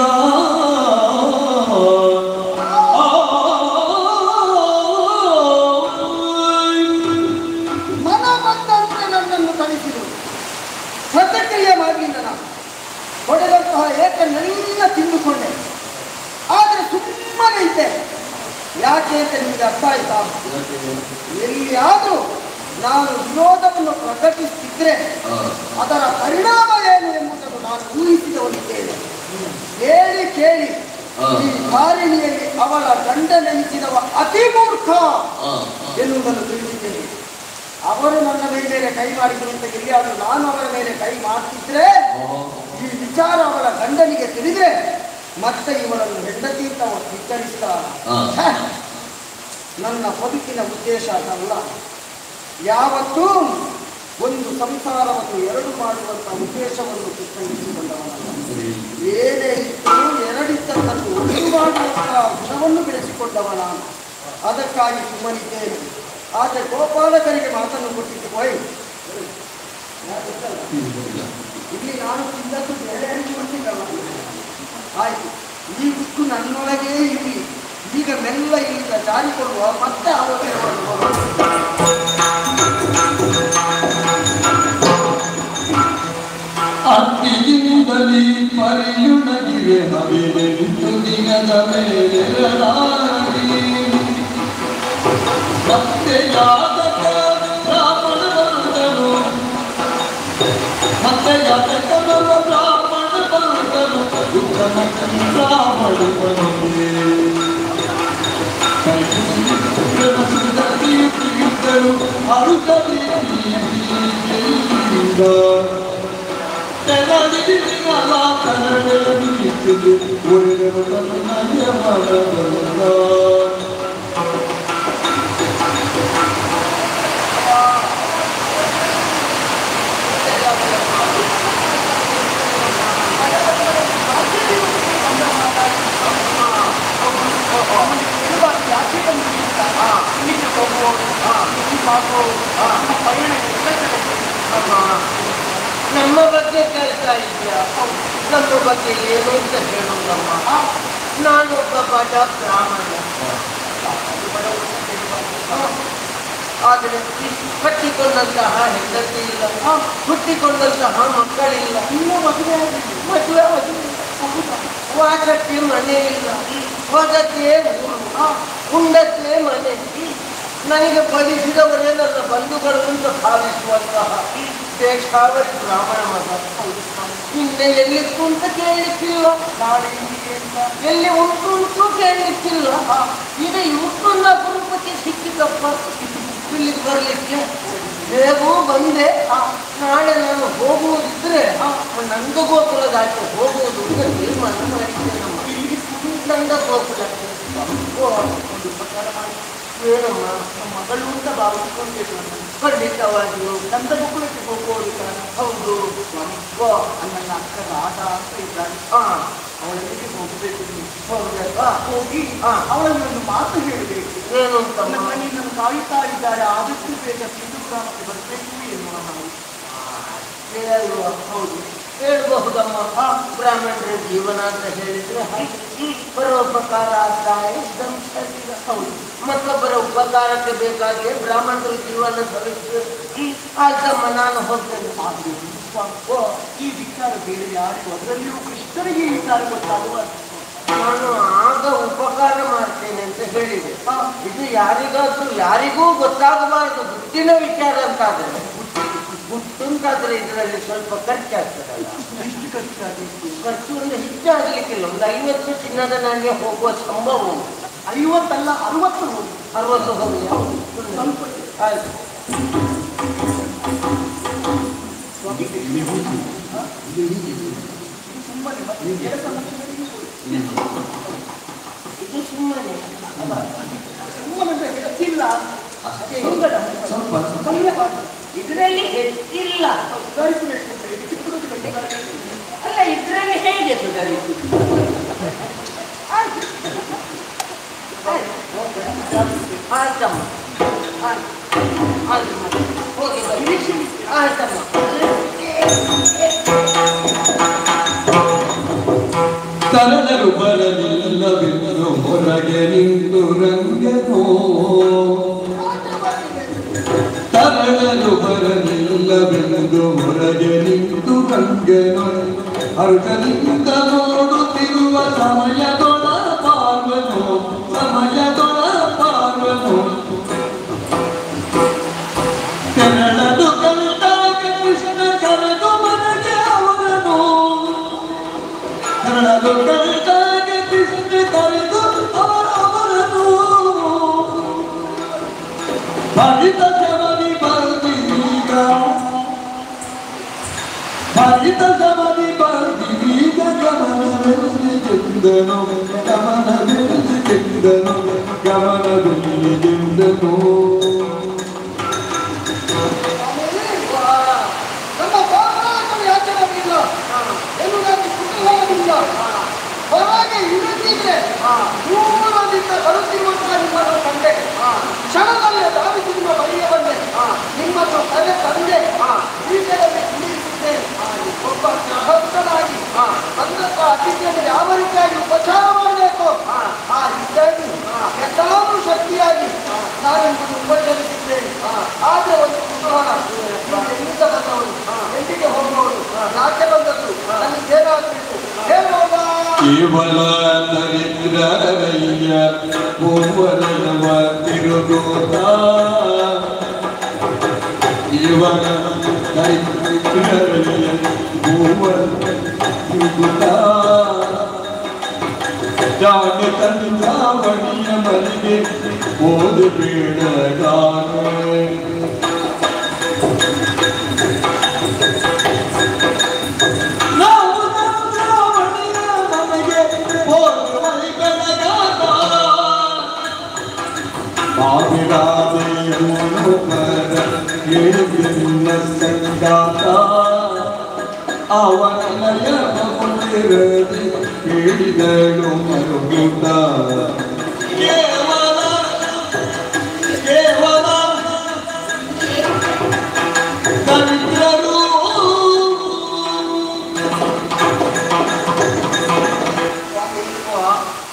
ಮನ ಬಂದಂತೆ ನನ್ನನ್ನು ಕಳಿಸಿದರು. ಪ್ರತಿಕ್ರಿಯೆ ಮಾಡಲಿಲ್ಲ. ನಾನು ಹೊಡೆದಂತಹ ಏಕನ್ನೆಲ್ಲ ತಿಂದುಕೊಂಡೆ. ಆದರೆ ಸುಮ್ಮನೆ ಇದ್ದೆ. ಯಾಕೆ ಅಂತ ನಿಮಗೆ ಅರ್ಥ ಆಯ್ತಾ? ಎಲ್ಲಿಯಾದರೂ ನಾನು ವಿರೋಧವನ್ನು ಪ್ರಕಟಿಸುತ್ತಿದ್ರೆ ಅದರ ಪರಿಣಾಮ ಏನು ಎಂಬುದನ್ನು ನಾನು ಊಹಿಸಿದವನಿದ್ದೇನೆ. ಕೇಳಿ ಕೇಳಿ ಈ ಕಾರಿಣಿಯಲ್ಲಿ ಅವಳ ಗಂಡನೆನಿಸಿದವ ಅತಿ ಮೂರ್ಖ ಎನ್ನುವುದನ್ನು ತಿಳಿಸಿದ್ದೇನೆ. ಅವರು ನನ್ನ ಮೇಲೆ ಕೈ ಮಾಡಿದ್ರು ಅಂತ ಎಲ್ಲಿಯಾದರೂ ನಾನು ಅವರ ಮೇಲೆ ಕೈ ಮಾಡ್ತಿದ್ರೆ ಈ ವಿಚಾರ ಅವಳ ಗಂಡನಿಗೆ ತಿಳಿದ್ರೆ ಮತ್ತೆ ಇವಳನ್ನು ಹೆಂಡತಿ ಅಂತ ಅವರು ಸ್ವೀಕರಿಸ್ತಾರ. ನನ್ನ ಬದುಕಿನ ಉದ್ದೇಶ ಅದಲ್ಲ. ಯಾವತ್ತೂ ಒಂದು ಸಂಸಾರವನ್ನು ಎರಡು ಮಾಡುವಂತ ಉದ್ದೇಶವನ್ನು ಚಿತ್ರಿಸಿಕೊಂಡವನಲ್ಲ. ಏನೇ ಇತ್ತು ಎರಡಿದ್ದನ್ನು ಒಂದು ಮಾಡುವಂತಹ ಗುಣವನ್ನು ಬೆಳೆಸಿಕೊಂಡವ ನಾನು. ಅದಕ್ಕಾಗಿ ಸುಮ್ಮನಿದ್ದೇನೆ. ಆದರೆ ಗೋಪಾಲಕರಿಗೆ ಮಾತನ್ನು ಕೊಟ್ಟಿದ್ದು ಹೋಯ್ ಇಲ್ಲಿ ನಾನು ತಿಂದದ್ದು ಬೇರೆ ಅನಿಸಿಕೊಂಡಿದ್ದಲ್ಲ. ಆಯ್ತು, ಈ ಗುಟ್ಟು ನನ್ನೊಳಗೇ ಇಲ್ಲಿ ಈಗ ಮೆಲ್ಲ ಇಲ್ಲಿಂದ ಜಾರಿಕೊಳ್ಳುವ ಮತ್ತೆ ಆಲೋಚನೆ ಮಾಡುವ. ಅತ್ತಿಯಿಂದಲೀ ಪರಿಯುಣಗಿವೆ ಹವಿಲೆ ನಿಂತು ದಿನದ ಮೇಲೆ ಮತ್ತೆ ಯಾತಕ ಬ್ರಾಹ್ಮಣ ಬಂದನು, ಮತ್ತೆ ಯಾತಕ ಬ್ರಾಹ್ಮಣ ಬಂದನು, ಉತ್ತಮ ಬ್ರಾಹ್ಮಣ ಬಂದೆ ತೀರ್ಥರು ಅರುಕಲಿ ನಮ್ಮ ಬಗ್ಗೆ ಕೇಳ್ತಾ ಇದೆಯಾ? ನಮ್ಮ ಬಗ್ಗೆ ಏನು ಅಂತ ಹೇಳೋದಮ್ಮ. ನಾನೊಬ್ಬ ಬಡ ಬ್ರಾಹ್ಮಣ. ಆದರೆ ಕಟ್ಟಿಕೊಂಡಂತಹ ಹೆಂಡತಿ ಇಲ್ಲ, ಹುಟ್ಟಿಕೊಂಡಂತಹ ಮಕ್ಕಳಿಲ್ಲ, ಇನ್ನೂ ಮದುವೆ ವಾಸಕ್ಕೆ ಮನೆ ಇಲ್ಲ, ಹೋದಕ್ಕೆ ಉಂಡಕ್ಕೆ ಮನೆ. ನನಗೆ ಬಲಿಸಿದವರೇ ನನ್ನ ಬಂಧುಗಳು ಅಂತ ಭಾವಿಸುವಂತಹ ಪೇಶಾವರಿ ಬ್ರಾಹ್ಮಣ ಮಗ. ಹಿಂದೆ ಎಲ್ಲಿತ್ತು ಅಂತ ಕೇಳಲಿಕ್ಕಿಲ್ಲ, ಎಲ್ಲಿ ಉಂಟು ಕೇಳಲಿಕ್ಕಿಲ್ಲ. ಈಗ ಇವತ್ತೊಂದು ಅಪರೂಪಕ್ಕೆ ಸಿಕ್ಕಿದಪ್ಪ ಇಲ್ಲಿಗೆ ಬರಲಿಕ್ಕೆ. ಹೇಗೂ ಬಂದೆ. ನಾಳೆ ನಾನು ಹೋಗುವುದಿದ್ರೆ ನಂದ ಗೋಕುಲದ ಆಚೆ ಹೋಗುವುದು ಅಂತ ತೀರ್ಮಾನ ಮಾಡಿದ್ದೆ. ನಂದ ಗೋಕುಲಕ್ಕೆ ಒಂದು ಉಪಕಾರ ಮಾಡಿ ಏನಮ್ಮ ಮಗಳು ಅಂತ ಭಾವಿಸ್ಕೊಂಡಿದ್ದು. ಖಂಡಿತವಾಗಿಯೂ ನಂದ ಗೋಕುಲಕ್ಕೆ ಹೋಗುವುದು. ಹೌದು, ನನ್ನ ಅಕ್ಕನ ಆಟ ಅಂತ ಇದ್ದಾಳೆ. ಅವಳಿಗೆ ಹೋಗಬೇಕು. ಹೋಗ್ಬೇಕಾ? ಹೋಗಿ ಅವಳನ್ನೊಂದು ಮಾತು ಹೇಳಬೇಕು. ಏನು ಅಂತ? ನನ್ನ ಕಾಯುತ್ತಾ ಇದ್ದಾರೆ, ಆದಷ್ಟು ಬೇಗ ಸಿಂಧುಗ್ರಾಮಕ್ಕೆ ಬರಬೇಕು ಎನ್ನುವ ನಾವು ಹೇಳುವ. ಹೌದು, ಹೇಳಬಹುದಮ್ಮ. ಬ್ರಾಹ್ಮಣರ ಜೀವನ ಅಂತ ಹೇಳಿದ್ರೆ ಪರೋಪಕಾರ ಆಗ್ತಾನೆ. ಹೌದು, ಮತ್ತೊಬ್ಬರ ಉಪಕಾರಕ್ಕೆ ಬೇಕಾಗಿ ಬ್ರಾಹ್ಮಣರ ಜೀವನ ಭವಿಷ್ಯ ಆಯ್ತಮ್ಮ. ನಾನು ಹೋಗ್ತೇನೆ. ಈ ವಿಚಾರ ಬೇರೆ ಯಾರಿಗೂ, ಅದರಲ್ಲಿಯೂ ಕೃಷ್ಣನಿಗೆ ಈ ವಿಚಾರ ಗೊತ್ತಾಗುವ. ನಾನು ಆಗ ಉಪಕಾರ ಮಾಡ್ತೇನೆ ಅಂತ ಹೇಳಿದೆ. ಇದು ಯಾರಿಗೂ ಗೊತ್ತಾಗಬಾರದು. ಗುಟ್ಟಿನ ವಿಚಾರ ಅಂತಾದ್ರೆ, ಗುಟ್ಟುಂಟಾದ್ರೆ ಇದರಲ್ಲಿ ಸ್ವಲ್ಪ ಖರ್ಚಾಗ್ತದಲ್ಲ. ಎಷ್ಟು ಖರ್ಚಾಗಿತ್ತು? ಖರ್ಚು ಒಂದು ಹೆಚ್ಚಾಗಲಿಕ್ಕಿಲ್ಲ. ಒಂದು 50 ಚಿನ್ನದ ನಾಣ್ಯ ಹೋಗುವ ಸಂಭವ ಉಂಟು. 50 ಅಲ್ಲ, 60 ಹೋಗಿ. 60 ಹೋಗಿ. ಸ್ವಲ್ಪ ಆಯ್ತು. ಇದು ಸುಮ್ಮನೆ ಹೆಚ್ಚಿಲ್ಲ. ಇದರಲ್ಲಿ ಹೆಚ್ಚಿಲ್ಲ. ಅಲ್ಲ, ಇದರಲ್ಲಿ ಹೇಗೆ ಆಯ್ತಮ್ಮ. ಹೋಗಿ ಆಯ್ತಮ್ಮ. ತರಳರು ಬರಲಿಲ್ಲವೆಂದು ಹೊರಗೆ ನಿಂತು ರಂಗನೋ, ತರಳರು ಬರಲಿಲ್ಲವೆಂದು ಹೊರಗೆ ನಿಂತು ರಂಗನೋ, ಹರ್ಷದಿಂದ ನೋಡುತ್ತಿರುವ ಸಮಯದೊಳ ಪಾರ್ವನು, ಸಮಯದೊಳ ಪಾರ್ವನು. ತೆರಳಲು ಕಲಿತಾಗ ಕೃಷ್ಣ ಕರೆದು ಮನೆಗೆ ಅವರನು, ತೆರಳಲು ಕಲಿತಾಗ ಕೃಷ್ಣ ಕರೆದು ಅವರನು. ಭರಿತ ಶಬರಿ ಬರ್ದೀಗ, ಭರಿತ ಶಬರಿ ಬರ್ದೀಗ, ಗಮನದಲ್ಲಿ ಗೆದ್ದನು, ಗಮನದಲ್ಲಿ ಗೆದ್ದನು, ಗಮನದಲ್ಲಿ ಗೆದ್ದನು. ಹೊರಗೆ ಇಳಿದಿದ್ರೆ ದೂರದಿಂದ ಬರುತ್ತಿರುವಂತಹ ನಿಮ್ಮನ್ನು ಕಂಡೆ. ಕ್ಷಣದಲ್ಲೇ ಧಾವಿಸಿ ನಿಮ್ಮ ಬಳಿಗೆ ಬಂದೆ. ನಿಮ್ಮನ್ನು ಕರೆ ತಂದೆ ಬೀಜದಲ್ಲಿ ಕುಳಿಸಿದ್ದೇನೆ. ಒಬ್ಬ ಭಕ್ತನಾಗಿ ಬಂದಂತ ಅತಿಥಿಯನ್ನು ಯಾವ ರೀತಿಯಾಗಿ ಉಪಚಾರ ಮಾಡಬೇಕು ಆ ರೀತಿಯಾಗಿ ಎಲ್ಲಾರು ಶಕ್ತಿಯಾಗಿ ನಾನೆಂಬುದು ಉಪಚರಿಸಿದ್ದೇನೆ. ಆದರೆ ಒಂದು ಕುತೂಹಲ, ಎಲ್ಲಿಂದ ಬಂದವರು, ಎಲ್ಲಿಗೆ ಹೋಗುವವರು, ಯಾಕೆ ಬಂದದ್ದು, ನನಗೇನಾಗಬೇಕು ಹೇಳುವಾಗ ಕೇವಲ ದರಿದ್ರರಯ್ಯ ಭೂವರವ ತಿರುಗೋದ, ಕೇವಲ ದರಿದ್ರರಯ್ಯ ಭೂವರ ತಿರುಗುತ್ತ, ಜಾಗ ತಂದಾವಣಿಯ ಮನೆಗೆ ಹೋದ ಬೇಡಗಾನೆ. ಸಂಗಾತ ಅವನ ಲಯಮುಳಿರದೆ ಹೇಳಿದಳು ಮರುಗುತ್ತ. ಕೇವಲ ಕೇವಲ ದರಿದ್ರರು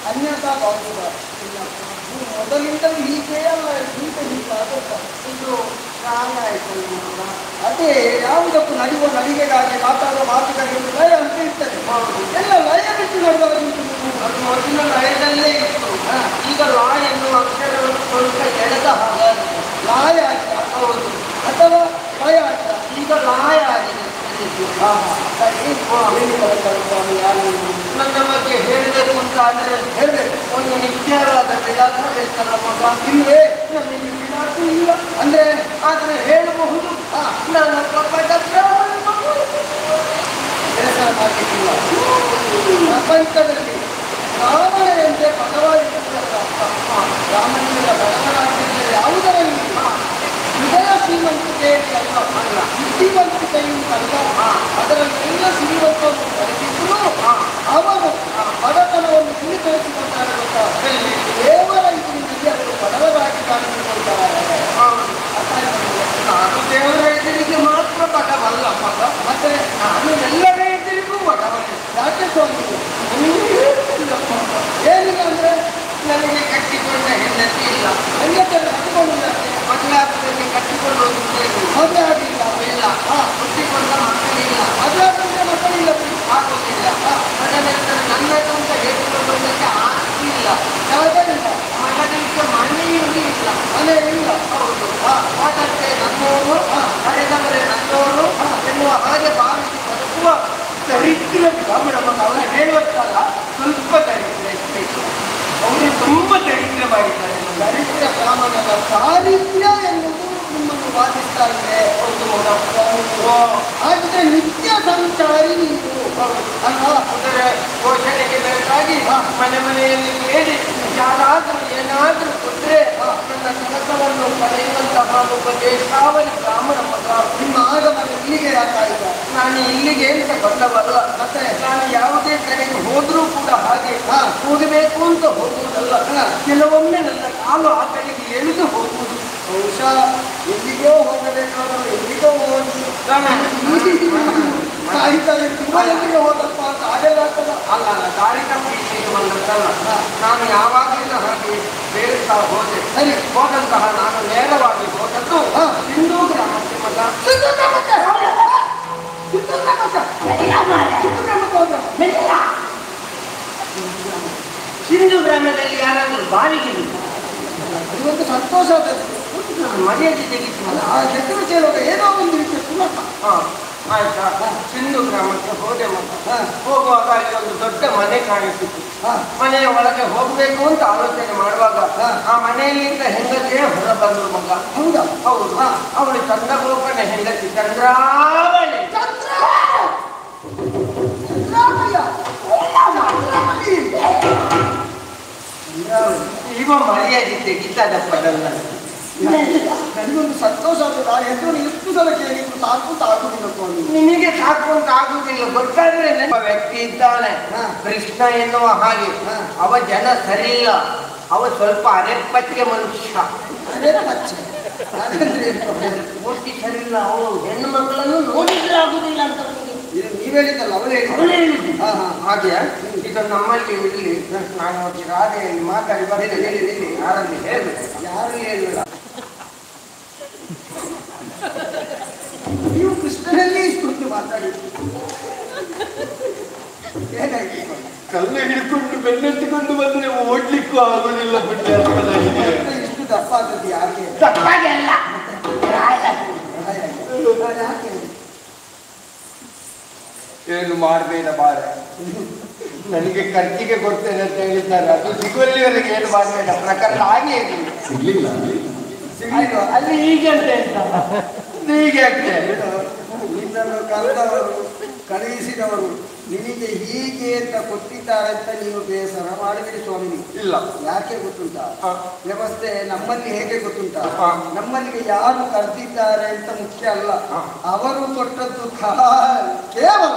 ಅನ್ಯತಾ ಭಾವಿಸುವ ಮೊದಲಿಂದಲೂ ಹೀಗೆ ಅಲ್ಲ, ಹೀಗೆ ಹೀಗಾಗುತ್ತ. ಇದು ಪ್ರಾಣ ಆಯ್ತಲ್ಲ. ಅದೇ ಯಾವುದಕ್ಕೂ ನಡೆಯುವ ನಡಿಗೆಗಾಗಿ ಮಾತಾಡುವ ಮಾತುಗಳಿಗೆ ಲಯ ಅಂತ ಇರ್ತದೆ. ಎಲ್ಲ ಲಯ ಬಿಟ್ಟು ನಡೆದಾಗ ಅದು ಮೊದಲು ಲಯದಲ್ಲೇ ಇತ್ತು. ಈಗ ಲಾ ಎನ್ನುವ ಅಕ್ಷರವನ್ನು ಸ್ವಲ್ಪ ಎಳೆದ ಹಾಗೆ ಲಾಯ ಆಯ್ತಾ? ಹೌದು. ಅಥವಾ ಲಯ ಆಯ್ತಾ? ಈಗ ಲಾಯ ನನ್ನ ಬಗ್ಗೆ ಹೇಳಬೇಕು ಅಂತ ಅಂದ್ರೆ ಹೇಳ್ಬೇಕು. ಒಂದು ನಿತ್ಯವಾದ ವಿಳಾಸ ಬೇಕಲ್ಲ ಮಗ. ಇಲ್ವೇ? ನಮಗೆ ವಿಳಾಸ ಇಲ್ಲ ಅಂದ್ರೆ ಆದ್ರೆ ಹೇಳಬಹುದು. ನನ್ನ ಬೇಸರ ಮಾಡಲಿಕ್ಕಿಲ್ಲ. ಪ್ರಪಂಚದಲ್ಲಿ ರಾವಣನೆಂದೇ ಭಗವಂತನಿಂದ ರಾಮನಿಂದ ಭಗವನಾಗಿದ್ದರೆ ಯಾವುದರಲ್ಲಿ ಹೃದಯ ಶ್ರೀಮಂತಿಕೆ ಅಲ್ಲ, ಬುದ್ಧಿವಂತಿಕೆಯುಂಟಲ್ಲ. ಅದರಲ್ಲೆಲ್ಲ ಶ್ರೀಮಂತವನ್ನು ಕಲಿಸಿದ್ರು ಅವನು ಬಡತನವನ್ನು ತಿಳಿತರಿಸಿಕೊಳ್ತಾರೆ ಗೊತ್ತಾ? ದೇವರ ಇದರಿಂದ ಅವರು ಬಡವರಾಗಿ ಕಾಣಿಸಿಕೊಳ್ತಾರೆ. ನಾನು ದೇವರ ಎದುರಿಗೆ ಮಾತ್ರ ಬಡವಲ್ಲ ಮಗ. ಮತ್ತೆ ನಾನು ಎಲ್ಲರ ಎದುರಿಗೂ ಬಡವನೇ. ಯಾಕೆ ಸ್ವಾಮಿ? ಏನಿಲ್ಲ ಅಂದ್ರೆ ನನಗೆ ಕಟ್ಟಿಕೊಂಡ ಹೆಂಡತಿ ಇಲ್ಲ. ಹೆಂಗಸನ್ನು ಕಟ್ಟಿಕೊಂಡಿಲ್ಲ, ಮದುವೆ ಕಟ್ಟಿಕೊಳ್ಳುವುದು ಮದುವೆ ಆಗಿಲ್ಲ, ಇಲ್ಲ. ಹುಟ್ಟಿಕೊಂಡ ಮಕ್ಕಳಿಲ್ಲ, ಮದುವೆ ಆಗಿದ್ರೆ ಮಕ್ಕಳಿಲ್ಲ, ಆಗುವುದಿಲ್ಲ. ತದನಂತರ ನನ್ನದಂತ ಹೇಳಿಕೊಳ್ಳುವುದಕ್ಕೆ ಆಸ್ತಿ ಇಲ್ಲ, ಯಾವುದೇ ಇಲ್ಲ, ಮಗನಿಗೆ ಮನೆಯೂ ಇಲ್ಲ. ಮನೆ ಇಲ್ಲ. ಹೌದು. ಹೋದಷ್ಟೇ ನನ್ನೋರು, ಕರೆದವರೇ ನನ್ನೋರು ಎನ್ನುವ ಹಾಗೆ ಭಾವಿಸಿ ಬದುಕುವ ದರಿದ್ರ ಬ್ರಾಹ್ಮಣ ಮಗ. ಅವನು ಹೇಳುವಷ್ಟಲ್ಲ, ಸ್ವಲ್ಪ ದರಿದ್ರ ಇರಬೇಕು. ಅವರು ತುಂಬ ದರಿದ್ರ ಮಾಡಿದ್ದಾರೆ. ದರಿದ್ರ ಬ್ರಾಹ್ಮಣನ ದಾರಿದ್ರ್ಯ ಎನ್ನುವುದು ನಿಮ್ಮನ್ನು ವಾದಿಸ್ತಾ ಇದೆ. ಹಾಗಿದ್ರೆ ನಿತ್ಯ ಸಂಚಾರಿ ನೀವು ಅಲ್ವಾ? ಅದರ ಪೋಷಣೆಗೆ ಬೇಕಾಗಿ ಮನೆ ಮನೆಯಲ್ಲಿ ಕೇಳಿ ಯಾರಾದರೂ ಏನಾದರೂ ಕೊಟ್ಟರೆ ನನ್ನ ಕೆಲಸವನ್ನು ಪಡೆಯುವಂತಹ ಒಬ್ಬ ದೇಶಾವಳಿ ಬ್ರಾಹ್ಮಣ ಮಗ. ನಿಮ್ಮ ಆಗಮನ ಇಲ್ಲಿಗೆ ಯಾಕಾಯಿತು? ನಾನು ಇಲ್ಲಿಗೆ ಅಂತ ಬಂದವಲ್ಲ. ಮತ್ತೆ ನಾನು ಯಾವುದೇ ಕಡೆಗೆ ಹೋದ್ರೂ ಕೂಡ ಹಾಗೆ ಹೋಗಬೇಕು ಅಂತ ಹೋಗುವುದಲ್ಲ. ಕೆಲವೊಮ್ಮೆ ನನ್ನ ಕಾಲು ಆ ಕಡೆಗೆ ಎಳೆದು ಹೋಗುವುದು. ಬಹುಶಃ ಎಲ್ಲಿಗೋ ಹೋಗಬೇಕಾದರೂ ಎಲ್ಲಿಗೋ ಹೋಗಿ ಕಾಯ್ತಾರೆ. ತುಂಬ ಎಲ್ಲಿಗೆ ಹೋದಪ್ಪ ಅಂತ ಹಾಗೆಲ್ಲ ಆಗ್ತದ? ಅಲ್ಲ ಅಲ್ಲ, ದಾರಿ ತಪ್ಪಿ ಇಲ್ಲಿಗೆ ಬಂದದ್ದಲ್ಲ. ನಾನು ಯಾವಾಗಲೂ ಹಾಗೆ ಬೇರುತ್ತಾ ಹೋದೆ. ಸರಿ, ಹೋದಂತಹ ನಾನು ನೇರವಾಗಿ ಹೋದದ್ದು ಹಿಂದೂ ಗ್ರಾಮಕ್ಕೆ ಮಗ. ಹಿಂದೂ ಗ್ರಾಮದಲ್ಲಿ ಯಾರಾದರೂ ಬಾವಿಗೆ ಇವತ್ತು ಸಂತೋಷ ಆದದ್ದು. ಮರ್ಯಾದೆ ತೆಗಿತು ಮಗ. ಆ ಹೆಸರು ಕೇಳುವಾಗ ಏನೋ ಒಂದು ರೀತಿಯ ಸುಲಭ. ಆಯ್ತಾ? ಹಿಂದೂ ಗ್ರಾಮಕ್ಕೆ ಹೋದೆ ಮಗ. ಹೋಗುವಾಗ ಅಲ್ಲಿ ಒಂದು ದೊಡ್ಡ ಮನೆ ಕಾಣಿಸಿತು. ಮನೆಯ ಒಳಗೆ ಹೋಗ್ಬೇಕು ಅಂತ ಆಲೋಚನೆ ಮಾಡುವಾಗ ಆ ಮನೆಯಲ್ಲಿಂದ ಹೆಂಗತಿಯೇ ಹೊರ ಬಂದ್ರು ಮಗ. ಹೌದಾ? ಹೌದು. ಅವಳು ಚಂದ್ರಗೋಪನ ಹೆಂಗತಿ ಚಂದ್ರಾವಳಿ. ಈಗ ಮರ್ಯಾದೆ ತೆಗಿತದ ಪದಲ್ಲ. ನನಗೊಂದು ಸಂತೋಷ ಆಗ್ತದೆ. ಆ ಹೆಸರು ಎಷ್ಟು ಸಲ ಕೇಳಿದ್ರು ಸಾಕು ಆಗುದಿಲ್ಲ ಸ್ವಾಮಿ. ನಿನಗೆ ಸಾಕುವಂತ ಆಗುದಿಲ್ಲ. ಗೊತ್ತಾದ್ರೆ ಒಬ್ಬ ವ್ಯಕ್ತಿ ಇದ್ದಾನೆ ಕೃಷ್ಣ ಎನ್ನುವ ಹಾಗೆ. ಅವ ಜನ ಸರಿಯಿಲ್ಲ, ಅವ ಸ್ವಲ್ಪ ಅರೆಪಚ್ಚೆ ಮನುಷ್ಯ. ಮೂರ್ತಿ ಸರಿಯಿಲ್ಲ. ಅವಳು ಹೆಣ್ಣು ಮಕ್ಕಳನ್ನು ನೋಡಿದ್ರೆ ಆಗುದಿಲ್ಲ ಅಂತ ನೀವ್ ಹೇಳಿದ್ದಲ್ಲ, ಅವಳು ಹೇಳಿದ್ದು. ಹಾಗೆ ಈಗ ನಮ್ಮಲ್ಲಿ ಇಲ್ಲಿ ನಾನು ರಾಧೆಯಲ್ಲಿ ಮಾತಾಡಿ ಬರ್ತೇನೆ. ಯಾರಲ್ಲಿ ಹೇಳ್ಬೇಕು? ಯಾರು ಹೇಳಿಲ್ಲ. ನೀವು ಕೃಷ್ಣನಲ್ಲಿ ಇಷ್ಟೊಂದು ಮಾತಾಡಿ ಏನಾಯ್ತು? ಕಲ್ಲು ಹಿಡ್ಕೊಂಡು ಬೆನ್ನೆತ್ತಿಕೊಂಡು ಬಂದ್ರೆ ಓಡ್ಲಿಕ್ಕೂ ಆಗುದಿಲ್ಲ. ಇಷ್ಟು ದಪ್ಪ ಆದದ್ದು ಯಾಕೆ? ಯಾಕೆ? ಏನು ಮಾಡಬೇಡ ಬಾರ, ನನಗೆ ಖರ್ಚಿಗೆ ಕೊಡ್ತೇನೆ ಅಂತ ಹೇಳಿದ್ದಾರೆ. ಅದು ಸಿಗುವಲ್ಲಿವರೆಗೆ ಏನು ಮಾಡಬೇಡ. ಪ್ರಕರಣ ಹಾಗೆ ಸಿಗ್ಲಿಲ್ಲ. ಅಲ್ಲಿ ಹೀಗೆ ಅಂತ ಹೀಗೆ ಆಗ್ತದೆ. ನಿನ್ನನ್ನು ಕರೆದವರು ಕಳುಹಿಸಿದವರು ನಿನಗೆ ಹೀಗೆ ಅಂತ ಕೊಟ್ಟಿದ್ದಾರೆ ಅಂತ ನೀವು ಬೇಸರ ಮಾಡಬೇಡಿ ಸ್ವಾಮಿ. ಇಲ್ಲ. ಯಾಕೆ ಗೊತ್ತುಂಟಾ? ವ್ಯವಸ್ಥೆ ನಮ್ಮಲ್ಲಿ ಹೇಗೆ ಗೊತ್ತುಂಟಾ? ನಮ್ಮಲ್ಲಿಗೆ ಯಾರು ಕರೆದಿದ್ದಾರೆ ಅಂತ ಮುಖ್ಯ ಅಲ್ಲ. ಅವರು ಕೊಟ್ಟದ್ದು ಕೇವಲ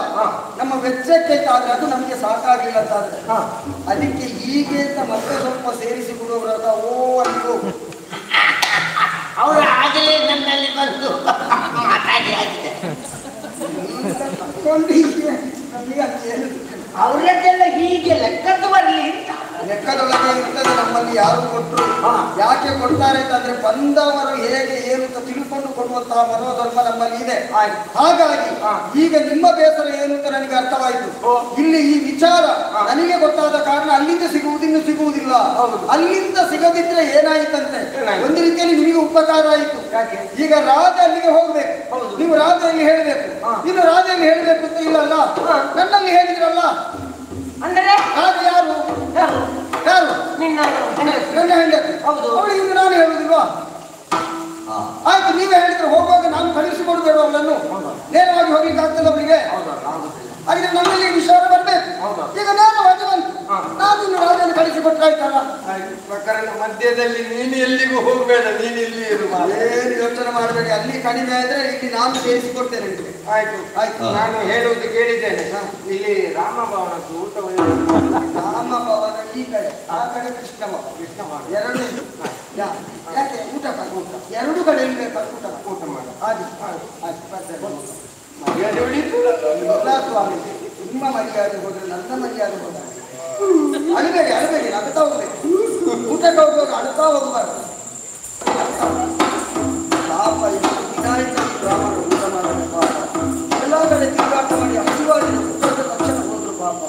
ನಮ್ಮ ವೆಚ್ಚಕ್ಕೆ ಆದ್ರೆ ಅದು ನಮಗೆ ಸಾಕಾಗಿಲ್ಲ ಅಂತಾದ್ರೆ ಅದಕ್ಕೆ ಹೀಗೆ ಅಂತ ಮತ್ತೆ ಸ್ವಲ್ಪ ಸೇರಿಸಿ ಬಿಡುವವರಾದ ಓ ಅಲ್ಲಿಗೂ ಅವರು ಆಗಲೇ ನನ್ನಲ್ಲಿ ಬಂದು ಮಾತಾಡಿ ಆಗಿದೆ. ಅವರದ್ದೆಲ್ಲ ಹೀಗೆ ಲೆಕ್ಕದ್ದು ಬರಲಿ ಅಂತ ಲೆಕ್ಕದೊಳಗೆ ಇರ್ತದೆ ನಮ್ಮಲ್ಲಿ ಯಾರು ಕೊಟ್ಟರು ಯಾಕೆ ಕೊಡ್ತಾರೆ ಅಂತಂದ್ರೆ ಬಂದವರು ಹೇಗೆ ಏನು ಅಂತ ತಿಳ್ಕೊಂಡು ಕೊಡುವಂತಹ ಮನೋಧರ್ಮ ನಮ್ಮಲ್ಲಿ ಇದೆ. ಹಾಗಾಗಿ ಈಗ ನಿಮ್ಮ ಬೇಸರ ಏನು ಅಂತ ನನಗೆ ಅರ್ಥವಾಯಿತು. ಇಲ್ಲಿ ಈ ವಿಚಾರ ನನಗೆ ಗೊತ್ತಾದ ಕಾರಣ ಅಲ್ಲಿಂದ ಸಿಗುವುದಿನ್ನು ಸಿಗುವುದಿಲ್ಲ. ಅಲ್ಲಿಂದ ಸಿಗದಿದ್ರೆ ಏನಾಯ್ತಂತೆ, ಒಂದು ರೀತಿಯಲ್ಲಿ ನಿಮಗೆ ಉಪಕಾರ ಆಯಿತು. ಈಗ ರಾಜ ಅಲ್ಲಿಗೆ ಹೋಗ್ಬೇಕು, ನೀವು ರಾಜಲ್ಲಿ ಹೇಳಬೇಕು. ಇನ್ನು ರಾಜಲ್ಲಿ ಹೇಳಬೇಕು ಅಂತ ಇಲ್ಲಲ್ಲ, ನನ್ನಲ್ಲಿ ಹೇಳಿದ್ರಲ್ಲ. ಅಂದರೆ ರಾಜ ಯಾರು ಯಾರು? ನನ್ನ ಹೆಂಡತಿ. ಅವಳಿಗೆ ನಾನು ಹೇಳುದಿಲ್ವಾ? ಆಯ್ತು, ನೀವೇ ಹೇಳಿದ್ರೆ ಹೋಗುವಾಗ ನಾನು ಕಳಿಸಿಕೊಡ್ಬೇಡ ಅವಳನ್ನು, ನೇರವಾಗಿ ಹೋಗ್ಲಿಕ್ಕೆ ಆಗ್ತದೆ ಅವಳಿಗೆ. ಹಾಗೆ ನನ್ನಲ್ಲಿ ವಿಚಾರ ಬರ್ಬೇಕು. ಈಗ ನೇರವಾಗಿ ಬಂತು, ನಾನು ಇನ್ನು ರಾಜನ್ನು ಕಳಿಸಿಕೊಟ್ಟಾಯ್ತಲ್ಲ. ಪ್ರಕರಣ ಮಧ್ಯದಲ್ಲಿ ನೀನು ಎಲ್ಲಿಗೂ ಹೋಗ್ಬೇಡ, ನೀನು ಇಲ್ಲಿ ಇರು. ಏನು ಯೋಚನೆ ಮಾಡಬೇಡಿ, ಅಲ್ಲಿ ಕಡಿಮೆ ಆದ್ರೆ ಇಲ್ಲಿ ನಾನು ಸೇರಿಸಿಕೊಡ್ತೇನೆ ನಿಮಗೆ. ಆಯ್ತು ಆಯ್ತು, ನಾನು ಹೇಳುವುದು ಕೇಳಿದ್ದೇನೆ. ಇಲ್ಲಿ ರಾಮಭವನದ್ದು ಊಟ ರಾಮಭವನ ಈ ಕಡೆ, ಆ ಕಡೆ ಕೃಷ್ಣಭವನ ಎರಡು. ಯಾಕೆ ಊಟ ಎರಡು ಕಡೆ ಊಟ ಮಾಡ. ಮರ್ಯಾದೆ ಉಳಿತು. ಸ್ವಾಮಿ, ನಿಮ್ಮ ಮರ್ಯಾದೆ ಹೋದ್ರೆ ನನ್ನ ಮರ್ಯಾದೆ ಹೋದ. ಅಳಬೇಡಿ, ನಗ್ತಾ ಹೋಗ್ಬೇಕು. ಊಟಕ್ಕೆ ಹೋಗುವಾಗ ಅಳ್ತಾ ಹೋಗಬಾರ್ದು. ಪಾಪ ಬ್ರಾಹ್ಮಣ ಊಟ ಮಾಡಬೇಕು. ಪಾಪ ಎಲ್ಲ ಕಡೆ ತಿರುಗಾಟ ಮಾಡಿ ಹಸಿವಾಗಿ ಊಟದ ತಕ್ಷಣ ಹೋದ್ರು. ಪಾಪ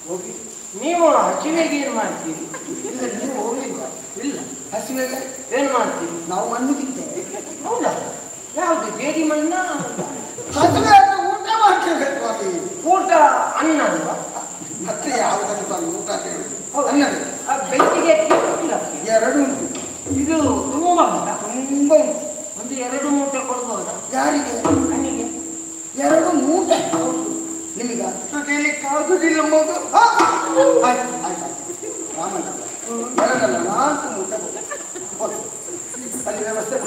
ಹೋಗಿ ನೀವು ಹಸಿವೆಗೆ ಏನ್ ಮಾಡ್ತೀರಿ? ಈಗ ನೀವು ಹೋಗ್ಲಿಲ್ಲ? ಇಲ್ಲ. ಹಸಿವೆಗೆ ಏನ್ ಮಾಡ್ತೀರಿ? ನಾವು ಮಣ್ಣು ತಿಂತೇವೆ. ಹೌದಾ? ಯಾವ್ದು ಜೇಡಿ ಮಣ್ಣ? ಹಸಿವೆ ಆದ್ರೆ ಊಟ ಮಾಡ್ತಿರ್ಬೇಕು. ಸ್ವಾಮಿ, ಊಟ ಅನ್ನ ಅಲ್ವಾ? ಮತ್ತೆ ಯಾವುದನ್ನು ಸ್ವಾಮಿ ಊಟ ಅಂತ ಹೇಳುದು? ಅನ್ನವೇ ಬೆಂಕಿಗೆ ಎರಡು ಉಂಟು. ಇದು ತುಂಬಾ ಉಂಟ? ತುಂಬಾ ಉಂಟು. ಒಂದು 2 ಮೂಟೆ ಕೊಡ್ಬೋದಾ? ಯಾರಿಗೆ? ನನಗೆ 2 ಮೂಟೆ. ನಿಮಗ ಆಗುದಿಲ್ಲ ಮಗು. ರಾಮಣ್ಣ 2 ಅಲ್ಲ 4 ಮೂಟೆ ಅಲ್ಲಿ ವ್ಯವಸ್ಥೆ.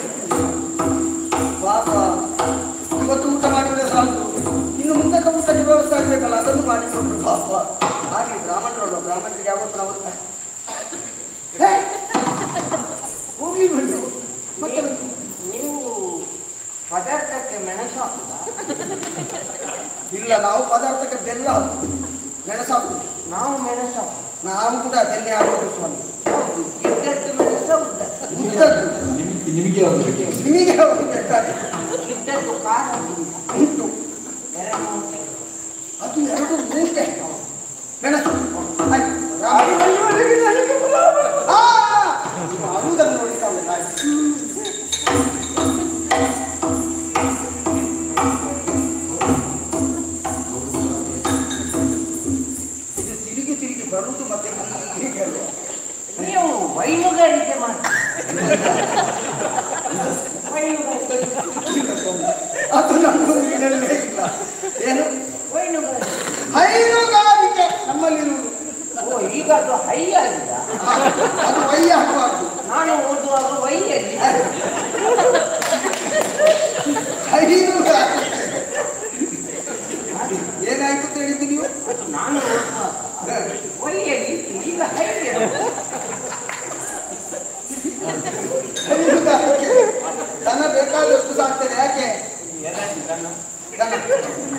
ಪಾಪ ಇವತ್ತು ಊಟ ಮಾಡಿದ್ರೆ ಸಾಕು, ಇನ್ನು ಮುಂದಕ್ಕೆ ಊಟಕ್ಕೆ ವ್ಯವಸ್ಥೆ ಆಗ್ಬೇಕಲ್ಲ, ಅದನ್ನು ಮಾಡಿಕೊಟ್ರು. ಪಾಪ ಹಾಗೆ ಬ್ರಾಹ್ಮಣರಲ್ಲ, ಬ್ರಾಹ್ಮಣರಿಗೆ ಯಾವತ್ತು ನಾವು ಹೋಗ್ಲಿ ಬಿಡು. ಮತ್ತೆ ನೀವು ಪದಾರ್ಥಕ್ಕೆ ಮೆಣಸು ಹಾಕುದಾ? ಇಲ್ಲ, ನಾವು ಪದಾರ್ಥಕ್ಕೆ ಬೆಲ್ಲ ಹಾಕುದು, ಮೆಣಸು ಹಾಕುದು. ನಾವು ಮೆಣಸು ಹಾಕುದು. ನಾವು ಕೂಡ ಬೆನ್ನೆ ಹಾಕೋದು ಸ್ವಾಮಿ. ಇದ್ದದ್ದು ಮೆಣಸ ನಿಮಗೆ ಅವರು ಬೇಕಾದ್ರೆ ಇದ್ದದ್ದು ಖಾರ ಉಂಟು. 2 ಮೂಟೆ. ಅದು 2 ಮೂಟೆ ಮೆಣಸು. ಮಾಡುವುದನ್ನು ನೋಡಿದ್ದಾವೆ. ಇದು ತಿರುಗಿ ಬರುವುದು ಮತ್ತೆ ಹೀಗೆ ಅಲ್ವಾ? ನೀವು ವೈನುಗಾರಿಕೆ ಮಾಡಿ. ಅದು ನಮ್ಮ ಊರಿನಲ್ಲೇ ಇಲ್ಲ. ಏನು ವೈನುಗಾರಿಕೆ? ಹೈನುಗಾರಿಕೆ ನಮ್ಮಲ್ಲಿರುವುದು. ಓ, ಈಗ ಅದು ಹೈ ಆಗಿದೆ. ಅದು ವೈ ಆಗಬಾರ್ದು. ನಾನು ಓದುವಾಗ ವೈಯಲ್ಲಿ ಹೈನುಗಾರಿಕೆ ಏನಾಯ್ತು ಅಂತ ಹೇಳಿದ್ದು ನೀವು? ನಾನು ಓದುವಾಗ ವೈಯಲ್ಲಿ, ಈಗ ಹೈಗೆ. ಹೈನುಗಾರಿಕೆ ದನ ಬೇಕಾದಷ್ಟು ಸಾಕ್ತೇನೆ. ಯಾಕೆ? ದನ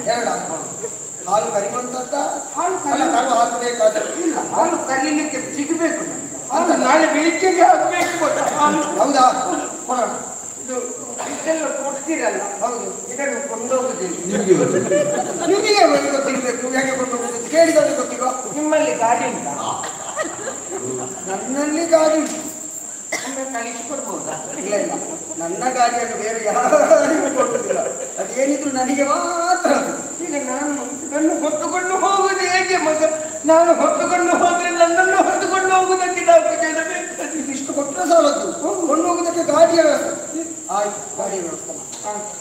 2 ಹಾಲು ಕರಿಯುವಂತದ್ದ? ಹಾಲು ಕರು ಹಾಕಬೇಕಾದ್ರೆ ಇಲ್ಲ, ಹಾಲು ಕರೀಲಿಕ್ಕೆ ಸಿಗಬೇಕು. ಅದು ನಾಳೆ ಬೆಳಿಗ್ಗೆಗೆ ಹಾಕಬೇಕು. ಹೌದಾ? ಕೊಡೋಣ. ಇದು ಇದೆಲ್ಲ ಕೊಡ್ತೀರಲ್ಲ, ಹೌದು. ಇದನ್ನು ಕೊಂಡೋಗುದಿಲ್ಲ. ನಿಮಗೆ ಗೊತ್ತಿರ್ಬೇಕು ಹೇಗೆ ಕೊಂಡು ಹೋಗುದು. ಕೇಳಿದಲ್ಲಿ ಗೊತ್ತಿಲ್ವಾ? ನಿಮ್ಮಲ್ಲಿ ಗಾಡಿ ಉಂಟಾ? ನನ್ನಲ್ಲಿ ಗಾಡಿ ಉಂಟು. ಒಮ್ಮೆ ಕಳಿಸಿಕೊಡ್ಬೋದಾ? ಇಲ್ಲ ಇಲ್ಲ, ನನ್ನ ಗಾಡಿಯನ್ನು ಬೇರೆ ಯಾರಿಗೂ ಕೊಡುವುದಿಲ್ಲ. ಅದೇನಿದ್ರು ನನಗೆ ಮಾತ್ರ. ಈಗ ನಾನು ನನ್ನ ಹೊತ್ತುಕೊಂಡು ಹೋಗುದು ಹೇಗೆ ಮಗ? ನಾನು ಹೊತ್ತುಕೊಂಡು ಹೋದ್ರೆ ನನ್ನನ್ನು ಹೊತ್ತುಕೊಂಡು ಹೋಗುವುದಕ್ಕೆ ನಾವು ಕೇಳಬೇಕು. ಇಷ್ಟು ಕೊಟ್ಟರೆ ಸಾಲದ್ದು, ಕೊಂಡು ಹೋಗುದಕ್ಕೆ ಗಾಡಿಯ ವ್ಯವಸ್ಥೆ. ಆಯ್ತು, ಗಾಡಿಯ ವ್ಯವಸ್ಥೆ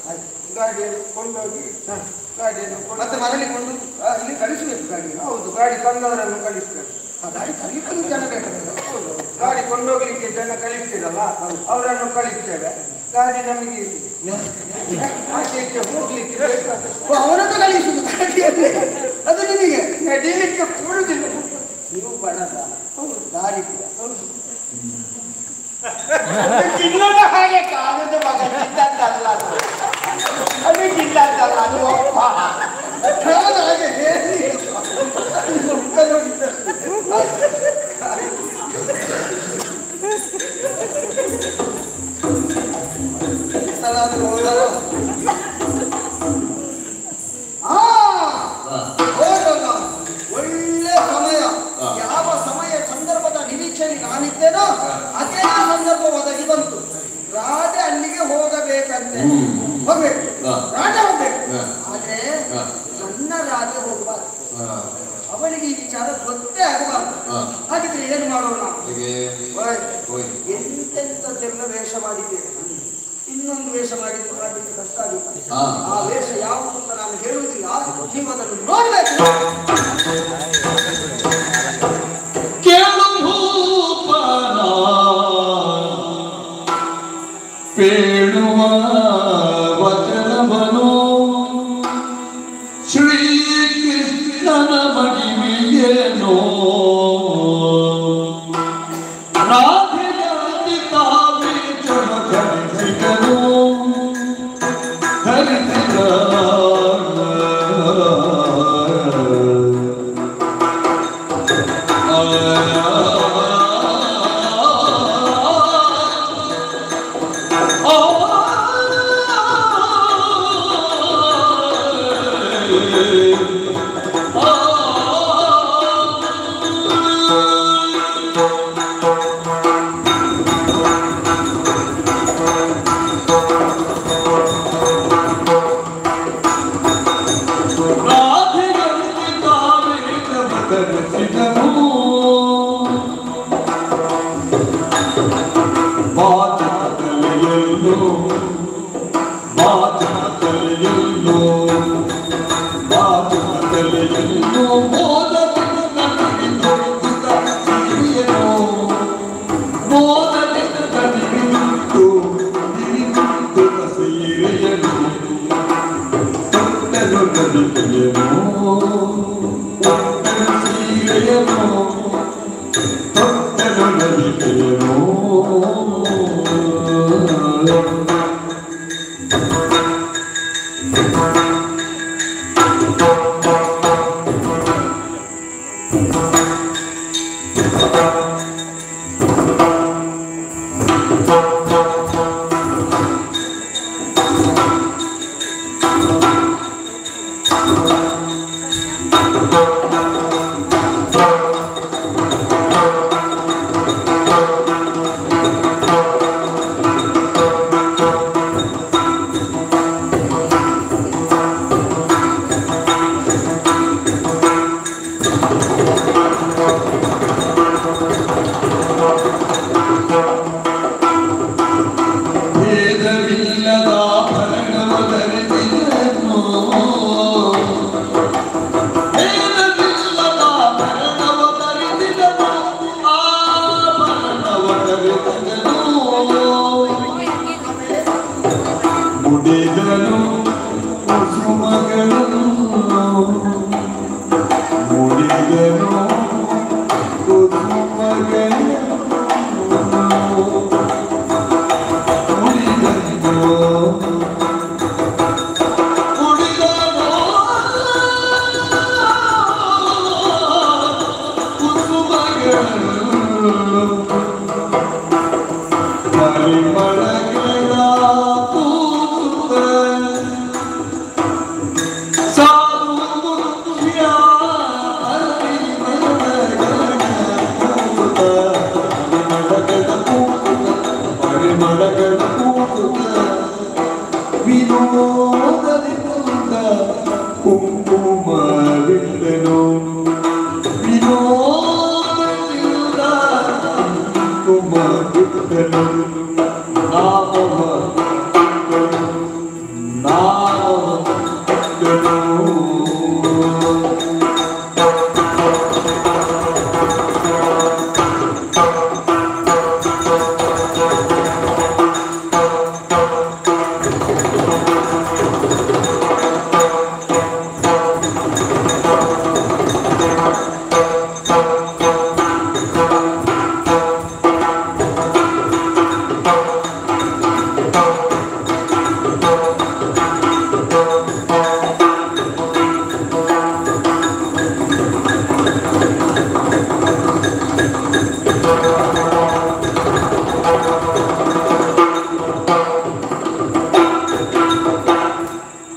ಆಯ್ತು. ಗಾಡಿಯನ್ನು ಕೊಂಡೋಗಿ ಗಾಡಿಯನ್ನು ಮತ್ತೆ ಮರಳಿ ಕೊಂಡು ಇಲ್ಲಿ ಕಳಿಸಬೇಕು ಗಾಡಿ. ಹೌದು, ಗಾಡಿ ತಂದವರನ್ನು ಕಳಿಸ್ಬೇಕು. ಗಾಡಿ ಕಲಿಯಲು ಜನ ಬೇಕಾಗಿಲ್ಲ. ಹೌದು, ಗಾಡಿ ಕೊಂಡೋಗ್ಲಿಕ್ಕೆ ಜನ ಕಳಿಸ್ತೀರಲ್ಲ, ಅವರನ್ನು ಕಳಿಸ್ತೇವೆ. ಗಾಡಿ ನಮಗೆ ಆಚೆಗೆ ಹೋಗ್ಲಿಕ್ಕೆ ಬೇಕಾದ್ರೆ ಅವನನ್ನು ಕಳಿಸುದು ಗಾಡಿಯಲ್ಲಿ, ಅದು ನಿಮಗೆ ನಡೀಲಿಕ್ಕೆ ಕೊಡುದಿಲ್ಲ. ನೀವು ಬಣದ ದಾರಿದ್ರ್ಯ. ಚಿನ್ನದ ಹಾಗೆ ಕಾಣುದು ಮಗ, ಚಿನ್ನದ್ದಲ್ಲ ಅದು. ಅದು ಚಿನ್ನದ್ದಲ್ಲ, ಅದು ಒಪ್ಪ. ಹಾಗೆ ಹೇಳಿ ಏನೋ ಅದೇ ಸಂದರ್ಭ ಒದಗಿ ಬಂತು. ರಾಜ ಅಲ್ಲಿಗೆ ಹೋಗಬೇಕಂತೆ, ಹೋಗ್ಬೇಕು, ರಾಜ ಹೋಗ್ಬೇಕು. ಆದ್ರೆ ನನ್ನ ರಾಜ ಹೋಗಬಾರ್ದು, ಅವಳಿಗೆ ಈ ವಿಚಾರ ಗೊತ್ತೇ ಆಗಬಾರ್ದು. ಹಾಗಿದ್ರೆ ಏನು ಮಾಡೋಣ? ಎಂತೆಂಥದ್ದೆಲ್ಲ ವೇಷ ಮಾಡಿದ್ದೇವೆ, ಇನ್ನೊಂದು ವೇಷ ಮಾಡಿದ್ದು ಮಾಡಲಿಕ್ಕೆ ಕಷ್ಟ ಆಗುತ್ತೆ. ಆ ವೇಷ ಯಾವುದು ಅಂತ ನಾನು ಹೇಳುವುದಿಲ್ಲ, ನೀವು ಅದನ್ನು ನೋಡ್ಬೇಕು. ಪೇಳುವ ವಚನವನು ಶ್ರೀಕೃಷ್ಣನ ಮಹಿಮೆಯೇನೋ ರಾಧೆಯಾಗಿ ತಾವೇ ಧರಿಸಿದನು ಧರಿಸಿದ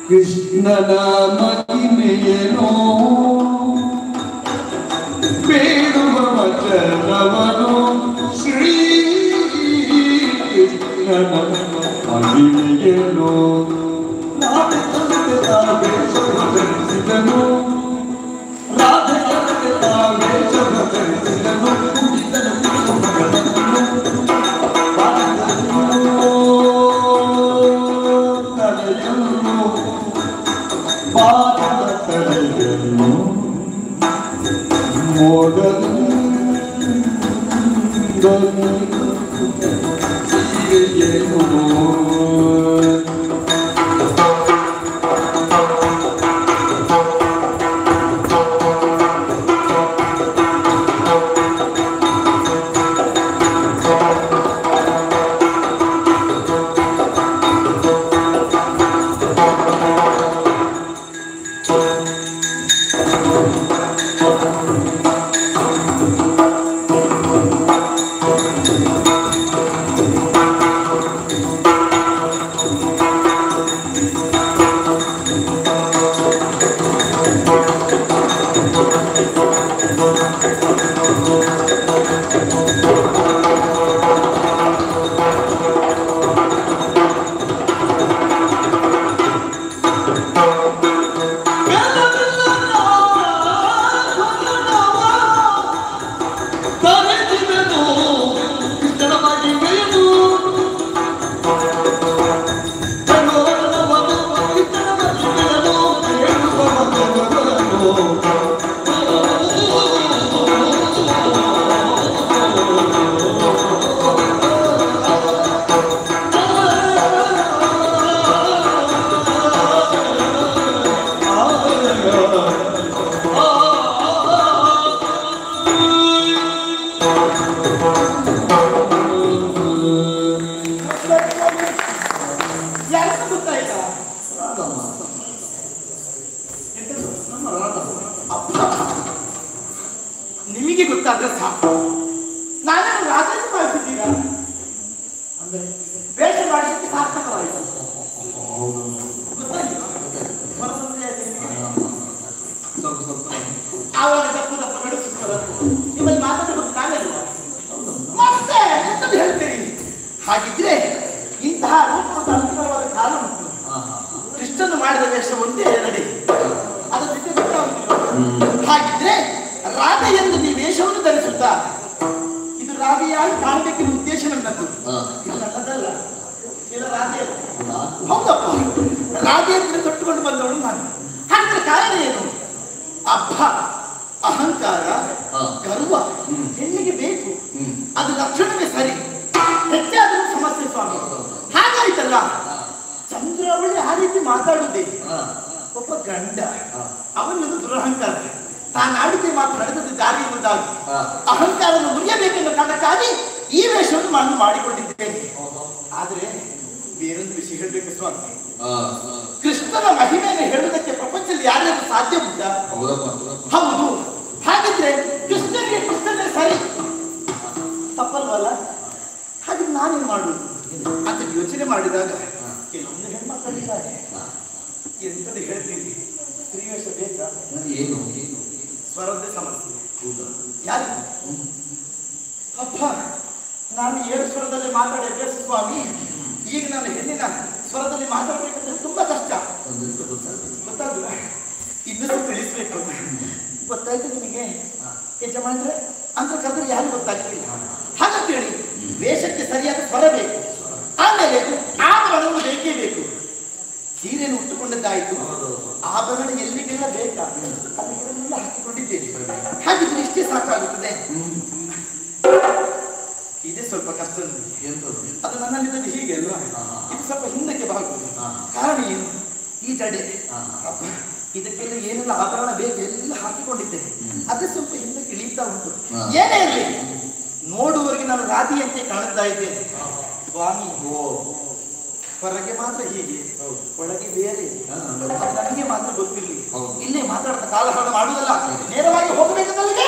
ಕೃಷ್ಣನ ಮಹಿಮೆಯೇನೋ ಬೇಡುವ ವಚನವನು ಶ್ರೀ ಕೃಷ್ಣನ ಮಹಿಮೆಯೇನು ರಾಧೆ ತಂದೆ ತಾವೇ ಧರಿಸಿದನು ರಾಧೆ ತಂದೆ ತಾವೇ ಧರಿಸಿದನು ಪಾದದ ತಲೆಯನ್ನು ಮೋಡಲು ಸೀರೆಯೇನು ನಿಮಗೆ ಗೊತ್ತಾದ್ರೆ ಸಾಕು. ನಾನೇನು ರಾಜಾಜಿ ಮಾಡಿಸಿದ್ದೀರಾ ಅಂದ್ರೆ ವೇಷ ಮಾಡಿಸಲಿಕ್ಕೆ ಸಾರ್ಥಕವಾಯಿತು. ಆವಾಗ ತಪ್ಪು ತಪ್ಪು ನಡೆಸುತ್ತಾರೆ ನಿಮ್ಮಲ್ಲಿ ಮಾತಾಡಬೇಕು ನಾನಲ್ವ ಮತ್ತೆ ಎಂತದ್ದು ಹೇಳ್ತೀರಿ? ಹಾಗಿದ್ರೆ ಇಂತಹ ರೂಪದ ಅಂತಿಮವಾದ ಕಾಲ ಉಂಟು. ಕೃಷ್ಣನು ಮಾಡಿದ ವೇಷ ಒಂದೇ ನಡೆ ಅದರ ಜೊತೆ ಗೊತ್ತಾಗುತ್ತಿಲ್ಲ. ಹಾಗಿದ್ರೆ ರಾಧೆ ಎಂದು ನೀವು ವೇಷವನ್ನು ಧರಿಸುತ್ತಾ ಇದು ರಾಧೆಯಾಗಿ ಕಾಣಬೇಕೆಂಬ ಉದ್ದೇಶ ನನ್ನದು. ಇದು ನನ್ನದಲ್ಲ, ಇದು ರಾಧೆ. ಹೌದಪ್ಪ, ರಾಧೆ ಅಂತ ತೊಟ್ಟುಕೊಂಡು ಬಂದವಳು ನಾನು. ಹಾಗಿದ್ರೆ ಕಾರಣ ಏನು? ಅಬ್ಬ, ಅಹಂಕಾರ, ಗರ್ವ ಹೆಣ್ಣಿಗೆ ಬೇಕು. ಅದು ಲಕ್ಷಣವೇ ಸರಿ, ಹೆಚ್ಚಾದರೂ ಸಮಸ್ಯೆ ಸ್ವಾಮಿ. ಹಾಗಾಯ್ತಲ್ಲ, ಚಂದ್ರಾವಳಿ ಆ ರೀತಿ ಮಾತಾಡುವುದೇ. ಒಬ್ಬ ಗಂಡ ಅವನೊಂದು ದುರಹಂಕಾರ, ತಾನು ಆಡಿಕೆ ಮಾತು ನಡೆದದ್ದು ದಾರಿ ಎಂಬುದಾಗಿ ಅಹಂಕಾರವನ್ನು ಮುರಿಯಬೇಕೆಂಬ ಕಾರಣಕ್ಕಾಗಿ ಈ ವೇಷವನ್ನು ನಾನು ಮಾಡಿಕೊಂಡಿದ್ದೇನೆ. ಆದ್ರೆ ಬೇರೊಂದು ವಿಷಯ ಹೇಳಬೇಕು ಸ್ವಾಮಿ. ಕೃಷ್ಣನ ಮಹಿಮೆಯನ್ನು ಹೇಳುವುದಕ್ಕೆ ಪ್ರಪಂಚದಲ್ಲಿ ಯಾರ್ಯಾರು ಸಾಧ್ಯ ಉಂಟಾ? ಹೌದು. ಹಾಗಿದ್ರೆ ಕೃಷ್ಣನಿಗೆ ಕೃಷ್ಣನೇ ಸರಿ, ತಪ್ಪಲ್ವಲ್ಲ? ಹಾಗೆ ನಾನೇನು ಮಾಡುವುದು ಅಂತ ಯೋಚನೆ ಮಾಡಿದಾಗ ಕೆಲವೊಂದು ಹೆಣ್ಮಕ್ಕಳಿದ್ದಾರೆ. ಎಂತದ್ದು ಹೇಳ್ತೀನಿ, ಸ್ತ್ರೀವೇಷ ಬೇಕಾ? ಏನು ಸ್ವರದ್ದೇ ಸಮಸ್ಯೆ. ಯಾರು ಅಪ್ಪ, ನಾನು 7 ಸ್ವರದಲ್ಲಿ ಮಾತಾಡಿ ಅಭ್ಯಾಸ ಸ್ವಾಮಿ. ಈಗ ನಾನು ಹೆಣ್ಣಿನ ಸ್ವರದಲ್ಲಿ ಮಾತಾಡಬೇಕಂದ್ರೆ ತುಂಬಾ ಕಷ್ಟ. ಗೊತ್ತಾದ್ರು ಇನ್ನೂ ತಿಳಿಸ್ಬೇಕು. ಗೊತ್ತಾಯ್ತು ನಿಮಗೆ ಯಜಮಾನ್ರೆ ಅಂತ ಕರೆದ್ರೆ ಯಾರು ಗೊತ್ತಾಗ್ತಿಲ್ಲ. ಹಾಗಂತೇಳಿ ವೇಷಕ್ಕೆ ಸರಿಯಾದ ಸ್ವರ ಬೇಕು, ಆಮೇಲೆ ಆಭರಣವನ್ನು ಬೇಕೇ ಬೇಕು. ಸೀರೆಯನ್ನು ಉಟ್ಟುಕೊಂಡದ್ದಾಯ್ತು, ಆಭರಣ ಎಲ್ಲಿಗೆಲ್ಲ ಬೇಕಾ ಅದನ್ನೆಲ್ಲ ಹಾಕಿಕೊಂಡಿದ್ದೇನೆ. ಹಾಗಿದ್ರೆ ಇಷ್ಟೇ ಸಾಕಾಗುತ್ತದೆ. ಇದೇ ಸ್ವಲ್ಪ ಕಷ್ಟ. ಅದು ನನ್ನಲ್ಲಿದ್ದಲ್ಲಿ ಹೀಗೆ ಅಲ್ವಾ, ಇದು ಸ್ವಲ್ಪ ಹಿಂದಕ್ಕೆ ಬಾಗುವುದು. ಕಾರಣ ಏನು? ಈ ಜಡೆ ಇದಕ್ಕೆಲ್ಲ ಏನೆಲ್ಲ ಆಭರಣ ಬೇಕು ಎಲ್ಲ ಹಾಕಿಕೊಂಡಿದ್ದೇನೆ. ಅದೇ ಸ್ವಲ್ಪ ಹಿಂದಕ್ಕೆ ಇಳೀತಾ ಉಂಟು. ಏನೇ ಇರಲಿ, ನೋಡುವವರಿಗೆ ನಾನು ರಾಧಿಯಂತೆ ಕಾಣುತ್ತಾ ಇದ್ದೇನೆ ಸ್ವಾಮಿ. ಹೊರಗೆ ಮಾತ್ರ ಹೀಗೆ, ಒಳಗೆ ಬೇರೆ. ನನಗೆ ಮಾತ್ರ ಗೊತ್ತಿರಲಿ. ಇಲ್ಲೇ ಮಾತಾಡ್ತಾ ಕಾಲಹರಣ ಮಾಡುವುದಲ್ಲ, ನೇರವಾಗಿ ಹೋಗಬೇಕಂತಲ್ಲಿಗೆ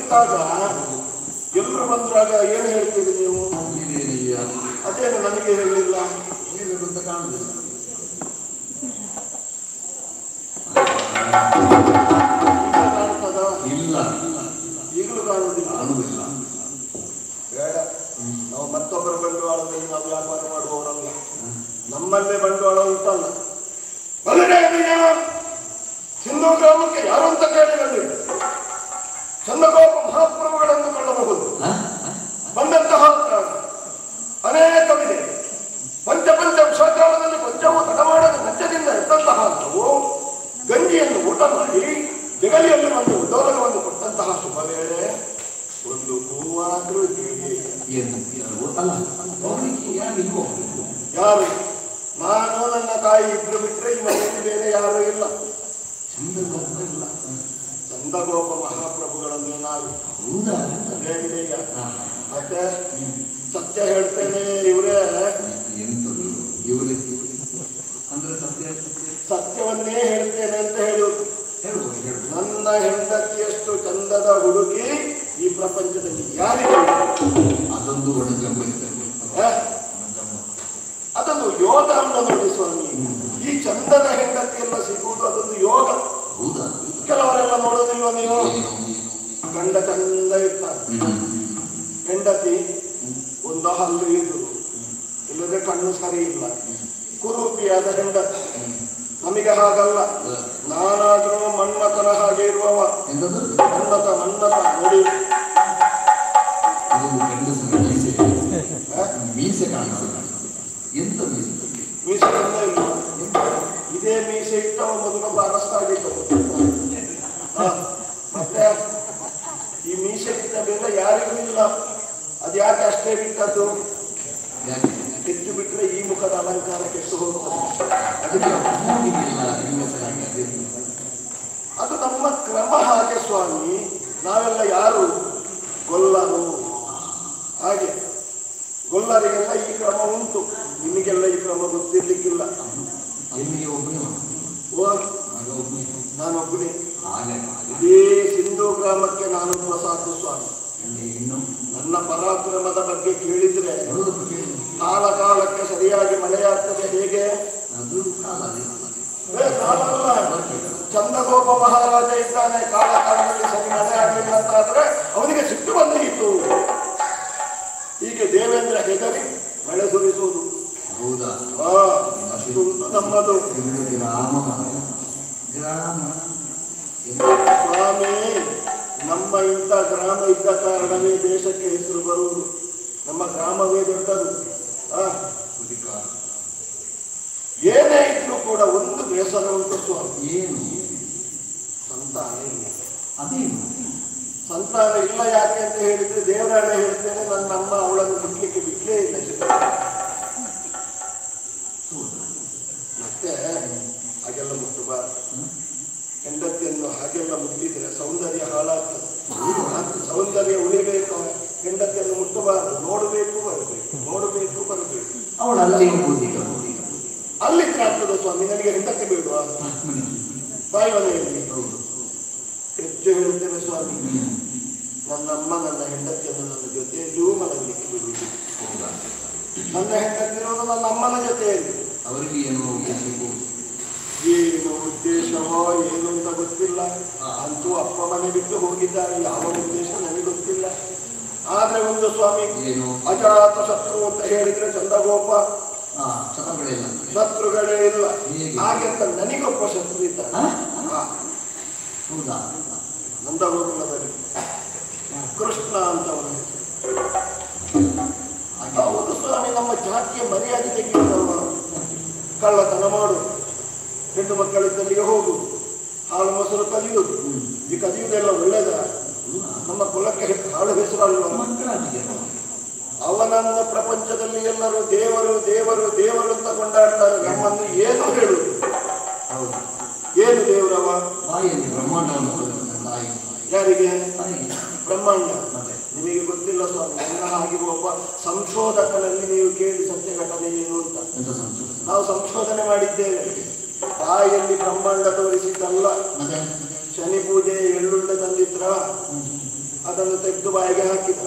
ನಿಂತಾಗ ಎಲ್ಲರೂ ಬಂದ್ರಾಗ ಏನು ಹೇಳ್ತೀರಿ ನೀವು? ಅದೇನು ನನಗೆ ಹೇಳಿಲ್ಲ ಅಂತ ಕಾಣುದಿಲ್ಲ. ಕಾಣ್ತದ? ಇಲ್ಲ, ಈಗಲೂ ಕಾಣುವುದಿಲ್ಲ. ಕಾಣುದಿಲ್ಲ. ಬೇಡ, ನಾವು ಮತ್ತೊಬ್ಬರ ಬಂಡವಾಳದಲ್ಲಿ ನಾವು ವ್ಯಾಪಾರ ಮಾಡುವವರಲ್ಲ. ನಮ್ಮಲ್ಲೇ ಬಂಡವಾಳ ಉಂಟಲ್ಲ. ಸಿಂಧೂ ಗ್ರಾಮಕ್ಕೆ ಯಾರು ಅಂತ ಕೇಳಿದಲ್ಲಿ ಚಂದ್ರಗೋಪ ಮಹಾಪ್ರಭುಗಳನ್ನು ಕೊಳ್ಳಬಹುದು. ಬಂದಂತಹ ಅನೇಕವಿದೆ. ಪಂಚ ವಿಷಕಾಲದಲ್ಲಿ ಪಂಚವು ತಡಮಾಡದ ಮಧ್ಯದಿಂದ ಎದ್ದಂತಹ ನಾವು ಗಂಜಿಯನ್ನು ಊಟ ಮಾಡಿ ಜಗಲಿಯಲ್ಲಿ ಒಂದು ಉದ್ಯೋಗವನ್ನು ಕೊಟ್ಟಂತಹ ಶುಭ ವೇಳೆ ಒಂದು ಹೂವಾದ್ರೂ ಯಾರು? ನಾನು ನನ್ನ ತಾಯಿ ಇಬ್ರು ಬಿಟ್ಟರೆ ಈ ಮನೆಯಲ್ಲಿ ಬೇರೆ ಯಾರು ಇಲ್ಲ. ಚಂದಗೋಪ ಮಹಾಪ್ರಭುಗಳನ್ನು ನಾವು ಹೇಗಿದೆಯ? ಮತ್ತೆ ಸತ್ಯ ಹೇಳ್ತೇನೆ, ಇವರೇ ಸತ್ಯವನ್ನೇ ಹೇಳ್ತೇನೆ ಅಂತ ಹೇಳುವುದು. ನನ್ನ ಹೆಂಡತಿಯಷ್ಟು ಚಂದದ ಹುಡುಗಿ ಈ ಪ್ರಪಂಚದಲ್ಲಿ ಯಾರಿಗೂ ಅದೊಂದು ಅದೊಂದು ಯೋಗ ಅಂತ ನೋಡಿ ಸ್ವಾಮಿ. ಈ ಚಂದದ ಹೆಂಡತಿಯೆಲ್ಲ ಸಿಗುವುದು ಅದೊಂದು ಯೋಗ. ಕೆಲವರೆಲ್ಲ ನೋಡೋದಿಲ್ವ ನೀವು? ಗಂಡ ಚಂದ ಇರ್ತಾರೆ, ಹೆಂಡತಿ ಒಂದು ಹಲ್ಲು ಇದು ಇಲ್ಲದ್ರೆ ಕಣ್ಣು ಸರಿ ಇಲ್ಲ, ಕುರೂಪಿಯಾದ ಹೆಂಡತಿ. ನಮಗೆ ಹಾಗಲ್ಲ. ನಾನಾದ್ರೂ ಮನ್ಮಥನ ಹಾಗೆ ಇರುವವ. ಮನ್ಮಥ ನೋಡಿ ಮೀಸೆ ಕಾಣಿಸಲ್ಲ. ಎಂತ ಮೀಸೆ? ಮೀಸೆ ಇಲ್ಲ. ಇದೇ ಮೀಸೆ ಇಟ್ಟವ ಮೊದಲೊಬ್ಬ ಅರೆಸ್ಟ್ ಆಗಿದ್ದವು. ಮತ್ತೆ ಈ ಮೀಸೆ ಬಿಟ್ಟ ಬೇರೆ ಯಾರಿಗೂ ಇಲ್ಲ. ಅದು ಯಾಕೆ ಅಷ್ಟೇ ಬಿಟ್ಟದ್ದು? ಹೆಚ್ಚು ಬಿಟ್ಟರೆ ಈ ಮುಖದ ಅಲಂಕಾರ ಕೆಟ್ಟು ಹೋಗ್ತದೆ. ಅದು ನಮ್ಮ ಕ್ರಮ ಹಾಗೆ ಸ್ವಾಮಿ. ನಾವೆಲ್ಲ ಯಾರು? ಗೊಲ್ಲರು. ಹಾಗೆ ಗೊಲ್ಲರಿಗೆಲ್ಲ ಈ ಕ್ರಮ ಉಂಟು, ನಿಮಗೆಲ್ಲ ಈ ಕ್ರಮ ಗೊತ್ತಿರ್ಲಿಕ್ಕಿಲ್ಲ. ನಾನೊಬ್ಬನೇ. ಇಡೀ ಸಿಂಧೂ ಗ್ರಾಮಕ್ಕೆ ನಾನೊಬ್ಬ ಸಾಕು ಸ್ವಾಮಿ. ನನ್ನ ಪರಾಕ್ರಮದ ಬಗ್ಗೆ ಕೇಳಿದ್ರೆ ಕಾಲ ಕಾಲಕ್ಕೆ ಸರಿಯಾಗಿ ಮಳೆಯಾಗ್ತದೆ. ಹೇಗೆ? ಚಂದ್ರಗೋಪ ಮಹಾರಾಜ ಇದ್ದಾನೆ, ಕಾಲ ಕಾಲದಲ್ಲಿ ಸರಿ ಮಳೆ ಆಗಲಿಲ್ಲ ಅಂತ ಆದ್ರೆ ಅವನಿಗೆ ಸಿಟ್ಟು ಬಂದಿತ್ತು. ಹೀಗೆ ದೇವೇಂದ್ರ ಹೆದರಿ ಮಳೆ ಸುರಿಸುವುದು. ಅಷ್ಟು ನಮ್ಮದು ಸ್ವಾಮಿ. ನಮ್ಮ ಇಂಥ ಗ್ರಾಮ ಇದ್ದ ಕಾರಣವೇ ದೇಶಕ್ಕೆ ಹೆಸರು ಬರುವುದು. ನಮ್ಮ ಗ್ರಾಮವೇ ದೊಡ್ಡದು. ಏನೇ ಇದ್ರೂ ಕೂಡ ಒಂದು ಬೇಸರ ಉಂಟು ಸ್ವಾಮಿ. ಏನು? ಸಂತಾನ ಇಲ್ಲ. ಸಂತಾನ ಇಲ್ಲ. ಯಾಕೆ ಅಂತ ಹೇಳಿದ್ರೆ ದೇವರಾಣೆ ಹೇಳ್ತೇನೆ, ನನ್ನ ಅಮ್ಮ ಅವಳನ್ನು ಬಿಡ್ಲಿಕ್ಕೆ ಇಲ್ಲ. ಮತ್ತೆ ಹಾಗೆಲ್ಲ ಮುಟ್ಟಬಾರದು. ಹೆಂಡತಿಯನ್ನು ಹಾಗೆಲ್ಲ ಮುಟ್ಟಿದ್ರೆ ಸೌಂದರ್ಯ ಹಾಳಾಗ್ತದೆ. ಸೌಂದರ್ಯ ಉಳಿಬೇಕು. ಹೆಂಡತಿಯನ್ನು ಮುಟ್ಟಬಾರದು. ನೋಡಬೇಕು, ಬರಬೇಕು. ಅಲ್ಲಿದ್ರೆ ಆಗ್ತದೆ ಸ್ವಾಮಿ. ನನಗೆ ಹೆಂಡತಿ ಬೇಡುವ ತಾಯಿ ಮನೆಯಲ್ಲಿ ಹೆಚ್ಚು ಹೇಳ್ತೇನೆ ಸ್ವಾಮಿ. ನನ್ನಮ್ಮ ನನ್ನ ಹೆಂಡತಿಯನ್ನು ನನ್ನ ಜೊತೆಯಲ್ಲಿಯೂ ಮಲಗಲಿಕ್ಕೆ ಬಿಡುವುದು. ನನ್ನ ಹೆಂಡತಿರೋದು ನನ್ನ ಅಮ್ಮನ ಜೊತೆಯಲ್ಲಿ. ಅವರಿಗೆ ಏನು ಉದ್ದೇಶವೋ ಏನು ಅಂತ ಗೊತ್ತಿಲ್ಲ. ಅಂತೂ ಅಪ್ಪ ಮನೆ ಬಿಟ್ಟು ಹೋಗಿದ್ದಾರೆ. ಯಾವ ಉದ್ದೇಶ ನನಗೆ ಗೊತ್ತಿಲ್ಲ. ಆದ್ರೆ ಒಂದು ಸ್ವಾಮಿ, ಅಜಾತ ಶತ್ರು ಅಂತ ಹೇಳಿದ್ರೆ ಚಂದ್ರಗೋಪ ಶತ್ರುಗಳೇ ಇಲ್ಲ. ಹಾಗೆಂತ ನನಗೊಬ್ಬ ಶತ್ರು ಇದ್ದಾರೆ. ನಂದಗೋಕುಲದಲ್ಲಿ ಕೃಷ್ಣ ಅಂತ ಹೌದು ಸ್ವಾಮಿ. ನಮ್ಮ ಜಾತಿಯ ಮರ್ಯಾದೆ ತೆಗೆಯುವ ಕಳ್ಳತನ ಮಾಡು, ಹೆಣ್ಣು ಮಕ್ಕಳಿದ್ದಲ್ಲಿಗೆ ಹೋಗು, ಹಾಳು ಮೊಸರು ಕಲಿಯುವುದು. ಈ ಕಲಿಯುವುದೆಲ್ಲ ಒಳ್ಳೇದ? ನಮ್ಮ ಕುಲಕ್ಕೆ ಹಾಳು ಹೆಸರು ಅಲ್ವ? ಅವನನ್ನು ಪ್ರಪಂಚದಲ್ಲಿ ಎಲ್ಲರೂ ದೇವರು ದೇವರು ದೇವರು ಅಂತ ಕೊಂಡಾಡ್ತಾರೆ. ನಮ್ಮನ್ನು ಏನು ಹೇಳುವುದು? ಏನು ದೇವರವ? ಯಾರಿಗೆ? ಬ್ರಹ್ಮಾಂಡ. ನಿಮಗೆ ಗೊತ್ತಿಲ್ಲ ಸ್ವಾಮಿ. ನನ್ನ ಆಗಿರುವ ಒಬ್ಬ ಸಂಶೋಧಕನಲ್ಲಿ ನೀವು ಕೇಳಿ ಸತ್ಯ ಘಟನೆ ಏನು ಅಂತ. ನಾವು ಸಂಶೋಧನೆ ಮಾಡಿದ್ದೇವೆ. ಬಾಯಲ್ಲಿ ಬ್ರಹ್ಮಾಂಡ ತೋರಿಸಿದ್ದಲ್ಲ. ಶನಿ ಪೂಜೆ ಎಳ್ಳುಳ್ಳ ತಂದಿದ್ರ ಅದನ್ನು ತೆಗೆದು ಬಾಯಿಗೆ ಹಾಕಿದ.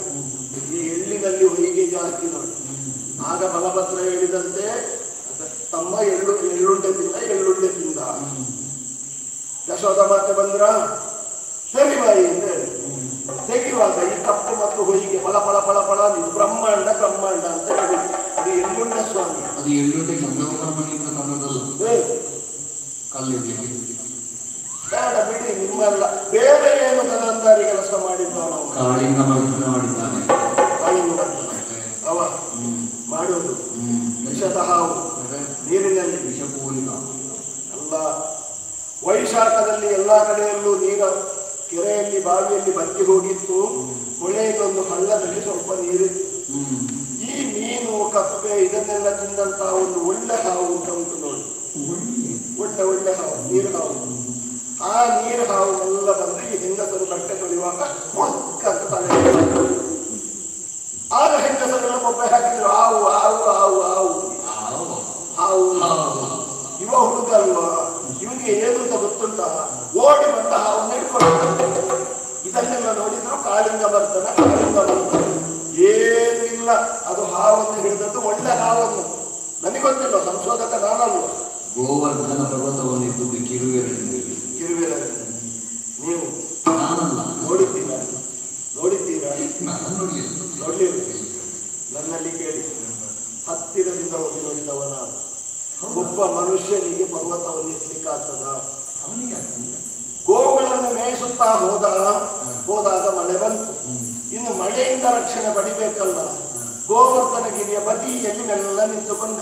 ಈ ಎಳ್ಳಿನಲ್ಲಿ ಹೊಯ್ಗೆ ಜಾಸ್ತಿ ನೋಡಿ. ಆಗ ಬಲಭದ್ರ ಹೇಳಿದಂತೆ ತಮ್ಮ ಎಳ್ಳುಂಡೆ ತಿಂದ. ಯಶೋಧ ಮಾತೆ ಬಂದ್ರ ಸರಿ ಬಾಯಿ ಅಂತ ಹೇಳಿ ತೆಗೆಯುವಾಗ ಈ ಕಪ್ಪು ಮತ್ತು ಹೊಯ್ಗೆ ಫಲ ಫಲ ಫಲ ಫಲ ಬ್ರಹ್ಮಾಂಡ ಬ್ರಹ್ಮಾಂಡ ಅಂತ ಹೇಳಿ ಅದು ಎಳ್ಳುಂಡ ಸ್ವಾಮಿ. ಅದು ಎಳ್ಳುಂಡೆ ಬೇಡ ಬಿಡಿ, ನಿಮ್ಮಲ್ಲ ಬೇರೆ ಏನು ಧನಂದಾರಿ ಕೆಲಸ ಮಾಡಿದ್ದಾನೆ ಅವ ಮಾಡೋದು ವಿಷದ ಹಾವು ನೀರಿನಲ್ಲಿ ಅಲ್ಲ. ವೈಶಾಖದಲ್ಲಿ ಎಲ್ಲಾ ಕಡೆಯಲ್ಲೂ ನೀರ ಕೆರೆಯಲ್ಲಿ ಬಾವಿಯಲ್ಲಿ ಬತ್ತಿ ಹೋಗಿತ್ತು. ಹೊಳೆಯಲ್ಲಿ ಒಂದು ಹಳ್ಳದಲ್ಲಿ ಸ್ವಲ್ಪ ನೀರಿತ್ತು. ಈ ಮೀನು ಕಪ್ಪೆ ಇದನ್ನೆಲ್ಲ ತಿಂದಂತಹ ಒಂದು ಒಳ್ಳೆ ಹಾವು ಅಂತ ಉಂಟು ನೋಡಿ. ಒಳ್ಳೆ ಹಾವು, ನೀರು ಹಾವು. ಆ ನೀರು ಹಾವು ಎಲ್ಲ ಬಂದ್ರೆ ಈ ಹೆಂಗಸರು ಬಟ್ಟೆ ತೊಳೆಯುವಾಗ ಅಂತ ತಲೆ. ಆಗ ಹೆಂಗಸರೆಲ್ಲ ಬೊಬ್ಬೆ ಹಾಕಿದ್ರು ಹಾವು ಹಾವು ಹಾವು ಹಾವು ಹಾವು. ಇವ ಹುಡುಗಲ್ವಾ, ಇವನಿಗೆ ಏನು ಅಂತ ಗೊತ್ತುಂಟ. ಓಡಿ ಬಂದ ಹಾವನ್ನು ಇಟ್ಕೊಂಡು ಇದನ್ನೆಲ್ಲ ನೋಡಿದ್ರು ಕಾಳಿಂಗ ಬರ್ತಾನೆ. ಏನಿಲ್ಲ, ಅದು ಹಾವನ್ನು ಹಿಡಿದದ್ದು ಒಳ್ಳೆ ಹಾವನ್ನು. ನನಗೆ ಗೊತ್ತಿಲ್ಲ, ಸಂಶೋಧಕ ನಾನಲ್ವ. ಗೋವರ್ಧನ ಪರ್ವತವನ್ನು ಕಿರುವೆರೆ ನೀವು ನೋಡಿದ್ದೀರಾ? ನೋಡ್ಲಿಲ್ಲ. ನನ್ನಲ್ಲಿ ಕೇಳಿ, ಹತ್ತಿರದಿಂದ ಹೋಗಿ ನೋಡಿದವ ನಾನು. ಒಬ್ಬ ಮನುಷ್ಯನಿಗೆ ಪರ್ವತವನ್ನು ಎತ್ತಲಿಕ್ಕಾಗ್ತದ? ಗೋವುಗಳನ್ನು ಮೇಯಿಸುತ್ತಾ ಹೋದಾಗ ಮಳೆ ಬಂತು. ಇನ್ನು ಮಳೆಯಿಂದ ರಕ್ಷಣೆ ಪಡಿಬೇಕಲ್ಲ. ಗೋವರ್ಧನಗಿರಿಯ ಬದಿಯಲ್ಲಿ ಮೆಲ್ಲ ನಿಂತುಕೊಂಡ.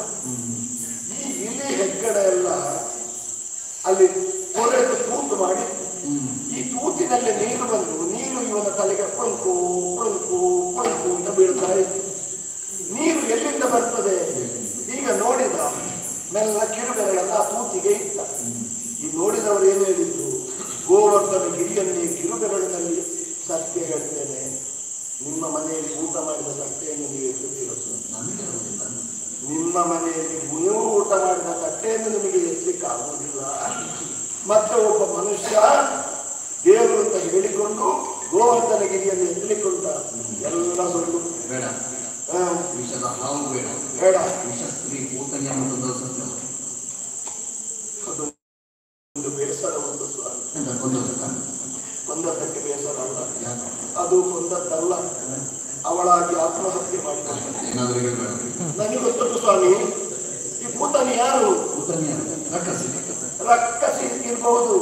ಈ ಇಲಿ ಹೆಗ್ಗಡೆ ಎಲ್ಲ ಅಲ್ಲಿ ಕೊರೆದು ತೂತು ಮಾಡಿ, ಈ ತೂತಿನಲ್ಲಿ ನೀರು ಬಂದು ನೀರು ಇವನ ತಲೆಗೆ ಪೊಂಕು ಪೊಂಕು ಪೊಂಕು ಅಂತ ಬೀಳ್ತಾ ಇತ್ತು. ನೀರು ಎಲ್ಲಿಂದ ಬರ್ತದೆ? ಈಗ ನೋಡಿದ ಮೆಲ್ಲ ಕಿರುಬೆರಳನ್ನ ಆ ತೂತಿಗೆ ಇತ್ತ. ಈ ನೋಡಿದವರು ಏನು ಹೇಳಿದ್ರು? ಗೋವರ್ಧನ ಗಿರಿಯನ್ನೇ ಕಿರುಬೆರಳಿನಲ್ಲಿ ಸತ್ಯ ಹೇಳ್ತೇನೆ, ನಿಮ್ಮ ಮನೆಯಲ್ಲಿ ಊಟ ಮಾಡಿದ ತಟ್ಟೆಯನ್ನು ನೀವು ಎತ್ತುತ್ತೀರ. ನಿಮ್ಮ ಮನೆಯಲ್ಲಿ ನೀವು ಊಟ ಮಾಡಿದ ತಟ್ಟೆಯನ್ನು ನಿಮಗೆ ಎತ್ತಲಿಕ್ಕೆ ಆಗುವುದಿಲ್ಲ. ಮತ್ತೆ ಒಬ್ಬ ಮನುಷ್ಯ ದೇವರು ಅಂತ ಹೇಳಿಕೊಂಡು ಗೋವರ್ಧನ ಗಿರಿಯನ್ನು ಎತ್ತಲಿಕ್ಕೊಂಡ. ಎಲ್ಲ ಸುಳ್ಳು. ಬೇಡ, ವಿಷದ ಹಾವು ಬೇಡ, ಬೇಡ. ವಿಷ ಸ್ತ್ರೀ ಕೂತನಿಯನ್ನು ಅದೊಂದು ಬೇಸರ ಉಂಟು ಸ್ವಾಮಿ. ಕೊಂದದ್ದಕ್ಕೆ ಬೇಸರ ಅಲ್ಲ, ಅದು ಕೊಂದದ್ದಲ್ಲ. ಅವಳಾಗಿ ಆತ್ಮಹತ್ಯೆ ಮಾಡಿಕೊಂಡ. ನನಗೆ ಗೊತ್ತುಂಟು ಸ್ವಾಮಿ, ಈ ಕೂತನಿ ಯಾರು? ರಕ್ಕಸಿ ಇರ್ಬಹುದು.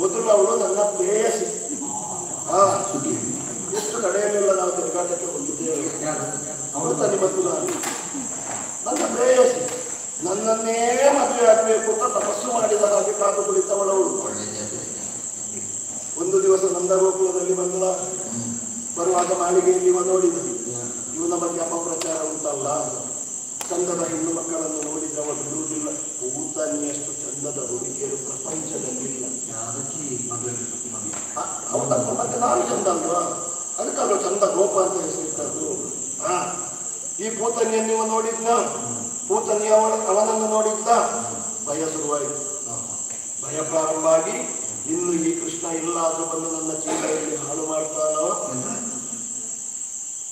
ಮೊದಲು ಅವಳು ನನ್ನ ಪ್ರೇಯಸಿ. ಎಷ್ಟು ಕಡೆಯಲ್ಲೆಲ್ಲ ನಾವು ತಿರುಗಾಟಕ್ಕೆ ಹೋಗಿದ್ದೇವೆ. ಕೂತನಿ ಮತ್ತು ನಾನು ನನ್ನ ಪ್ರೇಯಸಿ. ನನ್ನನ್ನೇ ಮದುವೆ ಆಗಬೇಕು ಅಂತ ತಪಸ್ಸು ಮಾಡಿದ ಹಾಗೆ ಕಾದು ಕುಳಿತವಳವಳು. ಒಂದು ದಿವಸ ನಂದಗೋಕುಲದಲ್ಲಿ ಬಂದ ಬರುವಾಗ ಮಾಳಿಗೆಯಲ್ಲಿ ಇವ ನೋಡಿದ. ಇವನ ಬಗ್ಗೆ ಅಪಪ್ರಚಾರ ಉಂಟಲ್ಲ, ಚಂದದ ಹೆಣ್ಣು ಮಕ್ಕಳನ್ನು ನೋಡಿದವ ಬಿಡುವುದಿಲ್ಲ. ಕೂತನಿಯಷ್ಟು ಚಂದದ ಹುಡುಗಿಯರು ಪ್ರಪಂಚದಲ್ಲಿಲ್ಲ. ಮತ್ತೆ ನಾನು ಚಂದ ಅಲ್ವಾ? ಅದಕ್ಕಲ್ವ ಚಂದ ಗೋಪ ಅಂತ ಹೆಸರಿಟ್ಟದ್ದು. ಈ ಕೂತನಿಯನ್ನು ನೀವು ನೋಡಿದ್ನ? ಕೂತನಿ ಅವನನ್ನು ನೋಡಿದ್ನ? ಭಯ ಶುರುವಾಯಿತು. ಭಯ ಪ್ರಾರಂಭ ಆಗಿ ಇನ್ನು ಈ ಕೃಷ್ಣ ಇಲ್ಲ ಆದ್ರೂ ಬಂದು ನನ್ನ ಚೀಲದಲ್ಲಿ ಹಾಳು ಮಾಡ್ತಾನೋ.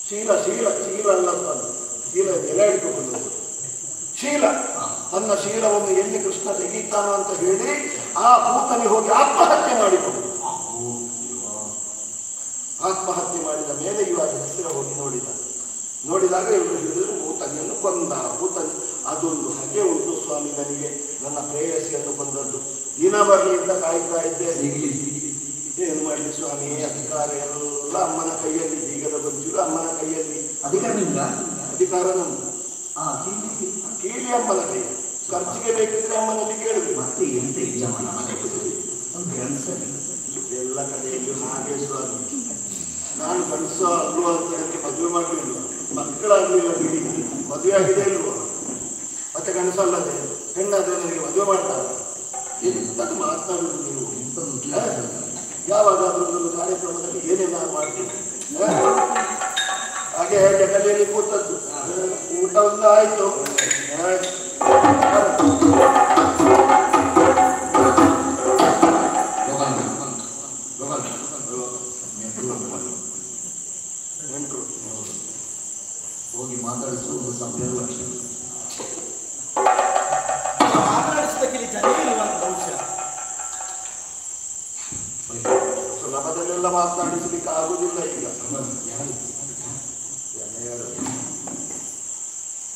ಚೀಲ ಅಲ್ಲ, ಚೀಲ ನೆಲೆ ಇಟ್ಕೊಂಡು ಶೀಲ, ತನ್ನ ಶೀಲವನ್ನು ಎಲ್ಲಿ ಕೃಷ್ಣ ತೆಗೀತಾನೋ ಅಂತ ಹೇಳಿ ಆ ಕೂತನಿ ಹೋಗಿ ಆತ್ಮಹತ್ಯೆ ಮಾಡಿಕೊಂಡು, ಆತ್ಮಹತ್ಯೆ ಮಾಡಿದ ಮೇಲೆ ಇವಾಗ ಹತ್ತಿರ ಹೋಗಿ ನೋಡಿದಾಗ ಇವರು ಹೇಳಿದ್ರು ಕೂತನಿಯನ್ನು ಕೊಂದ. ಕೂತನಿ ಅದೊಂದು ಹಾಗೆ ಉಂಟು ಸ್ವಾಮಿ, ನನಗೆ ನನ್ನ ಪ್ರೇಯಸಿಯನ್ನು ಕೊಂದದ್ದು. ದಿನ ಬರಲಿ ಅಂತ ಕಾಯ್ತಾ ಇದ್ದೆ. ಏನು ಮಾಡಲಿ ಸ್ವಾಮಿ, ಅಧಿಕಾರ ಎಲ್ಲ ಅಮ್ಮನ ಕೈಯಲ್ಲಿ. ಬೀಗದ ಬಂದಿರು ಅಮ್ಮನ ಕೈಯಲ್ಲಿ. ಅಧಿಕಾರ ನಮ್ದು. ಕೀಳಿ ಅಮ್ಮನ ಕೈ. ಖರ್ಚಿಗೆ ಬೇಕಿದ್ರೆ ಅಮ್ಮನಲ್ಲಿ ಕೇಳಿದ್ರು. ಎಲ್ಲ ಕಡೆಯಲ್ಲಿ ಹಾಗೆ ಸ್ವಾಮಿ. ನಾನು ಗಂಡಸ ಅಲ್ವ ಅಂತ ನನಗೆ ಮದುವೆ ಮಾಡಲಿಲ್ಲ, ಮಕ್ಕಳಾಗಲಿಲ್ಲ, ಬಿಡಿ ಮದುವೆ ಆಗಿದೆ ಇಲ್ವ. ಮತ್ತೆ ಗಂಡಸಲ್ಲದೆ ಹೆಣ್ಣಾದ್ರೆ ನನಗೆ ಮದುವೆ ಮಾಡ್ತಾರೆ. ಎಂತದ್ದು ಮಾತನಾಡುದು ನೀವು? ಯಾವಾಗಾದ್ರೂ ಒಂದು ಕಾರ್ಯಕ್ರಮದಲ್ಲಿ ಏನೇನು ಮಾಡ್ತೀನಿ. ಹಾಗೆ ಜಗಲಿಯಲ್ಲಿ ಕೂತದ್ದು. ಊಟ ಒಂದು ಆಯ್ತು. ಅವರನ್ನೆಲ್ಲ ಮಾತನಾಡಿಸ್ಲಿಕ್ಕೆ ಆಗುದಿಲ್ಲ ಈಗ.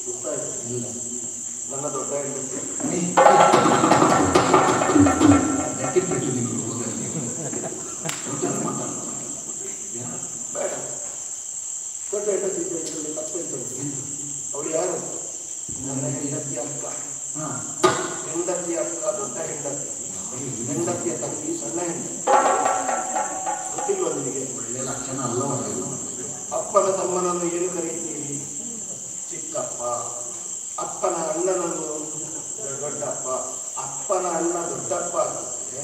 ಗೊತ್ತಾಯ್ತು ನನ್ನ ದೊಡ್ಡ ಹೆಂಡತಿ ಬೇಡ, ದೊಡ್ಡ ಹೆಂಡತಿ ತಪ್ಪೆಂತ ಅವಳು ಯಾರು? ನನ್ನ ಹೆಂಡತಿ ಅಕ್ಕ. ಹೆಂಡತಿ ಅಕ್ಕ ದೊಡ್ಡ ಹೆಂಡತಿ, ಹೆಂಡತಿಯ ತಂಗಿ ಸಣ್ಣ ಹೆಂಡತಿ. ಗೊತ್ತಿಲ್ವ ನಿನಗೆ? ಒಳ್ಳೆ ಲಕ್ಷಣ ಅಲ್ಲ. ಅಪ್ಪನ ತಮ್ಮನನ್ನು ಏನು ಕರೀತೀವಿ? ಚಿಕ್ಕಪ್ಪ. ಅಪ್ಪನ ಅಣ್ಣನನ್ನು ದೊಡ್ಡಪ್ಪ. ಅಪ್ಪನ ಅಣ್ಣ ದೊಡ್ಡಪ್ಪ ಆಗ್ತದೆ,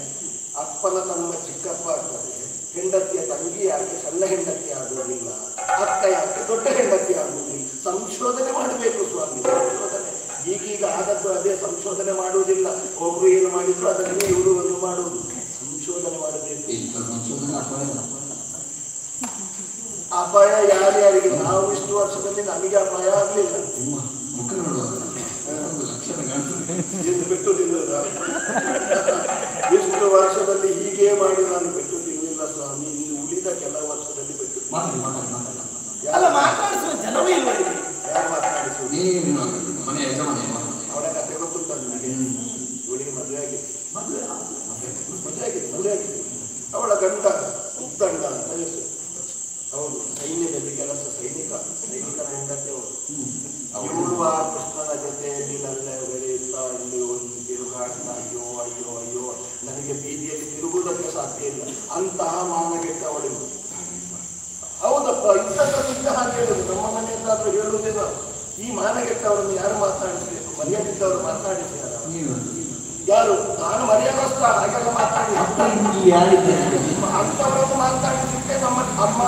ಅಪ್ಪನ ತಮ್ಮ ಚಿಕ್ಕಪ್ಪ ಆಗ್ತದೆ. ಹೆಂಡತಿಯ ತಂಗಿ ಯಾಕೆ ಸಣ್ಣ ಹೆಂಡತಿ ಆಗುವುದಿಲ್ಲ? ಅಕ್ಕ ಯಾಕೆ ದೊಡ್ಡ ಹೆಂಡತಿ ಆಗುವುದಿಲ್ಲ? ಸಂಶೋಧನೆ ಮಾಡಬೇಕು ಸ್ವಾಮಿ, ಸಂಶೋಧನೆ. ಈಗೀಗ ಆದದ್ದು ಅದೇ, ಸಂಶೋಧನೆ ಮಾಡುವುದಿಲ್ಲ. ಒಬ್ರು ಏನು ಮಾಡಿದ್ರು ಅದನ್ನೇ ಇವರು ಒಂದು ಮಾಡುವುದು. ಸಂಶೋಧನೆ ಮಾಡಬೇಕು. ಅಪಾಯ ಯಾರ್ಯಾರಿಗೆ? ನಾವು ಇಷ್ಟು ವರ್ಷದಲ್ಲಿ ನಮಗೆ ಅಪಾಯ ಆಗಲಿಲ್ಲ. ಏನು ಪೆಟ್ಟು ತಿನ್ನದ? ಇಷ್ಟು ವರ್ಷದಲ್ಲಿ ಹೀಗೆ ಮಾಡಿ ನಾನು ಪೆಟ್ಟು ತಿನ್ನಲಿಲ್ಲ ಸ್ವಾಮಿ. ಇನ್ನು ಉಳಿದ ಕೆಲವು ವರ್ಷದಲ್ಲಿ ಪೆಟ್ಟು ಅಲ್ಲ, ಮಾತಾಡಿಸುವ ಜನವೇ ಇಲ್ಲ. ಯಾರು ಮಾತನಾಡಿಸುವುದು? ಮನೆ ಯಜಮಾನ. ಅವರ ಕಥೆ ಗೊತ್ತುಂಟ ನನಗೆ. ಇವಳಿಗೆ ಮದುವೆ ಆಗಿದೆ, ಮದುವೆ ಆಗಿದೆ. ಅವಳ ಗಂಡ ಉತ್ತಂಡ ಅಂತ ಹೆಸರು. ಹೌದು, ಸೈನ್ಯದಲ್ಲಿ ಕೆಲಸ, ಸೈನಿಕನ ಹೆಂಡತಿ ಅವರು. ಇವಳು ಆ ಕೃಷ್ಣನ ಜೊತೆಯಲ್ಲಿ ನನ್ನ ಬೆಳೆಯುತ್ತಾ ಇಲ್ಲಿ ಒಂದು ತಿರುಗಾಡ್ತಾ ಅಯ್ಯೋ ಅಯ್ಯೋ ಅಯ್ಯೋ, ನನಗೆ ಬೀದಿಯಲ್ಲಿ ತಿರುಗುವುದಕ್ಕೆ ಸಾಧ್ಯ ಇಲ್ಲ. ಅಂತಹ ಮಾನಗೆಟ್ಟವಳಿಗೂ. ಹೌದಪ್ಪ, ಇಂಥ ಹಾಗೆ ಹೇಳುದು. ನಮ್ಮ ಮನೆಯಲ್ಲಾದ್ರೂ ಹೇಳುವುದಿಲ್ಲ. ಈ ಮಾನಗೆಟ್ಟವರನ್ನು ಯಾರು ಮಾತನಾಡಿಸಬೇಕು? ಮರ್ಯಾದಿದ್ದವರು ಮಾತನಾಡಿಸಿದಾರ? ಯಾರು? ನಾನು ಮರ್ಯಾದಸ್ಥ ಹಾಗೆಲ್ಲ ಮಾತಾಡಿ ಅಂಥವರನ್ನು ಮಾತನಾಡಿಸಿಕ್ಕೆ ನಮ್ಮ ಅಮ್ಮ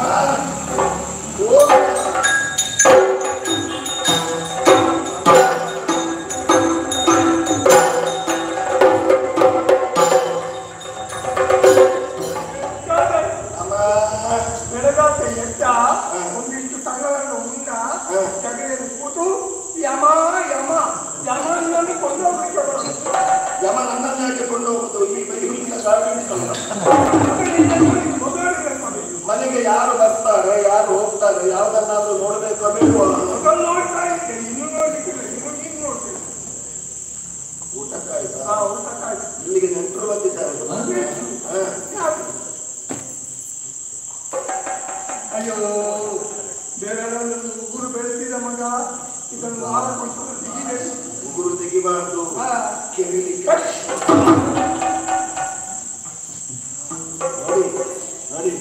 ಬೆಳಗಾವಿ ಎತ್ತ ಒಂದಿಷ್ಟು ಸಂಘಗಳನ್ನು ಉಂಟ ಜಗಲಿಯಲ್ಲಿ ಕೂತು ಯಮ ಯಮ ಯಮ ನನ್ನನ್ನು ಕೊಂಡು ಹೋಗ್ಲಿಕ್ಕೆ ಬರೋದು. ಯಮ ನನ್ನನ್ನು ಯಾಕೆ ಕೊಂಡು ಹೋಗುದು? ಈ ಬೈಹುಲಿನ ಸಾಗಿಸಲ್ಲ. ಮನೆಗೆ ಯಾರು ಬರ್ತಾರೆ, ಯಾರು ಹೋಗ್ತಾರೆ, ಯಾವುದನ್ನಾದ್ರೂ ನೋಡ್ಬೇಕು ಬೇಡುವ? ನೋಡ್ತಾ ಇರ್ತೇನೆ, ಇನ್ನು ನೋಡ್ಲಿಕ್ಕಿಲ್ಲ, ಇನ್ನು ನೋಡ್ತೇನೆ. ಊಟಕ್ಕಾಯ್ತಾ? ಊಟಕ್ಕಾಯ್ತು. ಇಲ್ಲಿಗೆ ನೆಂಟರು ಬಂದಿದ್ದಾರೆ. ಅಯ್ಯೋ, ಬೇರೆ ಉಗುರು ಬೆಳೆಸಿದ ಮಗ ಇದನ್ನು ಹಾರ ಕೊಟ್ಟು ತೆಗಿದೆ. ಉಗುರು ತೆಗಿಬಾರ್ದು, ಕೆರಿಲಿಕ್ಕೆ. ನೋಡಿ ನೋಡಿ,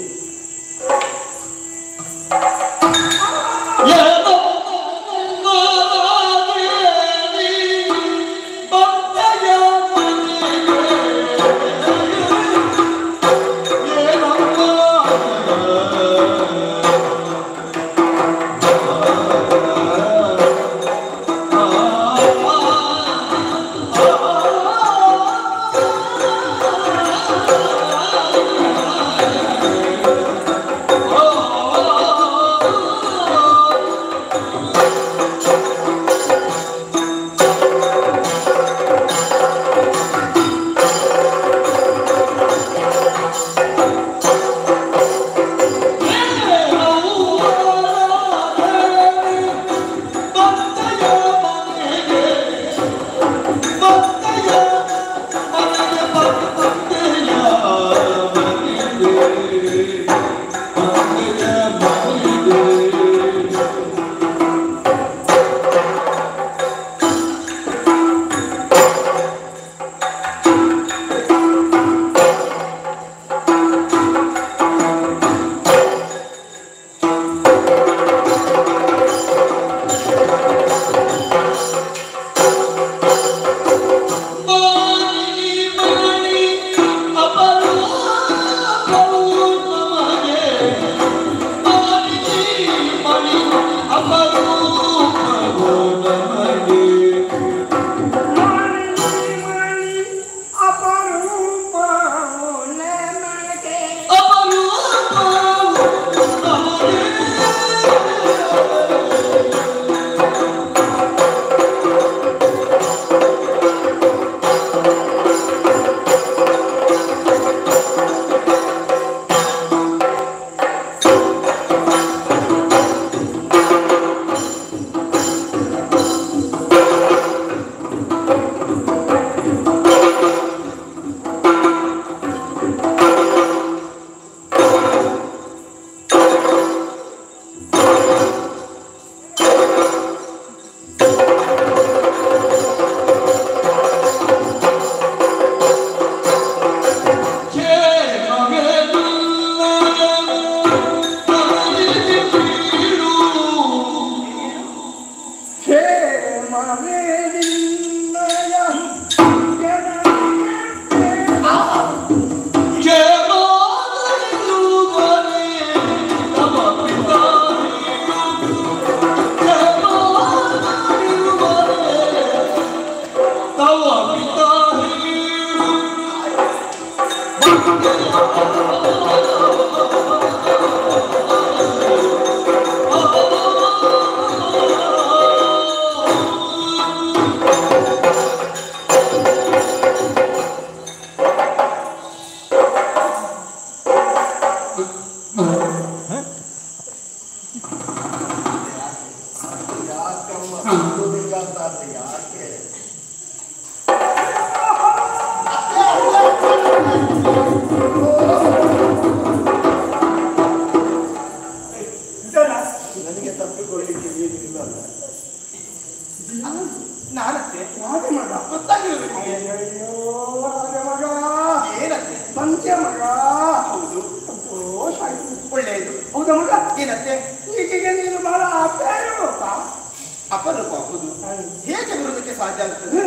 ಆಗ್ತದೆ.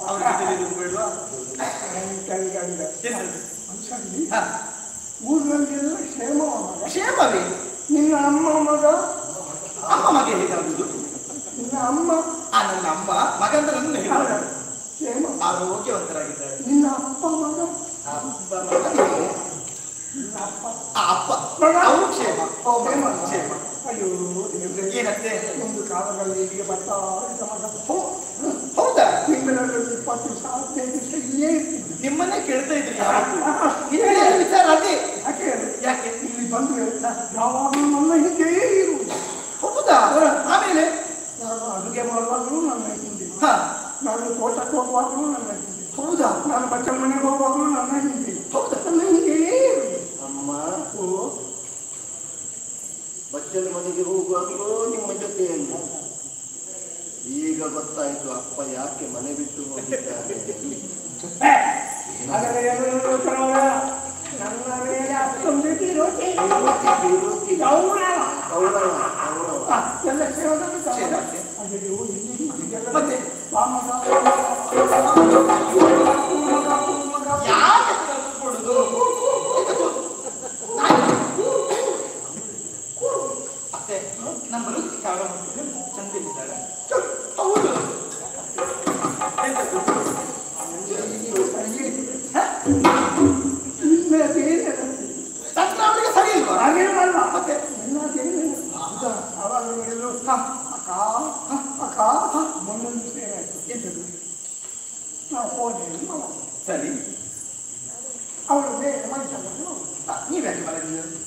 ಅವ್ರ ಜೊತೆಲಿ ಇರೋದು ಬೇಡವಾ? ಊರಿನಲ್ಲೆಲ್ಲ ಕ್ಷೇಮವೇ? ನಿನ್ನ ಅಮ್ಮ ಮಗ ಮಗ ಹೇಗಾಗುದು? ನಿನ್ನ ಅಮ್ಮ ನನ್ನ ಅಮ್ಮ ಮಗ ಅಂತ ನನ್ನ ಹೇಳ ಕ್ಷೇಮ ಆರೋಗ್ಯವಂತರಾಗಿದ್ದಾರೆ. ನಿನ್ನ ಅಪ್ಪ ಮಗ ಅಪ್ಪ ಅವರು ಕ್ಷೇಮ. ಕ್ಷೇಮ. ಅಯ್ಯೋ ಏನಂತೆ? ಒಂದು ಕಾಲದಲ್ಲಿ ಇಲ್ಲಿಗೆ ಬರ್ತಾ ಹೌದಾ? ತಿಂಗಳಲ್ಲಿ 20 ದಿವಸ 15 ದಿವಸ ಇಲ್ಲೇ ಇರ್ತಿದ್ದು. ನಿಮ್ಮನ್ನೇ ಕೇಳ್ತಾ ಇದ್ರಿ ವಿಚಾರ ಅದೇ. ಯಾಕೆ ಇಲ್ಲಿ ಬಂದ್ರೆ ಯಾವಾಗಲೂ ನನ್ನ ಹಿಂದೆ ಇರುವುದು. ಹೌದಾ? ಆಮೇಲೆ ನಾನು ಅಡುಗೆ ಮಾಡುವಾಗಲೂ ನನ್ನ ಹಿಂದೆ, ನಾನು ತೋಟಕ್ಕೆ ಹೋಗುವಾಗಲೂ ನನ್ನ ಹಿಂದೆ. ಹೌದಾ? ನಾನು ಬಚ್ಚಲ ಮನೆಗೆ ಹೋಗುವಾಗಲೂ ನನ್ನ ಹಿಂದೆ. ಹೌದಾ? ನನ್ನ ಹಿಂದೆ ಅಮ್ಮ ಬಚ್ಚಲ ಮನೆಗೆ ಹೋಗುವಾಗಲೂ ನಿಮ್ಮ ಜೊತೆಯಲ್ಲಿ. ಈಗ ಗೊತ್ತಾಯ್ತು ಅಪ್ಪ ಯಾಕೆ ಮನೆ ಬಿಟ್ಟು ಹೋಗಿದ್ದಾರೆ. ನನ್ನ ಮೇಲೆ ಅಷ್ಟೊಂದು ಮತ್ತೆ ನಮ್ಮ ವೃತ್ತಿ ಚಂದಿದ್ದಾರೆ. ಹೌದು. ಅವರಿಗೆ ಸರಿ ಇಲ್ವಾ? ಹಾಗೇನಲ್ಲ. ಮತ್ತೆ ಅವಾಗ ನೋಡಿದ್ರು ಅಕ್ಕ ಅಕ್ಕ ಮೊನ್ನೊಂದು ಸೇವೆ ಆಯ್ತು. ನಾವು ಹೋದೆ ಸರಿ. ಅವರು ಬೇರೆ ಮನುಷ್ಯ ನೀವ್ಯಾಕೆ ಮಲಗಿದ್ರು?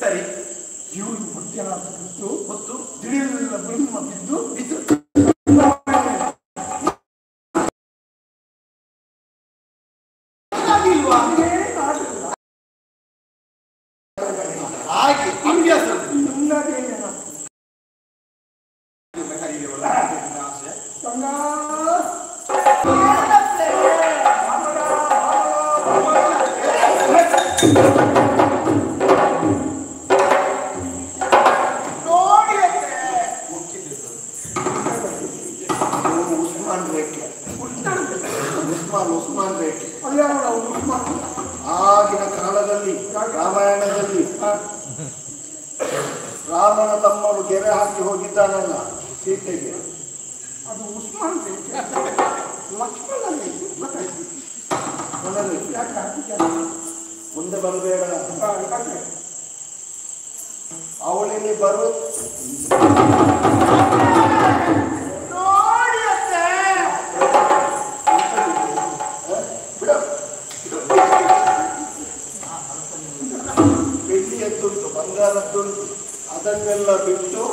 ಸರಿ. ಇವರು ಮುಖ್ಯನಾದ ಹೊತ್ತು ತಿಳಿಯಲಿಲ್ಲ ಬ್ರಹ್ಮ ಬಿದ್ದು ಹಾಗೆ ಅಭ್ಯಾಸ ಉಸ್ಮಾನ್ ರೇಖೆ ಆಗಿನ ಕಾಲದಲ್ಲಿ ರಾಮಾಯಣದಲ್ಲಿ ರಾಮನ ತಮ್ಮರು ಗೆರೆ ಹಾಕಿ ಹೋಗಿದ್ದಾನಲ್ಲ ಸೀತೆಗೆ, ಅದು ಉಸ್ಮಾನ್ ರೇಖೆ. ಲಕ್ಷ್ಮಣ ರೇಖೆ ಗೊತ್ತಾಯ್ತು. ಮುಂದೆ ಬರಬೇಡ, ಅವಳಿಗೆ ಬರು ಬೆಳ್ಳಿಯದ್ದುಂಟು, ಬಂಗಾರದ್ದುಂಟು, ಅದನ್ನೆಲ್ಲ ಬಿಟ್ಟು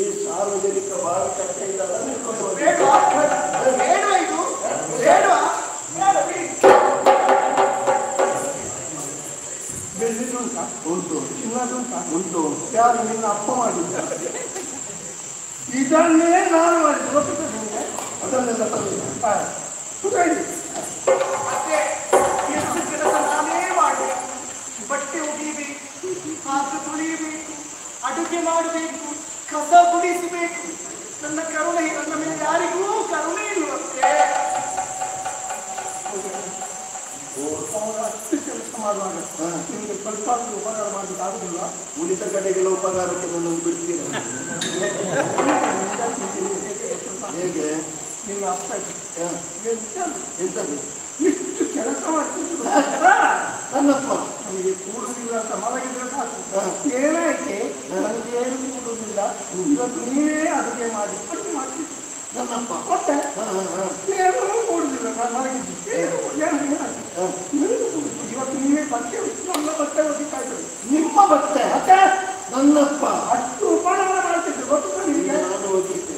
ಈ ಸಾರ್ವಜನಿಕ ಮಾರುಕಟ್ಟೆಯಿಂದ ಬೆಳ್ಳಿದುಂಟ ಉಂಟು, ಚಿನ್ನದುಂಟ ಉಂಟು. ಯಾರು ನಿನ್ನ ಅಪ್ಪ ಮಾಡಿದ್ದ? ಇದನ್ನೇ ನಾನು ಮಾಡಿದ್ದು ಗೊತ್ತಿದೆ ನಿಮಗೆ. ಅದನ್ನೆಲ್ಲ ಕೆಲಸ ನಾನೇ ಮಾಡಿ ಬಟ್ಟೆ ಒಗಿಬೇಕು, ಪಾತ್ರೆ ತೊಳೆಯಬೇಕು, ಅಡುಗೆ ಮಾಡಬೇಕು, ಕಸ ಗುಡಿಸಬೇಕು. ನನ್ನ ಕರುಣೆ ನನ್ನ ಮೇಲೆ ಯಾರಿಗೂ ಕರುಣೆ ಇರುವಂತೆ. ಅಷ್ಟು ಕೆಲಸ ಮಾಡುವಾಗ ನಿಮಗೆ ಸ್ವಲ್ಪ ಉಪಕಾರ ಮಾಡಲಿಕ್ಕೆ ಆಗುದಿಲ್ಲ. ಉಳಿದ ಕಡೆಗೆಲ್ಲ ಉಪಕಾರಕ್ಕೆ ನನ್ನನ್ನು ಬಿಡ್ತೀರ ಹೇಗೆ? ನಿನ್ನ ಅಪ್ಪ ಎಂತದ್ದು ಇಷ್ಟು ಕೆಲಸ ಮಾಡ್ತಿದ್ರು ನನ್ನಪ್ಪ ನಮಗೆ ಕೂಡುದಿಲ್ಲ ಅಂತ ಮಲಗಿದ್ರೆ ಸಾಕು. ಏನಾಯ್ತೆ ನನಗೆ ಏನು ಕೂಡುದಿಲ್ಲ, ಇವತ್ತು ನೀವೇ ಅಡುಗೆ ಮಾಡಿ ಅಡುಗೆ ಮಾಡ್ತಿದ್ರು ನನ್ನಪ್ಪ. ಮತ್ತೆ ಏನು ಕೂಡುದಿಲ್ಲ, ನಾನು ಮಲಗಿದ್ದು ಇವತ್ತು ನೀವೇ ಬಟ್ಟೆ ನನ್ನ ಬಟ್ಟೆ ಒಗಿತಾ ಇದ್ರು. ನಿಮ್ಮ ಬಟ್ಟೆ ನನ್ನಪ್ಪ ಅಷ್ಟು ಉಪಕಾರ ಮಾಡ್ತಿದ್ರು ಗೊತ್ತು ನಿಮಗೆ. ನಾನು ಹೋಗಿರ್ತೇನೆ.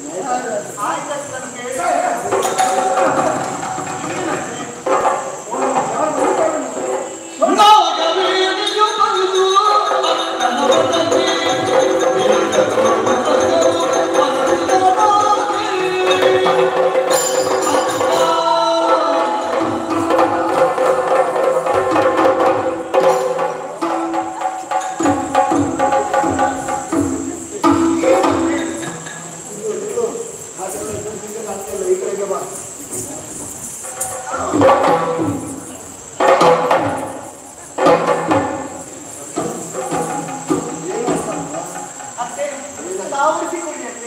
ಸಾವರಿಸಿಕೊಳ್ಳಿ ಅಂತ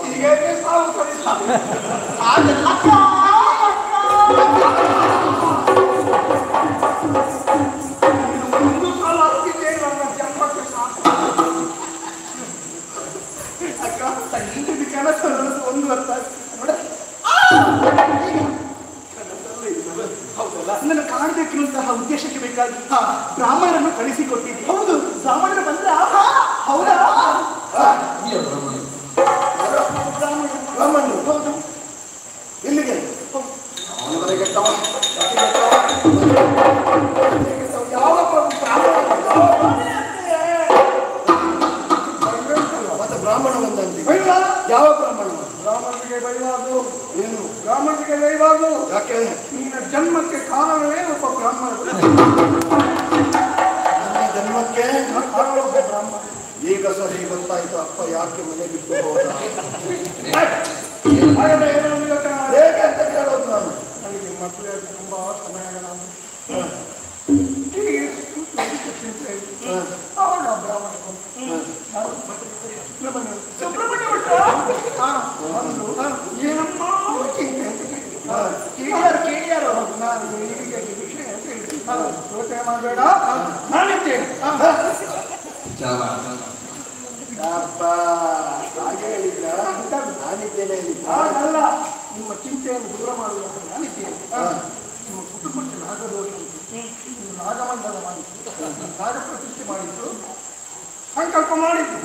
ಹೀಗೆ ಸಾವು ಒಂದು ಸಲ ಆಗ್ತಿದ್ದೆ ನನ್ನ ಜನ್ಮಕ್ಕೆ ಸಾಕು ಅಕ್ಕ ಇಂಥದ್ದು ಕೆಲಸ ಒಂದು ವರ್ಷ ನೋಡ ಹೌದಲ್ಲ ನನ್ನ ಕಾಣಬೇಕಿರುವಂತಹ ಉದ್ದೇಶಕ್ಕೆ ಬೇಕಾಗಿ ಬ್ರಾಹ್ಮಣರನ್ನು ಕಳಿಸಿಕೊಟ್ಟಿದ್ದೆ. ಹೌದು, ಬ್ರಾಹ್ಮಣರು ಬಂದ್ರ ಹೌದಾ? ಬ್ರಾಹ್ಮಣರು ಹೌದು ಇಲ್ಲಿಗೆ ಯಾವ ಮತ್ತೆ ಬ್ರಾಹ್ಮಣ ಬಂದಂತೆ ಯಾವ ಬ್ರಾಹ್ಮಣ? ಬ್ರಾಹ್ಮಣರಿಗೆ ಬೈಬಾರ್ದು. ಏನು ಬ್ರಾಹ್ಮಣರಿಗೆ ಬೈಬಾರ್ದು? ಯಾಕೆ? ನಿನ್ನ ಜನ್ಮಕ್ಕೆ ಕಾರಣವೇ ಒಬ್ಬ ಬ್ರಾಹ್ಮಣ. ನನ್ನ ಜನ್ಮಕ್ಕೆ ಒಬ್ಬ ಬ್ರಾಹ್ಮಣ. ಈಗ ಸರಿ ಗೊತ್ತಾಯ್ತು ಅಪ್ಪ ಯಾಕೆ ಮನೆ ಬಿಟ್ಟು ಹೋದ. ಹೇಗೆ ಅಂತ ಕೇಳೋದು ನಾನು. ನನಗೆ ಮಕ್ಕಳು ತುಂಬಾ ಸಮಯ ಏನಮ್ಮ ಕೇಳ್ಯಾರು ನಾನು ವಿಷಯ ಮಾಡಬೇಡ ನಾನಿದ್ದೇನೆ. ಹಾಗೆ ಹೇಳಿದ್ರ ನಾನಿದ್ದೇನೆ ಅಲ್ಲ, ನಿಮ್ಮ ಚಿಂತೆಯನ್ನು ದೂರ ಮಾಡುವಂತ ನಾನಿದ್ದೇನೆ. ನಿಮ್ಮ ಕುಟುಂಬಕ್ಕೆ ನಾಗದೋಷ ನಾಗಮಂಡಲ ಮಾಡಿದ್ದು, ನಾಗ ಪ್ರತಿಷ್ಠೆ ಮಾಡಿದ್ದು, ಸಂಕಲ್ಪ ಮಾಡಿದ್ದು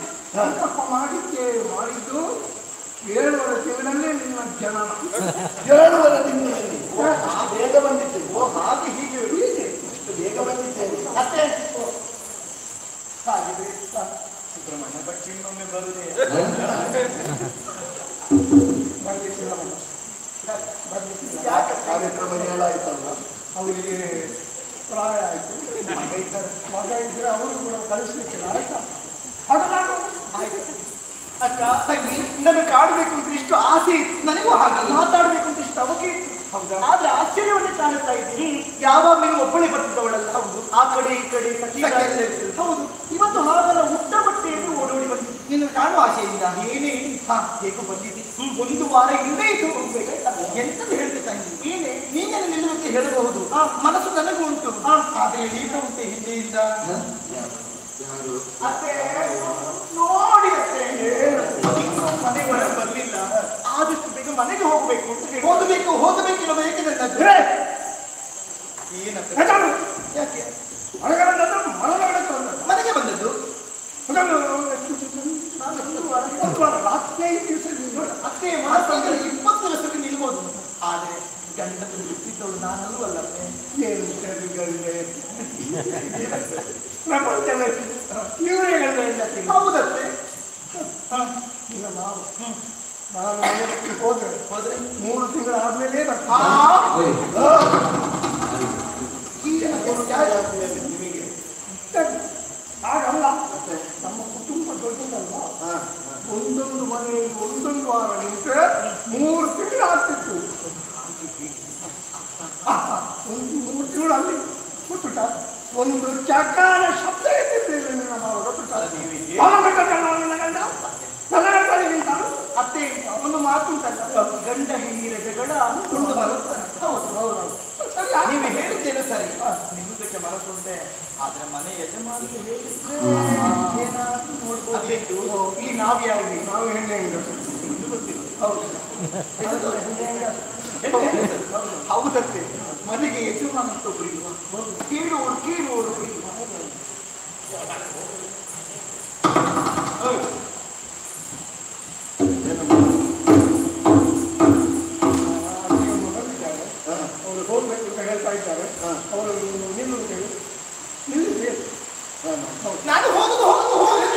7 ತಿಂಗಳಲ್ಲೇ ನಿನ್ನ ಜನನ. 7 ತಿಂಗಳಲ್ಲಿ ಬೇಗ ಬಂದಿದ್ದೆ. ಓ ಹಾಗೆ ಹೀಗೆ ಇಷ್ಟು ಬೇಗ ಬಂದಿದ್ದೇನೆ. ಮತ್ತೆ ಹಾಗೆ ಸುಬ್ರಹ್ಮಣ್ಯ ಭಟ್ ಇನ್ನೊಮ್ಮೆ ಬರುದೇ ಯಾಕೆ ಕಾರ್ಯಕ್ರಮ ಹೇಳಾಯ್ತಲ್ಲ, ಅವರಿಗೆ ಪ್ರಾಯ ಆಯ್ತು, ಮಗ ಇದ್ರೆ ಅವರು ಕೂಡ ಕಳಿಸ್ಲಿಕ್ಕಿಲ್ಲ. ಆಯ್ತಾ? ಅದು ನಾನು ಅಕ್ಕ ನನ್ನ ಕಾಡಬೇಕು ಅಂತ ಇಷ್ಟು ಆಸೆ ಇತ್ತು, ನನಗೂ ಹಾಗಲ್ಲ ಮಾತಾಡ್ಬೇಕು ಅಂತ ಇಷ್ಟು ಅವಕ್ಕೆ ಇತ್ತು. ಹೌದಾ? ಆದ್ರೆ ಆಶ್ಚರ್ಯವನ್ನೇ ಕಾಣುತ್ತಾ ಇದ್ದೀನಿ, ಯಾವಾಗ ನೀವು ಒಬ್ಬಳೆ ಬರ್ತಿದ್ದವಳಲ್ಲ. ಹೌದು, ಆ ಕಡೆ ಈ ಕಡೆ ಹೌದು. ಇವತ್ತು ಹಾಗಲ್ಲ, ಉಟ್ಟ ಬಟ್ಟೆಯನ್ನು ಓಡೋಡಿ ಬಂದಿದ್ದು. ನಿನ್ನ ಕಾಣುವ ಆಸೆಯಿಂದ ಏನೇ ಹೇಗೂ ಬಂದಿದ್ದಿ. 1 ವಾರ ಇಲ್ಲೇ ಇದ್ದು ಹೋಗ್ಬೇಕಾಯ್ತಲ್ಲ. ಎಂತದ್ದು ಹೇಳ್ತಾ ಇದ್ದೀನಿ, ನೀನೇ ನಿಲ್ಲುವಂತೆ ಹೇಳಬಹುದು. ಮನಸ್ಸು ನನಗೂ ಉಂಟು, ಆದ್ರೆ ಈಗ ಉಂಟೆ ಹಿಂದೆಯಿಂದ. ಅತ್ತೆ ನೋಡಿ ಅತ್ತೆ, ಮನೆಗೆ ಬರ್ಲಿಲ್ಲ, ಆದಷ್ಟು ಬೇಗ ಮನೆಗೆ ಹೋಗ್ಬೇಕು ಅಂತ ಹೇಳಿ. ಹೋಗಬೇಕಿಲ್ಲ ಬೇಕಿದೆ. ಏನಂತ ಯಾಕೆ ಮನೆಗೆ ಬಂದದ್ದು? ಅತ್ತೆ 20 ವರ್ಷಕ್ಕೆ ನಿಲ್ಬೋದು, ಆದ್ರೆ ಗಂಡನ್ನು ಬಿಟ್ಟಿದ್ದವಳು ನಾನಲ್ಲೂ ಅಲ್ಲ. ಏನು ಹೌದತ್ತೆ. ಈಗ ನಾನು ಹೋದ್ರೆ 3 ತಿಂಗಳು ಆದ್ಮೇಲೆ ನಿಮಗೆ ಹಾಗಲ್ಲ. ನಮ್ಮ ಕುಟುಂಬ ದೊಡ್ಡದಲ್ಲ, ಒಂದೊಂದು ಮನೆಯಲ್ಲಿ 1 ವಾರ ನಿಂತರೆ 3 ತಿಂಗಳು ಆಗ್ತಿತ್ತು. 3 ತಿಂಗಳು ಅಲ್ಲಿ ಗೊತ್ತುಂಟ, ಒಂದು ಚಕಾರ ಶಬ್ದ ಎತ್ತಿದ್ದೇವೆ. ಅತ್ತೆ ಒಂದು ಮಾತುಂಟಲ್ಲ, ಗಂಡ ಹೆಣ್ಣಿನ ಜಗಳ ಕೊಂಡು ಬರುತ್ತಾರೆ. ನೀವು ಹೇಳಿದ್ದೇನೆ ಸರಿ, ನಿಮ್ಮದಕ್ಕೆ ಮನಸ್ಸುಂಟೆ. ಆದ್ರೆ ಮನೆ ಯಜಮಾನಿಗೆ ಹೇಳಿದ್ರೆ ಏನಾದ್ರೂ ನೋಡ್ಬೋದು. ಈ ನಾವು ಯಾವ್ದು, ನಾವು ಹೆಣ್ಣೆ ಗೊತ್ತಿಲ್ಲ. ಹೌದತ್ತೆ, ಮನೆಗೆ ಯಜಮಾನ ಕೀಳುವವರು ಅವರು ಹೋಗ್ಬೇಕು ಅಂತ ಹೇಳ್ತಾ ಇದ್ದಾರೆ. ಅವರು ನಿಲ್ಲಿಸಿ ನಾನು ಹೋಗುದು ನೋಡಿ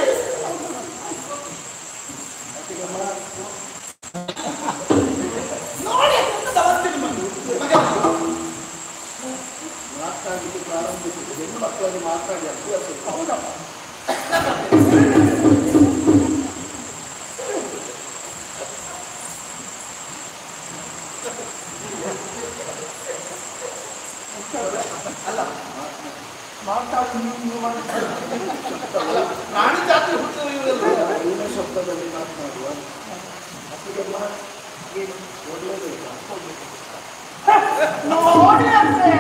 ನೋಡಿ ಅಂತೆ.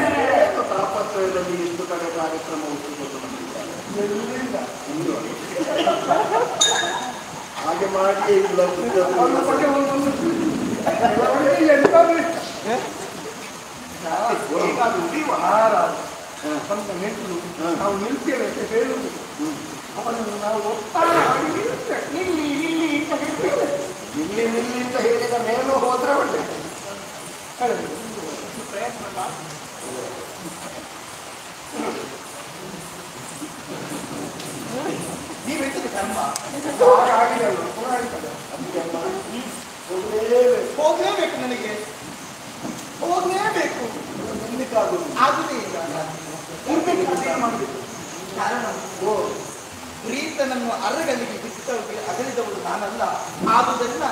ತಾಪತ್ರಯದಲ್ಲಿ ಎಷ್ಟು ಕಡೆ ಕಾರ್ಯಕ್ರಮ ಹುಟ್ಟಿಕೊಂಡು ಬಂದಿದ್ದಾರೆ. ಹಾಗೆ ಮಾಡಿ ಇಲ್ಲ ನಾವು ನಿಲ್ತೇವೆ ಅಂತ ಹೇಳುವುದು, ಅವನನ್ನು ನಾವು ಒತ್ತಾಯ ಮಾಡಿ ನಿಲ್ಲಿ ನಿಲ್ಲಿ ಅಂತ ಹೇಳ್ತೇವೆ. ನಿಲ್ಲಿ ನಿಲ್ಲಿ ಅಂತ ಹೇಳಿದ ಮೇಲೂ ಹೋದ್ರೆ ಒಳ್ಳೆ ಪ್ರಯತ್ನ ಮಾಡಿ. ನೀವು ಹೆಚ್ಚಿದ ಕರ್ಮ ಆಗಿದಲ್ಲ ಹೋಗ್ಲೇಬೇಕು, ನನಗೆ ಹೋಗ್ಲೇಬೇಕು. ಆಗುದೇ ಇಲ್ಲ. ಮಾಡಬೇಕು. ಕಾರಣ ಪ್ರೀತನನ್ನು ಅರಗಲಿಗೆ ಬಿಟ್ಟವರಿಗೆ ಅಗಲಿದವಳು ನಾನಲ್ಲ. ಆದುದರಿಂದ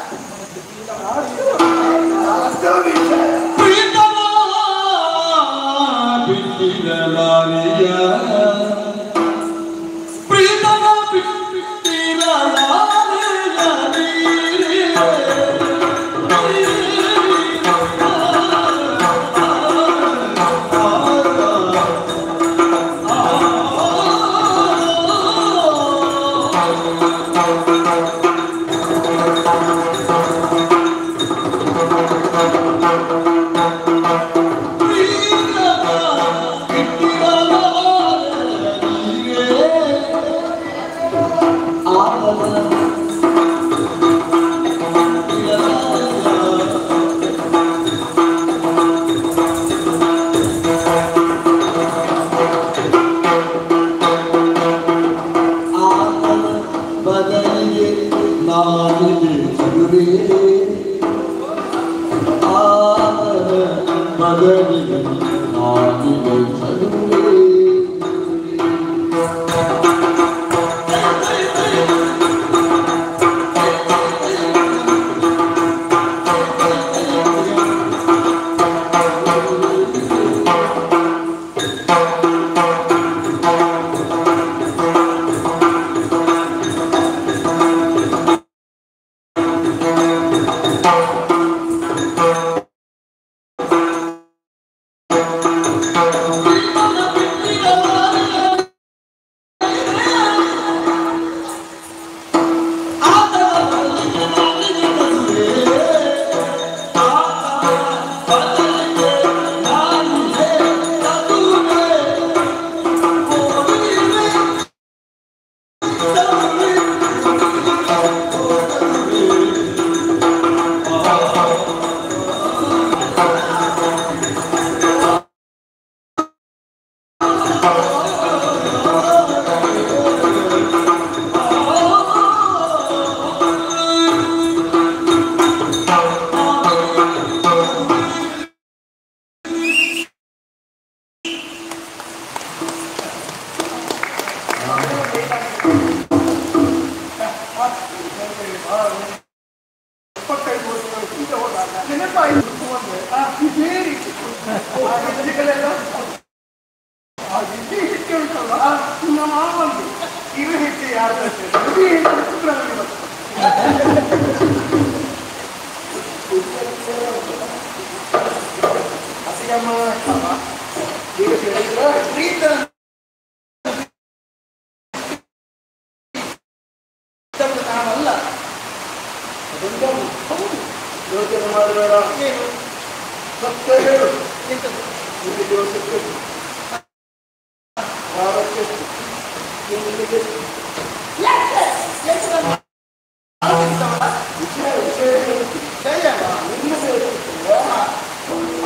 ಯೋಚನೆ ಮಾಡಬೇಡ. ಸತ್ಯ ಹೇಳು. ದಿವಸಕ್ಕೆ ವಾರಕ್ಕೆ ತಿಂಗಳಿಗೆ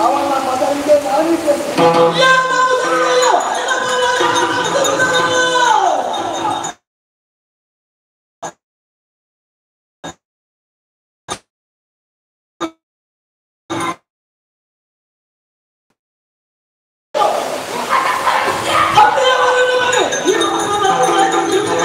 ಅವನ ಮಗನಿಗೆ ನಾನಿದ್ದೆ. Come on.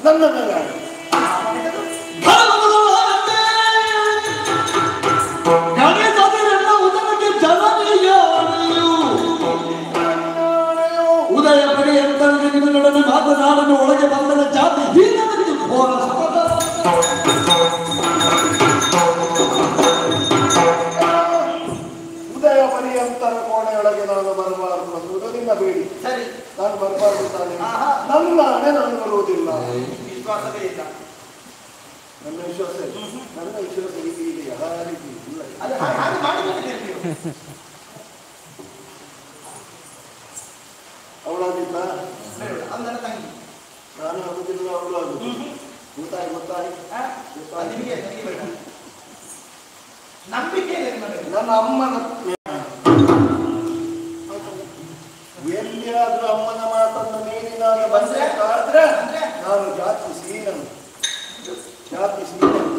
ನನ್ನ ಬರಬಾರ್ದು ತಾನೆ. ನನ್ನ ಹಣೆ ನಾನು ಬರುವುದಿಲ್ಲ. ವಿಶ್ವಾಸವೇ ಇಲ್ಲ. ನನ್ನ ವಿಶ್ವಾಸ ಇಲ್ಲ. ನನ್ನ ವಿಶ್ವಾಸ ಈಗ ಯಾರಿಗೂ ಇಲ್ಲ. ಅದು ಹಾಗೆ ಮಾಡಿದ್ದೀರಿ ನೀವು. ಅವಳಾಗಿಲ್ಲ ನನ್ನ ತಂಗಿ. ನಾನು ಆಗುದಿಲ್ಲ, ಅವಳು ಆಗುದು. ಗೊತ್ತಾಯಿ ನಿಮಗೆ ನಂಬಿಕೆ ಇದೆ ನನ್ನ ಅಮ್ಮನ ಎಲ್ಲಿಯಾದ್ರೂ ಅಮ್ಮನ ಮಾತನ್ನು ಮೀರಿ ನಾನು ಬಂದ್ರೆ ನಾನು ಜಾತಿ ಶ್ರೀನನು. ಜಾತಿ ಶ್ರೀನನು.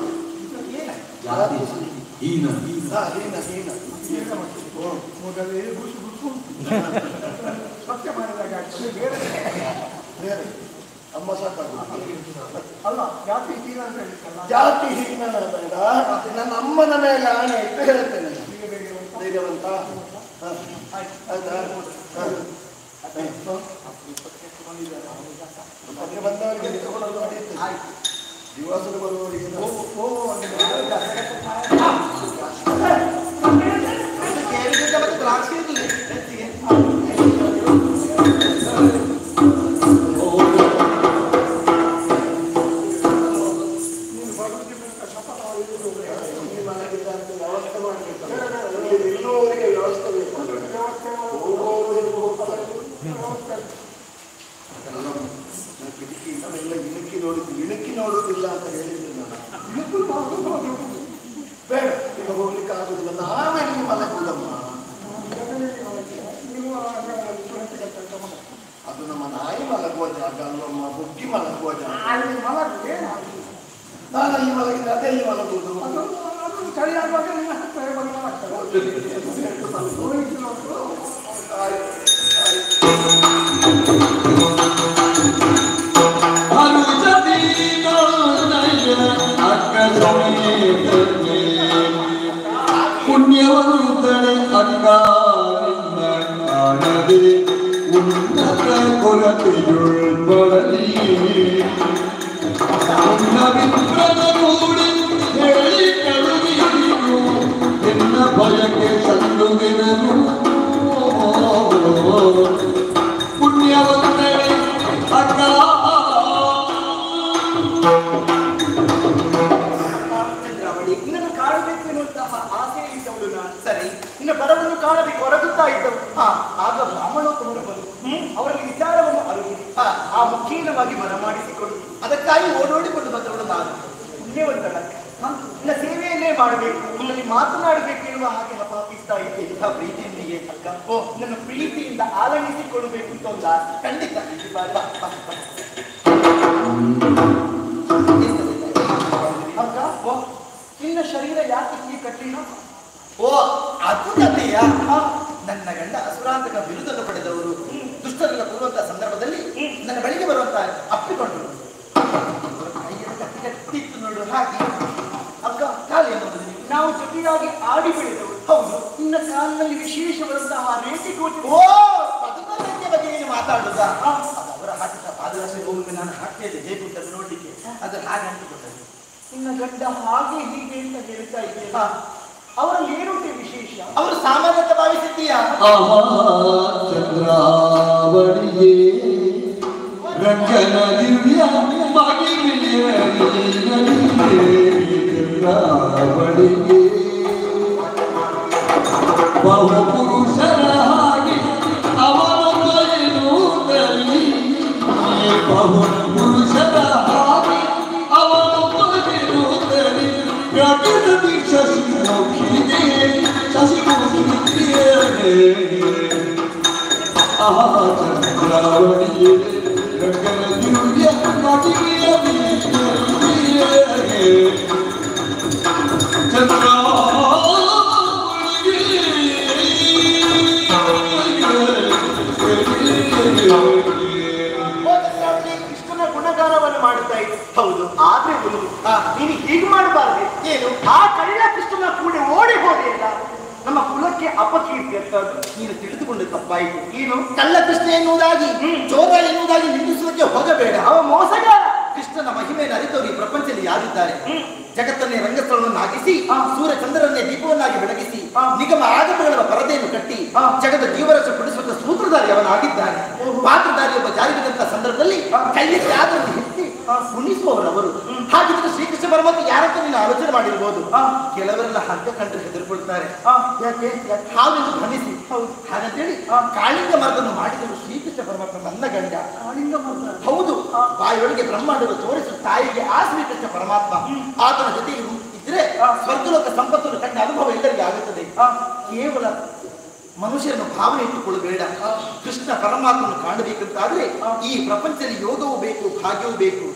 ಹೀನ ಮೊದಲೇ ಗುಸು ಗುಸು ಸತ್ಯ ಮಾಡಿದಾಗ ಬೇರೆ ಅಮ್ಮ ಸಾಕಾಗ ಅಲ್ಲ ಜಾತಿ ಹೀನ ಅಂತ ಹೇಳಿದ್ದಲ್ಲ. ಜಾತಿ ಹೀನನ ಬೇಡ. ನನ್ನ ಅಮ್ಮನ ಮೇಲೆ ಆಣೆ ಇಟ್ಟು ಹೇಳ್ತೇನೆ. ಧೈರ್ಯವಂತ ಆಯ್ತಾ? ಬಂದವರಿಗೆ ತಗೊಳ್ಳೋದು ನಡೆಯುತ್ತೆ. ದಿವಸದ ಬರುವವರಿಗೆ ದ್ರಾಕ್ಷಿ ಇಣುಕಿ ನೋಡುವುದಿಲ್ಲ ಅಂತ ಹೇಳಿದ್ದೀನಿ ನಾನು. ಬೇಡ, ಈಗ ಹೋಗ್ಲಿಕ್ಕೆ ಆಗುದಿಲ್ಲ. ನಾವೇ ನೀವು ಮಲಗುವುದಮ್ಮ. ಅದು ನಮ್ಮ ನಾಯಿ ಮಲಗುವ ಜಾಗ ಅಲ್ವಮ್ಮ, ಬುಗ್ಗಿ ಮಲಗುವ ಜಾಗ. ನಾನು ಅಲ್ಲಿ ಮಲಗಿದ್ರೆ ಅದೇ ಇಲ್ಲಿ ಮಲಗುವುದು. ಚಳಿಯಾಗುವಾಗ ಪುಣ್ಯವಂತಳೆ ಅಂಗಾನದೆ ಉನ್ನತ ಕೊರತೆಯುಳ್ಬಳಲಿ ಉನ್ನವಿತ್ರನ ಕೂಡಿ ಹೇಳಿ ಕಳುಹಿರು ಎನ್ನ ಭಯಕ್ಕೆ ಸಂದುವಿನರು ಪುಣ್ಯವಂತಳೆ ಅಕ್ಕ ಇನ್ನನ್ನು ಕಾಣಬೇಕು ಎನ್ನುವಂತಹ ಆಸೆ ಇದ್ದವಳು ನಾನು. ಸರಿ, ಇನ್ನು ಬಡವನ್ನು ಕಾಣಬೇಕು ಹೊರಗುತ್ತಾ ಇದ್ದವು. ಆಗ ಬ್ರಾಹ್ಮಣೋತ್ತಮರು ಬಂದು ಅವರಲ್ಲಿ ವಿಚಾರವನ್ನು ಅರಿವಿ ಆ ಮುಖೀನವಾಗಿ ಮನಮಾಡಿಸಿಕೊಂಡು ಅದಕ್ಕಾಗಿ ಓಡೋಡಿಕೊಂಡು ಬಂದವಳು ನಾನು. ಪುಣ್ಯವಂತಳ ನನ್ನ ಸೇವೆಯನ್ನೇ ಮಾಡಬೇಕು, ನಿಮ್ಮಲ್ಲಿ ಮಾತನಾಡಬೇಕು ಎನ್ನುವ ಹಾಗೆ ಹಪಾಪಿಸ್ತಾ ಇದ್ದೆ. ಇಂಥ ಪ್ರೀತಿಯೊಂದಿಗೆ ಅಕ್ಕ ನನ್ನ ಪ್ರೀತಿಯಿಂದ ಆಲಂಗಿಸಿಕೊಳ್ಬೇಕು ಅಂತ ಒಂದು ಆಸೆ. ಖಂಡಿತ ಅಕ್ಕ ನಿನ್ನ ಶರೀರ ಯಾಕೆ ಈ ಕಠಿಣ? ಓ ಅದು ಕಥೆಯ. ನನ್ನ ಗಂಡ ಅಸುರಾಂತಕ ಬಿರುದನ್ನು ಪಡೆದವರು ದುಷ್ಟರೆಲ್ಲ ಬರುವಂತಹ ಸಂದರ್ಭದಲ್ಲಿ ನನ್ನ ಬಳಿಗೆ ಬರುವಂತ ಅಪ್ಪಿಕೊಂಡರು. ಕೈಯಲ್ಲಿ ಕಟ್ಟಿ ಕಟ್ಟಿತ್ತು ನೋಡು ಹಾಗೆ. ಅಕ್ಕ ಕಾಲು ಎನ್ನುವುದು ನಾವು ಜೊತೆಯಾಗಿ ಆಡಿ ಬೆಳೆದವರು. ಹೌದು, ನಿನ್ನ ಕಾಲಿನಲ್ಲಿ ವಿಶೇಷವಾದಂತಹ ರೇಟಿ ಕೋಟಿ. ಓ ಬದುಕುವ ಬಗ್ಗೆ ಏನು ಮಾತಾಡುದ? ಅದು ಅವರ ಹಾಕಿದ ಪಾದರಸೆ ಹೋಗಿ ನಾನು ಹಾಕ್ತೇನೆ ಹೇಗುಂಟದ್ದು ನೋಡ್ಲಿಕ್ಕೆ. ಅದು ಹಾಗೆ ಅಂಟಿಕೊಟ್ಟದ್ದು. ನಿನ್ನ ಗಂಡ ಹಾಗೆ ಹೀಗೆ ಅಂತ ಹೇಳ್ತಾ ಇದ್ದೀಯ. ಅವರಲ್ಲಿ ಏನುಂಟೆ ವಿಶೇಷ? ಅವರು ಸಾಮಾನ್ಯತೆ ಭಾವಿಸಿದ್ದೀಯಾ? ಚಂದ್ರಾವಳಿಗೆ ರಂಗನ ದಿವ್ಯ ಚಂದ್ರಾವಳಿಗೆ ಬಹು ಪುರುಷರ ಹಾಗೆ ಅವನು ಬಹು ಪುರುಷರ ಹಾಗೆ ಅವನು ಶಶಿಮುಖಿಗೆ ಶಶಿಮುಖಿಗೆ ಚಂದ್ರಾವಳಿಗೆ ರಂಗನ ದಿವ್ಯ ಕೃಷ್ಣನ ಗುಣಗಾನವನ್ನು ಮಾಡುತ್ತಾ ಇದ್ದೆ. ಹೌದು, ಆದ್ರೆ ಒಂದು ನೀನು ಹೀಗೆ ಮಾಡಬಾರ್ದು. ಏನು? ಆ ಕಳ್ಳ ಕೃಷ್ಣನ ಕೂಡ ಓಡಿ ಹೋದೆಯಲ್ಲ, ನಮ್ಮ ಕುಲಕ್ಕೆ ಅಪಕೀರ್ತಿ ಅಂತ ನೀನು ತಿಳಿದುಕೊಂಡು ತಪ್ಪಾಯಿತು. ಏನು? ಕಳ್ಳ ಕೃಷ್ಣ ಎನ್ನುವುದಾಗಿ ಚೋರ ಎನ್ನುವುದಾಗಿ ನಿಲ್ಲಿಸುವುದಕ್ಕೆ ಹೋಗಬೇಡ. ಅವ ಮೋಸಗಾರ. ಕೃಷ್ಣನ ಮಹಿಮೆಯನ್ನು ಅರಿತವರು ಈ ಪ್ರಪಂಚದಲ್ಲಿ ಯಾರಿದ್ದಾರೆ? ಜಗತ್ತನ್ನೇ ರಂಗಸ್ಥಳವನ್ನಾಗಿಸಿ ಸೂರ್ಯ ಚಂದ್ರನ್ನೇ ದೀಪವನ್ನಾಗಿ ಬೆಳಗಿಸಿ ನಿಗಮ ಆಗಮಗಳ ಪರದೆಯನ್ನು ಕಟ್ಟಿ ಜಗದ ಜೀವರಸ ಪಡಿಸುವ ಸೂತ್ರಧಾರಿ ಅವನಾಗಿದ್ದಾನೆ. ಪಾತ್ರಧಾರಿ ಒಬ್ಬ ಜಾರಿದಂತಹ ಸಂದರ್ಭದಲ್ಲಿ ಕೈಯಲ್ಲಿ ಆದನ್ನು ಎತ್ತಿ ಕುಣಿಸುವವರವರು. ಹಾಗಿದ್ರೆ ಶ್ರೀಕೃಷ್ಣ ಪರಮಾತ್ಮ ಯಾರಂತ ನೀನು ಆಲೋಚನೆ ಮಾಡಿರ್ಬೋದು. ಕೆಲವರೆಲ್ಲ ಹಗ್ಗ ಕಂಡ್ರೆ ಹೆದರ್ಕೊಳ್ತಾರೆ. ಯಾಕೆ ಹಾವೆಂದು ಭ್ರಮಿಸಿ. ಹಾಗಂತೇಳಿ ಕಾಳಿಂಗ ಮರದನ್ನು ಮಾಡಿದರು ಶ್ರೀಕೃಷ್ಣ ಪರಮಾತ್ಮ ನನ್ನ ಗಂಡ. ಕಾಳಿಂಗ ಮರದ ಹೌದು, ಬಾಯಿಯೊಳಗೆ ಬ್ರಹ್ಮಾಂಡರು ತೋರಿಸುವ ತಾಯಿಗೆ ಆ ಶ್ರೀಕೃಷ್ಣ ಪರಮಾತ್ಮ ಆತನ ಜೊತೆಗೆ ಇದ್ರೆ ಸ್ವರ್ಗಲೋಕ ಸಂಪತ್ತನ್ನು ಕಂಡ ಅನುಭವ ಎಲ್ಲರಿಗೆ ಆಗುತ್ತದೆ. ಕೇವಲ ಮನುಷ್ಯರನ್ನು ಭಾವನೆ ಇಟ್ಟುಕೊಳ್ಳಬೇಡ. ಕೃಷ್ಣ ಪರಮಾತ್ಮನ್ನು ಕಾಣಬೇಕಂತಾದ್ರೆ ಈ ಪ್ರಪಂಚದಲ್ಲಿ ಯೋಗವೂ ಬೇಕು, ಭಾಗ್ಯವೂ ಬೇಕು.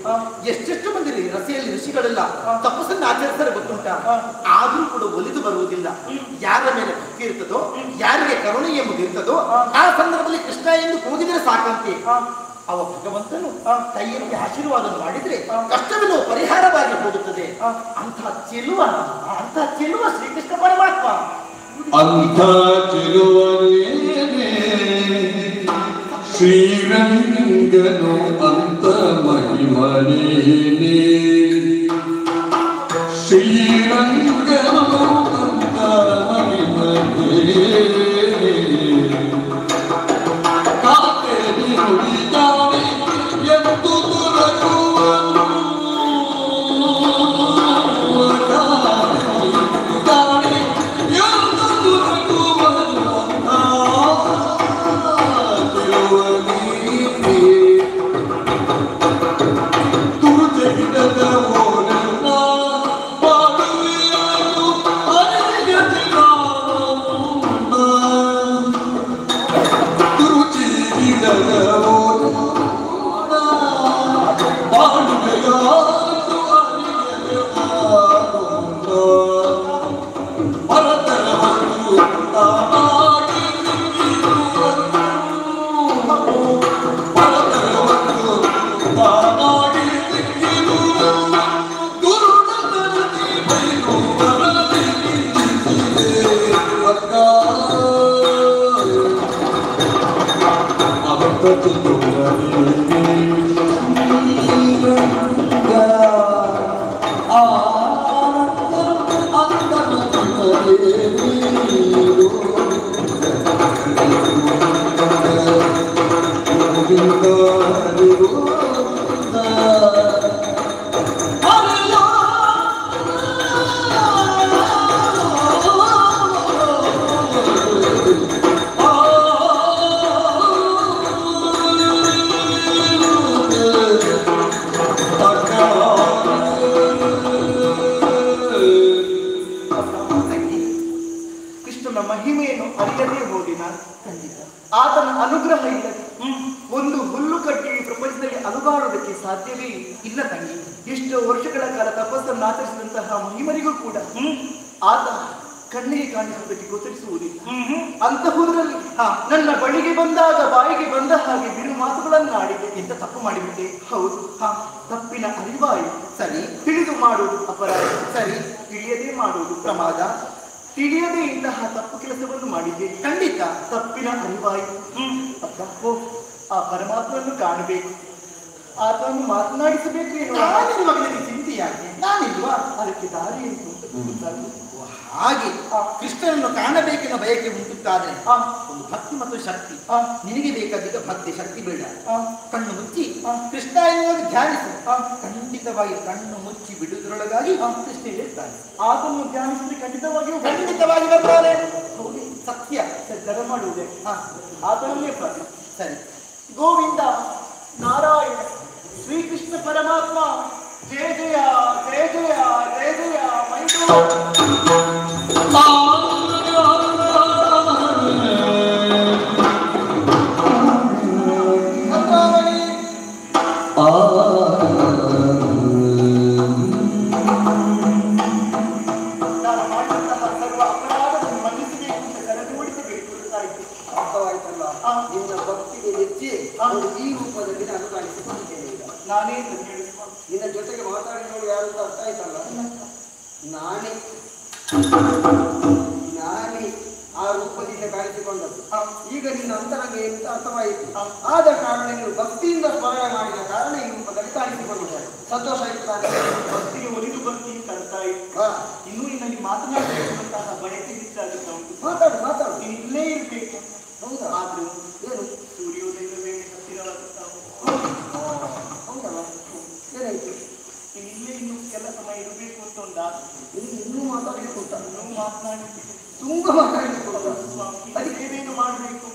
ಎಷ್ಟೆಷ್ಟು ಮಂದಿ ರಸೆಯಲ್ಲಿ ಋಷಿಗಳೆಲ್ಲ ತಪಸ್ಸನ್ನು ಆಚರಿಸಲು ಗೊತ್ತುಂಟ, ಆದ್ರೂ ಕೂಡ ಒಲಿದು ಬರುವುದಿಲ್ಲ. ಯಾರ ಮೇಲೆ ಭಕ್ತಿ ಇರ್ತದೋ, ಯಾರಿಗೆ ಕರುಣೆ ಎಂಬುದು ಇರ್ತದೋ ಆ ಸಂದರ್ಭದಲ್ಲಿ ಕೃಷ್ಣ ಎಂದು ಕೂಗಿದರೆ ಸಾಕಂತೆ ಅವ ಭಗವಂತನು ಕೈಯಲ್ಲಿ ಆಶೀರ್ವಾದ ಮಾಡಿದ್ರೆ ಕಷ್ಟವೆಲ್ಲವೂ ಪರಿಹಾರವಾಗಿ ಹೋಗುತ್ತದೆ. ಅಂತಹ ಚೆಲುವ ಶ್ರೀಕೃಷ್ಣ ಪರಮಾತ್ಮ. ಅಂಥ ಚೆಲುವನೇನೆ ಶ್ರೀರಂಗನು ಅಂತ ಮಹಿಮನೇನೆ. ಶ್ರೀರಂಗನು ಅಂತ ಮಹಿಮನೇನೆ. ಕಾತೆರಿ ನುಡಿದಾನೆ ಎಂದು ದೊರಕುವನು. ಮಹಿಮೆಯನ್ನು ಅರಿಯದೇ ಹೋದಿನ ಆತನ ಅನುಗ್ರಹ ಇಲ್ಲದೆ ಒಂದು ಹುಲ್ಲು ಕಟ್ಟಿ ಪ್ರಪಂಚದಲ್ಲಿ ಅಲುಗಾಡೋದಕ್ಕೆ ಸಾಧ್ಯವೇ ಇಲ್ಲ ತಂಗಿ. ಎಷ್ಟೋ ವರ್ಷಗಳ ಕಾಲ ತಪಸ್ಸನ್ನು ಆಚರಿಸಿದಂತಹ ಮಹಿಮರಿಗೂ ಕೂಡ ಆತ ಕಣ್ಣಿಗೆ ಕಾಣಿಸುವುದಕ್ಕೆ ಗೋಚರಿಸುವುದಿಲ್ಲ. ಅಂತಹುದರಲ್ಲಿ ನನ್ನ ಬಳಿಗೆ ಬಂದಾಗ ಬಾಯಿಗೆ ಬಂದ ಹಾಗೆ ಬಿಡು ಮಾತುಗಳನ್ನು ಆಡಿದೆ ಎಂತ ತಪ್ಪು ಮಾಡಿಬಿಟ್ಟೆ. ಹೌದು, ತಪ್ಪಿನ ಅರಿವಾಯಿ. ಸರಿ, ತಿಳಿದು ಮಾಡುವುದು ಅಪರಾಧ. ಸರಿ, ತಿಳಿಯದೇ ಮಾಡುವುದು ಪ್ರಮಾದ. ತಿಳಿಯದೆ ಇಂತಹ ತಪ್ಪು ಕೆಲಸವನ್ನು ಮಾಡಿದ್ದೆ. ಖಂಡಿತ ತಪ್ಪಿನ ಅರಿವಾಯಿತು. ಆ ಪರಮಾತ್ಮನ್ನು ಕಾಣಬೇಕು, ಆತನನ್ನು ಮಾತನಾಡಿಸಬೇಕು ಎನ್ನುವ ಮಗನಿಗೆ ಚಿಂತೆಯಾಗಿ ನಾನಿಲ್ವಾ ಅದಕ್ಕೆ ದಾರಿ ಎಂದು ಹಾಗೆ ಕೃಷ್ಣನನ್ನು ಕಾಣಬೇಕೆನ್ನುವ ಬಯಕೆ ಉಂಟುತ್ತಾದ್ರೆ ಒಂದು ಭಕ್ತಿ ಮತ್ತು ಶಕ್ತಿ. ನಿನಗೆ ಬೇಕಾದ ಭಕ್ತಿ ಶಕ್ತಿ ಬೇಡ. ಕಣ್ಣು ಮುಚ್ಚಿ ಕೃಷ್ಣ ಎನ್ನುವಾಗ ಧ್ಯಾನಿಸು. ಖಂಡಿತವಾಗಿ ಕಣ್ಣು ಮುಚ್ಚಿ ಬಿಡುವುದರೊಳಗಾಗಿ ಕೃಷ್ಣ ಇರ್ತಾನೆ. ಆತನ್ನು ಧ್ಯಾನಿಸಿದ್ರೆ ಖಂಡಿತವಾಗಿ ಬರ್ತಾರೆ. ಹೌದು, ಸತ್ಯ. ದರ ಮಾಡುವುದೇ ಆತನನ್ನೇ ಪ್ರಾರ್ಥನೆ. ಸರಿ, ಗೋವಿಂದ ನಾರಾಯಣ ಶ್ರೀಕೃಷ್ಣ ಪರಮಾತ್ಮ ಜಯ ಜಯ ಜಯ ಜಯ ಜಯ ಜಯ ನಿನ್ನ ಭಕ್ತಿಗೆ ಹೆಚ್ಚಿ ಈ ರೂಪದಲ್ಲಿ ನಾನು ಕಾಣಿಸಿಕೊಂಡಿದ್ದೇನೆ. ನಾನೇ ನಿನ್ನ ಜೊತೆಗೆ ಮಾತಾಡಿ ನೋಡಿ ಯಾರು ಅಂತ ಅರ್ಥ ಆಯ್ತಲ್ಲ. ನಾನೇ ಆ ರೂಪದಿಂದ ಕಾಣಿಸಿಕೊಂಡದ್ದು. ಈಗ ನಿನ್ನ ಅಂತರಂಗ ಅಂತ ಅರ್ಥವಾಯಿತು. ಆದ ಕಾರಣ ನೀವು ಭಕ್ತಿಯಿಂದ ಸ್ಮರಣೆ ಮಾಡಿದ ಕಾರಣ ಈ ರೂಪದಲ್ಲಿ ಕಾಣಿಸಿಕೊಂಡಿದ್ದಾರೆ. ಸಂತೋಷ ಆಯ್ತು. ಭಕ್ತಿಗೆ ಒಲಿದು ಬರ್ತೀನಿ. ತಾಯಿ ಇನ್ನೂ ನಿನ್ನಲ್ಲಿ ಮಾತನಾಡಬೇಕಂತಹ ಬಯಕೆ ಹೆಚ್ಚಾಗುತ್ತಾ ಉಂಟು. ಮಾತಾಡು ನೀನು ಇಲ್ಲೇ ಇರ್ಬೇಕು. ಹೌದಾ? ಆದ್ರೂ ಏನು ಸೂರ್ಯೋದಯದ ವೇಳೆ ಹತ್ತಿರವಾಗುತ್ತಾ ಹೌದಲ್ಲ? ಏನಾಯ್ತು? ನೀನು ಇಲ್ಲೇ ಇನ್ನು ಕೆಲ ಸಮಯ ಇರಬೇಕು ಅಂತ ಉಂಟ. ಇನ್ನೂ ಮಾತಾಡ್ಲಿಕ್ಕೆ ಉಂಟ? ಇನ್ನೂ ಮಾತನಾಡಲಿಕ್ಕೆ ತುಂಬಾ ಮಾತಾಡ್ಲಿಕ್ಕೆ ಉಂಟ. ಅದಕ್ಕೆ ಏನೇನು ಮಾಡಬೇಕು,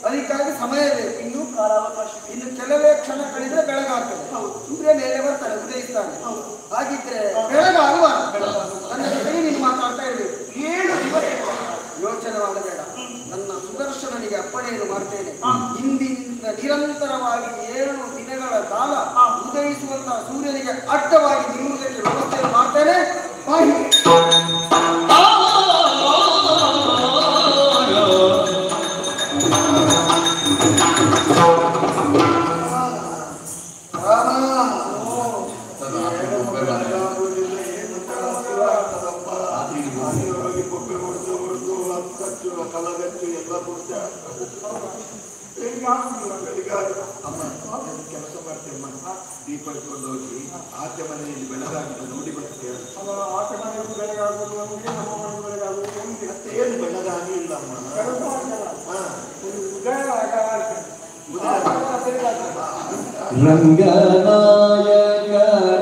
ಅದಕ್ಕಾಗಿ ಸಮಯ ಬೇಕು. ಇನ್ನೂ ಕಾಲಾವಕಾಶ, ಇನ್ನು ಕೆಲವೇ ಕ್ಷಣ ಕಳೆದ್ರೆ ಬೆಳಗಾಗ್ತದೆ. ಸೂರ್ಯ ಮೇಲೆ ಬರ್ತಾನೆ, ಉದಯಿಸ್ತಾನೆ. ಹಾಗಿದ್ರೆ ಬೆಳಗಾಗುವ ನನ್ನ ಜೊತೆಗೆ ನೀನು ಮಾತಾಡ್ತಾ ಇರ್ಬೇಕು. 7 ದಿವಸ ಯೋಚನೆ ಮಾಡಬೇಡ. ನನ್ನ ಸುದರ್ಶನನಿಗೆ ಅಪ್ಪಣೆಯನ್ನು ಮಾಡ್ತೇನೆ. ಇಂದಿನಿಂದ ನಿರಂತರವಾಗಿ 7 ದಿನಗಳ ಕಾಲ ಉದಯಿಸುವಂತಹ ಸೂರ್ಯನಿಗೆ ಅಡ್ಡವಾಗಿ ನಿಲ್ಲುವುದಕ್ಕೆ ವ್ಯವಸ್ಥೆಯನ್ನು ಮಾಡ್ತೇನೆ. ಬಾಯಿ ಕಲಗಚ್ಚು ಎಲ್ಲ ಕೊಡ್ತಾರೆ. ಕೆಲಸ ಮಾಡ್ತೇಮ್ಮ, ದೀಪ ಇಟ್ಕೊಂಡು ಹೋಗಿ ಆಚೆ ಮನೆಯಲ್ಲಿ ಬೆಳಗಾಗಿದೆ ನೋಡಿ ಬರ್ತೇವೆ. ಆಚೆ ಮನೆಯಲ್ಲಿ ಬೆಳಗಾಗುವುದು ನಮಗೆ, ನಮ್ಮ ಮನೆಯಲ್ಲಿ ಬೆಳಗಾಗುವುದು ಮತ್ತೆ ಏನು ಬೆಳಗ ಹಾಗೆ ಇಲ್ಲಮ್ಮ. ರಂಗನಾಯಕ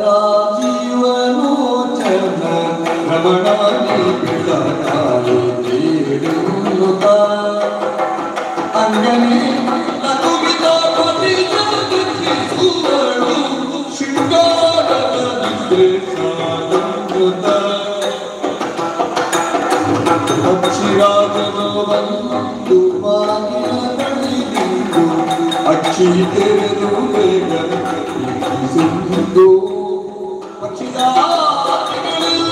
ರಾಜೀವನೋಚನ ರಮಣಮಣಿ ಬೆಳಗಾಲು ಬೇಡುತ್ತ ಅಂಗನೇ ನಗುವಿದ ಪತಿ ಜಗತ್ತಿಸುವಳು ಶೃಂಗಾರದ ನಿದ್ರೆಸಾದಂಬುತ ಪಕ್ಷಿರಾಜನು ಬಂದು ಬಾಗಿಲ ಬಳಿದಿಂದು ಅಕ್ಷಿ ತೆರೆದು ಬೇಗ ಪಕ್ಷಿರಾಜಗಳೆಲ್ಲ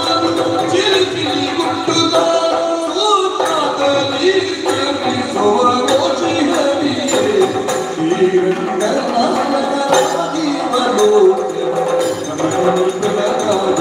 ಚಿಲಿಪಿಲಿ ಗುಟ್ಟುದ ಸೂತ್ರದಲ್ಲಿ ಸೋರೋಚಿಹರಿಯೇ ಶ್ರೀರಂಗನಾಥರಾಗಿವನು ನಮನಿ ಬೆಳಗಾದ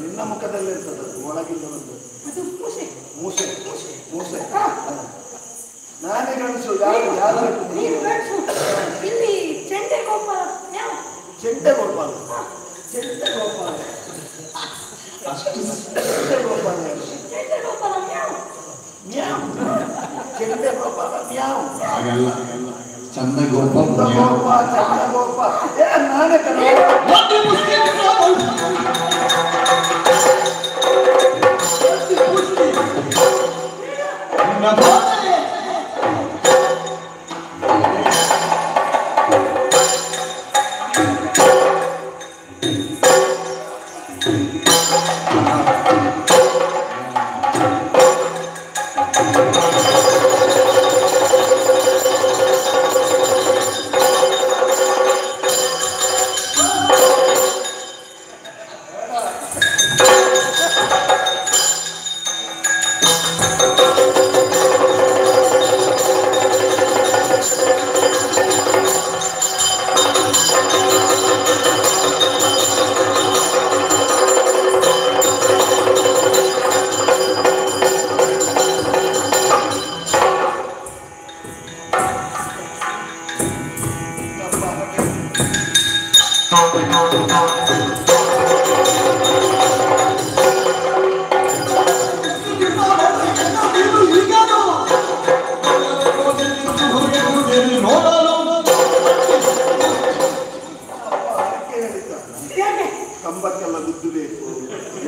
ನಿನ್ನ ಮುಖದಲ್ಲಿ ಇರ್ತದೆ ಒಳಗಿಲ್ಲ ಒಂದು ಮೂಸೆ ಮೂಸೆ. ನಾನೇ ಗಣಸು. ಯಾರು ಇಲ್ಲಿ ಚೆಂಡೆ ಗೋಪಾಲ. ಚೆಂಡೆ ಗೋಪಾಲ. ಚೆಂಡೆ ಗೋಪಾಲ. ಚೆಂಡೆ ಗೋಪಾಲ. ಮ್ಯಾವ್. ಚೆಂಡೆ ಗೋಪಾಲ ಮ್ಯಾವ್. ಚಂದ ಗೋಪ ಚಂದ ಗೋಪ. ನಾನೇ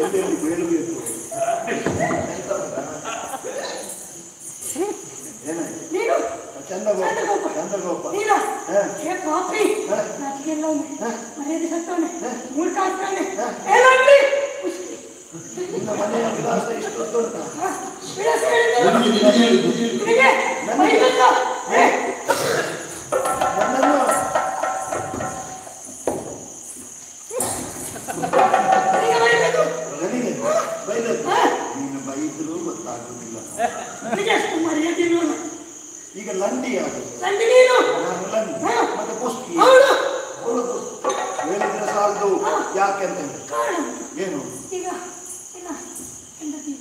ಎಲ್ಲೆಲ್ಲಿ ಬೀಳಬೇಕು ಏನಾಯ್ತು ನೀನು ಚಂದಗೋಪ ಚಂದಗೋಪ ನೀನು ಏ ಪಾಪಿ ನಾಚಿಕೆಲ್ಲ ಮರ್ಯಾದೆ ಸತ್ತವನೆ ಮೂರ್ಖಾಸ್ತಾನೆ ಎಲ್ಲ ಬಿಡಿ ನಿನ್ನ ಮನೆಯ ವಿಳಾಸ ಇಷ್ಟೊತ್ತು ಉಂಟಾ? ವಿಳಾಸ ನಿನಗೆ ಬೈದಲ್ಲ ನನ್ನನ್ನು ನನಗೆ ಬೈದದ್ದು ನೀನು ಬೈದರೂ ಗೊತ್ತಾಗುವುದಿಲ್ಲ ನಿನಗೆ ಅಷ್ಟು ಮರ್ಯಾದೆ ಇಲ್ವಲ್ಲ ಈಗ ಲಂಡಿ ಯಾವುದು ಲಂಡಿ ನೀನು ನಾನು ಲಂಡಿ ಮತ್ತೆ ಪುಷ್ಟಿ ಹೌದು ಹೇಳಿದ್ರೆ ಸಾಲದು ಯಾಕೆ ಅಂತ ಹೇಳಿ ಕಾರಣ ಏನು ಈಗ ಇಲ್ಲ ಹೆಂಡತಿ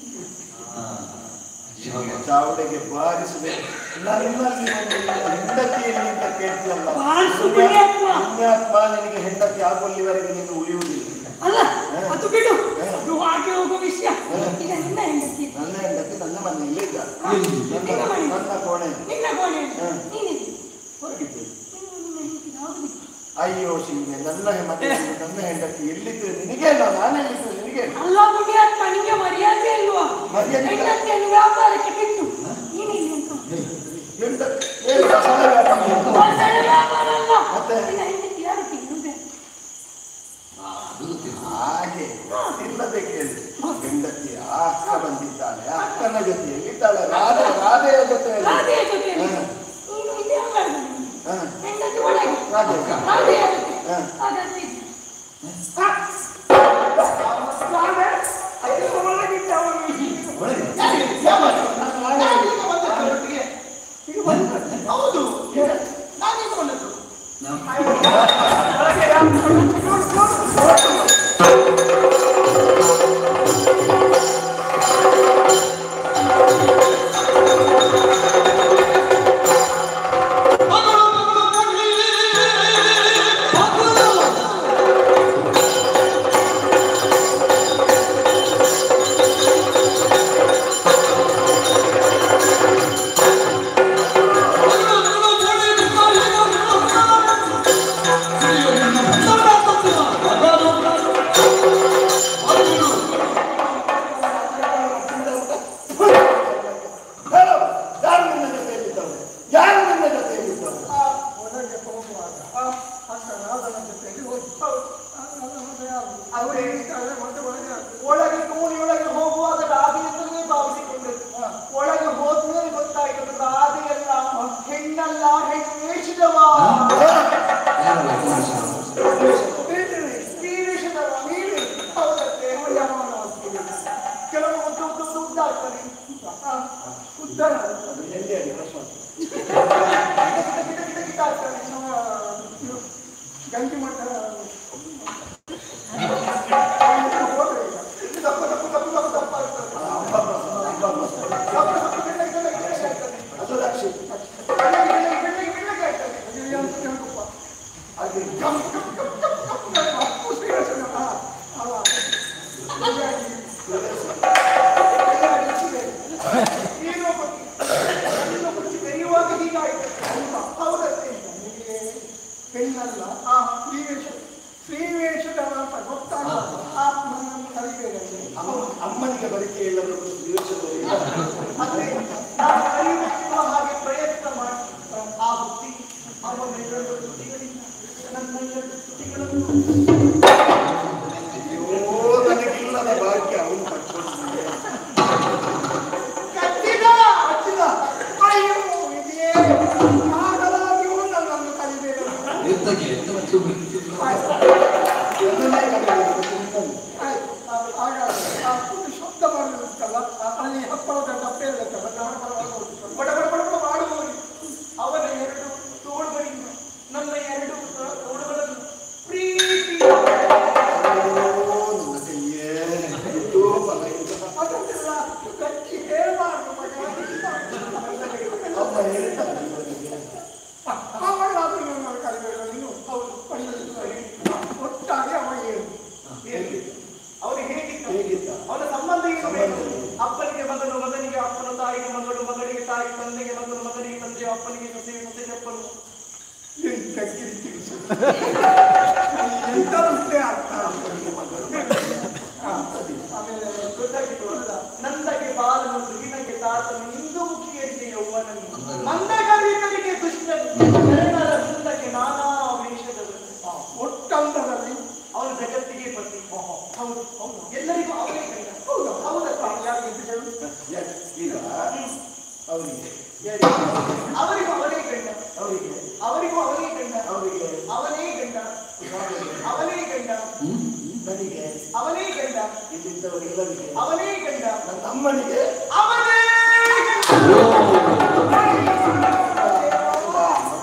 ಚಾವಡೆಗೆ ಬಾರಿಸಬೇಕು ನನ್ನಲ್ಲಿ ಹೆಂಡತಿಯಲ್ಲಿ ಅಂತ ಕೇಳ್ತಿಯಲ್ಲ ಪುಣ್ಯಾತ್ಮ ನಿನಗೆ ಹೆಂಡತಿ ಆಗುವಲ್ಲಿವರೆಗೆ ನೀನು ಉಳಿಯುವುದಿಲ್ಲ ಅಲ್ಲ ಅದು ಬಿಡು ಅದು ಹಾಗೆ ಹೋಗೋ ವಿಷಯ ಈಗ ನಿನ್ನ ಹೆಂಡತಿ ನನ್ನ ಹೆಂಡತಿ ನನ್ನ ಮನೆಯಲ್ಲೇ ಇದ್ದ ನನ್ನ ಕೋಣೆ ನಿನ್ನ ಕೋಣೆ ನೀನಿದೆ ಹೋಗಿದ್ದೆ ಅಯ್ಯೋ ಶಿವನೇ ನನ್ನ ಮನೆಯಲ್ಲಿ ನನ್ನ ಹೆಂಡತಿ ಎಲ್ಲಿದ್ರೆ ನಿನಗೆ ನಾನೆಲ್ಲಿದ್ರೆ ನಿನಗೆ ಅಲ್ಲ ಪುಣ್ಯಾತ್ಮ ನಿಮಗೆ ಮರ್ಯಾದೆ ಇಲ್ವಾ ಹೆಂಡತಿಯನ್ನು ವ್ಯಾಪಾರಕ್ಕೆ ಬಿಟ್ಟು ನೀನಿಲ್ಲ ಅಂತ ವ್ಯಾಪಾರ ಅಲ್ಲ ನಿನ್ನ ಹೆಂಡತಿ ಯಾರು ತಿನ್ನುವುದೇ ಹಾಗೆ ಇಲ್ಲದೆ ಕೇಳಿ ಹೆಂಡತಿಯ ಅಕ್ಕ ಬಂದಿದ್ದಾಳೆ ಅಕ್ಕನ ಜೊತೆಯಲ್ಲಿ ಇದ್ದಾಳೆ ರಾಧೆಯ ಜೊತೆಯಲ್ಲಿ ನೀನು ಇದೇ ಹೆಂಡತಿ ಒಳಗೆ ರಾಧೆ ಹಾಗಾದ್ರೆ ಹೌದು ನಾನೇನು ಬಂದದ್ದು ಒಳಗೆ ಕೋಣೆಯೊಳಗೆ ಹೋಗುವಾಗ ರಾಧೆಯನ್ನೇ ಭಾವಿಸಿಕೊಂಡದ್ದು ಒಳಗೆ ಹೋದ್ಮೇಲೆ ಗೊತ್ತಾಯ್ತು ರಾಧೆಯಲ್ಲ ಹೆಣ್ಣಲ್ಲ ಹೆಣ್ಣೇಷಿದವ ನೀವೇಷದವ ನೀವೇ ಹೌದಕ್ಕೆ ಕೆಲವು ಉದ್ದಾಗ್ತಾನೆ ಉದ್ದಾರ ಗಂಟಿ ಮಾಡ್ತಾರೆ ಹೆಣ್ಣಲ್ಲ ಶ್ರೀವೇಷದವ ಅಂತ ಗೊತ್ತಾಗ ಆತ್ಮನನ್ನು ಕಲಿಬೇಕಂತೆ ಅಮ್ಮನಿಗೆ ಬರಿಕೆ ಎಲ್ಲರೂ ಮತ್ತೆ ನಾನು ಕಲಿಯುವ ಹಾಗೆ ಪ್ರಯತ್ನ ಮಾಡಿ ಆ ಬುದ್ಧಿ ಅವನ ಎರಡು ತುಟಿಗಳಿಂದ ನನ್ನ ಎರಡು ತುಟಿಗಳನ್ನು ನನಗಿಲ್ಲದ ಭಾಗ್ಯ ಅವನು ಪಡ್ಕೊಂಡಿದ್ದೆ ಹಚ್ಚಿದ ಅಯ್ಯೋ ಇದೇ ಆಗಲಾಗಿಯೂ ನನ್ನನ್ನು ಕಲಿಬೇಕು ಶಬ್ದ ಮಾಡುತ್ತಲ್ಲ ಅಲ್ಲಿ ಹಪ್ಪಳದ ಡಬ್ಬೆ ಇರುತ್ತಲ್ಲ ಬಡ ಬಡ ಬಡ ಬಡ ಮಾಡುವವನು ಅವನ ಎರಡು ತೋಳುಗಳಿಂದ ನನ್ನ ಎರಡು ತೋಳುಗಳನ್ನು ಪ್ರೀತಿ ಅದನ್ನೆಲ್ಲ ಗಟ್ಟಿ ಹೇಳಬಾರ್ದು ಅವಳಾದ್ರೂ ನನ್ನ ಕಲಿಬೇಕು ನೀನು ಹೌದು ಒಟ್ಟಾಗಿ ಅವ ಅವನು ಹೇಗಿದ್ದ ಅವನ ಸಂಬಂಧ ಅಪ್ಪನಿಗೆ ಮಗನು ಮಗನಿಗೆ ಅಪ್ಪನ ತಾಯಿಗೆ ಮಗಳು ಮಗಳಿಗೆ ತಾಯಿ ತಂದೆಗೆ ಮಗನು ಮಗನಿಗೆ ತಂದೆ ಅಪ್ಪನಿಗೆ ಸೊಸೆಗೆ ಸೊಸೆಗೆ ಅಪ್ಪನು ಎಂತ ಅರ್ಥ ನಂದಗೆ ಬಾಲನು ದುಗಿನಗೆ ತಾತನು ಇಂದು ಮುಖಿಯರಿಗೆ ಯೌವನನು ಮಂದಗವಿತರಿಗೆ ದುಷ್ಟನು ಬೆರಗರ ಸುಂದಕ್ಕೆ ನಾನಾ ವೇಷದವನು ಒಟ್ಟಂತರಲ್ಲಿ ಅವನು ಜಗತ್ತಿಗೆ ಪತಿ. ಹೌದು ಹೌದು, ಎಲ್ಲರಿಗೂ ಅವನೇ ಗಂಡ. ಹೌದು ಹೌದಪ್ಪ. ಯಾಕೆ ಈಗ ಅವರಿಗೆ ಅವರಿಗೂ ಅವನೇ ಗಂಡ, ಅವರಿಗೆ ಅವರಿಗೂ ಅವನೇ ಗಂಡ, ಅವರಿಗೆ ಅವನೇ ಗಂಡ, ಅವನೇ ಗಂಡ, ನನಗೆ ಅವನೇ ಗಂಡ, ಇಲ್ಲಿದ್ದವರೆಲ್ಲರಿಗೆ ಅವನೇ ಗಂಡ, ನನ್ನ ಅಮ್ಮನಿಗೆ ಅವನೇ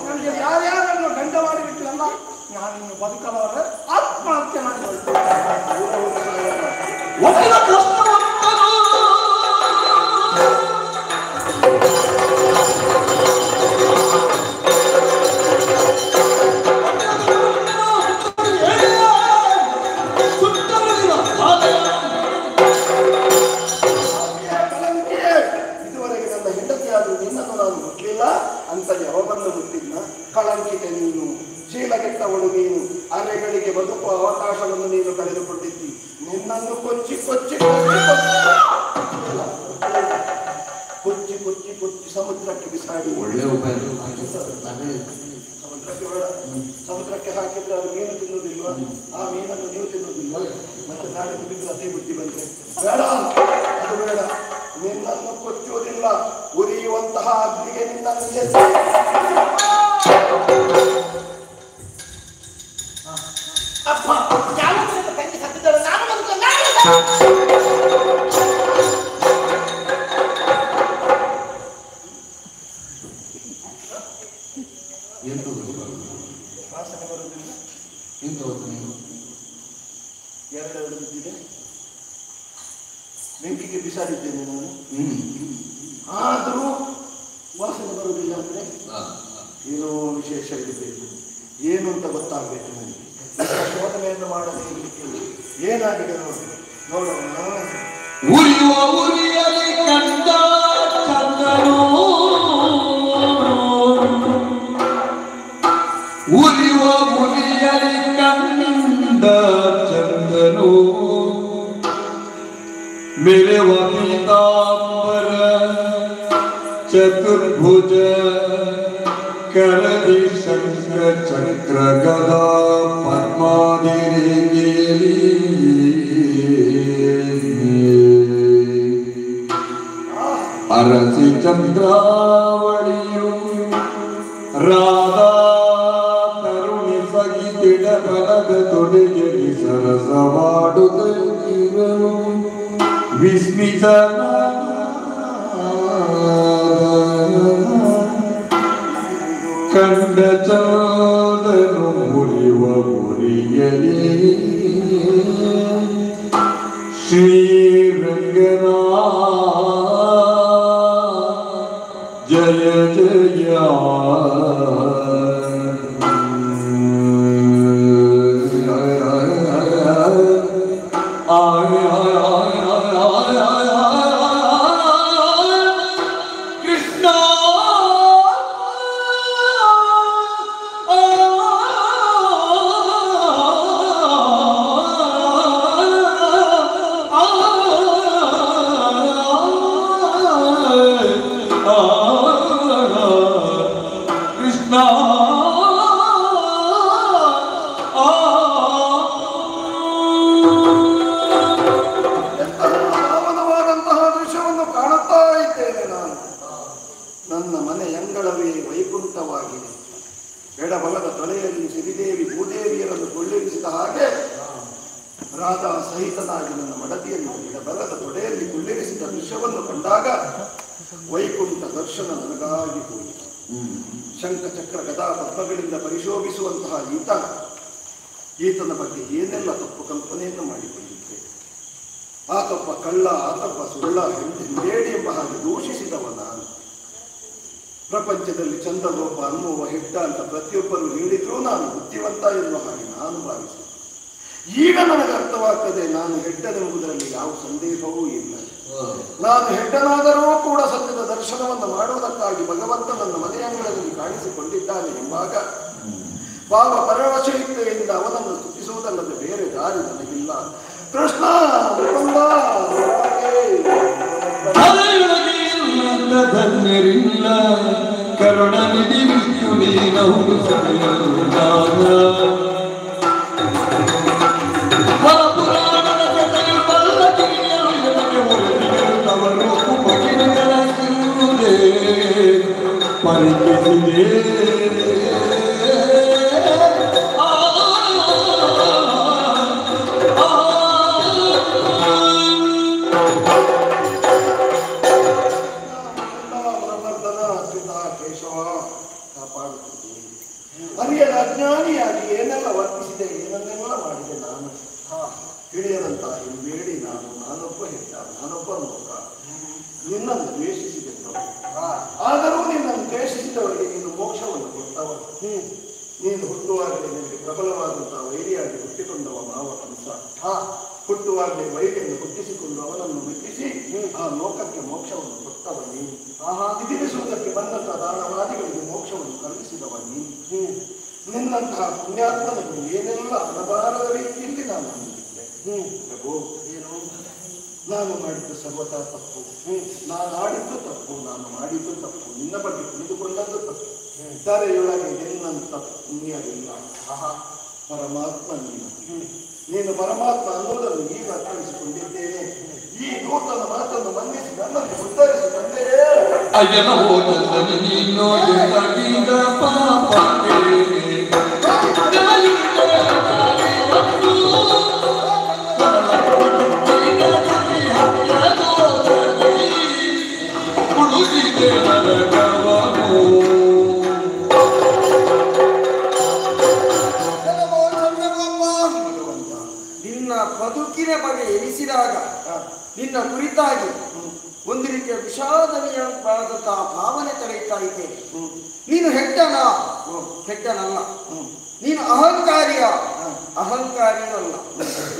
ನನಗೆ ಯಾರ್ಯಾರನ್ನು ಗಂಡ ಮಾಡಿಬಿಟ್ಟಿಲ್ಲ, ನಾನು ಬದುಕಲಾರೆ ಆತ್ಮಹತ್ಯೆ ಮಾಡಿಕೊಳ್ತೇನೆ. ಇದುವರೆಗೆ ನನ್ನ ಹೆಂಡತಿಯಾದರೂ ನಿನ್ನನ್ನು ನಾನು ಮುಟ್ಲಿಲ್ಲ ಅಂತ ಯಾವವನ್ನು ಮುಟ್ಟಿದ್ನ? ಕಳಂಕಿತೆ ನೀನು, ಶೀಲಗೆಟ್ಟವಳು ನೀನು, ಅರೆಗಳಿಗೆ ಬದುಕುವ ಅವಕಾಶವನ್ನು ನೀನು ಕಳೆದುಕೊಂಡಿದ್ದಿ. ನಿನ್ನನ್ನು ಕೊಚ್ಚಿ ಕೊಚ್ಚಿ ಕೊಚ್ಚಿ ಕೊಚ್ಚಿ ಕೊಚ್ಚಿ ಸಮುದ್ರಕ್ಕೆ ಬಿಸಾಡಿ. ಒಳ್ಳೆ ಉಪಾಯ. ಸಮುದ್ರಕ್ಕೆ ಹಾಕಿದ್ರೆ ಅದು ಮೀನು ತಿನ್ನುವುದಿಲ್ವಾ? ಆ ಮೀನನ್ನು ನೀವು ತಿನ್ನುವುದಿಲ್ವಾ? ಮತ್ತೆ ನಾಳೆ ಬಿದ್ದು ಅದೇ ಬುದ್ಧಿ ಬಂದ್ರೆ ಬೇಡ, ಅದು ಬೇಡ. ನಿನ್ನನ್ನು ಕೊಚ್ಚುವುದಿಲ್ಲ, ಉರಿಯುವಂತಹ ಅಗ್ನಿಗೆ ನಿನ್ನನ್ನು ಅಪ್ಪ ಯಾವ ತಂಗಿ ಸತ್ತಿದ್ದಳು, ನಾನು ವಾಸನೆ ಬರುವುದಿಲ್ಲ. ಎರಡೆರಡು ಬಿದ್ದಿದೆ, ಬೆಂಕಿಗೆ ಬಿಸಾಡಿದ್ದೇನೆ ನಾನು. ಆದರೂ ವಾಸನೆ ಬರುವುದಿಲ್ಲ ಅಂದ್ರೆ ಏನೋ ವಿಶೇಷ ಇರಬೇಕು. ಏನು ಅಂತ ಗೊತ್ತಾಗಬೇಕು ನನಗೆ. ಶೋಧನೆಯನ್ನು ಮಾಡದೆ ಏನಾಗಿದೆ ನೋಡಿ ನೋಡೋಣ. ಉರಿಯುವ ಉರಿಯಲಿ ಕಂಡ ಚಂದನು, ಉರಿಯುವ ಉರಿಯಲಿ ಕಂಡ ಚಂದನು, ಮೆರೆವ ಪೀತಾಂಬರ ಚತುರ್ಭುಜ, ಕರದಿ ಶಂಖ ಚಕ್ರ ಗದಾ ಪದ್ಮಾದಿರೇಲಿ, ಅರಸಿ ಚಂದ್ರಾವಳಿಯು ರಾಧಾ ತರುಣಿ ಸಗಿತಿಡ ಬಲದ ತೊಡೆಯಲ್ಲಿ ಸರಸವಾಡುತ್ತಿರುವನು ವಿಸ್ಮಿತನ ಕಂಡ ಚಂದನು ಮುರಿಯುವ ಮುರಿಯಲಿ ಶ್ರೀರಂಗನ ಜಯ ಜಯ. ಕೃಷ್ಣ ಪಾವನವಾದಂತಹ ದೃಶ್ಯವನ್ನು ಕಾಣುತ್ತಾ ಇದ್ದೇನೆ ನಾನು. ನನ್ನ ಮನೆ ಅಂಗಳವೇ ವೈಕುಂಠವಾಗಿದೆ. ಎಡಬಲದ ತೊಳೆಯಲ್ಲಿ ಸಿರಿದೇವಿ ಭೂದೇವಿಯರನ್ನು ಕೊಳ್ಳಿರಿಸಿದ ಹಾಗೆ ರಾಧಾ ಸಹಿತನಾಗಿ ನನ್ನ ಮಡದಿಯಲ್ಲಿ ಎಡಬಲದ ತೊಡೆಯಲ್ಲಿ ಕೊಳ್ಳಿರಿಸಿದ ದೃಶ್ಯವನ್ನು ಕಂಡಾಗ ವೈಕುಂಠ ದರ್ಶನ ನನಗಾಗಿ ಹೋಯಿತು. ಶಂಖ ಚಕ್ರ ಗದಾ ಪದ್ಮಗಳಿಂದ ಪರಿಶೋಭಿಸುವಂತಹ ಈತನ ಬಗ್ಗೆ ಏನೆಲ್ಲ ತಪ್ಪು ಕಲ್ಪನೆಯನ್ನು ಮಾಡಿಕೊಂಡಿದ್ದೆ. ಆತಪ್ಪ ಕಳ್ಳ, ಆತಪ್ಪ ಸುಳ್ಳ, ಹೇಳಿ ಎಂಬ ಹಾಗೆ ದೂಷಿಸಿದವ ನಾನು. ಪ್ರಪಂಚದಲ್ಲಿ ಚಂದಗೋಪ ಅನ್ನುವ ಹೆಡ್ಡ ಅಂತ ಪ್ರತಿಯೊಬ್ಬರು ಹೇಳಿದ್ರೂ ನಾನು ಬುದ್ಧಿವಂತ ಎನ್ನುವ ಹಾಗೆ ನಾನು ಭಾವಿಸಿದೆ. ಈಗ ನನಗೆ ಅರ್ಥವಾಗ್ತದೆ, ನಾನು ಹೆಡ್ಡನೆಂಬುದರಲ್ಲಿ ಯಾವ ಸಂದೇಹವೂ ಇಲ್ಲ. ನಾನು ಹೆಡ್ಡನಾದರೂ ಕೂಡ ಸತ್ಯದ ದರ್ಶನವನ್ನು ಮಾಡುವುದಕ್ಕಾಗಿ ಭಗವಂತ ನನ್ನ ಮನೆಯಂಗಳದಲ್ಲಿ ಕಾಣಿಸಿಕೊಂಡಿದ್ದಾನೆ ಎಂಬಾಗ ಭಾವ ಪರವಶಯುಕ್ತೆಯಿಂದ ಅವನನ್ನು ಸ್ತುತಿಸುವುದಲ್ಲದೆ ಬೇರೆ ದಾರಿ ನನಗಿಲ್ಲ. ಕೃಷ್ಣ ಧನ್ಯರಿಲ್ಲ ಕರುಣನಿಧಿ ವಿಷ್ಣು ನೀನೌದು ಸರಿಯಲ್ಲಾಗ ಪುರಾಣದ ಜೊತೆಗೆ ಪಲ್ಲಕ್ಕಿಯರು ಜೊತೆಗೆ ಒಳಗಿರುತ್ತವರು ಉಪಕಿರಿಗಳ ಸಿರುವುದೇ ಪರಿಚಿಸಿದೆ ಅರಿಯದ ಅಜ್ಞಾನಿಯಾಗಿ ಏನೆಲ್ಲ ವರ್ತಿಸಿದೆ ಏನನ್ನೆಲ್ಲ ಮಾಡಿದೆ ನಾನು ತಿಳಿಯದಂತ ಬೇಡಿ ನಾನೊಬ್ಬ ಹೆತ್ತ ನಾನೊಬ್ಬ ನೋಕ ನಿನ್ನನ್ನು ದ್ವೇಷಿಸಿದೆ ಆದರೂ ನಿನ್ನನ್ನು ದ್ವೇಷಿಸಿದವರಿಗೆ ನೀನು ಮೋಕ್ಷವನ್ನು ಕೊಟ್ಟವ ನೀನು ಹುಟ್ಟುವಾಗಲೇ ನಿನಗೆ ಪ್ರಬಲವಾದಂತಹ ವೈರಿಯಾಗಿ ಹುಟ್ಟಿಕೊಂಡವ ಮಾವ ಕಂಸ ಹುಟ್ಟುವಾಗಲೇ ವೈರಿಯನ್ನು ಹುಟ್ಟಿಸಿಕೊಂಡು ಅವನನ್ನು ಮೆಟ್ಟಿಸಿ ಆ ಲೋಕಕ್ಕೆ ಮೋಕ್ಷವನ್ನು ಕೊಟ್ಟವ ನೀನು ತಿರುಗಿಸುವುದಕ್ಕೆ ಬಂದಂತಹ ದಾನವಾದಿಗಳಿಗೆ ಮೋಕ್ಷವನ್ನು ಕಲ್ಪಿಸಿದವ ನೀನು ನಿನ್ನಂತಹ ಪುಣ್ಯಾತ್ಮನನ್ನು ಏನೆಲ್ಲ ಅನ್ನಬಾರದ ರೀತಿಯಲ್ಲಿ ನಾನು ಹೊಂದಿದ್ದೆ ಪ್ರಭು ಏನು ನಾನು ಮಾಡಿದ್ದು ಸರ್ವತಾ ತಪ್ಪು ನಾನು ಆಡಿದ್ದು ತಪ್ಪು ನಾನು ಮಾಡಿದ್ದು ತಪ್ಪು ನಿನ್ನ ಬಗ್ಗೆ ತಿಳಿದುಕೊಂಡದ್ದು ತಪ್ಪು ಧಾರೆಯೊಳಗೆ ನಿನ್ನಂತ ಪುಣ್ಯವಿಲ್ಲ ಪರಮಾತ್ಮ ನೀನು ಪರಮಾತ್ಮ ಅನ್ನೋದನ್ನು ಈಗ ಅರ್ಥೈಸಿಕೊಂಡಿದ್ದೇನೆ ಈ ನೂತನ ಮಾತನ್ನು ಮನ್ನಿಸಿ ನನ್ನನ್ನು ಉತ್ತರಿಸಿ ತಂದೆಯೇ ಅಯ್ಯನ ಹೋದಲ್ಲಿ ನೀನು ಎಸಗಿದ ಪಾಪಕ್ಕೆ ಉಳಿದಿದೆ ನರಕವನು ನಿನ್ನ ಬದುಕಿನ ಬಗ್ಗೆ ಎನಿಸಿದಾಗ ನಿನ್ನ ಕುರಿತಾಗಿ ಒಂದು ರೀತಿಯ ವಿಷಾದನೀಯವಾದಂತಹ ಭಾವನೆ ತಳೆಯುತ್ತಾ ಇದ್ದೇನೆ. ನೀನು ಹೆಡ್ಡನಲ್ಲ, ನೀನು ಅಹಂಕಾರಿಯೂ ಅಲ್ಲ,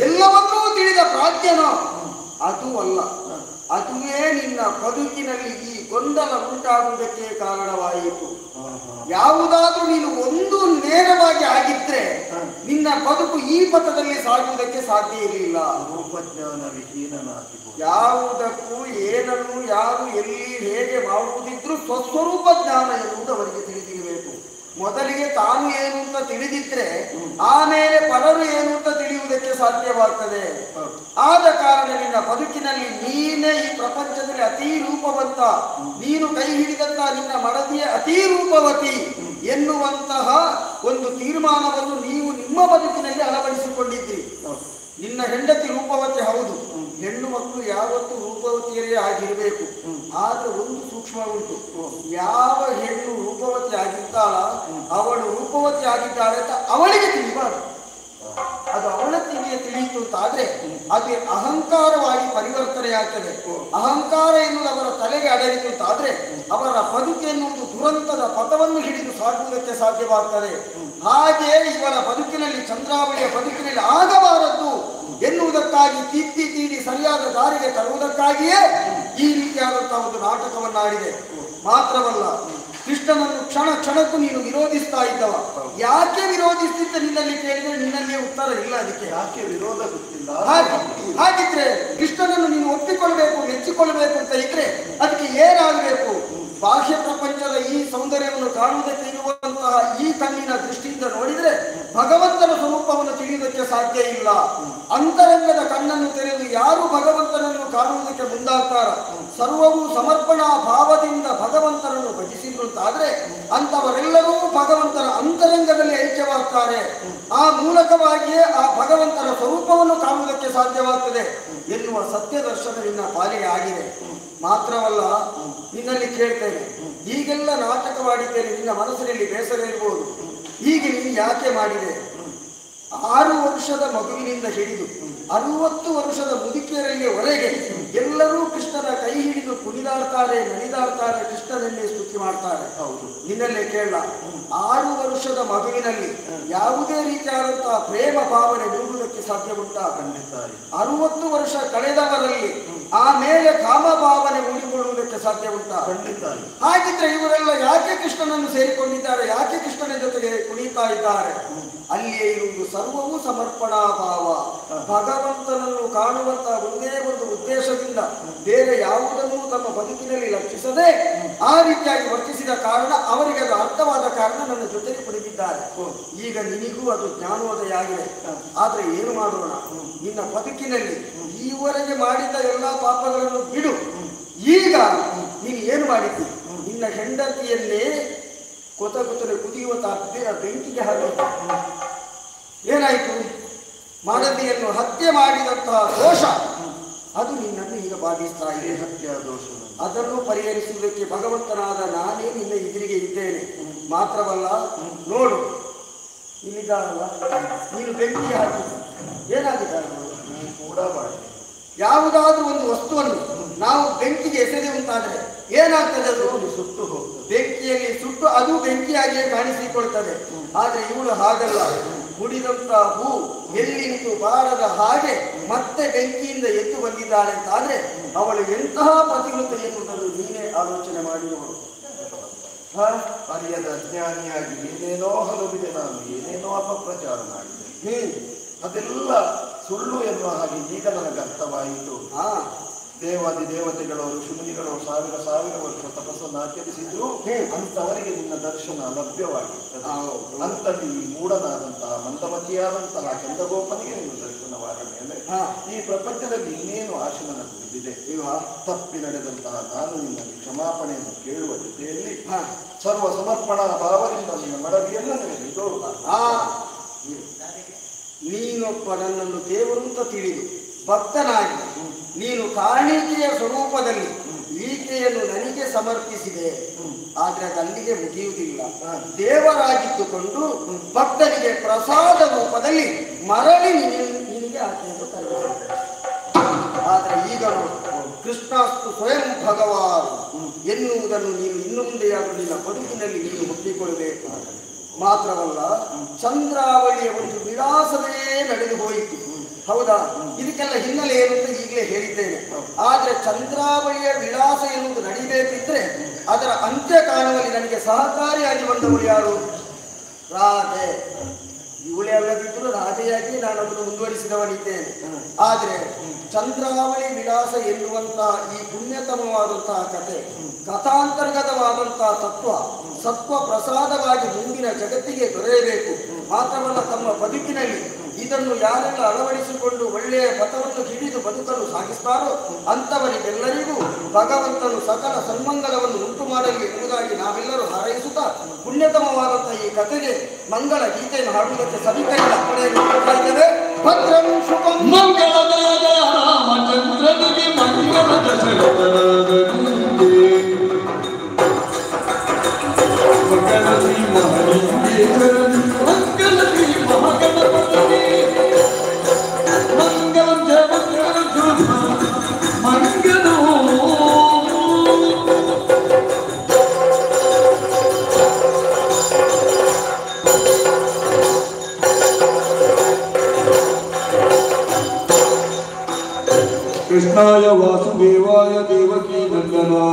ಎಲ್ಲವನ್ನೂ ತಿಳಿದ ಪ್ರಾಜ್ಞನ ಅದೂ ಅಲ್ಲ. ಅದುವೇ ನಿನ್ನ ಬದುಕಿನಲ್ಲಿ ಈ ಗೊಂದಲ ಉಂಟಾಗುವುದಕ್ಕೆ ಕಾರಣವಾಯಿತು. ಯಾವುದಾದ್ರೂ ನೀನು ಒಂದು ನೇರವಾಗಿ ಆಗಿದ್ರೆ ನಿನ್ನ ಬದುಕು ಈ ಪಥದಲ್ಲಿ ಸಾಗುವುದಕ್ಕೆ ಸಾಧ್ಯ ಇರಲಿಲ್ಲ. ರೂಪಜ್ಞಾನ ವಿಹೀನನಾಗಿ ಯಾವುದಕ್ಕೂ ಏನನ್ನು ಯಾರು ಎಲ್ಲಿ ಹೇಗೆ ಮಾಡುವುದಿದ್ರೂ ಸ್ವಸ್ವರೂಪ ಜ್ಞಾನ ಎನ್ನುವುದು ಅವರಿಗೆ ತಿಳಿದಿರಬೇಕು. ಮೊದಲಿಗೆ ತಾನು ಏನು ಅಂತ ತಿಳಿದಿದ್ರೆ ಆಮೇಲೆ ಪರರು ಏನು ಅಂತ ತಿಳಿಯುವುದಕ್ಕೆ ಸಾಧ್ಯವಾಗ್ತದೆ. ಆದ ಕಾರಣ ನಿನ್ನ ಬದುಕಿನಲ್ಲಿ ನೀನೇ ಈ ಪ್ರಪಂಚದಲ್ಲಿ ಅತೀ ರೂಪವಂತ, ನೀನು ಕೈ ಹಿಡಿದಂತ ನಿನ್ನ ಮಡದಿಯ ಅತೀ ರೂಪವತಿ ಎನ್ನುವಂತಹ ಒಂದು ತೀರ್ಮಾನವನ್ನು ನೀವು ನಿಮ್ಮ ಬದುಕಿನಲ್ಲಿ ಅಳವಡಿಸಿಕೊಂಡಿದ್ದೀರಿ. ನಿನ್ನ ಹೆಂಡತಿ ರೂಪವತಿ ಹೌದು, ಹೆಣ್ಣು ಮಕ್ಕಳು ಯಾವತ್ತೂ ರೂಪವತಿಯರೇ ಆಗಿರಬೇಕು. ಆದ್ರೆ ಒಂದು ಸೂಕ್ಷ್ಮ ಉಂಟು, ಯಾವ ಹೆಣ್ಣು ರೂಪವತಿ ಆಗಿದ್ದಾಳ ಅವಳು ರೂಪವತಿ ಆಗಿದ್ದಾಳೆ ಅಂತ ಅವಳಿಗೆ ತಿಳಿಬಾರ್ದು. ಅದು ಅವಳತ್ತಿಗೆ ತಿಳಿಯಿತು ಅಂತಾದ್ರೆ ಅದು ಅಹಂಕಾರವಾಗಿ ಪರಿವರ್ತನೆಯಾಗ್ತದೆ. ಅಹಂಕಾರ ಎನ್ನುವುದು ಅವರ ತಲೆಗೆ ಅಡರಿತು ಅಂತಾದ್ರೆ ಅವರ ಬದುಕು ಎನ್ನುವುದು ದುರಂತದ ಪಥವನ್ನು ಹಿಡಿದು ಸಾಗುವುದಕ್ಕೆ ಸಾಧ್ಯವಾಗ್ತದೆ. ಹಾಗೆ ಇವಳ ಬದುಕಿನಲ್ಲಿ, ಚಂದ್ರಾವಳಿಯ ಬದುಕಿನಲ್ಲಿ ಆಗಬಾರದು ಎನ್ನುವುದಕ್ಕಾಗಿ ತಿದ್ದಿ ತೀಡಿ ಸರಿಯಾದ ದಾರಿಗೆ ತರುವುದಕ್ಕಾಗಿಯೇ ಈ ರೀತಿಯಾದಂತಹ ಒಂದು ನಾಟಕವನ್ನಾಡಿದೆ. ಮಾತ್ರವಲ್ಲ, ಕೃಷ್ಣನನ್ನು ಕ್ಷಣ ಕ್ಷಣಕ್ಕೂ ನೀನು ವಿರೋಧಿಸ್ತಾ ಇದ್ದವ. ಯಾಕೆ ವಿರೋಧಿಸ್ತಿದ್ದ ನಿನ್ನಲ್ಲಿ ಕೇಳಿದ್ರೆ ನಿನ್ನಲ್ಲಿಯೇ ಉತ್ತರ ಇಲ್ಲ. ಅದಕ್ಕೆ ಯಾಕೆ ವಿರೋಧ ಗೊತ್ತಿಲ್ಲ. ಹಾಗಿದ್ರೆ ಕೃಷ್ಣನನ್ನು ನೀನು ಒಪ್ಪಿಕೊಳ್ಬೇಕು, ಮೆಚ್ಚಿಕೊಳ್ಬೇಕು ಅಂತ ಇದ್ರೆ ಅದಕ್ಕೆ ಏನಾಗಬೇಕು? ಬಾಹ್ಯ ಪ್ರಪಂಚದ ಈ ಸೌಂದರ್ಯವನ್ನು ಕಾಣುವುದಕ್ಕೆ ಇರುವಂತಹ ಈ ಕಣ್ಣಿನ ದೃಷ್ಟಿಯಿಂದ ನೋಡಿದ್ರೆ ಭಗವಂತನ ಸ್ವರೂಪವನ್ನು ತಿಳಿಯುವುದಕ್ಕೆ ಸಾಧ್ಯ ಇಲ್ಲ. ಅಂತರಂಗದ ಕಣ್ಣನ್ನು ತೆರೆದು ಯಾರು ಭಗವಂತನನ್ನು ಕಾಣುವುದಕ್ಕೆ ಮುಂದಾಗ್ತಾರ, ಸರ್ವವೂ ಸಮರ್ಪಣಾ ಭಾವದಿಂದ ಭಗವಂತನನ್ನು ಭಜಿಸಿದ್ರು ಅಂತಾದ್ರೆ ಅಂತವರೆಲ್ಲರೂ ಭಗವಂತನ ಅಂತರಂಗದಲ್ಲಿ ಐಕ್ಯವಾಗ್ತಾರೆ. ಆ ಮೂಲಕವಾಗಿಯೇ ಆ ಭಗವಂತನ ಸ್ವರೂಪವನ್ನು ಕಾಣುವುದಕ್ಕೆ ಸಾಧ್ಯವಾಗ್ತದೆ ಎನ್ನುವ ಸತ್ಯ ದರ್ಶನ ನಿನ್ನ ಪಾಲಿಗೆ ಆಗಿದೆ. ಮಾತ್ರವಲ್ಲ, ನಿನ್ನಲ್ಲಿ ಕೇಳ್ತೇನೆ, ಹೀಗೆಲ್ಲ ನಾಟಕ ಮಾಡಿದ್ದೇನೆ, ನಿನ್ನ ಮನಸ್ಸಿನಲ್ಲಿ ಬೇಸರ ಇರ್ಬೋದು. ಹೀಗೆ ನೀನು ಯಾಕೆ ಮಾಡಿದೆ? 6 ವರ್ಷದ ಮಗುವಿನಿಂದ ಹಿಡಿದು 60 ವರ್ಷದ ಮುದುಕಿಯರಲ್ಲಿವರೆಗೆ ಎಲ್ಲರೂ ಕೃಷ್ಣನ ಕೈ ಹಿಡಿದು ಕುಣಿದಾಡ್ತಾರೆ, ನಲಿದಾಡ್ತಾರೆ, ಕೃಷ್ಣನನ್ನೇ ಸ್ತುತಿ ಮಾಡ್ತಾರೆ. ನಿನ್ನಲ್ಲೇ ಕೇಳ, 6 ವರ್ಷದ ಮಗುವಿನಲ್ಲಿ ಯಾವುದೇ ರೀತಿಯಾದಂತಹ ಪ್ರೇಮ ಭಾವನೆ ಮೂಡುವುದಕ್ಕೆ ಸಾಧ್ಯ ಉಂಟಾ? ಖಂಡಿತ. 60 ವರ್ಷ ಕಳೆದವರಲ್ಲಿ ಆಮೇಲೆ ಕಾಮ ಭಾವನೆ ಮೂಡಿಕೊಳ್ಳುವುದಕ್ಕೆ ಸಾಧ್ಯ ಉಂಟಾ? ಖಂಡಿತ. ಹಾಗಿದ್ರೆ ಇವರೆಲ್ಲ ಯಾಕೆ ಕೃಷ್ಣನನ್ನು ಸೇರಿಕೊಂಡಿದ್ದಾರೆ? ಯಾಕೆ ಕೃಷ್ಣನ ಜೊತೆಗೆ ಕುಣಿತಾ ಇದ್ದಾರೆ? ಅಲ್ಲಿಯೇ ಇರುವುದು ಸರ್ವವೂ ಸಮರ್ಪಣಾ ಭಾವ. ಭಗವಂತನನ್ನು ಕಾಣುವಂತಹ ಒಂದೇ ಒಂದು ಉದ್ದೇಶದಿಂದ ಬೇರೆ ಯಾವುದನ್ನು ತಮ್ಮ ಬದುಕಿನಲ್ಲಿ ಲಕ್ಷಿಸದೆ ಆ ರೀತಿಯಾಗಿ ವರ್ತಿಸಿದ ಕಾರಣ ಅವರಿಗೆ ಅದು ಅರ್ಥವಾದ ಕಾರಣ ನನ್ನ ಜೊತೆಗೆ ಕುಳಿತಿದ್ದಾರೆ. ಈಗ ನಿನಗೂ ಅದು ಜ್ಞಾನೋದಯ ಆಗಿದೆ. ಆದ್ರೆ ಏನು ಮಾಡೋಣ, ನಿನ್ನ ಬದುಕಿನಲ್ಲಿ ಈವರೆಗೆ ಮಾಡಿದ ಎಲ್ಲಾ ಪಾಪಗಳನ್ನು ಬಿಡು. ಈಗ ನೀನು ಏನು ಮಾಡಿದ್ದಿ? ನಿನ್ನ ಹೆಂಡತಿಯನ್ನೇ ಕೊತಲೆ ಕುದಿಯುವ ಬೆಂಕಿಗೆ ಹಾಕಿ ಏನಾಯ್ತು? ಮಾಡದಿಯನ್ನು ಹತ್ಯೆ ಮಾಡಿದಂತಹ ದೋಷ ಅದು ನಿನ್ನನ್ನು ಈಗ ಬಾಧಿಸ್ತಾ ಇದೆ. ಹತ್ಯೆ ದೋಷ ಅದನ್ನು ಪರಿಹರಿಸುವುದಕ್ಕೆ ಭಗವಂತನಾದ ನಾನೇ ನಿನ್ನ ಎದುರಿಗೆ ಇದ್ದೇನೆ. ಮಾತ್ರವಲ್ಲ, ನೋಡು ಇಲ್ಲಿದ್ದಾರಲ್ಲ, ನೀನು ಬೆಂಕಿ ಹಾಕಿ ಏನಾಗಿದ್ದಾರೆ ಕೂಡ ಮಾಡಿ. ಯಾವುದಾದ್ರೂ ಒಂದು ವಸ್ತುವನ್ನು ನಾವು ಬೆಂಕಿಗೆ ಎಸೆಯುವಂತಾದರೆ ಏನಾಗ್ತದೆ? ಅದು ಸುಟ್ಟು ಹೋಗ್ತದೆ. ಬೆಂಕಿಯಲ್ಲಿ ಸುಟ್ಟು ಅದು ಬೆಂಕಿಯಾಗಿಯೇ ಕಾಣಿಸಿಕೊಳ್ತದೆ. ಆದ್ರೆ ಇವಳು ಹಾಗಲ್ಲ. ಮುಡಿದಂತ ಹೂ ಎಲ್ಲಿ ನಿಂತು ಬಾರದ ಹಾಗೆ ಮತ್ತೆ ಬೆಂಕಿಯಿಂದ ಎದ್ದು ಬಂದಿದ್ದಾಳೆ ಅಂತಾದ್ರೆ ಅವಳು ಎಂತಹ ಪ್ರತಿವೃತ್ತಿ ಎನ್ನುವುದನ್ನು ನೀನೇ ಆಲೋಚನೆ ಮಾಡಿರುವಳು. ಅರಿಯದ ಅಜ್ಞಾನಿಯಾಗಿ ಏನೇನೋ ಹಲವಿದೆ, ನಾನು ಏನೇನೋ ಅಪಪ್ರಚಾರ ಮಾಡಿದೆ. ಅದೆಲ್ಲ ಸುಳ್ಳು ಎನ್ನುವ ಹಾಗೆ ಈಗ ನನಗೆ ಅರ್ಥವಾಯಿತು. ದೇವಾದಿ ದೇವತೆಗಳು ಋಷಿಮುನಿಗಳು ಸಾವಿರ ವರ್ಷ ತಪಸ್ಸನ್ನು ಆಚರಿಸಿದ್ರು ಅಂತವರಿಗೆ ನಿನ್ನ ದರ್ಶನ ಲಭ್ಯವಾಗಿರ್ತದೆ. ಅಂತಲ್ಲಿ ಮೂಢನಾದಂತಹ ಮಂದಮತಿಯಾದಂತಹ ಚಂದ್ರಗೋಪನಿಗೆ ನಿನ್ನ ದರ್ಶನವಾದ ಮೇಲೆ ಈ ಪ್ರಪಂಚದಲ್ಲಿ ಇನ್ನೇನು ಆಶೆ ನನಗೆ ಉಳಿದಿದೆ. ತಪ್ಪಿ ನಡೆದಂತಹ ನಾನು ನಿನ್ನಲ್ಲಿ ಕ್ಷಮಾಪಣೆಯನ್ನು ಕೇಳುವ ಜೊತೆಯಲ್ಲಿ ಸರ್ವ ಸಮರ್ಪಣಾ ಭಾವದಿಂದ ನಿನ್ನ ಮಡವಿಯನ್ನು ನನಗೆ ತೋರುತ್ತ ನೀನೊಬ್ಬ ನನ್ನನ್ನು ದೇವರು ಅಂತ ತಿಳಿದು ಭಕ್ತನಾಗಿ ನೀನು ಕಾಣಿಕೆಯ ಸ್ವರೂಪದಲ್ಲಿ ಈಕೆಯನ್ನು ನನಗೆ ಸಮರ್ಪಿಸಿದೆ. ಆದ್ರೆ ಅದು ಅಲ್ಲಿಗೆ ಮುಗಿಯುವುದಿಲ್ಲ. ದೇವರಾಗಿದ್ದುಕೊಂಡು ಭಕ್ತನಿಗೆ ಪ್ರಸಾದ ರೂಪದಲ್ಲಿ ಮರಳಿ ನಿನಗೆ ಆಕೆಯನ್ನು ತರಬೇಕು. ಆದ್ರೆ ಈಗ ಕೃಷ್ಣಾಸ್ತು ಸ್ವಯಂ ಭಗವಾನ್ ಎನ್ನುವುದನ್ನು ನೀನು ಇನ್ನು ಮುಂದೆಯಾದರೂ ನಿನ್ನ ಬದುಕಿನಲ್ಲಿ ನೀನು ಒಪ್ಪಿಕೊಳ್ಳಬೇಕು. ಮಾತ್ರವಲ್ಲ, ಚಂದ್ರಾವಳಿಯ ಒಂದು ವಿಳಾಸವೇ ನಡೆದು ಹೋಯಿತು. ಹೌದಾ? ಇದಕ್ಕೆಲ್ಲ ಹಿನ್ನೆಲೆ ಏನು ಅಂತ ಈಗಲೇ ಹೇಳಿದ್ದೇನೆ. ಆದ್ರೆ ಚಂದ್ರಾವಳಿಯ ವಿಳಾಸ ಎನ್ನುವುದು ನಡಿಬೇಕಿದ್ರೆ ಅದರ ಅಂತ್ಯ ಕಾಣುವಲ್ಲಿ ನನಗೆ ಸಹಕಾರಿಯಾಗಿ ಬಂದವಳು ಯಾರು? ರಾಧೆ. ಇವಳೇ ಅಲ್ಲದಿದ್ದರೂ ರಾಧೆಯಾಗಿ ನಾನು ಅದನ್ನು ಮುಂದುವರಿಸಿದವನಿದ್ದೇನೆ. ಆದ್ರೆ ಚಂದ್ರಾವಳಿ ವಿಳಾಸ ಎನ್ನುವಂತಹ ಈ ಪುಣ್ಯತಮವಾದಂತಹ ಕಥೆ, ಕಥಾಂತರ್ಗತವಾದಂತಹ ತತ್ವ ಸತ್ವ ಪ್ರಸಾದವಾಗಿ ಮುಂದಿನ ಜಗತ್ತಿಗೆ ದೊರೆಯಬೇಕು. ಮಾತ್ರವಲ್ಲ, ತಮ್ಮ ಬದುಕಿನಲ್ಲಿ ಇದನ್ನು ಯಾರೆಲ್ಲ ಅಳವಡಿಸಿಕೊಂಡು ಒಳ್ಳೆಯ ಪಥವನ್ನು ಹಿಡಿದು ಬದುಕಲು ಸಾಗಿಸ್ತಾರೋ ಅಂಥವರಿಗೆಲ್ಲರಿಗೂ ಭಗವಂತನು ಸಕಲ ಸನ್ಮಂಗಲವನ್ನು ಉಂಟು ಮಾಡಲಿ ಎಂಬುದಾಗಿ ನಾವೆಲ್ಲರೂ ಹಾರೈಸುತ್ತಾ ಪುಣ್ಯತಮವಾದಂತಹ ಈ ಕಥೆಗೆ ಮಂಗಳ ಗೀತೆಯನ್ನು ಹಾಡುವುದಕ್ಕೆ ಸಭಿಕೈಗಳ ಅಪ್ಪಣೆಯನ್ನು ಕೊಡ್ತಾ ಇದ್ದೇವೆ. ಭದ್ರಂ ಶುಭಂ ಮಂಗಳದಾದ ರಾಮಚಂದ್ರನಿಗೆ ಮಂಗಳದ ಮಂಗಳದಿ ಮಹಾಲಿಂಗೇಶ್ವರನಿ ಮಂಗಳದಿ ಮಹಾಗಣಪತಿ ಮಂಗಳಂ ಜಯ ಮಂಗಳೋ ಕೃಷ್ಣಾಯ ವಾಸುದೇವಾಯ ದೇವಕೀ ನಂದನಾಯ